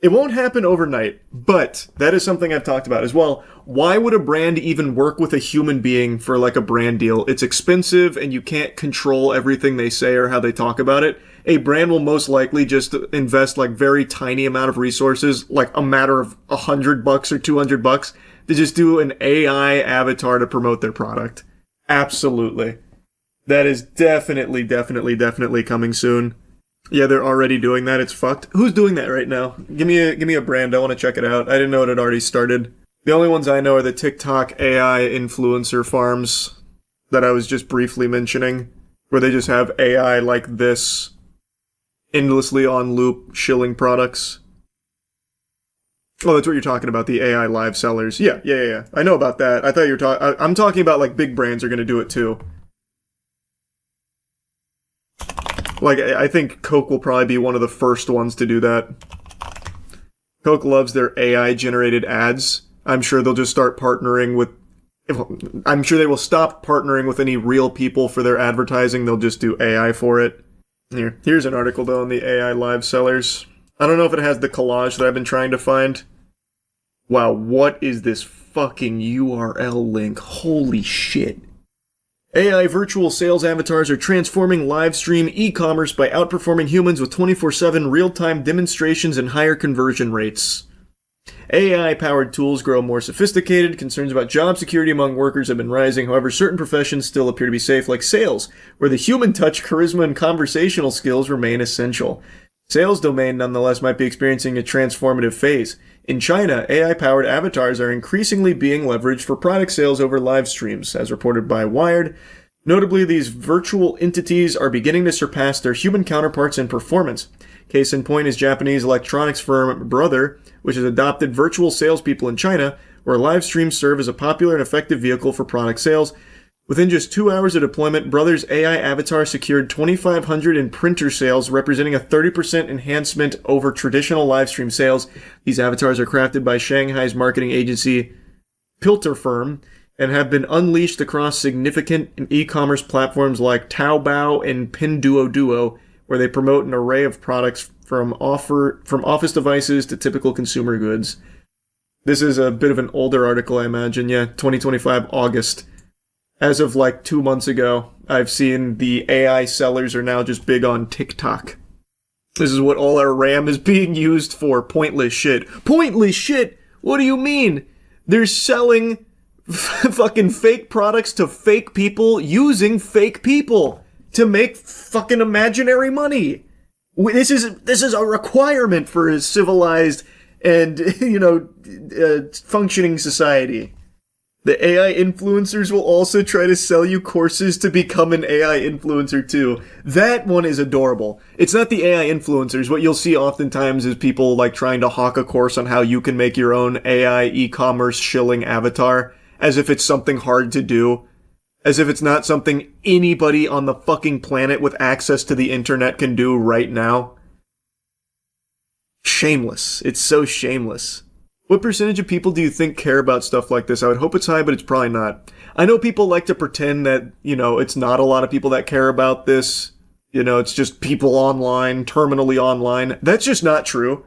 It won't happen overnight, but that is something I've talked about as well. Why would a brand even work with a human being for like a brand deal? It's expensive and you can't control everything they say or how they talk about it. A brand will most likely just invest like very tiny amount of resources, like a matter of $100 or $200 to just do an AI avatar to promote their product. Absolutely. That is definitely coming soon. Yeah, they're already doing that. It's fucked. Who's doing that right now? Give me a brand. I want to check it out. I didn't know it had already started. The only ones I know are the TikTok AI influencer farms that I was just briefly mentioning, where they just have AI like this endlessly on loop shilling products. Oh, that's what you're talking about, the AI live sellers. Yeah. I know about that. I thought you were I'm talking about like big brands are going to do it too. Like, I think Coke will probably be one of the first ones to do that. Coke loves their AI-generated ads. I'm sure they'll just start partnering with... I'm sure they will stop partnering with any real people for their advertising. They'll just do AI for it. Here's an article, though, on the AI live sellers. I don't know if it has the collage that I've been trying to find. Wow, what is this fucking URL link? Holy shit. AI virtual sales avatars are transforming live stream e-commerce by outperforming humans with 24/7 real-time demonstrations and higher conversion rates. AI-powered tools grow more sophisticated. Concerns about job security among workers have been rising. However, certain professions still appear to be safe, like sales, where the human touch, charisma, and conversational skills remain essential. Sales domain, nonetheless, might be experiencing a transformative phase. In China, AI-powered avatars are increasingly being leveraged for product sales over live streams, as reported by Wired. Notably, these virtual entities are beginning to surpass their human counterparts in performance. Case in point is Japanese electronics firm Brother, which has adopted virtual salespeople in China, where live streams serve as a popular and effective vehicle for product sales. Within just 2 hours of deployment, Brother's AI avatar secured 2,500 in printer sales, representing a 30% enhancement over traditional live stream sales. These avatars are crafted by Shanghai's marketing agency Pilter Firm and have been unleashed across significant e-commerce platforms like Taobao and Pinduoduo, where they promote an array of products from office devices to typical consumer goods. This is a bit of an older article, I imagine. Yeah, 2025 August. As of like 2 months ago, I've seen the AI sellers are now just big on TikTok. This is what all our RAM is being used for. Pointless shit. Pointless shit? What do you mean? They're selling fucking fake products to fake people using fake people to make fucking imaginary money. This is a requirement for a civilized and, functioning society. The AI influencers will also try to sell you courses to become an AI influencer too. That one is adorable. It's not the AI influencers. What you'll see oftentimes is people like trying to hawk a course on how you can make your own AI e-commerce shilling avatar, as if it's something hard to do. As if it's not something anybody on the fucking planet with access to the internet can do right now. Shameless. It's so shameless. What percentage of people do you think care about stuff like this? I would hope it's high, but it's probably not. I know people like to pretend that, it's not a lot of people that care about this. It's just people online, terminally online. That's just not true.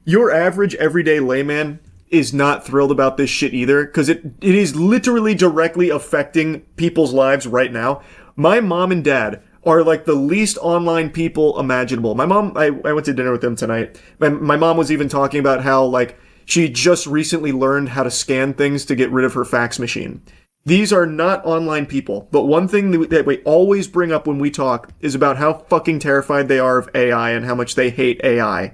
Your average everyday layman is not thrilled about this shit either, because it is literally directly affecting people's lives right now. My mom and dad are like the least online people imaginable. My mom, I went to dinner with them tonight. My mom was even talking about how, like, she just recently learned how to scan things to get rid of her fax machine. These are not online people, but one thing that we always bring up when we talk is about how fucking terrified they are of AI and how much they hate AI.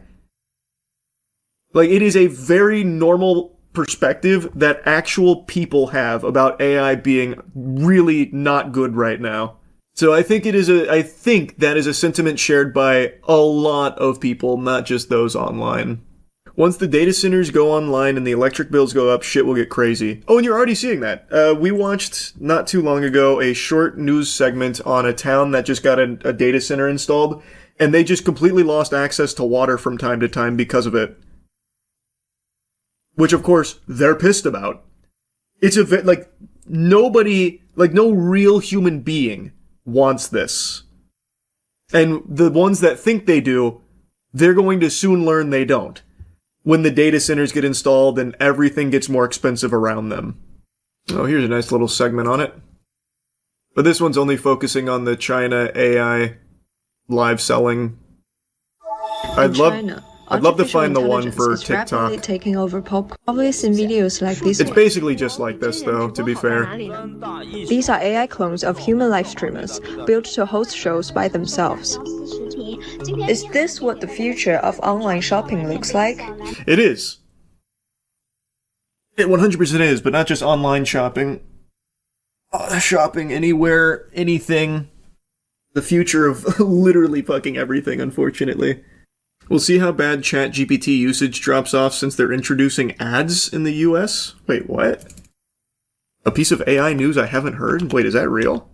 Like, it is a very normal perspective that actual people have about AI being really not good right now. So I think that is a sentiment shared by a lot of people, not just those online. Once the data centers go online and the electric bills go up, shit will get crazy. Oh, and you're already seeing that. We watched, not too long ago, a short news segment on a town that just got a data center installed, and they just completely lost access to water from time to time because of it. Which, of course, they're pissed about. It's nobody, no real human being wants this. And the ones that think they do, they're going to soon learn they don't, when the data centers get installed and everything gets more expensive around them. Oh, here's a nice little segment on it. But this one's only focusing on the China AI live selling. I'd love to find the one for TikTok. Taking over pop culture in videos like this. It's basically just like this, though, to be fair. These are AI clones of human live streamers, built to host shows by themselves. Is this what the future of online shopping looks like? It is. It 100% is, but not just online shopping. Shopping anywhere, anything. The future of literally fucking everything, unfortunately. We'll see how bad ChatGPT usage drops off since they're introducing ads in the US. Wait, what? A piece of AI news I haven't heard? Wait, is that real?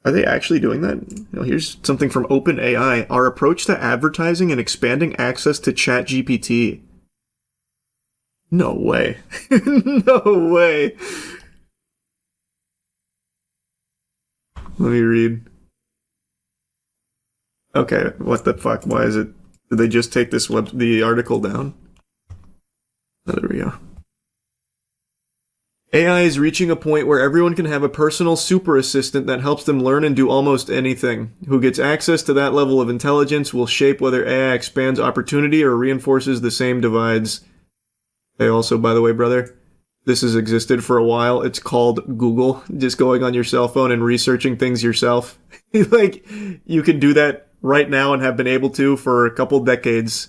Are they actually doing that? Here's something from OpenAI. Our approach to advertising and expanding access to ChatGPT. No way. No way. Let me read. Okay, what the fuck? Why is it? Did they just take the article down? Oh, there we go. AI is reaching a point where everyone can have a personal super assistant that helps them learn and do almost anything. Who gets access to that level of intelligence will shape whether AI expands opportunity or reinforces the same divides. Hey, also, by the way, brother, this has existed for a while. It's called Google. Just going on your cell phone and researching things yourself. Like, you can do that right now and have been able to for a couple decades.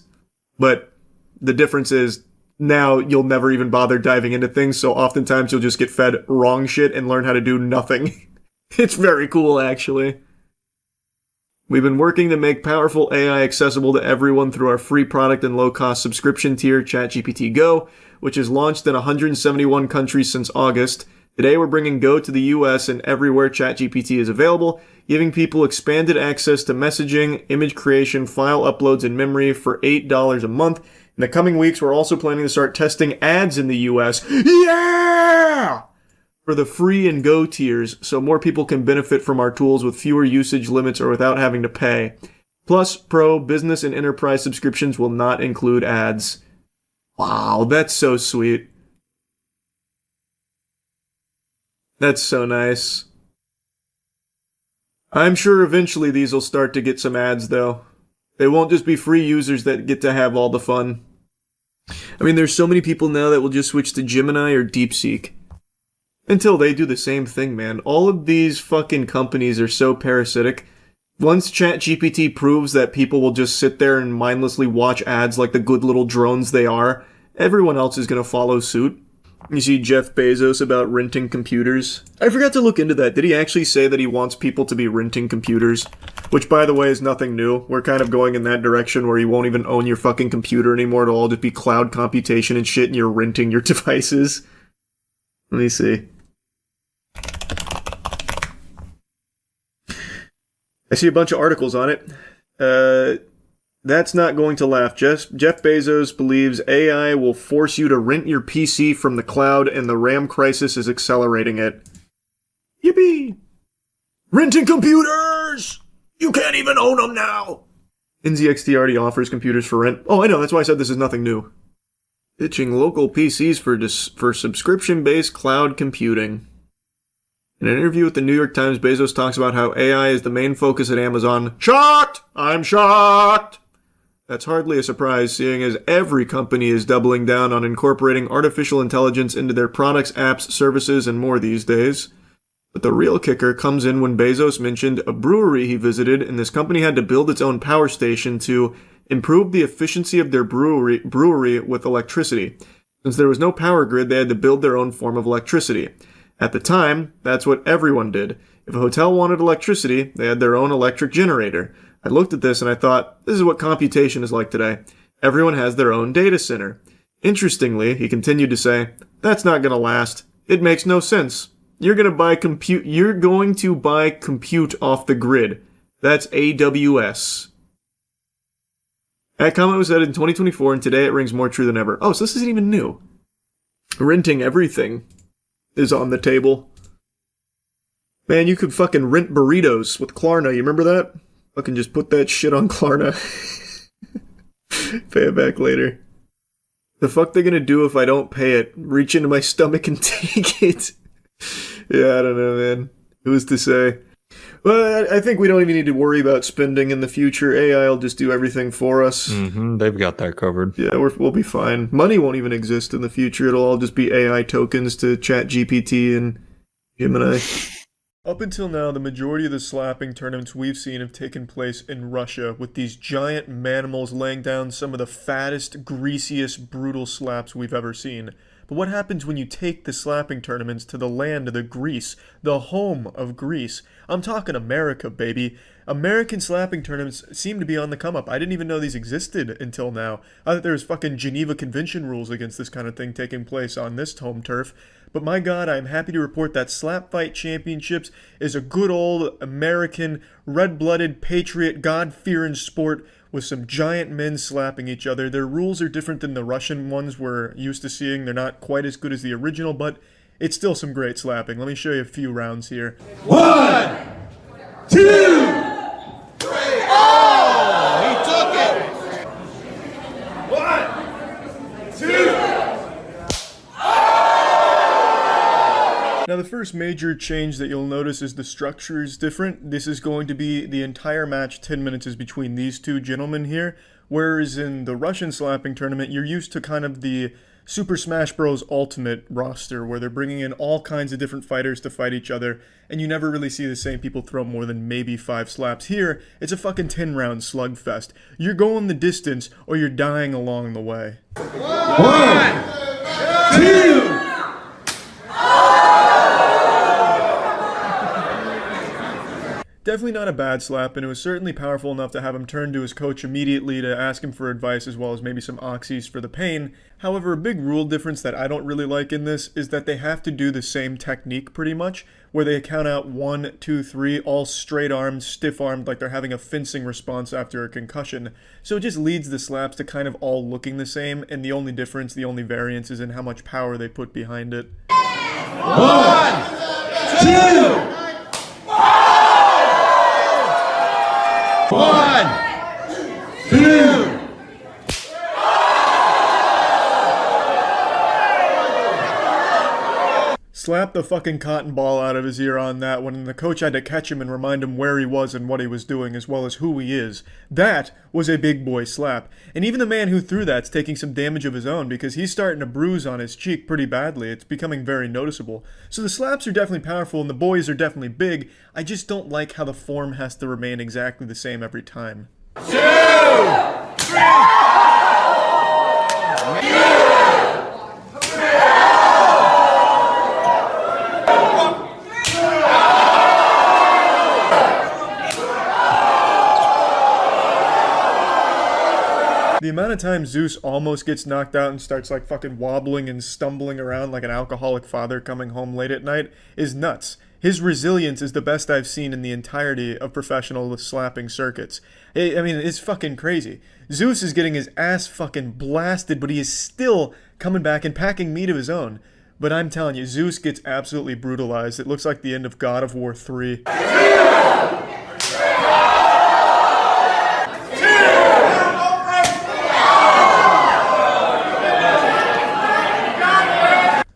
But the difference is, now you'll never even bother diving into things, so oftentimes you'll just get fed wrong shit and learn how to do nothing. It's very cool, actually. We've been working to make powerful AI accessible to everyone through our free product and low-cost subscription tier, ChatGPT Go, which is launched in 171 countries since August. Today we're bringing Go to the US and everywhere ChatGPT is available, giving people expanded access to messaging, image creation, file uploads, and memory for $8 a month. In the coming weeks, we're also planning to start testing ads in the US. Yeah! For the free and Go tiers, so more people can benefit from our tools with fewer usage limits or without having to pay. Plus, Pro, Business, and Enterprise subscriptions will not include ads. Wow, that's so sweet. That's so nice. I'm sure eventually these will start to get some ads, though. They won't just be free users that get to have all the fun. I mean, there's so many people now that will just switch to Gemini or DeepSeek. Until they do the same thing, man. All of these fucking companies are so parasitic. Once ChatGPT proves that people will just sit there and mindlessly watch ads like the good little drones they are, everyone else is going to follow suit. You see Jeff Bezos about renting computers. I forgot to look into that. Did he actually say that he wants people to be renting computers? Which, by the way, is nothing new. We're kind of going in that direction where you won't even own your fucking computer anymore. It'll all just be cloud computation and shit, and you're renting your devices. Let me see. I see a bunch of articles on it. That's not going to laugh. Jeff Bezos believes AI will force you to rent your PC from the cloud, and the RAM crisis is accelerating it. Yippee! Renting computers! You can't even own them now! NZXT already offers computers for rent. Oh, I know, that's why I said this is nothing new. Pitching local PCs for subscription-based cloud computing. In an interview with the New York Times, Bezos talks about how AI is the main focus at Amazon. Shocked! I'm shocked! That's hardly a surprise, seeing as every company is doubling down on incorporating artificial intelligence into their products, apps, services, and more these days. But the real kicker comes in when Bezos mentioned a brewery he visited, and this company had to build its own power station to improve the efficiency of their brewery with electricity. Since there was no power grid, they had to build their own form of electricity. At the time, that's what everyone did. If a hotel wanted electricity, they had their own electric generator. I looked at this and I thought, this is what computation is like today. Everyone has their own data center. Interestingly, he continued to say, that's not going to last. It makes no sense. You're going to buy compute off the grid. That's AWS. That comment was said in 2024, and today it rings more true than ever. Oh, so this isn't even new. Renting everything is on the table. Man, you could fucking rent burritos with Klarna. You remember that? Fucking just put that shit on Klarna. Pay it back later. The fuck they gonna do if I don't pay it? Reach into my stomach and take it? Yeah, I don't know, man. Who's to say? Well, I think we don't even need to worry about spending in the future. AI will just do everything for us. Mm-hmm, they've got that covered. Yeah, we'll be fine. Money won't even exist in the future. It'll all just be AI tokens to ChatGPT and Gemini. Up until now, the majority of the slapping tournaments we've seen have taken place in Russia, with these giant manimals laying down some of the fattest, greasiest, brutal slaps we've ever seen. But what happens when you take the slapping tournaments to the land of the Greece, the home of Greece? I'm talking America, baby. American slapping tournaments seem to be on the come up. I didn't even know these existed until now. I thought there was fucking Geneva Convention rules against this kind of thing taking place on this home turf. but my god, I am happy to report that Slap Fight Championships is a good old American, red-blooded, patriot, God-fearing sport with some giant men slapping each other. Their rules are different than the Russian ones we're used to seeing. They're not quite as good as the original, but it's still some great slapping. Let me show you a few rounds here. 1, 2, 3. Oh, he took it. 1, 2. Now the first major change that you'll notice is the structure is different. This is going to be the entire match, 10 minutes is between these two gentlemen here, whereas in the Russian slapping tournament, you're used to kind of the Super Smash Bros. Ultimate roster, where they're bringing in all kinds of different fighters to fight each other, and you never really see the same people throw more than maybe 5 slaps. Here, it's a fucking 10-round slugfest. You're going the distance, or you're dying along the way. 1, 2. Definitely not a bad slap, and it was certainly powerful enough to have him turn to his coach immediately to ask him for advice as well as maybe some oxys for the pain. However, a big rule difference that I don't really like in this is that they have to do the same technique pretty much, where they count out 1, 2, 3, all straight-armed, stiff-armed, like they're having a fencing response after a concussion. So it just leads the slaps to kind of all looking the same, and the only difference, the only variance is in how much power they put behind it. 1, 2. 1, 2. Slapped the fucking cotton ball out of his ear on that one, and the coach had to catch him and remind him where he was and what he was doing, as well as who he is. That was a big boy slap. And even the man who threw that's taking some damage of his own, because he's starting to bruise on his cheek pretty badly. It's becoming very noticeable. So the slaps are definitely powerful, and the boys are definitely big. I just don't like how the form has to remain exactly the same every time. 2, 3. The amount of time Zeus almost gets knocked out and starts like fucking wobbling and stumbling around like an alcoholic father coming home late at night is nuts. His resilience is the best I've seen in the entirety of professional slapping circuits. I mean, it's fucking crazy. Zeus is getting his ass fucking blasted, but he is still coming back and packing meat of his own. But I'm telling you, Zeus gets absolutely brutalized. It looks like the end of God of War 3.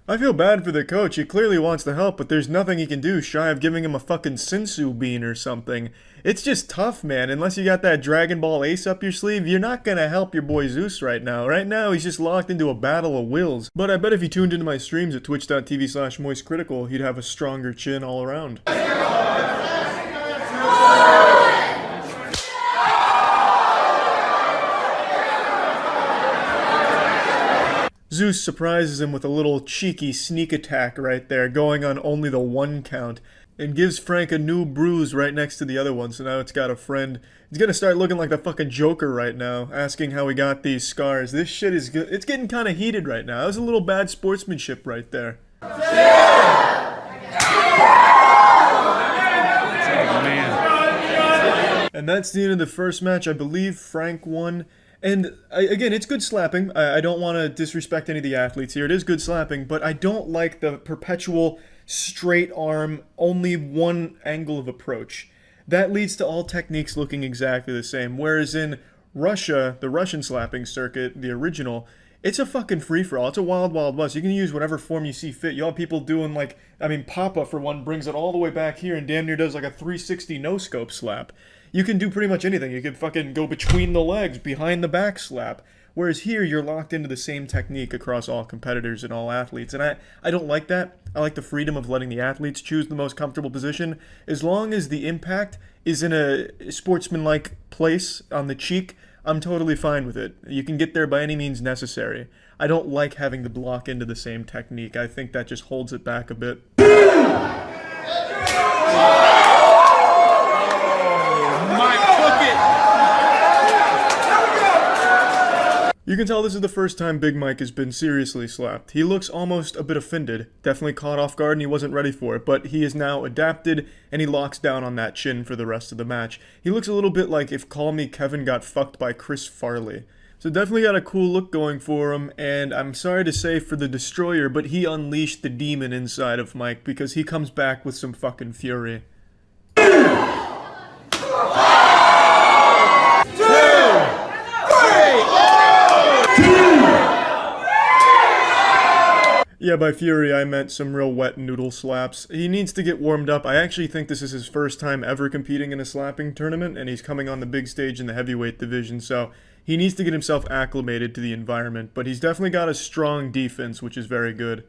I feel bad for the coach. He clearly wants to help, but there's nothing he can do shy of giving him a fucking sensu bean or something. It's just tough, man. Unless you got that Dragon Ball ace up your sleeve, you're not gonna help your boy Zeus right now. Right now, he's just locked into a battle of wills. But I bet if he tuned into my streams at twitch.tv/moistcritical, he'd have a stronger chin all around. Zeus surprises him with a little cheeky sneak attack right there, going on only the 1 count, and gives Frank a new bruise right next to the other one, so now it's got a friend. He's gonna start looking like the fucking Joker right now, asking how he got these scars. This shit is good. It's getting kind of heated right now. That was a little bad sportsmanship right there. Oh, man. And that's the end of the first match. I believe Frank won. And again, it's good slapping. I don't want to disrespect any of the athletes here. It is good slapping, but I don't like the perpetual straight arm, only one angle of approach. That leads to all techniques looking exactly the same. Whereas in Russia, the Russian slapping circuit, the original, it's a fucking free-for-all. It's a wild, wild west. You can use whatever form you see fit. You have people doing like, I mean, Papa, for one, brings it all the way back here and damn near does like a 360 no-scope slap. You can do pretty much anything. You can fucking go between the legs, behind the back slap. Whereas here, you're locked into the same technique across all competitors and all athletes. And I don't like that. I like the freedom of letting the athletes choose the most comfortable position. As long as the impact is in a sportsmanlike place on the cheek, I'm totally fine with it. You can get there by any means necessary. I don't like having to block into the same technique. I think that just holds it back a bit. You can tell this is the first time Big Mike has been seriously slapped. He looks almost a bit offended, definitely caught off guard and he wasn't ready for it, but he is now adapted and he locks down on that chin for the rest of the match. He looks a little bit like if Call Me Kevin got fucked by Chris Farley. So definitely got a cool look going for him, and I'm sorry to say for the Destroyer, but he unleashed the demon inside of Mike because he comes back with some fucking fury. Yeah, by fury, I meant some real wet noodle slaps. He needs to get warmed up. I actually think this is his first time ever competing in a slapping tournament, and he's coming on the big stage in the heavyweight division, so he needs to get himself acclimated to the environment. But he's definitely got a strong defense, which is very good.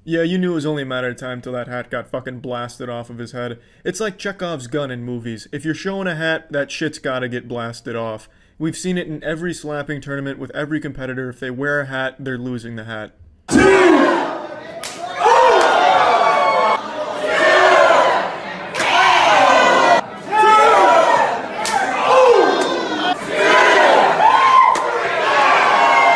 Yeah, you knew it was only a matter of time till that hat got fucking blasted off of his head. It's like Chekhov's gun in movies. If you're showing a hat, that shit's gotta get blasted off. We've seen it in every slapping tournament with every competitor. If they wear a hat, they're losing the hat.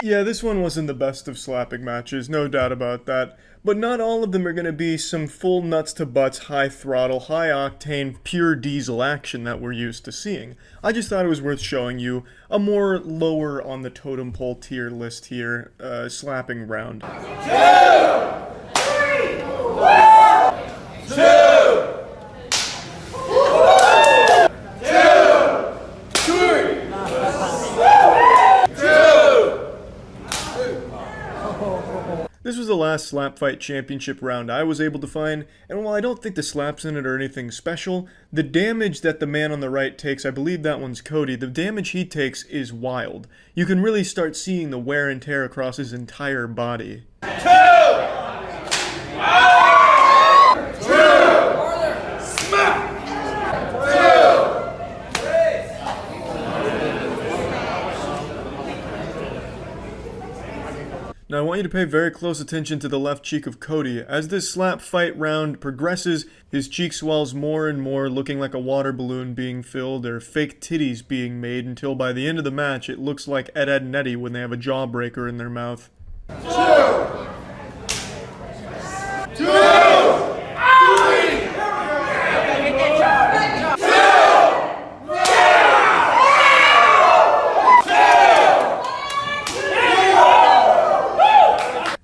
Yeah, this one wasn't the best of slapping matches, no doubt about that. But not all of them are going to be some full nuts to butts, high throttle, high octane, pure diesel action that we're used to seeing. I just thought it was worth showing you a more lower on the totem pole tier list here, slapping round. 2, 3, 1, 2. This was the last Slap Fight Championship round I was able to find, and while I don't think the slaps in it are anything special, the damage that the man on the right takes, I believe that one's Cody, the damage he takes is wild. You can really start seeing the wear and tear across his entire body. 2! 2! Smack! 2! Now I want you to pay very close attention to the left cheek of Cody. As this slap fight round progresses, his cheek swells more and more, looking like a water balloon being filled or fake titties being made, until by the end of the match it looks like Ed, Edd and Eddy when they have a jawbreaker in their mouth. 2! 2!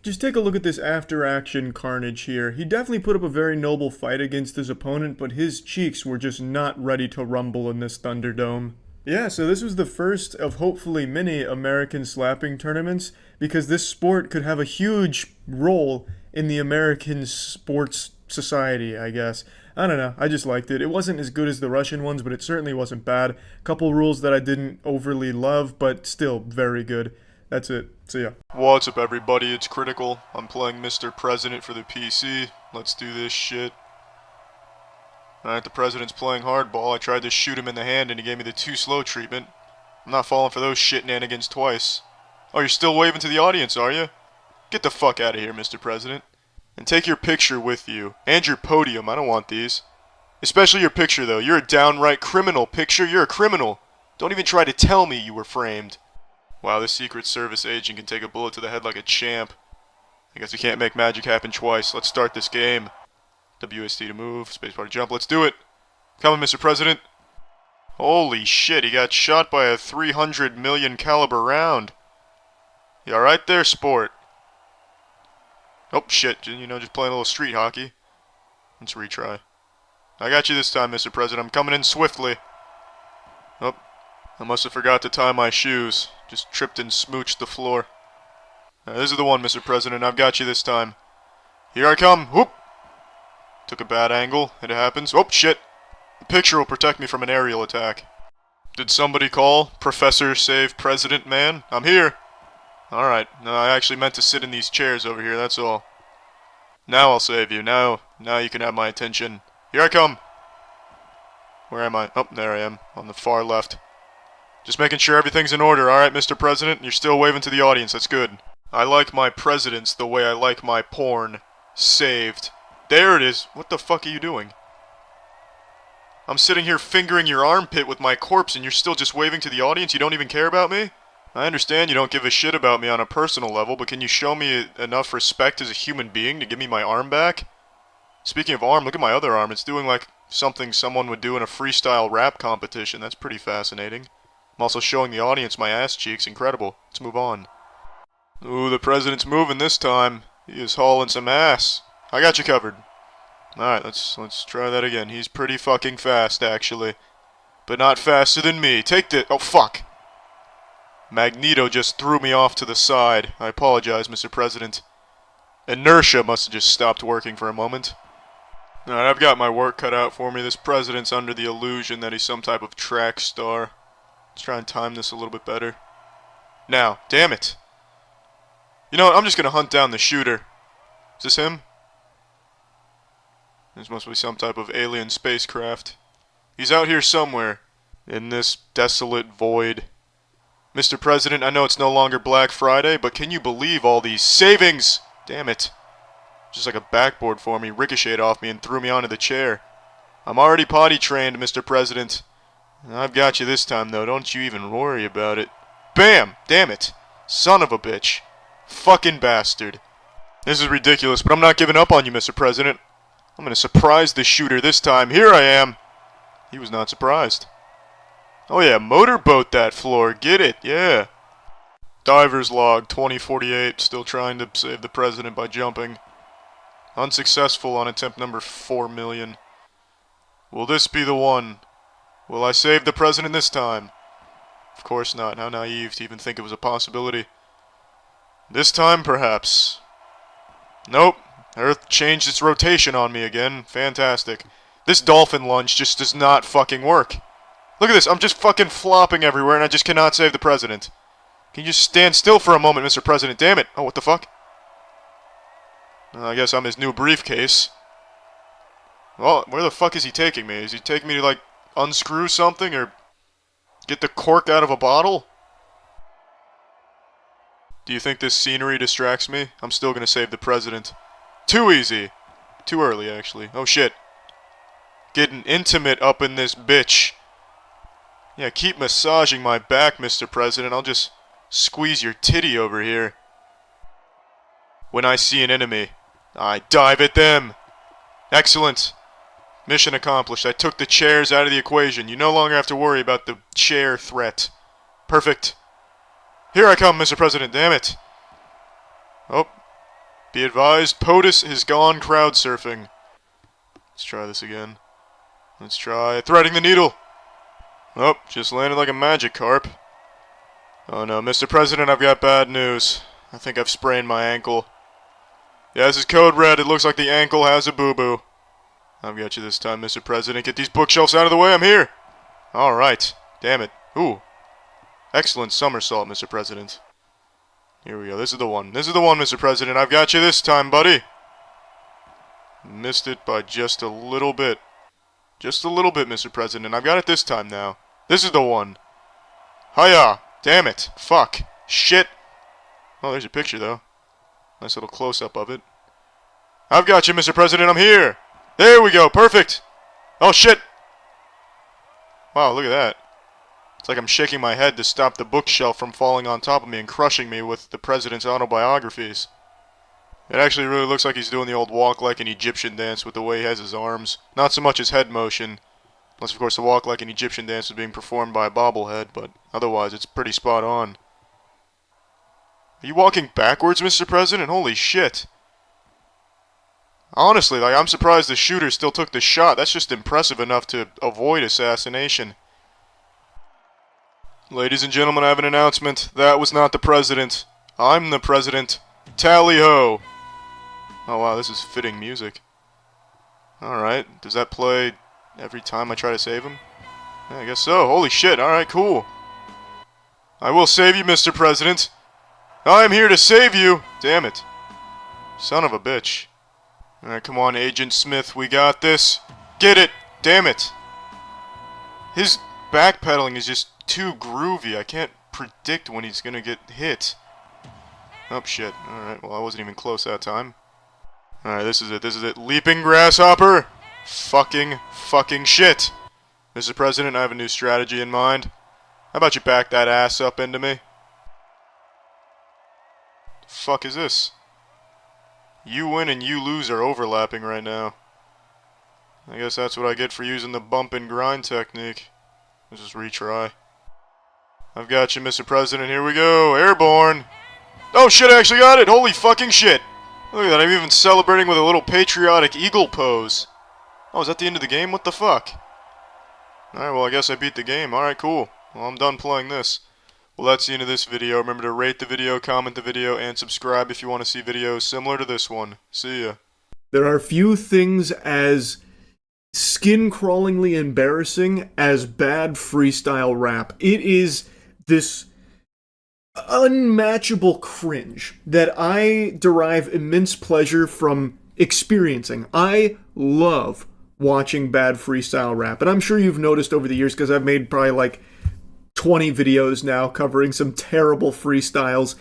Just take a look at this after-action carnage here. He definitely put up a very noble fight against his opponent, but his cheeks were just not ready to rumble in this Thunderdome. Yeah, so this was the first of hopefully many American slapping tournaments, because this sport could have a huge role in the American sports society, I guess. I don't know, I just liked it. It wasn't as good as the Russian ones, but it certainly wasn't bad. Couple rules that I didn't overly love, but still very good. That's it. See ya. What's up, everybody? It's Critical. I'm playing Mr. President for the PC. Let's do this shit. Alright, the President's playing hardball. I tried to shoot him in the hand and he gave me the too slow treatment. I'm not falling for those shit-nanigans twice. Oh, you're still waving to the audience, are you? Get the fuck out of here, Mr. President. And take your picture with you. And your podium. I don't want these. Especially your picture, though. You're a downright criminal. Picture, you're a criminal. Don't even try to tell me you were framed. Wow, this Secret Service agent can take a bullet to the head like a champ. I guess we can't make magic happen twice. Let's start this game. WSD to move, spacebar to jump. Let's do it. Coming, Mr. President. Holy shit, he got shot by a 300 million caliber round. You alright there, sport? Oh, shit, you know, just playing a little street hockey. Let's retry. I got you this time, Mr. President. I'm coming in swiftly. Oh, I must have forgot to tie my shoes. Just tripped and smooched the floor. This is the one, Mr. President. I've got you this time. Here I come. Whoop! Took a bad angle. It happens. Oh, shit. The picture will protect me from an aerial attack. Did somebody call? Professor Save President Man? I'm here. Alright. No, I actually meant to sit in these chairs over here, that's all. Now I'll save you. Now you can have my attention. Here I come. Where am I? Oh, there I am. On the far left. Just making sure everything's in order, alright, Mr. President? You're still waving to the audience, that's good. I like my presidents the way I like my porn. Saved. There it is. What the fuck are you doing? I'm sitting here fingering your armpit with my corpse and you're still just waving to the audience? You don't even care about me? I understand you don't give a shit about me on a personal level, but can you show me enough respect as a human being to give me my arm back? Speaking of arm, look at my other arm. It's doing like something someone would do in a freestyle rap competition. That's pretty fascinating. I'm also showing the audience my ass cheeks. Incredible. Let's move on. Ooh, the president's moving this time. He is hauling some ass. I got you covered. Alright, let's try that again. He's pretty fucking fast, actually. But not faster than me. Take the... Oh, fuck. Magneto just threw me off to the side. I apologize, Mr. President. Inertia must have just stopped working for a moment. Alright, I've got my work cut out for me. This president's under the illusion that he's some type of track star. Let's try and time this a little bit better. Now, damn it. You know what, I'm just gonna hunt down the shooter. Is this him? This must be some type of alien spacecraft. He's out here somewhere, in this desolate void. Mr. President, I know it's no longer Black Friday, but can you believe all these savings? Damn it. Just like a backboard for me, ricocheted off me and threw me onto the chair. I'm already potty trained, Mr. President. I've got you this time, though. Don't you even worry about it. Bam! Damn it. Son of a bitch. Fucking bastard. This is ridiculous, but I'm not giving up on you, Mr. President. I'm gonna surprise the shooter this time. Here I am. He was not surprised. Oh yeah, motorboat that floor. Get it, yeah. Diver's log 2048, still trying to save the president by jumping. Unsuccessful on attempt number 4 million. Will this be the one? Will I save the president this time? Of course not. How naive to even think it was a possibility. This time, perhaps. Nope. Earth changed its rotation on me again. Fantastic. This dolphin lunge just does not fucking work. Look at this. I'm just fucking flopping everywhere and I just cannot save the president. Can you just stand still for a moment, Mr. President? Damn it. Oh, what the fuck? I guess I'm his new briefcase. Well, where the fuck is he taking me? Is he taking me to, like, unscrew something or get the cork out of a bottle? Do you think this scenery distracts me? I'm still gonna save the president. Too easy. Too early, actually. Oh, shit. Getting intimate up in this bitch. Yeah, keep massaging my back, Mr. President. I'll just squeeze your titty over here. When I see an enemy, I dive at them. Excellent. Mission accomplished. I took the chairs out of the equation. You no longer have to worry about the chair threat. Perfect. Here I come, Mr. President. Damn it. Oh. Be advised, POTUS has gone crowd surfing. Let's try this again. Let's try threading the needle. Oh, just landed like a magic carp. Oh no, Mr. President, I've got bad news. I think I've sprained my ankle. Yeah, this is code red. It looks like the ankle has a boo-boo. I've got you this time, Mr. President. Get these bookshelves out of the way. I'm here. Alright. Damn it. Ooh. Excellent somersault, Mr. President. Here we go. This is the one. This is the one, Mr. President. I've got you this time, buddy. Missed it by just a little bit. Just a little bit, Mr. President. I've got it this time now. This is the one. Hiya! Damn it. Fuck. Shit. Oh, there's your picture, though. Nice little close-up of it. I've got you, Mr. President. I'm here. There we go. Perfect. Oh, shit. Wow, look at that. It's like I'm shaking my head to stop the bookshelf from falling on top of me and crushing me with the president's autobiographies. It actually really looks like he's doing the old walk like an Egyptian dance with the way he has his arms. Not so much his head motion. Unless, of course, the walk like an Egyptian dance was being performed by a bobblehead, but otherwise it's pretty spot on. Are you walking backwards, Mr. President? Holy shit. Honestly, like, I'm surprised the shooter still took the shot. That's just impressive enough to avoid assassination. Ladies and gentlemen, I have an announcement. That was not the president. I'm the president. Tally-ho! Oh wow, this is fitting music. Alright, does that play every time I try to save him? Yeah, I guess so. Holy shit, alright, cool. I will save you, Mr. President. I'm here to save you! Damn it. Son of a bitch. Alright, come on, Agent Smith, we got this. Get it! Damn it! His backpedaling is just too groovy. I can't predict when he's gonna get hit. Oh, shit. Alright, well, I wasn't even close that time. Alright, this is it. This is it. Leaping grasshopper! Fucking shit. Mr. President, I have a new strategy in mind. How about you back that ass up into me? The fuck is this? You win and you lose are overlapping right now. I guess that's what I get for using the bump and grind technique. Let's just retry. I've got you, Mr. President. Here we go. Airborne. Oh shit, I actually got it. Holy fucking shit. Look at that. I'm even celebrating with a little patriotic eagle pose. Oh, is that the end of the game? What the fuck? Alright, well, I guess I beat the game. Alright, cool. Well, I'm done playing this. Well, that's the end of this video. Remember to rate the video, comment the video, and subscribe if you want to see videos similar to this one. See ya. There are few things as skin-crawlingly embarrassing as bad freestyle rap. It is this unmatchable cringe that I derive immense pleasure from experiencing. I love watching bad freestyle rap, and I'm sure you've noticed over the years because I've made probably like 20 videos now covering some terrible freestyles,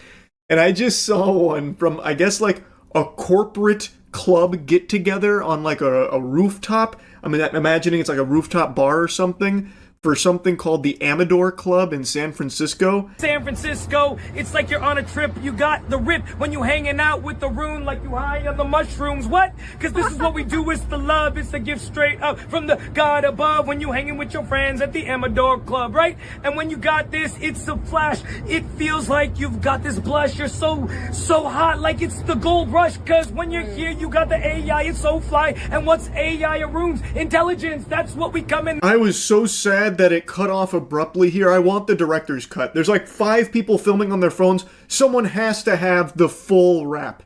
and I just saw one from, I guess, like a corporate club get-together on like a rooftop. I mean, I'm imagining it's like a rooftop bar or something, for something called the Amador Club in San Francisco. San Francisco, it's like you're on a trip. You got the rip when you hanging out with the rune like you high on the mushrooms. What? Because this is what we do. It's the love. It's the gift straight up from the God above when you hanging with your friends at the Amador Club, right? And when you got this, it's a flash. It feels like you've got this blush. You're so hot, like it's the gold rush. Because when you're here, you got the AI. It's so fly. And what's AI? Runes, intelligence. That's what we come in. I was so sad that it cut off abruptly here. I want the director's cut. There's like 5 people filming on their phones. Someone has to have the full rap.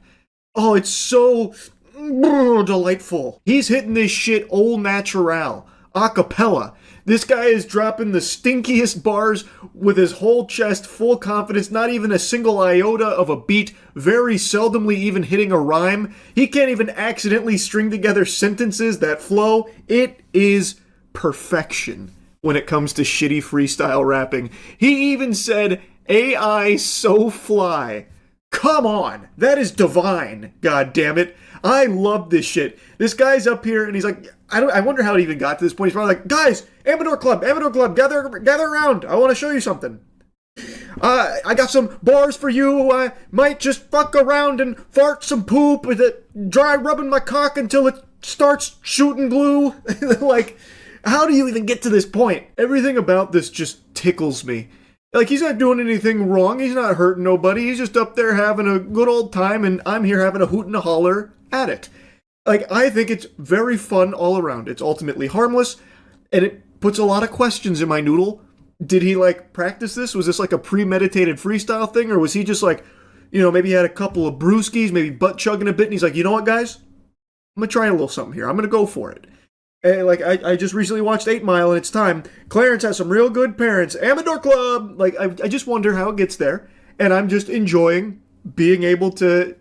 Oh, it's so delightful. He's hitting this shit au natural, a cappella. This guy is dropping the stinkiest bars with his whole chest, full confidence, not even a single iota of a beat, very seldomly even hitting a rhyme. He can't even accidentally string together sentences that flow. It is perfection when it comes to shitty freestyle rapping. He even said, AI so fly. Come on, that is divine, god damn it. I love this shit. This guy's up here and he's like, I wonder how it even got to this point. He's probably like, guys, Amador Club, gather around. I want to show you something. I got some bars for you. I might just fuck around and fart some poop with it, dry rubbing my cock until it starts shooting glue. Like, how do you even get to this point? Everything about this just tickles me. Like, he's not doing anything wrong. He's not hurting nobody. He's just up there having a good old time, and I'm here having a hoot and a holler at it. Like, I think it's very fun all around. It's ultimately harmless, and it puts a lot of questions in my noodle. Did he, like, practice this? Was this, like, a premeditated freestyle thing? Or was he just, like, you know, maybe he had a couple of brewskis, maybe butt chugging a bit, and he's like, you know what, guys? I'm gonna try a little something here. I'm gonna go for it. And, like, I just recently watched 8 Mile, and it's time. Clarence has some real good parents. Amador Club! Like, I just wonder how it gets there. And I'm just enjoying being able to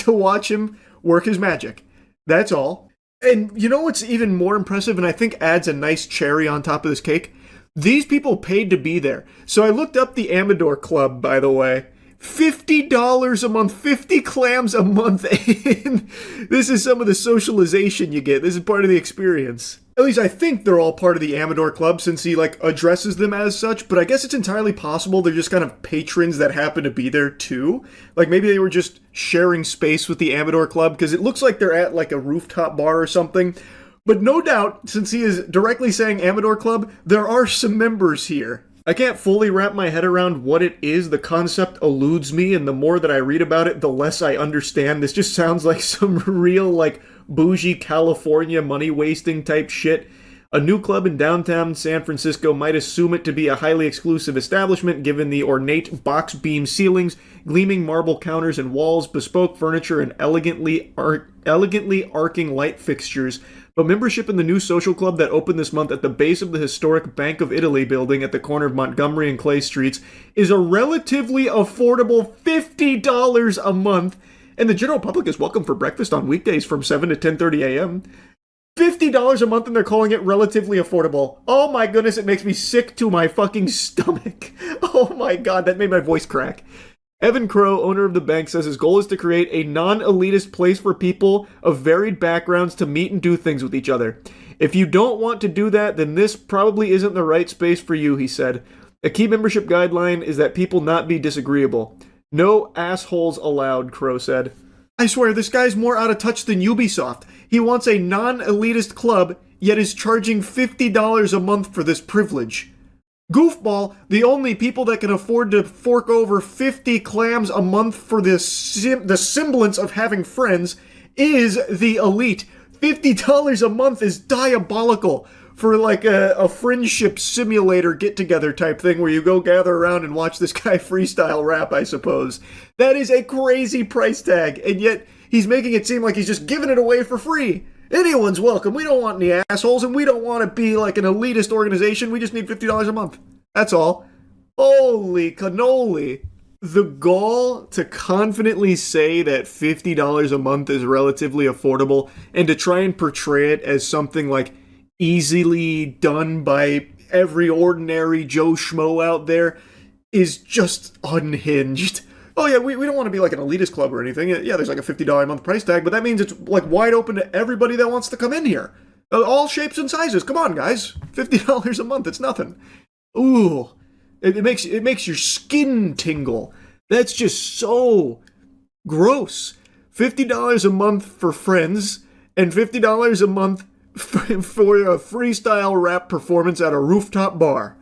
watch him work his magic. That's all. And you know what's even more impressive, and I think adds a nice cherry on top of this cake? These people paid to be there. So I looked up the Amador Club, by the way. $50 a month, 50 clams a month. This is some of the socialization you get. This is part of the experience. At least I think they're all part of the Amador Club since he, like, addresses them as such, but I guess it's entirely possible they're just kind of patrons that happen to be there too. Like, maybe they were just sharing space with the Amador Club, because it looks like they're at, like, a rooftop bar or something. But no doubt, since he is directly saying Amador Club, there are some members here. I can't fully wrap my head around what it is. The concept eludes me, and the more that I read about it, the less I understand. This just sounds like some real, like, bougie California money-wasting type shit. A new club in downtown San Francisco might assume it to be a highly exclusive establishment given the ornate box beam ceilings, gleaming marble counters and walls, bespoke furniture, and elegantly arcing light fixtures. But membership in the new social club that opened this month at the base of the historic Bank of Italy building at the corner of Montgomery and Clay Streets is a relatively affordable $50 a month, and the general public is welcome for breakfast on weekdays from 7 to 10:30 a.m. $50 a month, and they're calling it relatively affordable. Oh my goodness, it makes me sick to my fucking stomach. Oh my god, that made my voice crack. Evan Crow, owner of the bank, says his goal is to create a non-elitist place for people of varied backgrounds to meet and do things with each other. If you don't want to do that, then this probably isn't the right space for you, he said. A key membership guideline is that people not be disagreeable. No assholes allowed, Crow said. I swear, this guy's more out of touch than Ubisoft. He wants a non-elitist club, yet is charging $50 a month for this privilege. Goofball, the only people that can afford to fork over 50 clams a month for the semblance of having friends is the elite. $50 a month is diabolical for like a friendship simulator get-together type thing where you go gather around and watch this guy freestyle rap, I suppose. That is a crazy price tag, and yet he's making it seem like he's just giving it away for free. Anyone's welcome. We don't want any assholes, and we don't want to be like an elitist organization. We just need $50 a month. That's all. Holy cannoli. The gall to confidently say that $50 a month is relatively affordable and to try and portray it as something like easily done by every ordinary Joe Schmo out there is just unhinged. Oh yeah, we don't want to be like an elitist club or anything. Yeah, there's like a $50 a month price tag, but that means it's like wide open to everybody that wants to come in here. All shapes and sizes. Come on, guys. $50 a month, it's nothing. Ooh, it makes your skin tingle. That's just so gross. $50 a month for friends and $50 a month for a freestyle rap performance at a rooftop bar.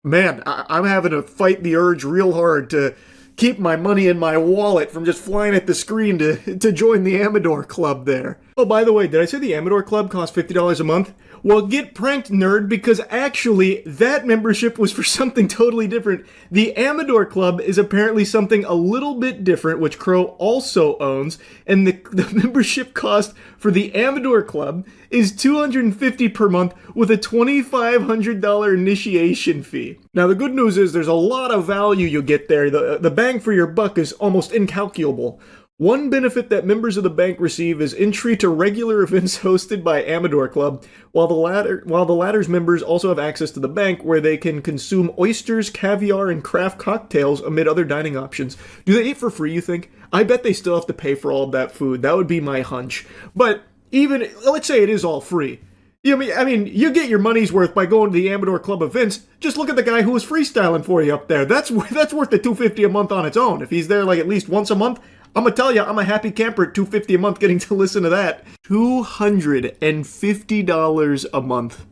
Man, I'm having to fight the urge real hard to keep my money in my wallet from just flying at the screen to join the Amador Club there. Oh, by the way, did I say the Amador Club costs $50 a month? Well, get pranked, nerd, because actually that membership was for something totally different. The Amador Club is apparently something a little bit different, which Crow also owns, and the membership cost for the Amador Club is $250 per month with a $2,500 initiation fee. Now, the good news is there's a lot of value you'll get there. The bang for your buck is almost incalculable. One benefit that members of the bank receive is entry to regular events hosted by Amador Club, while the latter's members also have access to the bank where they can consume oysters, caviar, and craft cocktails amid other dining options. Do they eat for free, you think? I bet they still have to pay for all of that food. That would be my hunch. But even, let's say it is all free. I mean, you get your money's worth by going to the Amador Club events. Just look at the guy who was freestyling for you up there. That's worth the $250 a month on its own. If he's there like at least once a month, I'm gonna tell you, I'm a happy camper at $250 a month getting to listen to that. $250 a month.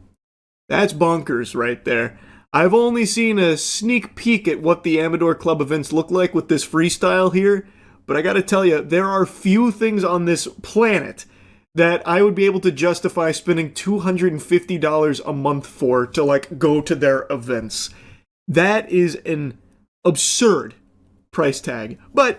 That's bonkers right there. I've only seen a sneak peek at what the Amador Club events look like with this freestyle here, but I gotta tell you, there are few things on this planet that I would be able to justify spending $250 a month for to like go to their events. That is an absurd price tag. But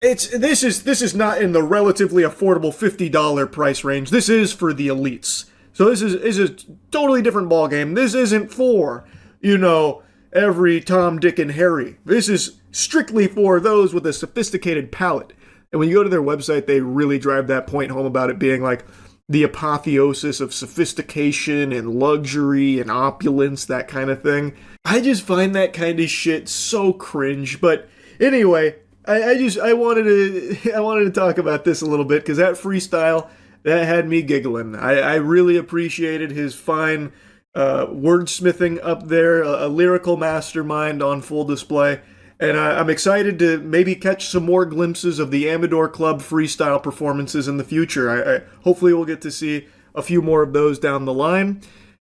this is not in the relatively affordable $50 price range. This is for the elites. So this is a totally different ballgame. This isn't for, every Tom, Dick, and Harry. This is strictly for those with a sophisticated palate. And when you go to their website, they really drive that point home about it being like the apotheosis of sophistication and luxury and opulence, that kind of thing. I just find that kind of shit so cringe. But anyway, I wanted to talk about this a little bit because that freestyle, that had me giggling. I really appreciated his fine wordsmithing up there, a lyrical mastermind on full display. And I'm excited to maybe catch some more glimpses of the Amador Club freestyle performances in the future. Hopefully we'll get to see a few more of those down the line.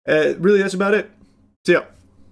Really, that's about it. See ya.